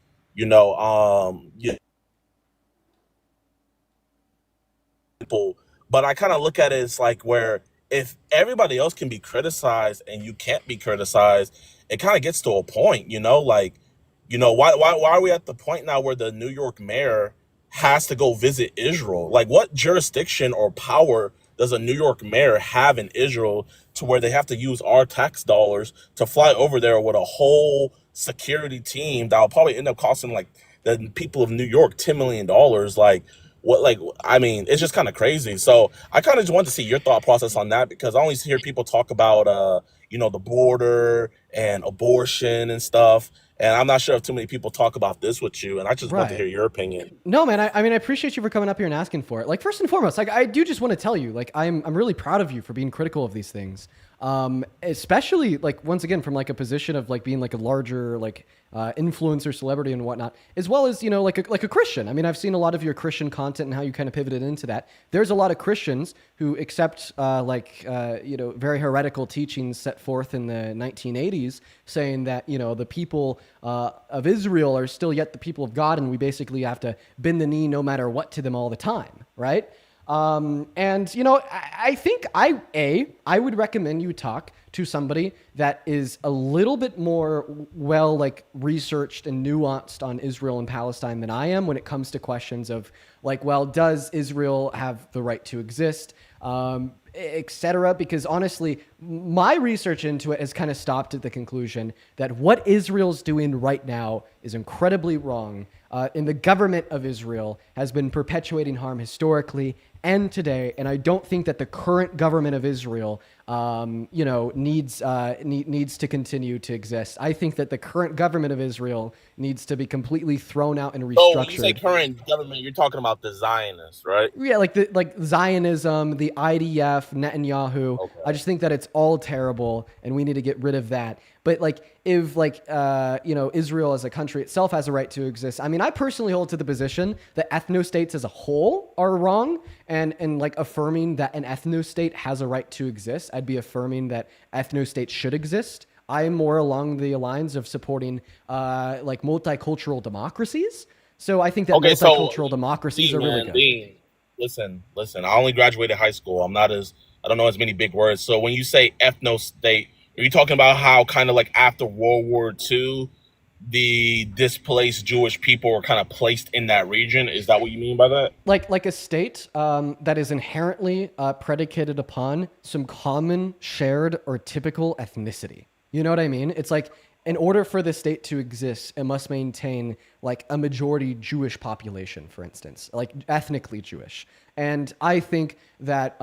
But I kind of look at it as where if everybody else can be criticized and you can't be criticized, it kind of gets to a point, why are we at the point now where the New York mayor has to go visit Israel? What jurisdiction or power does a New York mayor have in Israel to where they have to use our tax dollars to fly over there with a whole security team that will probably end up costing the people of New York $10 million? I mean, it's just kind of crazy. So I kind of just want to see your thought process on that because I always hear people talk about, the border and abortion and stuff. And I'm not sure if too many people talk about this with you. And I just want to hear your opinion. No, man. I mean, I appreciate you for coming up here and asking for it. First and foremost, I do just want to tell you, I'm really proud of you for being critical of these things. Especially like once again from like a position of like being like a larger like influencer celebrity and whatnot, as well as like a Christian. I mean, I've seen a lot of your Christian content and how you kind of pivoted into that. There's a lot of Christians who accept very heretical teachings set forth in the 1980s, saying that the people of Israel are still yet the people of God, and we basically have to bend the knee no matter what to them all the time, right? I think I would recommend you talk to somebody that is a little bit more researched and nuanced on Israel and Palestine than I am when it comes to questions of does Israel have the right to exist? Etc. Because honestly, my research into it has kind of stopped at the conclusion that what Israel's doing right now is incredibly wrong. And the government of Israel has been perpetuating harm historically and today. And I don't think that the current government of Israel, needs to continue to exist. I think that the current government of Israel needs to be completely thrown out and restructured. Oh, when you say current government, you're talking about the Zionists, right? Yeah, like Zionism, the IDF, Netanyahu. Okay. I just think that it's all terrible, and we need to get rid of that. But if Israel as a country itself has a right to exist, I mean, I personally hold to the position that ethno-states as a whole are wrong, and affirming that an ethno-state has a right to exist, I'd be affirming that ethno-states should exist. I am more along the lines of supporting multicultural democracies. So I think that multicultural democracies are really good. Dean, listen. I only graduated high school. I don't know as many big words. So when you say ethno-state, are you talking about how kind of after World War II, the displaced Jewish people were kind of placed in that region? Is that what you mean by that? Like a state that is inherently predicated upon some common, shared, or typical ethnicity. You know what I mean? It's in order for the state to exist, it must maintain a majority Jewish population, for instance, ethnically Jewish. And I think that,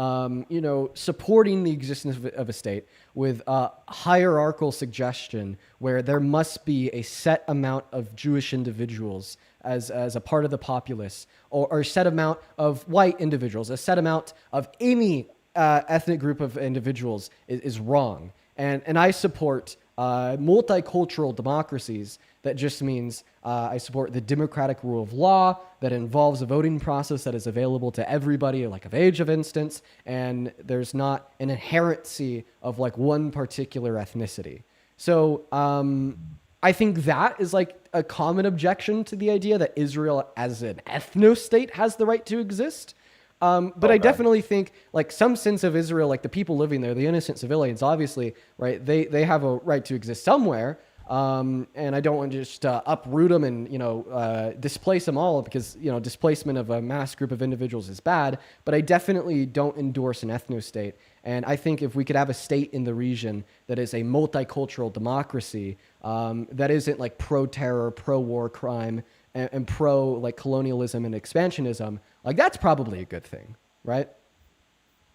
supporting the existence of a state with a hierarchical suggestion where there must be a set amount of Jewish individuals as a part of the populace, or a set amount of white individuals, a set amount of any ethnic group of individuals is wrong. And I support multicultural democracies. That just means I support the democratic rule of law that involves a voting process that is available to everybody, of age, of instance, and there's not an inherency of one particular ethnicity. So I think that is a common objection to the idea that Israel as an ethno-state has the right to exist. But I definitely think some sense of Israel, the people living there, the innocent civilians, obviously, right? They have a right to exist somewhere. And I don't want to just uproot them and, displace them all because, displacement of a mass group of individuals is bad. But I definitely don't endorse an ethno-state. And I think if we could have a state in the region that is a multicultural democracy, that isn't pro-terror, pro-war crime, and colonialism and expansionism, that's probably a good thing, right?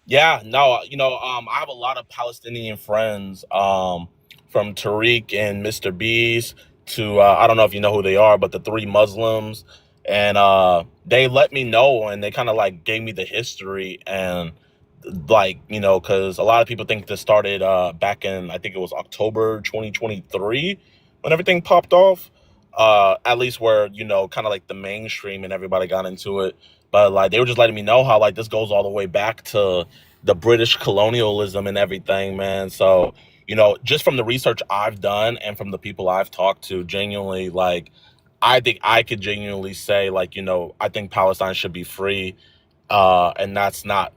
Yeah, no, I have a lot of Palestinian friends, from Tariq and Mr. B's to, I don't know if you know who they are, but the three Muslims. And they let me know, and they kind of gave me the history, and because a lot of people think this started back in, I think it was October 2023 when everything popped off. At least where, kind of the mainstream and everybody got into it. But they were just letting me know how this goes all the way back to the British colonialism and everything, man. So, just from the research I've done and from the people I've talked to, genuinely, I think I could genuinely say, I think Palestine should be free. And that's not,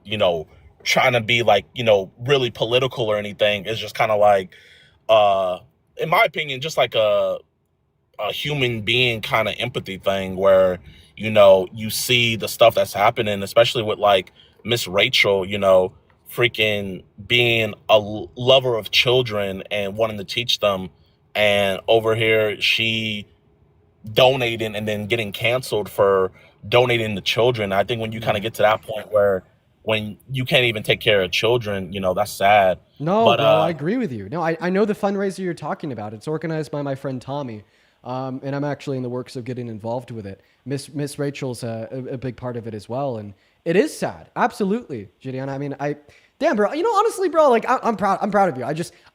trying to be really political or anything. It's just kind of in my opinion, just a human being kind of empathy thing where, you see the stuff that's happening, especially with Miss Rachel, freaking being a lover of children and wanting to teach them. And over here, she donating and then getting canceled for donating to children. I think when you kind of get to that point where when you can't even take care of children, that's sad. No, but, I agree with you. No, I know the fundraiser you're talking about. It's organized by my friend Tommy. And I'm actually in the works of getting involved with it. Miss Rachel's a big part of it as well. And it is sad. Absolutely, Jidion. I mean, Damn, bro. You know, honestly, bro, like I'm proud. I'm proud of you.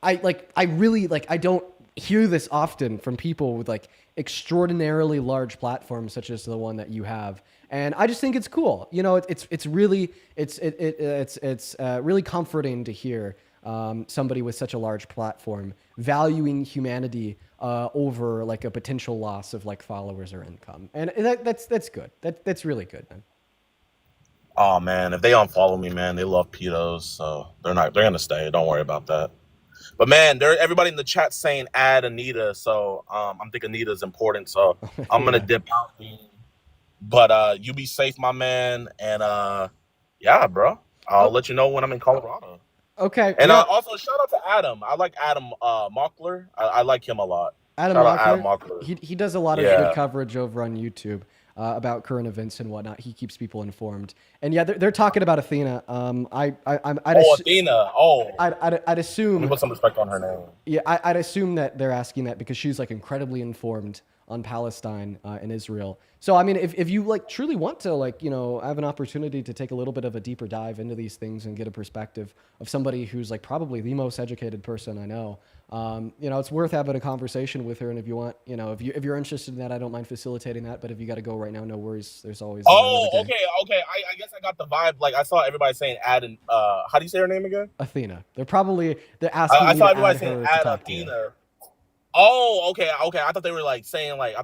I really I don't hear this often from people with like extraordinarily large platforms such as the one that you have, and I just think it's cool. You know, it's really really comforting to hear somebody with such a large platform valuing humanity over like a potential loss of like followers or income, and that's good. That's really good, man. Oh man, if they unfollow me, man, they love pedos, so they're gonna stay. Don't worry about that. But man, everybody in the chat saying add Anita, so I'm thinking Anita's important, so I'm gonna dip out. But you be safe, my man, and yeah, bro. I'll let you know when I'm in Colorado. Okay. And also shout out to Adam. I like Adam Mockler. I like him a lot. Shout out Adam Mockler. He does a lot of good coverage over on YouTube about current events and whatnot. He keeps people informed. And yeah, they're talking about Athena. Athena. Oh, I'd assume. Let me put some respect on her name. Yeah, I'd assume that they're asking that because she's like incredibly informed on Palestine and Israel. So I mean, if you like truly want to like have an opportunity to take a little bit of a deeper dive into these things and get a perspective of somebody who's like probably the most educated person I know, it's worth having a conversation with her. And if you want, if you're interested in that, I don't mind facilitating that. But if you got to go right now, no worries. There's always. Oh, okay. I guess I got the vibe. Like I saw everybody saying add and how do you say her name again? Athena. They're asking. I saw everybody add saying add Athena. Oh, okay. I thought they were like saying like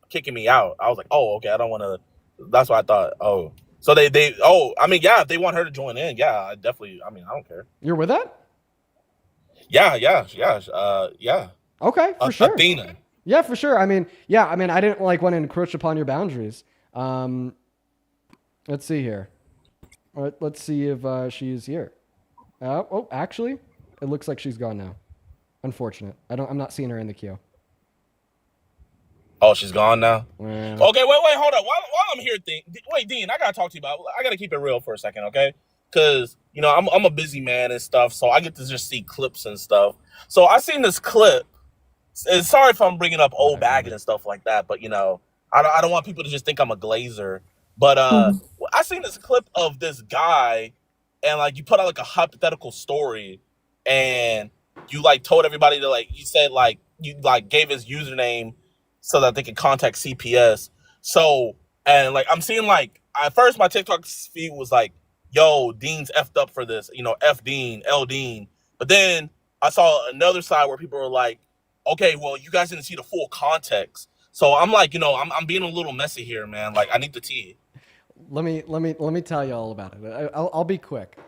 kicking me out. I was like, oh, okay. I don't want to. That's what I thought. Oh, so they. Oh, I mean, yeah. If they want her to join in, yeah, I definitely. I mean, I don't care. You're with that? Yeah. Okay, for sure. Athena. Yeah, for sure. I mean, I didn't like want to encroach upon your boundaries. Let's see here. All right, let's see if she's here. Actually, it looks like she's gone now. Unfortunate. I'm not seeing her in the queue. Oh, she's gone now. Yeah. Okay, wait, hold up. While I'm here, Dean, I gotta talk to you about. I gotta keep it real for a second, okay? Because I'm a busy man and stuff, so I get to just see clips and stuff. So I seen this clip. And sorry if I'm bringing up old baggage and stuff like that, but I don't want people to just think I'm a glazer. But I seen this clip of this guy, and like you put out like a hypothetical story, and you like told everybody to like you said like you like gave his username so that they could contact CPS. So and like I'm seeing like at first my TikTok feed was like, yo, Dean's effed up for this, F Dean, L Dean. But then I saw another side where people were like, okay, well, you guys didn't see the full context. So I'm like, I'm being a little messy here, man. Like I need the tea. Let me tell you all about it. I'll be quick.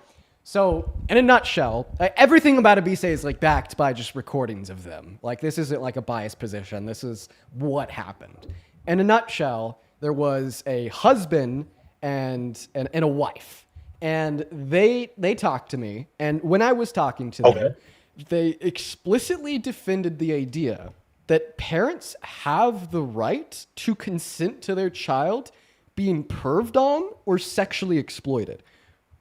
So, in a nutshell, everything about Abise is like backed by just recordings of them. Like this isn't like a biased position. This is what happened. In a nutshell, there was a husband and a wife, and they talked to me. And when I was talking to them, they explicitly defended the idea that parents have the right to consent to their child being perved on or sexually exploited.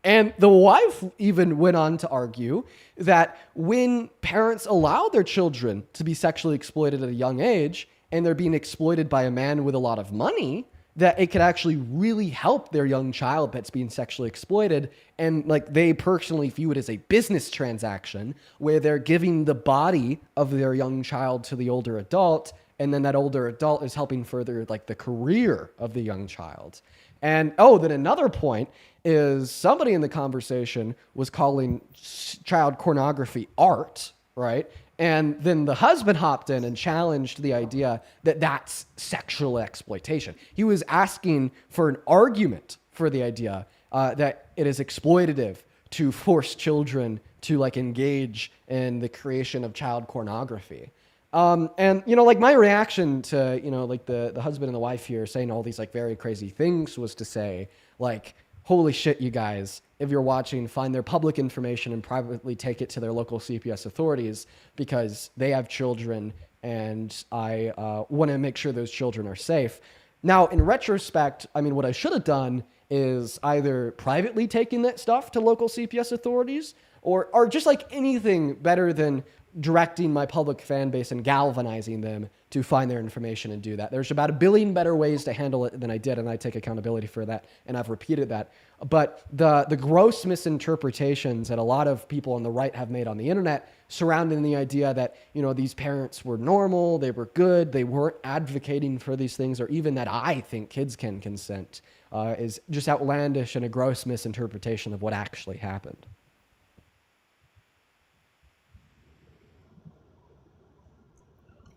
And the wife even went on to argue that when parents allow their children to be sexually exploited at a young age and they're being exploited by a man with a lot of money, that it could actually really help their young child that's being sexually exploited. And like they personally view it as a business transaction where they're giving the body of their young child to the older adult, and then that older adult is helping further like the career of the young child. And then another point is somebody in the conversation was calling child pornography art, right? And then the husband hopped in and challenged the idea that that's sexual exploitation. He was asking for an argument for the idea that it is exploitative to force children to like engage in the creation of child pornography. And like my reaction to like the husband and the wife here saying all these like very crazy things was to say like, holy shit, you guys, if you're watching, find their public information and privately take it to their local CPS authorities because they have children and I want to make sure those children are safe. Now, in retrospect, I mean, what I should have done is either privately taking that stuff to local CPS authorities or just like anything better than directing my public fan base and galvanizing them to find their information and do that. There's about 1 billion better ways to handle it than I did, and I take accountability for that, and I've repeated that. But the gross misinterpretations that a lot of people on the right have made on the internet surrounding the idea that, you know, these parents were normal, they were good, they weren't advocating for these things, or even that I think kids can consent, is just outlandish and a gross misinterpretation of what actually happened.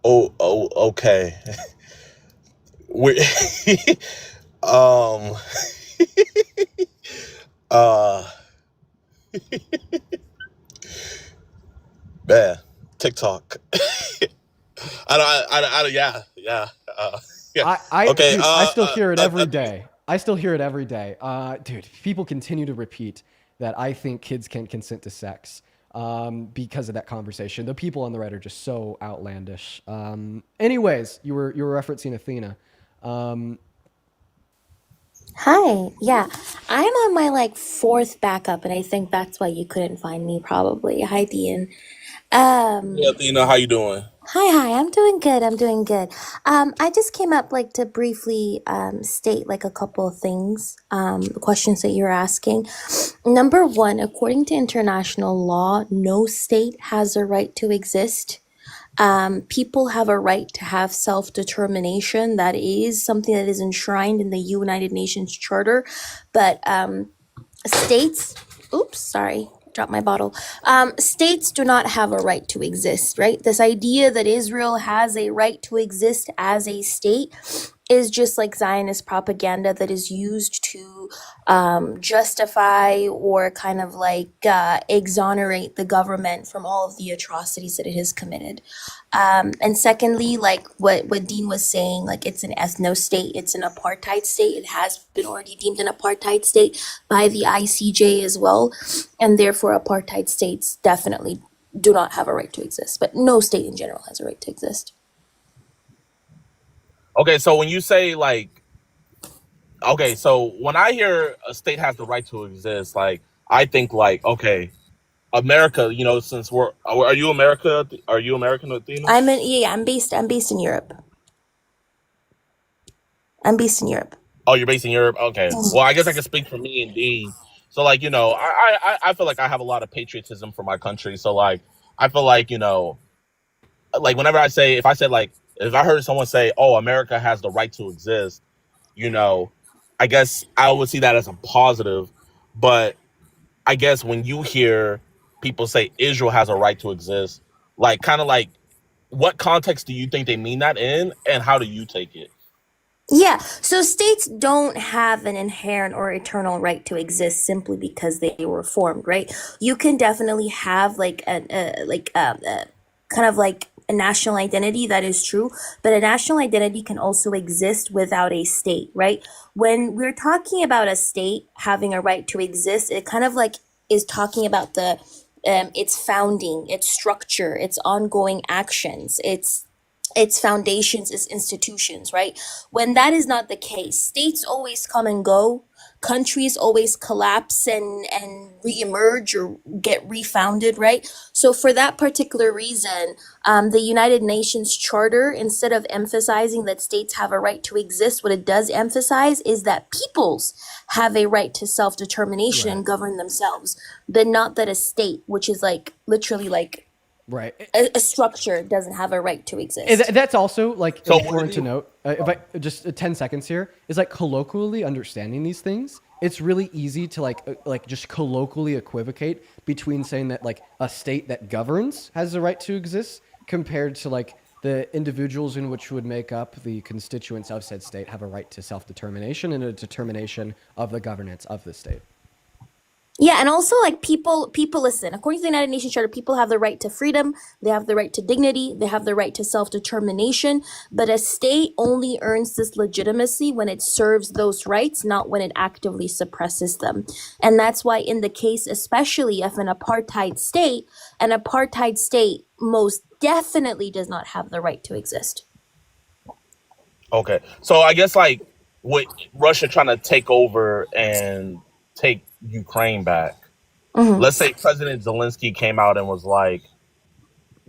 Okay. We um uh man, TikTok. Yeah. Yeah. Okay. Dude, I still hear it every day. I still hear it every day. Dude, people continue to repeat that I think kids can consent to sex because of that conversation. The people on the right are just so outlandish. Anyways, you were referencing Athena. Hi. Yeah. I'm on my like 4th backup, and I think that's why you couldn't find me probably. Hi, Dean. Yeah, Athena, how you doing? Hi. I'm doing good. I'm doing good. I just came up like to briefly state like a couple of things, questions that you're asking. Number one, according to international law, no state has a right to exist. People have a right to have self-determination. That is something that is enshrined in the United Nations Charter. But states, oops, sorry, dropped my bottle. States do not have a right to exist, right? This idea that Israel has a right to exist as a state is just like Zionist propaganda that is used to justify or kind of like exonerate the government from all of the atrocities that it has committed. And secondly, like what Dean was saying, like it's an ethno-state, it's an apartheid state. It has been already deemed an apartheid state by the ICJ as well. And therefore, apartheid states definitely do not have a right to exist. But no state in general has a right to exist. Okay, so when you say like, okay, so when I hear a state has the right to exist, like I think like, okay, America, you know, since are you America? Are you American, Athena? I'm based in Europe. I'm based in Europe. Oh, you're based in Europe? Okay. Well, I guess I can speak for me and Dean. So like, you know, I feel like I have a lot of patriotism for my country. So like, I feel like, you know, like whenever if I heard someone say, oh, America has the right to exist, you know, I guess I would see that as a positive. But I guess when you hear people say Israel has a right to exist, like kind of like, what context do you think they mean that in, and how do you take it? Yeah, so states don't have an inherent or eternal right to exist simply because they were formed, right? You can definitely have like kind of like a national identity, that is true, but a national identity can also exist without a state, right? When we're talking about a state having a right to exist, it kind of like is talking about the its founding, its structure, its ongoing actions, its foundations, its institutions, right? When that is not the case, states always come and go, countries always collapse and reemerge or get refounded, right? So for that particular reason, the United Nations Charter, instead of emphasizing that states have a right to exist, what it does emphasize is that peoples have a right to self-determination and govern themselves, but not that a state, which is like literally like right, a structure, doesn't have a right to exist. And that's also like important to note. If I just 10 seconds here is like colloquially understanding these things. It's really easy to like just colloquially equivocate between saying that like a state that governs has the right to exist compared to like the individuals in which would make up the constituents of said state have a right to self-determination and a determination of the governance of the state. Yeah, and also like people listen, according to the United Nations Charter, people have the right to freedom, they have the right to dignity, they have the right to self-determination, but a state only earns this legitimacy when it serves those rights, not when it actively suppresses them. And that's why in the case, especially of an apartheid state most definitely does not have the right to exist. Okay. So I guess like with Russia trying to take over and take Ukraine back. Let's say President Zelensky came out and was like,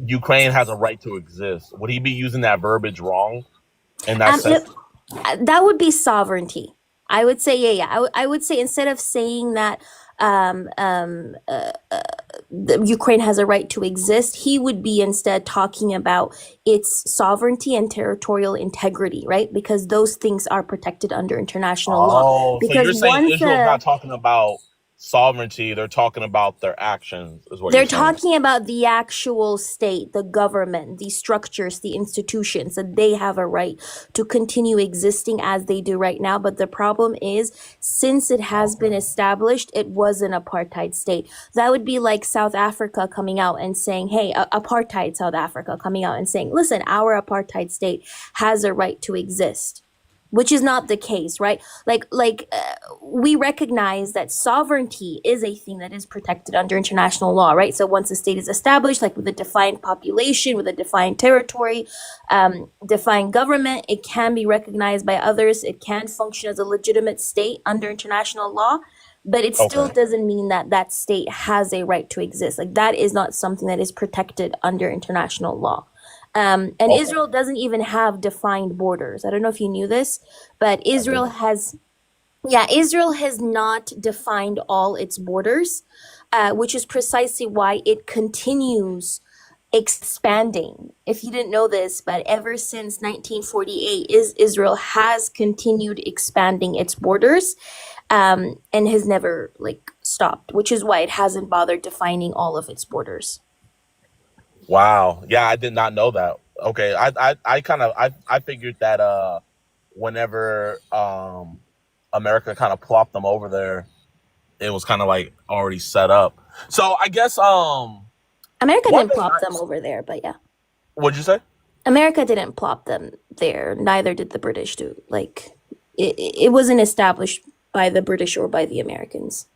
Ukraine has a right to exist. Would he be using that verbiage wrong in that sense? That would be sovereignty. I would say, yeah. I would say instead of saying that the Ukraine has a right to exist, he would be instead talking about its sovereignty and territorial integrity, right? Because those things are protected under international law. Oh, so you're Because saying once Israel's not talking about sovereignty, they're talking about their actions, is what they're you're saying. talking about the actual state, the government, the structures, the institutions, that they have a right to continue existing as they do right now. But the problem is, since it has been established, it was an apartheid state. That would be like South Africa coming out and saying, hey, apartheid South Africa coming out and saying, listen, our apartheid state has a right to exist. Which is not the case, right? We recognize that sovereignty is a thing that is protected under international law, right? So once a state is established, like with a defined population, with a defined territory, defined government, it can be recognized by others. It can function as a legitimate state under international law, but it still doesn't mean that that state has a right to exist. Like that is not something that is protected under international law. And Israel doesn't even have defined borders. I don't know if you knew this, but Israel has not defined all its borders, which is precisely why it continues expanding. If you didn't know this, but ever since 1948, Israel has continued expanding its borders, and has never stopped, which is why it hasn't bothered defining all of its borders. Wow. Yeah, I did not know that. Okay. I figured that whenever America kind of plopped them over there, it was kind of like already set up. So I guess America didn't plop them over there, but yeah. What'd you say? America didn't plop them there. Neither did the British do. It wasn't established by the British or by the Americans.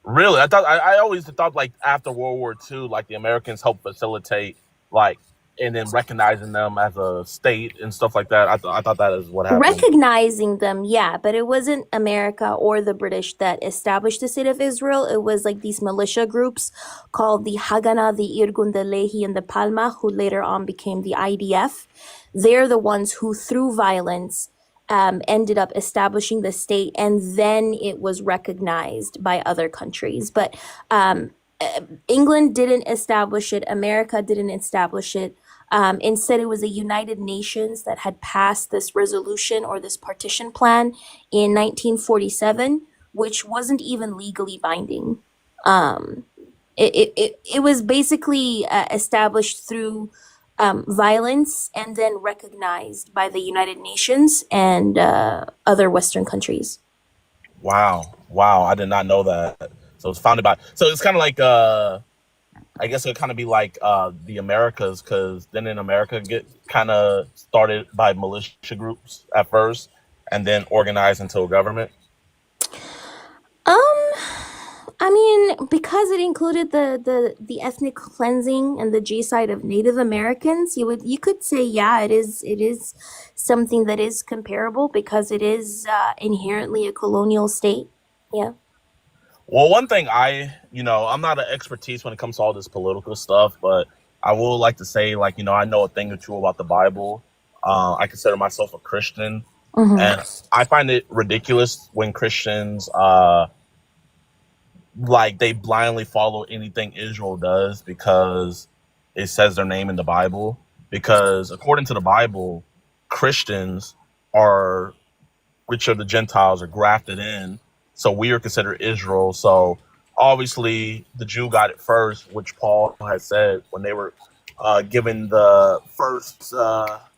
Really? I always thought like after World War II, like the Americans helped facilitate and then recognizing them as a state and stuff like that. I thought that is what happened. Recognizing them, yeah, but it wasn't America or the British that established the state of Israel. It was like these militia groups called the Haganah, the Irgun, the Lehi, and the Palma, who later on became the IDF. They're the ones who, through violence, ended up establishing the state, and then it was recognized by other countries. But England didn't establish it. America didn't establish it. Instead, it was the United Nations that had passed this resolution or this partition plan in 1947, which wasn't even legally binding. It was basically established through violence and then recognized by the United Nations and other Western countries. Wow. I did not know that. So it's founded by. So it's kind of like I guess it would kind of be like the Americas, because then in America get kind of started by militia groups at first, and then organized into a government. I mean, because it included the ethnic cleansing and the genocide of Native Americans, you could say, yeah, it is something that is comparable because it is inherently a colonial state. Yeah. Well, one thing I'm not an expertise when it comes to all this political stuff, but I will like to say, I know a thing or two about the Bible. I consider myself a Christian, and I find it ridiculous when Christians they blindly follow anything Israel does because it says their name in the Bible. Because according to the Bible, Christians which are the Gentiles, are grafted in. So we are considered Israel. So obviously the Jew got it first, which Paul had said when they were given the first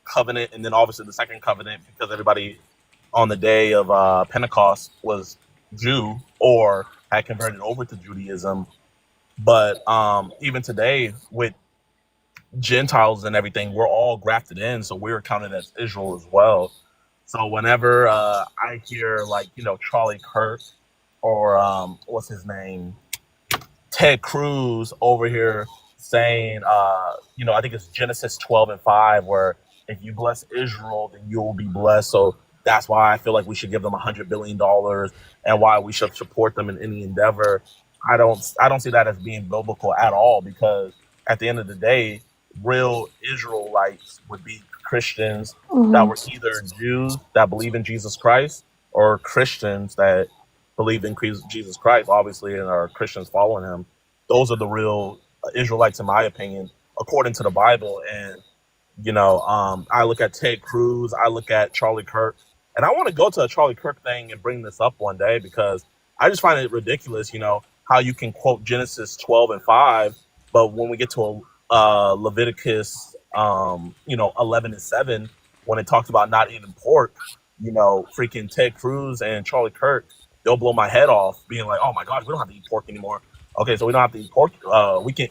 covenant, and then obviously the second covenant, because everybody on the day of Pentecost was Jew or had converted over to Judaism. But even today with Gentiles and everything, we're all grafted in. So we're counted as Israel as well. So whenever I hear Charlie Kirk or what's his name, Ted Cruz over here saying, I think it's Genesis 12:5, where if you bless Israel, then you will be blessed. So that's why I feel like we should give them $100 billion and why we should support them in any endeavor. I don't see that as being biblical at all, because at the end of the day, real Israelites would be Christians that were Mhm. either Jews that believe in Jesus Christ or Christians that believe in Jesus Christ, obviously, and are Christians following him. Those are the real Israelites, in my opinion, according to the Bible. And I look at Ted Cruz, I look at Charlie Kirk, and I want to go to a Charlie Kirk thing and bring this up one day because I just find it ridiculous, how you can quote Genesis 12:5, but when we get to Leviticus, 11:7, when it talks about not eating pork, freaking Ted Cruz and Charlie Kirk, they'll blow my head off, being like, "Oh my God, we don't have to eat pork anymore." Okay, so we don't have to eat pork. We can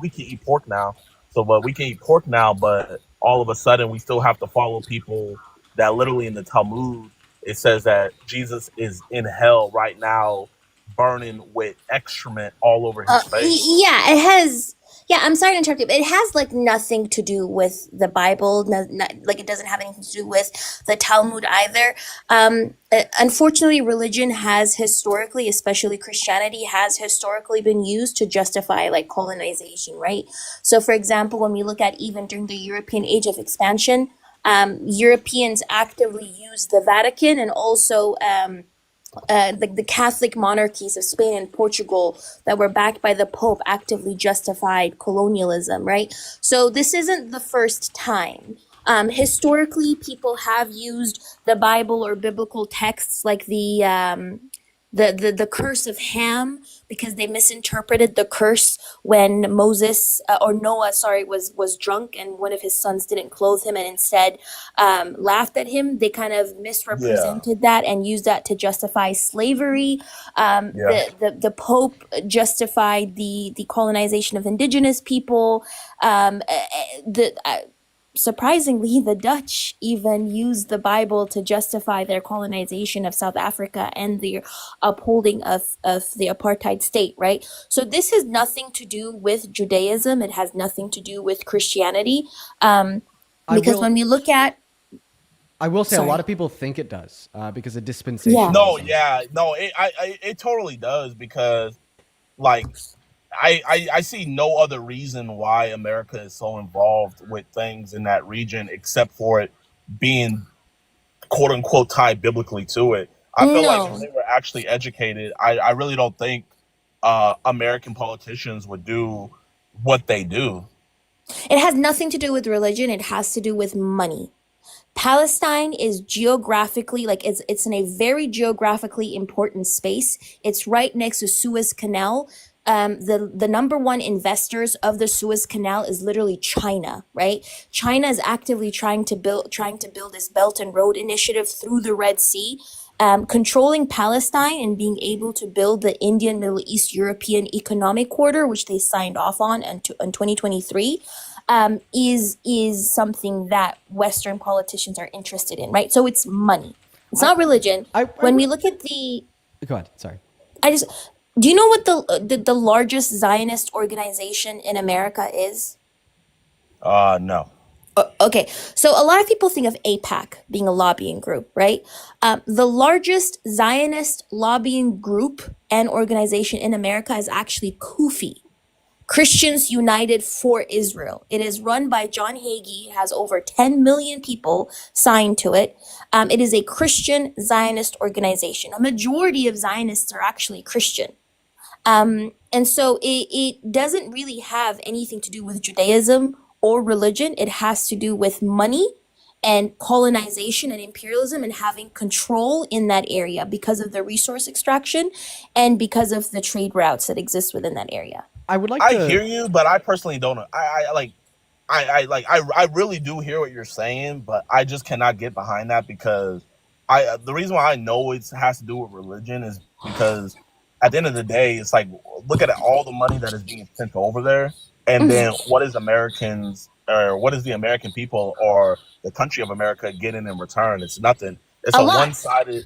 eat pork now. So, but we can eat pork now, but all of a sudden we still have to follow people that literally in the Talmud, it says that Jesus is in hell right now, burning with excrement all over his face. Yeah, it has. Yeah, I'm sorry to interrupt you, but it has like nothing to do with the Bible. Like it doesn't have anything to do with the Talmud either. Unfortunately, religion has historically, especially Christianity, has historically been used to justify like colonization, right? So, for example, when we look at even during the European Age of Expansion, Europeans actively used the Vatican and also the Catholic monarchies of Spain and Portugal that were backed by the Pope actively justified colonialism, right? So this isn't the first time. Historically, people have used the Bible or biblical texts like the curse of Ham because they misinterpreted the curse when Moses or Noah, sorry, was drunk and one of his sons didn't clothe him and instead laughed at him. They kind of misrepresented that and used that to justify slavery. The Pope justified the colonization of indigenous people. Surprisingly, the Dutch even used the Bible to justify their colonization of South Africa and the upholding of the apartheid state, right? So this has nothing to do with Judaism. It has nothing to do with Christianity. Because when we look at... I will say a Sorry. lot of people think it does because of dispensation. It totally does because, like, I see no other reason why America is so involved with things in that region except for it being quote unquote tied biblically to it. I feel like if they were actually educated, I really don't think American politicians would do what they do. It has nothing to do with religion. It has to do with money. Palestine is geographically, like it's in a very geographically important space. It's right next to Suez Canal. The number one investors of the Suez Canal is literally China, right? China is actively trying to build this Belt and Road initiative through the Red Sea. Controlling Palestine and being able to build the Indian, Middle East, European Economic Corridor, which they signed off on in 2023, is something that Western politicians are interested in, right? So it's money. It's not religion. When we look at the... Go ahead, sorry. Do you know what the largest Zionist organization in America is? No. Okay, so a lot of people think of AIPAC being a lobbying group, right? The largest Zionist lobbying group and organization in America is actually CUFI, Christians United for Israel. It is run by John Hagee, has over 10 million people signed to it. It is a Christian Zionist organization. A majority of Zionists are actually Christian. And so it doesn't really have anything to do with Judaism or religion. It has to do with money and colonization and imperialism and having control in that area because of the resource extraction and because of the trade routes that exist within that area. I hear you, but I personally don't. I really do hear what you're saying, but I just cannot get behind that because the reason why I know it has to do with religion is because at the end of the day, it's like, look at all the money that is being sent over there. And then what is the American people or the country of America getting in return? It's nothing. It's a one-sided.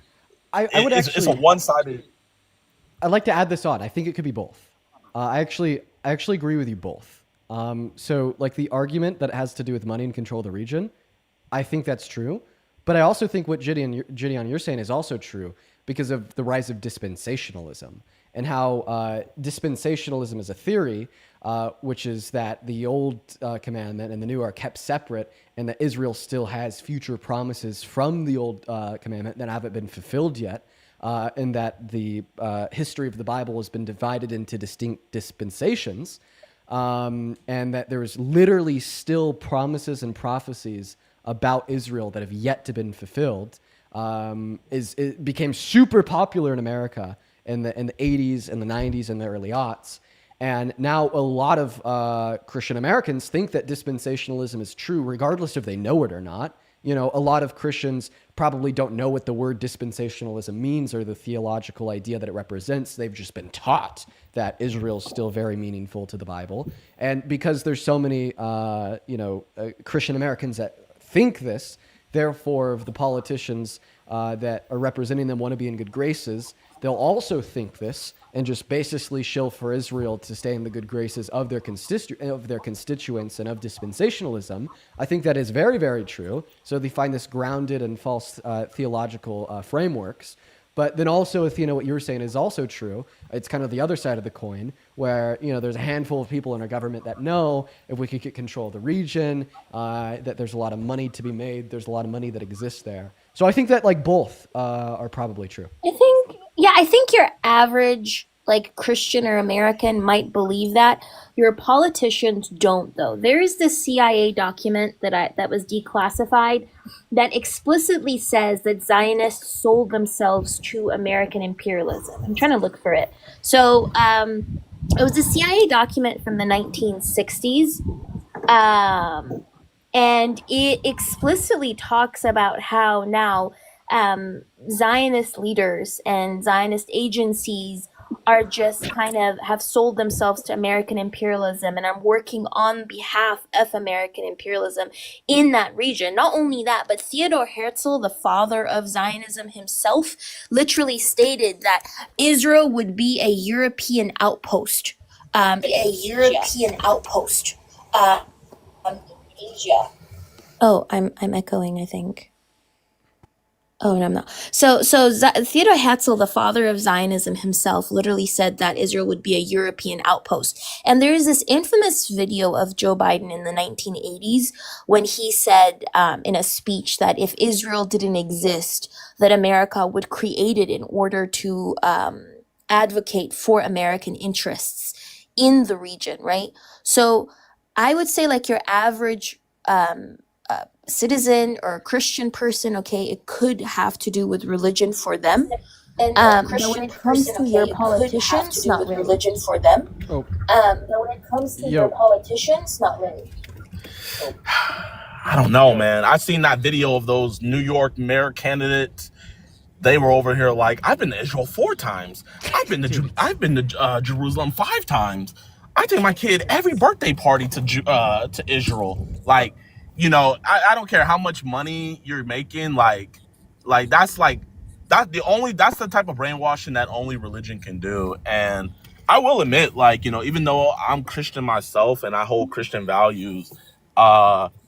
It's a one-sided. I'd like to add this on. I think it could be both. I actually agree with you both. So like the argument that it has to do with money and control of the region, I think that's true. But I also think what Jidion, you're saying is also true. because of the rise of dispensationalism and how dispensationalism is a theory, which is that the old commandment and the new are kept separate, and that Israel still has future promises from the old commandment that haven't been fulfilled yet, and that the history of the Bible has been divided into distinct dispensations, and that there's literally still promises and prophecies about Israel that have yet to been fulfilled. It became super popular in America in the 80s and the 90s and the early aughts. And now a lot of Christian Americans think that dispensationalism is true, regardless if they know it or not. You know, a lot of Christians probably don't know what the word dispensationalism means or the theological idea that it represents. They've just been taught that Israel is still very meaningful to the Bible. And because there's so many, Christian Americans that think this, therefore, if the politicians that are representing them want to be in good graces, they'll also think this and just basically shill for Israel to stay in the good graces of their constituents and of dispensationalism. I think that is very, very true. So they find this grounded in false theological frameworks. But then also, Athena, what you were saying is also true. It's kind of the other side of the coin, where there's a handful of people in our government that know if we could get control of the region, that there's a lot of money to be made. There's a lot of money that exists there. So I think that both are probably true. I think your average Christian or American might believe that. Your politicians don't, though. There is this CIA document that was declassified that explicitly says that Zionists sold themselves to American imperialism. I'm trying to look for it. So it was a CIA document from the 1960s, and it explicitly talks about how now Zionist leaders and Zionist agencies are just kind of have sold themselves to American imperialism and are working on behalf of American imperialism in that region. Not only that, but Theodor Herzl, the father of Zionism himself, literally stated that Israel would be a European outpost. Asia. Oh, I'm echoing, I think. Oh, no, I'm not. So Theodor Herzl, the father of Zionism himself, literally said that Israel would be a European outpost. And there is this infamous video of Joe Biden in the 1980s when he said in a speech that if Israel didn't exist, that America would create it in order to advocate for American interests in the region, right? So I would say your average citizen or a Christian person, okay, it could have to do with religion for them. And when it comes to your politicians, not really. Religion for them. Oh. When it comes to your politicians, not really. I don't know, man. I've seen that video of those New York mayor candidates. They were over here I've been to Israel 4 times. I've been to Jerusalem 5 times. I take my kid every birthday party to Israel. I don't care how much money you're making. That's the type of brainwashing that only religion can do. And I will admit, even though I'm Christian myself and I hold Christian values,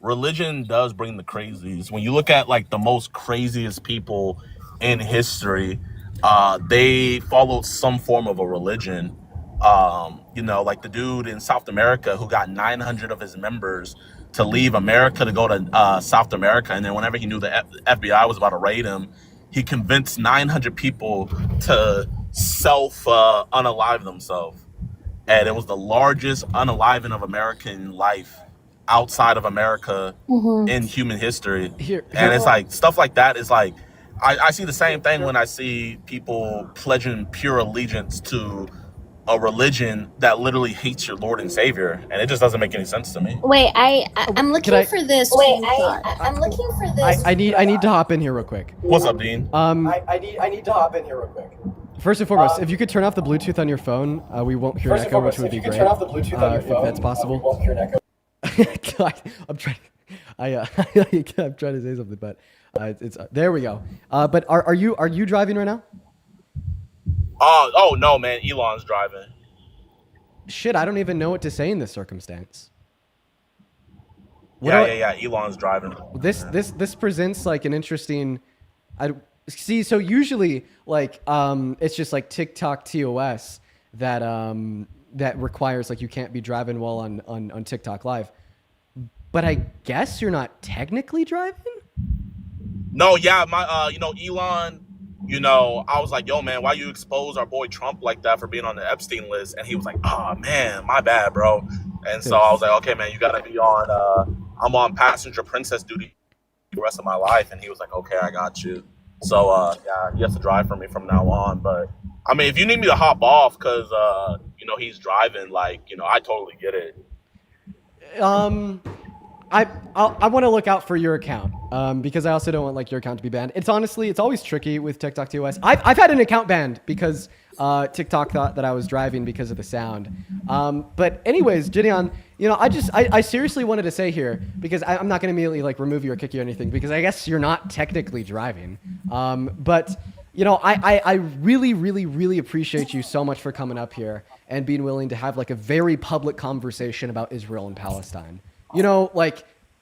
religion does bring the crazies. When you look at the most craziest people in history, they followed some form of a religion. The dude in South America who got 900 of his members to leave America to go to South America. And then whenever he knew the FBI was about to raid him, he convinced 900 people to unalive themselves. And it was the largest unaliving of American life outside of America in human history. And it's stuff like that is I see the same thing when I see people pledging pure allegiance to a religion that literally hates your Lord and Savior, and it just doesn't make any sense to me. Wait, I'm looking for this. I'm looking for this. I need to hop in here real quick. What's up, Dean? I need to hop in here real quick. First and foremost, if you could turn off the Bluetooth on your phone, we won't hear an echo, which would be great. Turn off the Bluetooth on your phone, if that's possible. We won't hear an echo. God, I'm trying. I'm trying to say something, but it's there we go. But are you driving right now? Oh no, man! Elon's driving. Shit, I don't even know what to say in this circumstance. Yeah. Elon's driving. This presents an interesting. See, so usually like it's just like TikTok TOS that that requires like you can't be driving while on TikTok live. But I guess you're not technically driving? No, yeah, my Elon, I was like, yo, man, why you expose our boy Trump like that for being on the Epstein list? And he was like, oh man, my bad, bro. And so I was like, okay, man, you gotta be on I'm on passenger princess duty the rest of my life. And he was like, okay, I got you. So yeah, he has to drive for me from now on. But I mean, if you need me to hop off because he's driving, like, I totally get it. I want to look out for your account because I also don't want like your account to be banned. It's always tricky with TikTok TOS. I've had an account banned because TikTok thought that I was driving because of the sound. But anyways, Jidion, I seriously wanted to say here because I'm not going to immediately like remove you or kick you or anything because I guess you're not technically driving. But I really, really, really appreciate you so much for coming up here and being willing to have like a very public conversation about Israel and Palestine.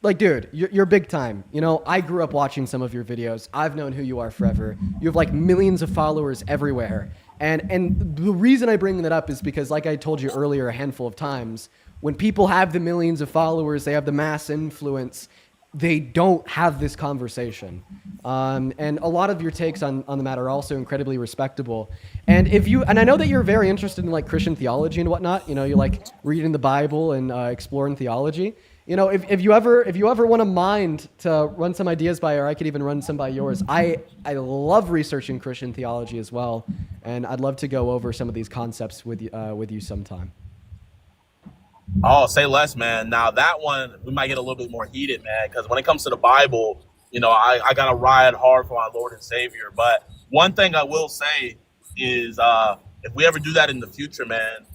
Like, dude, you're big time. I grew up watching some of your videos. I've known who you are forever. You have like millions of followers everywhere. And the reason I bring that up is because, like I told you earlier a handful of times, when people have the millions of followers, they have the mass influence, they don't have this conversation. And a lot of your takes on the matter are also incredibly respectable. And I know that you're very interested in like Christian theology and whatnot. You like reading the Bible and exploring theology. If you ever want to mind to run some ideas by, or I could even run some by yours. I love researching Christian theology as well, and I'd love to go over some of these concepts with you sometime. Oh, say less, man. Now that one, we might get a little bit more heated, man, because when it comes to the Bible, I got to ride hard for my Lord and Savior. But one thing I will say is if we ever do that in the future, man,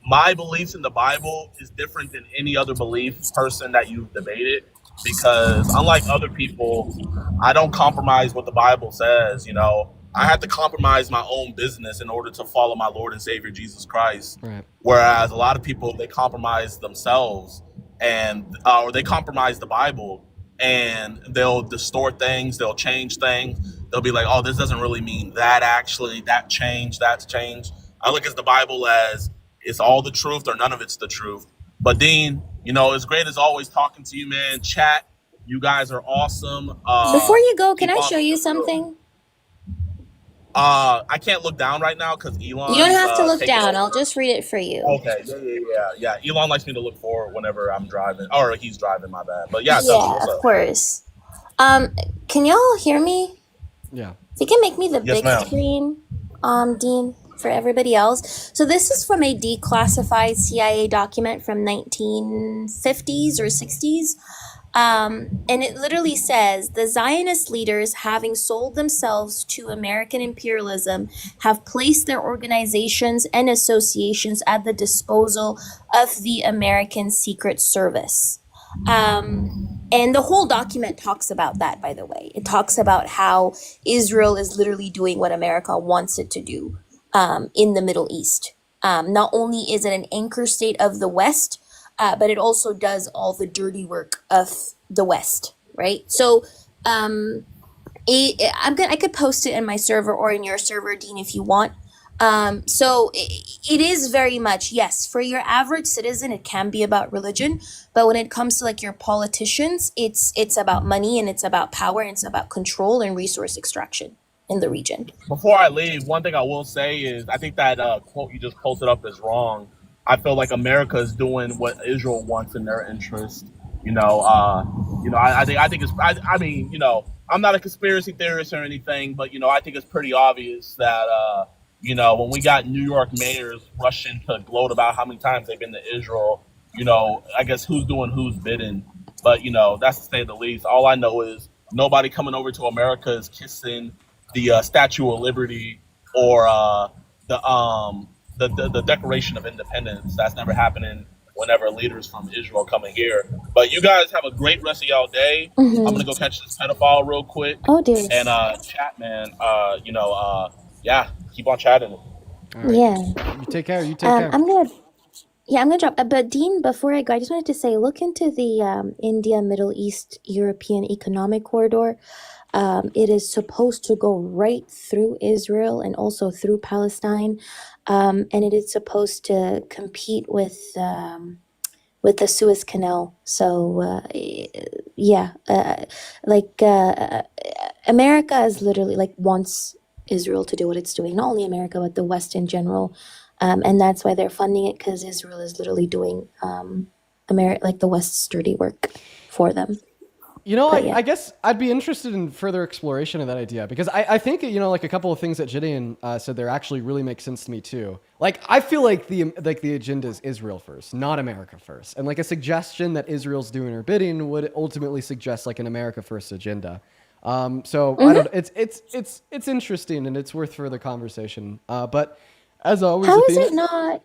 my beliefs in the Bible is different than any other belief person that you've debated, because unlike other people, I don't compromise what the Bible says. I have to compromise my own business in order to follow my Lord and Savior Jesus Christ. Right. Whereas a lot of people, they compromise themselves or they compromise the Bible, and they'll distort things, they'll change things. They'll be like, oh, this doesn't really mean that, actually, that's changed. I look at the Bible as it's all the truth or none of it's the truth. But Dean, it's great as always talking to you, man. Chat, you guys are awesome. Before you go, can I show you something? I can't look down right now because Elon. You don't have to look down. I'll just read it for you. Okay. Yeah. Elon likes me to look forward whenever I'm driving, or he's driving. My bad. But Yeah, of course. Can y'all hear me? Yeah. If you can make me the Yes, big ma'am. screen, Dean, for everybody else. So this is from a declassified CIA document from 1950s or 60s. And it literally says, the Zionist leaders, having sold themselves to American imperialism, have placed their organizations and associations at the disposal of the American Secret Service. And the whole document talks about that, by the way. It talks about how Israel is literally doing what America wants it to do in the Middle East. Not only is it an anchor state of the West, but it also does all the dirty work of the West, right? So I could post it in my server or in your server, Dean, if you want. So it is very much, yes, for your average citizen, it can be about religion. But when it comes to like your politicians, it's about money and it's about power and it's about control and resource extraction in the region. Before I leave, one thing I will say is I think that quote you just posted up is wrong. I feel like America is doing what Israel wants in their interest. I think it's. I mean, I'm not a conspiracy theorist or anything, but I think it's pretty obvious that when we got New York mayors rushing to gloat about how many times they've been to Israel, I guess who's doing who's bidding. But that's to say the least. All I know is nobody coming over to America is kissing the Statue of Liberty or the Declaration of Independence. That's never happening whenever leaders from Israel come in here. But you guys have a great rest of y'all day. I'm gonna go catch this pedophile real quick. Oh, dear. And chat, man. Yeah, keep on chatting. Right. Yeah. You take care. You take care. I'm gonna drop. But Dean, before I go, I just wanted to say, look into the India, Middle East, European Economic Corridor. It is supposed to go right through Israel and also through Palestine, and it is supposed to compete with the Suez Canal. So yeah, America is literally like wants Israel to do what it's doing. Not only America, but the West in general, and that's why they're funding it, because Israel is literally doing the West's dirty work for them. You know, But yeah. I guess I'd be interested in further exploration of that idea, because I think, you know, like a couple of things that Jidion said there actually really make sense to me too. Like, I feel like the agenda is Israel first, not America first. And like a suggestion that Israel's doing her bidding would ultimately suggest like an America first agenda. So I don't, it's interesting and it's worth further conversation. But as always, How is Athena- it not?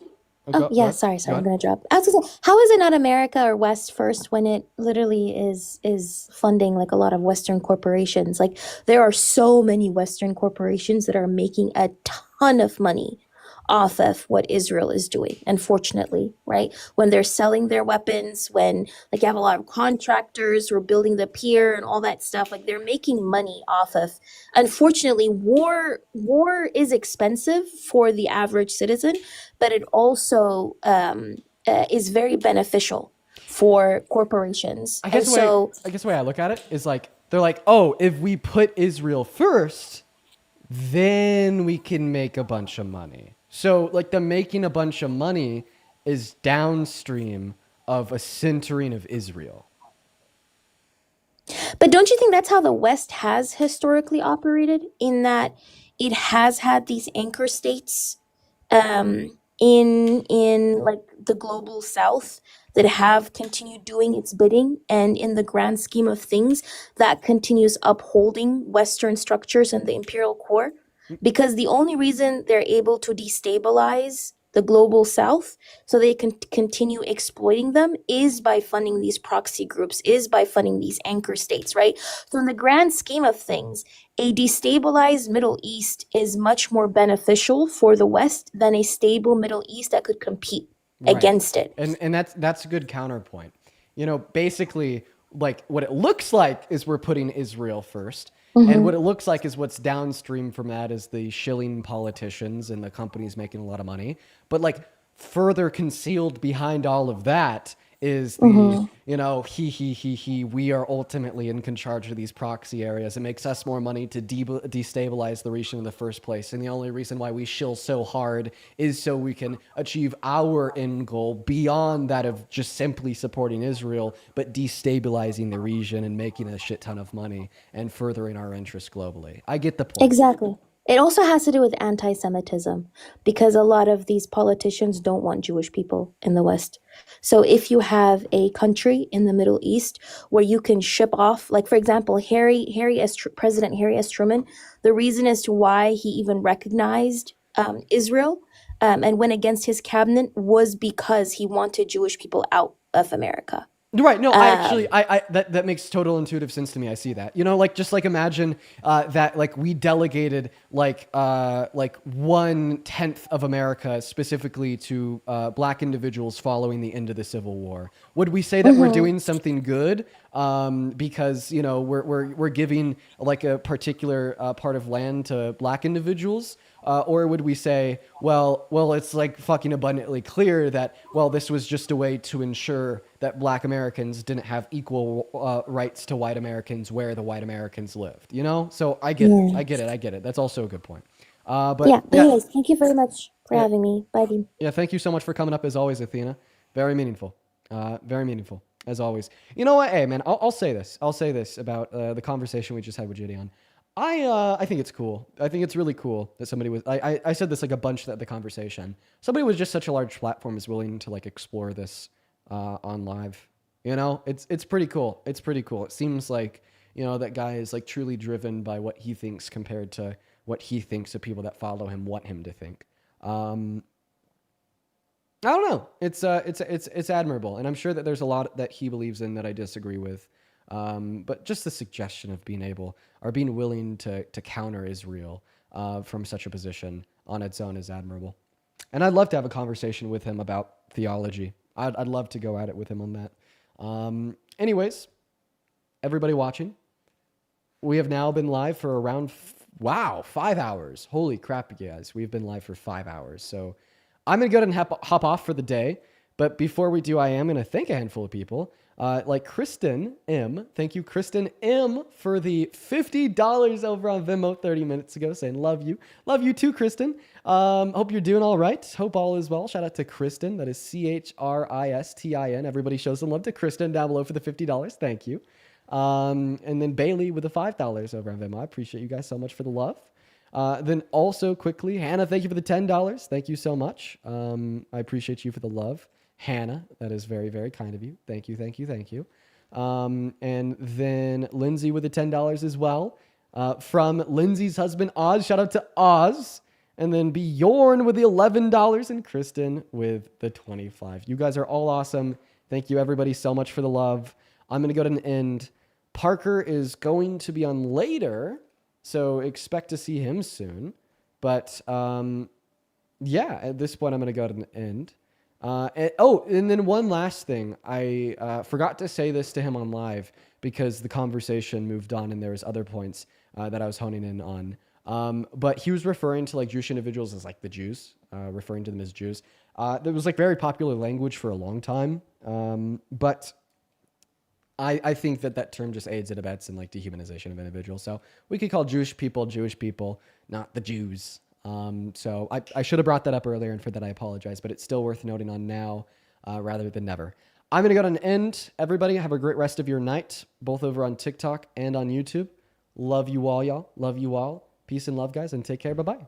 go Yeah, ahead. sorry, Go I'm ahead. gonna drop. I was gonna say, how is it not America or West first when it literally is funding like a lot of Western corporations? Like there are so many Western corporations that are making a ton of money off of what Israel is doing, unfortunately, right? When they're selling their weapons, when like you have a lot of contractors who are building the pier and all that stuff, like they're making money off of. Unfortunately, war is expensive for the average citizen, but it also is very beneficial for corporations. I guess the way I look at it is like, they're like, oh, if we put Israel first, then we can make a bunch of money. So like the making a bunch of money is downstream of a centering of Israel. But don't you think that's how the West has historically operated, in that it has had these anchor states in like the global South that have continued doing its bidding, and in the grand scheme of things, that continues upholding Western structures and the imperial core? Because the only reason they're able to destabilize the global South so they can continue exploiting them is by funding these proxy groups, is by funding these anchor states, right? So in the grand scheme of things, a destabilized Middle East is much more beneficial for the West than a stable Middle East that could compete against it. And that's a good counterpoint. You know, basically, like what it looks like is we're putting Israel first. And what it looks like is what's downstream from that is the shilling politicians and the companies making a lot of money. But like further concealed behind all of that is the, you know, we are ultimately in charge of these proxy areas. It makes us more money to destabilize the region in the first place. And the only reason why we shill so hard is so we can achieve our end goal beyond that of just simply supporting Israel, but destabilizing the region and making a shit ton of money and furthering our interests globally. I get the point. Exactly. It also has to do with anti-Semitism, because a lot of these politicians don't want Jewish people in the West. So if you have a country in the Middle East where you can ship off, like for example, President Harry S. Truman, the reason as to why he even recognized Israel and went against his cabinet was because he wanted Jewish people out of America. Right. No, I that makes total intuitive sense to me. I see that. You know, like just like imagine that like we delegated like 1/10 of America specifically to black individuals following the end of the Civil War. Would we say that we're doing something good because you know we're giving like a particular part of land to black individuals? Or would we say, well, it's like fucking abundantly clear that, well, this was just a way to ensure that black Americans didn't have equal rights to white Americans where the white Americans lived, you know? So I get it. I get it. That's also a good point. But yeah, anyways, thank you very much for having me. Bye, Dean. Yeah, thank you so much for coming up as always, Athena. Very meaningful. Very meaningful, as always. You know what? Hey, man, I'll say this. I'll say this about the conversation we just had with Jidion. I think it's cool. I think it's really cool that somebody was, I said this like a bunch at the conversation. Somebody with just such a large platform is willing to like explore this on live. You know, it's pretty cool. It's pretty cool. It seems like, you know, that guy is like truly driven by what he thinks compared to what he thinks the people that follow him want him to think. I don't know. It's admirable. And I'm sure that there's a lot that he believes in that I disagree with. But just the suggestion of being able or being willing to counter Israel from such a position on its own is admirable. And I'd love to have a conversation with him about theology. I'd love to go at it with him on that. Anyways, everybody watching, we have now been live for around, 5 hours. Holy crap, you guys. We've been live for 5 hours. So I'm going to go ahead and hop off for the day. But before we do, I am going to thank a handful of people. Like Kristen M. Thank you, Kristen M, for the $50 over on Venmo 30 minutes ago, saying love you. Love you too, Kristen. Hope you're doing all right. Hope all is well. Shout out to Kristen. That is Christin. Everybody show some love to Kristen down below for the $50. Thank you. And then Bailey with the $5 over on Venmo. I appreciate you guys so much for the love. Then also quickly, Hannah, thank you for the $10. Thank you so much. I appreciate you for the love. Hannah, that is very, very kind of you. Thank you, thank you, thank you. And then Lindsay with the $10 as well. From Lindsay's husband, Oz. Shout out to Oz. And then Bjorn with the $11 and Kristen with the 25. You guys are all awesome. Thank you, everybody, so much for the love. I'm going to go to an end. Parker is going to be on later, so expect to see him soon. But yeah, at this point, I'm going to go to an end. And then one last thing. I forgot to say this to him on live because the conversation moved on and there was other points that I was honing in on. But he was referring to like Jewish individuals as like the Jews, referring to them as Jews. That was like very popular language for a long time. But I think that term just aids and abets in like dehumanization of individuals. So we could call Jewish people, not the Jews. So I should have brought that up earlier, and for that I apologize, but it's still worth noting on now rather than never. I'm going to go to an end. Everybody have a great rest of your night, both over on TikTok and on YouTube. Love you all, y'all. Love you all. Peace and love, guys, and take care. Bye-bye.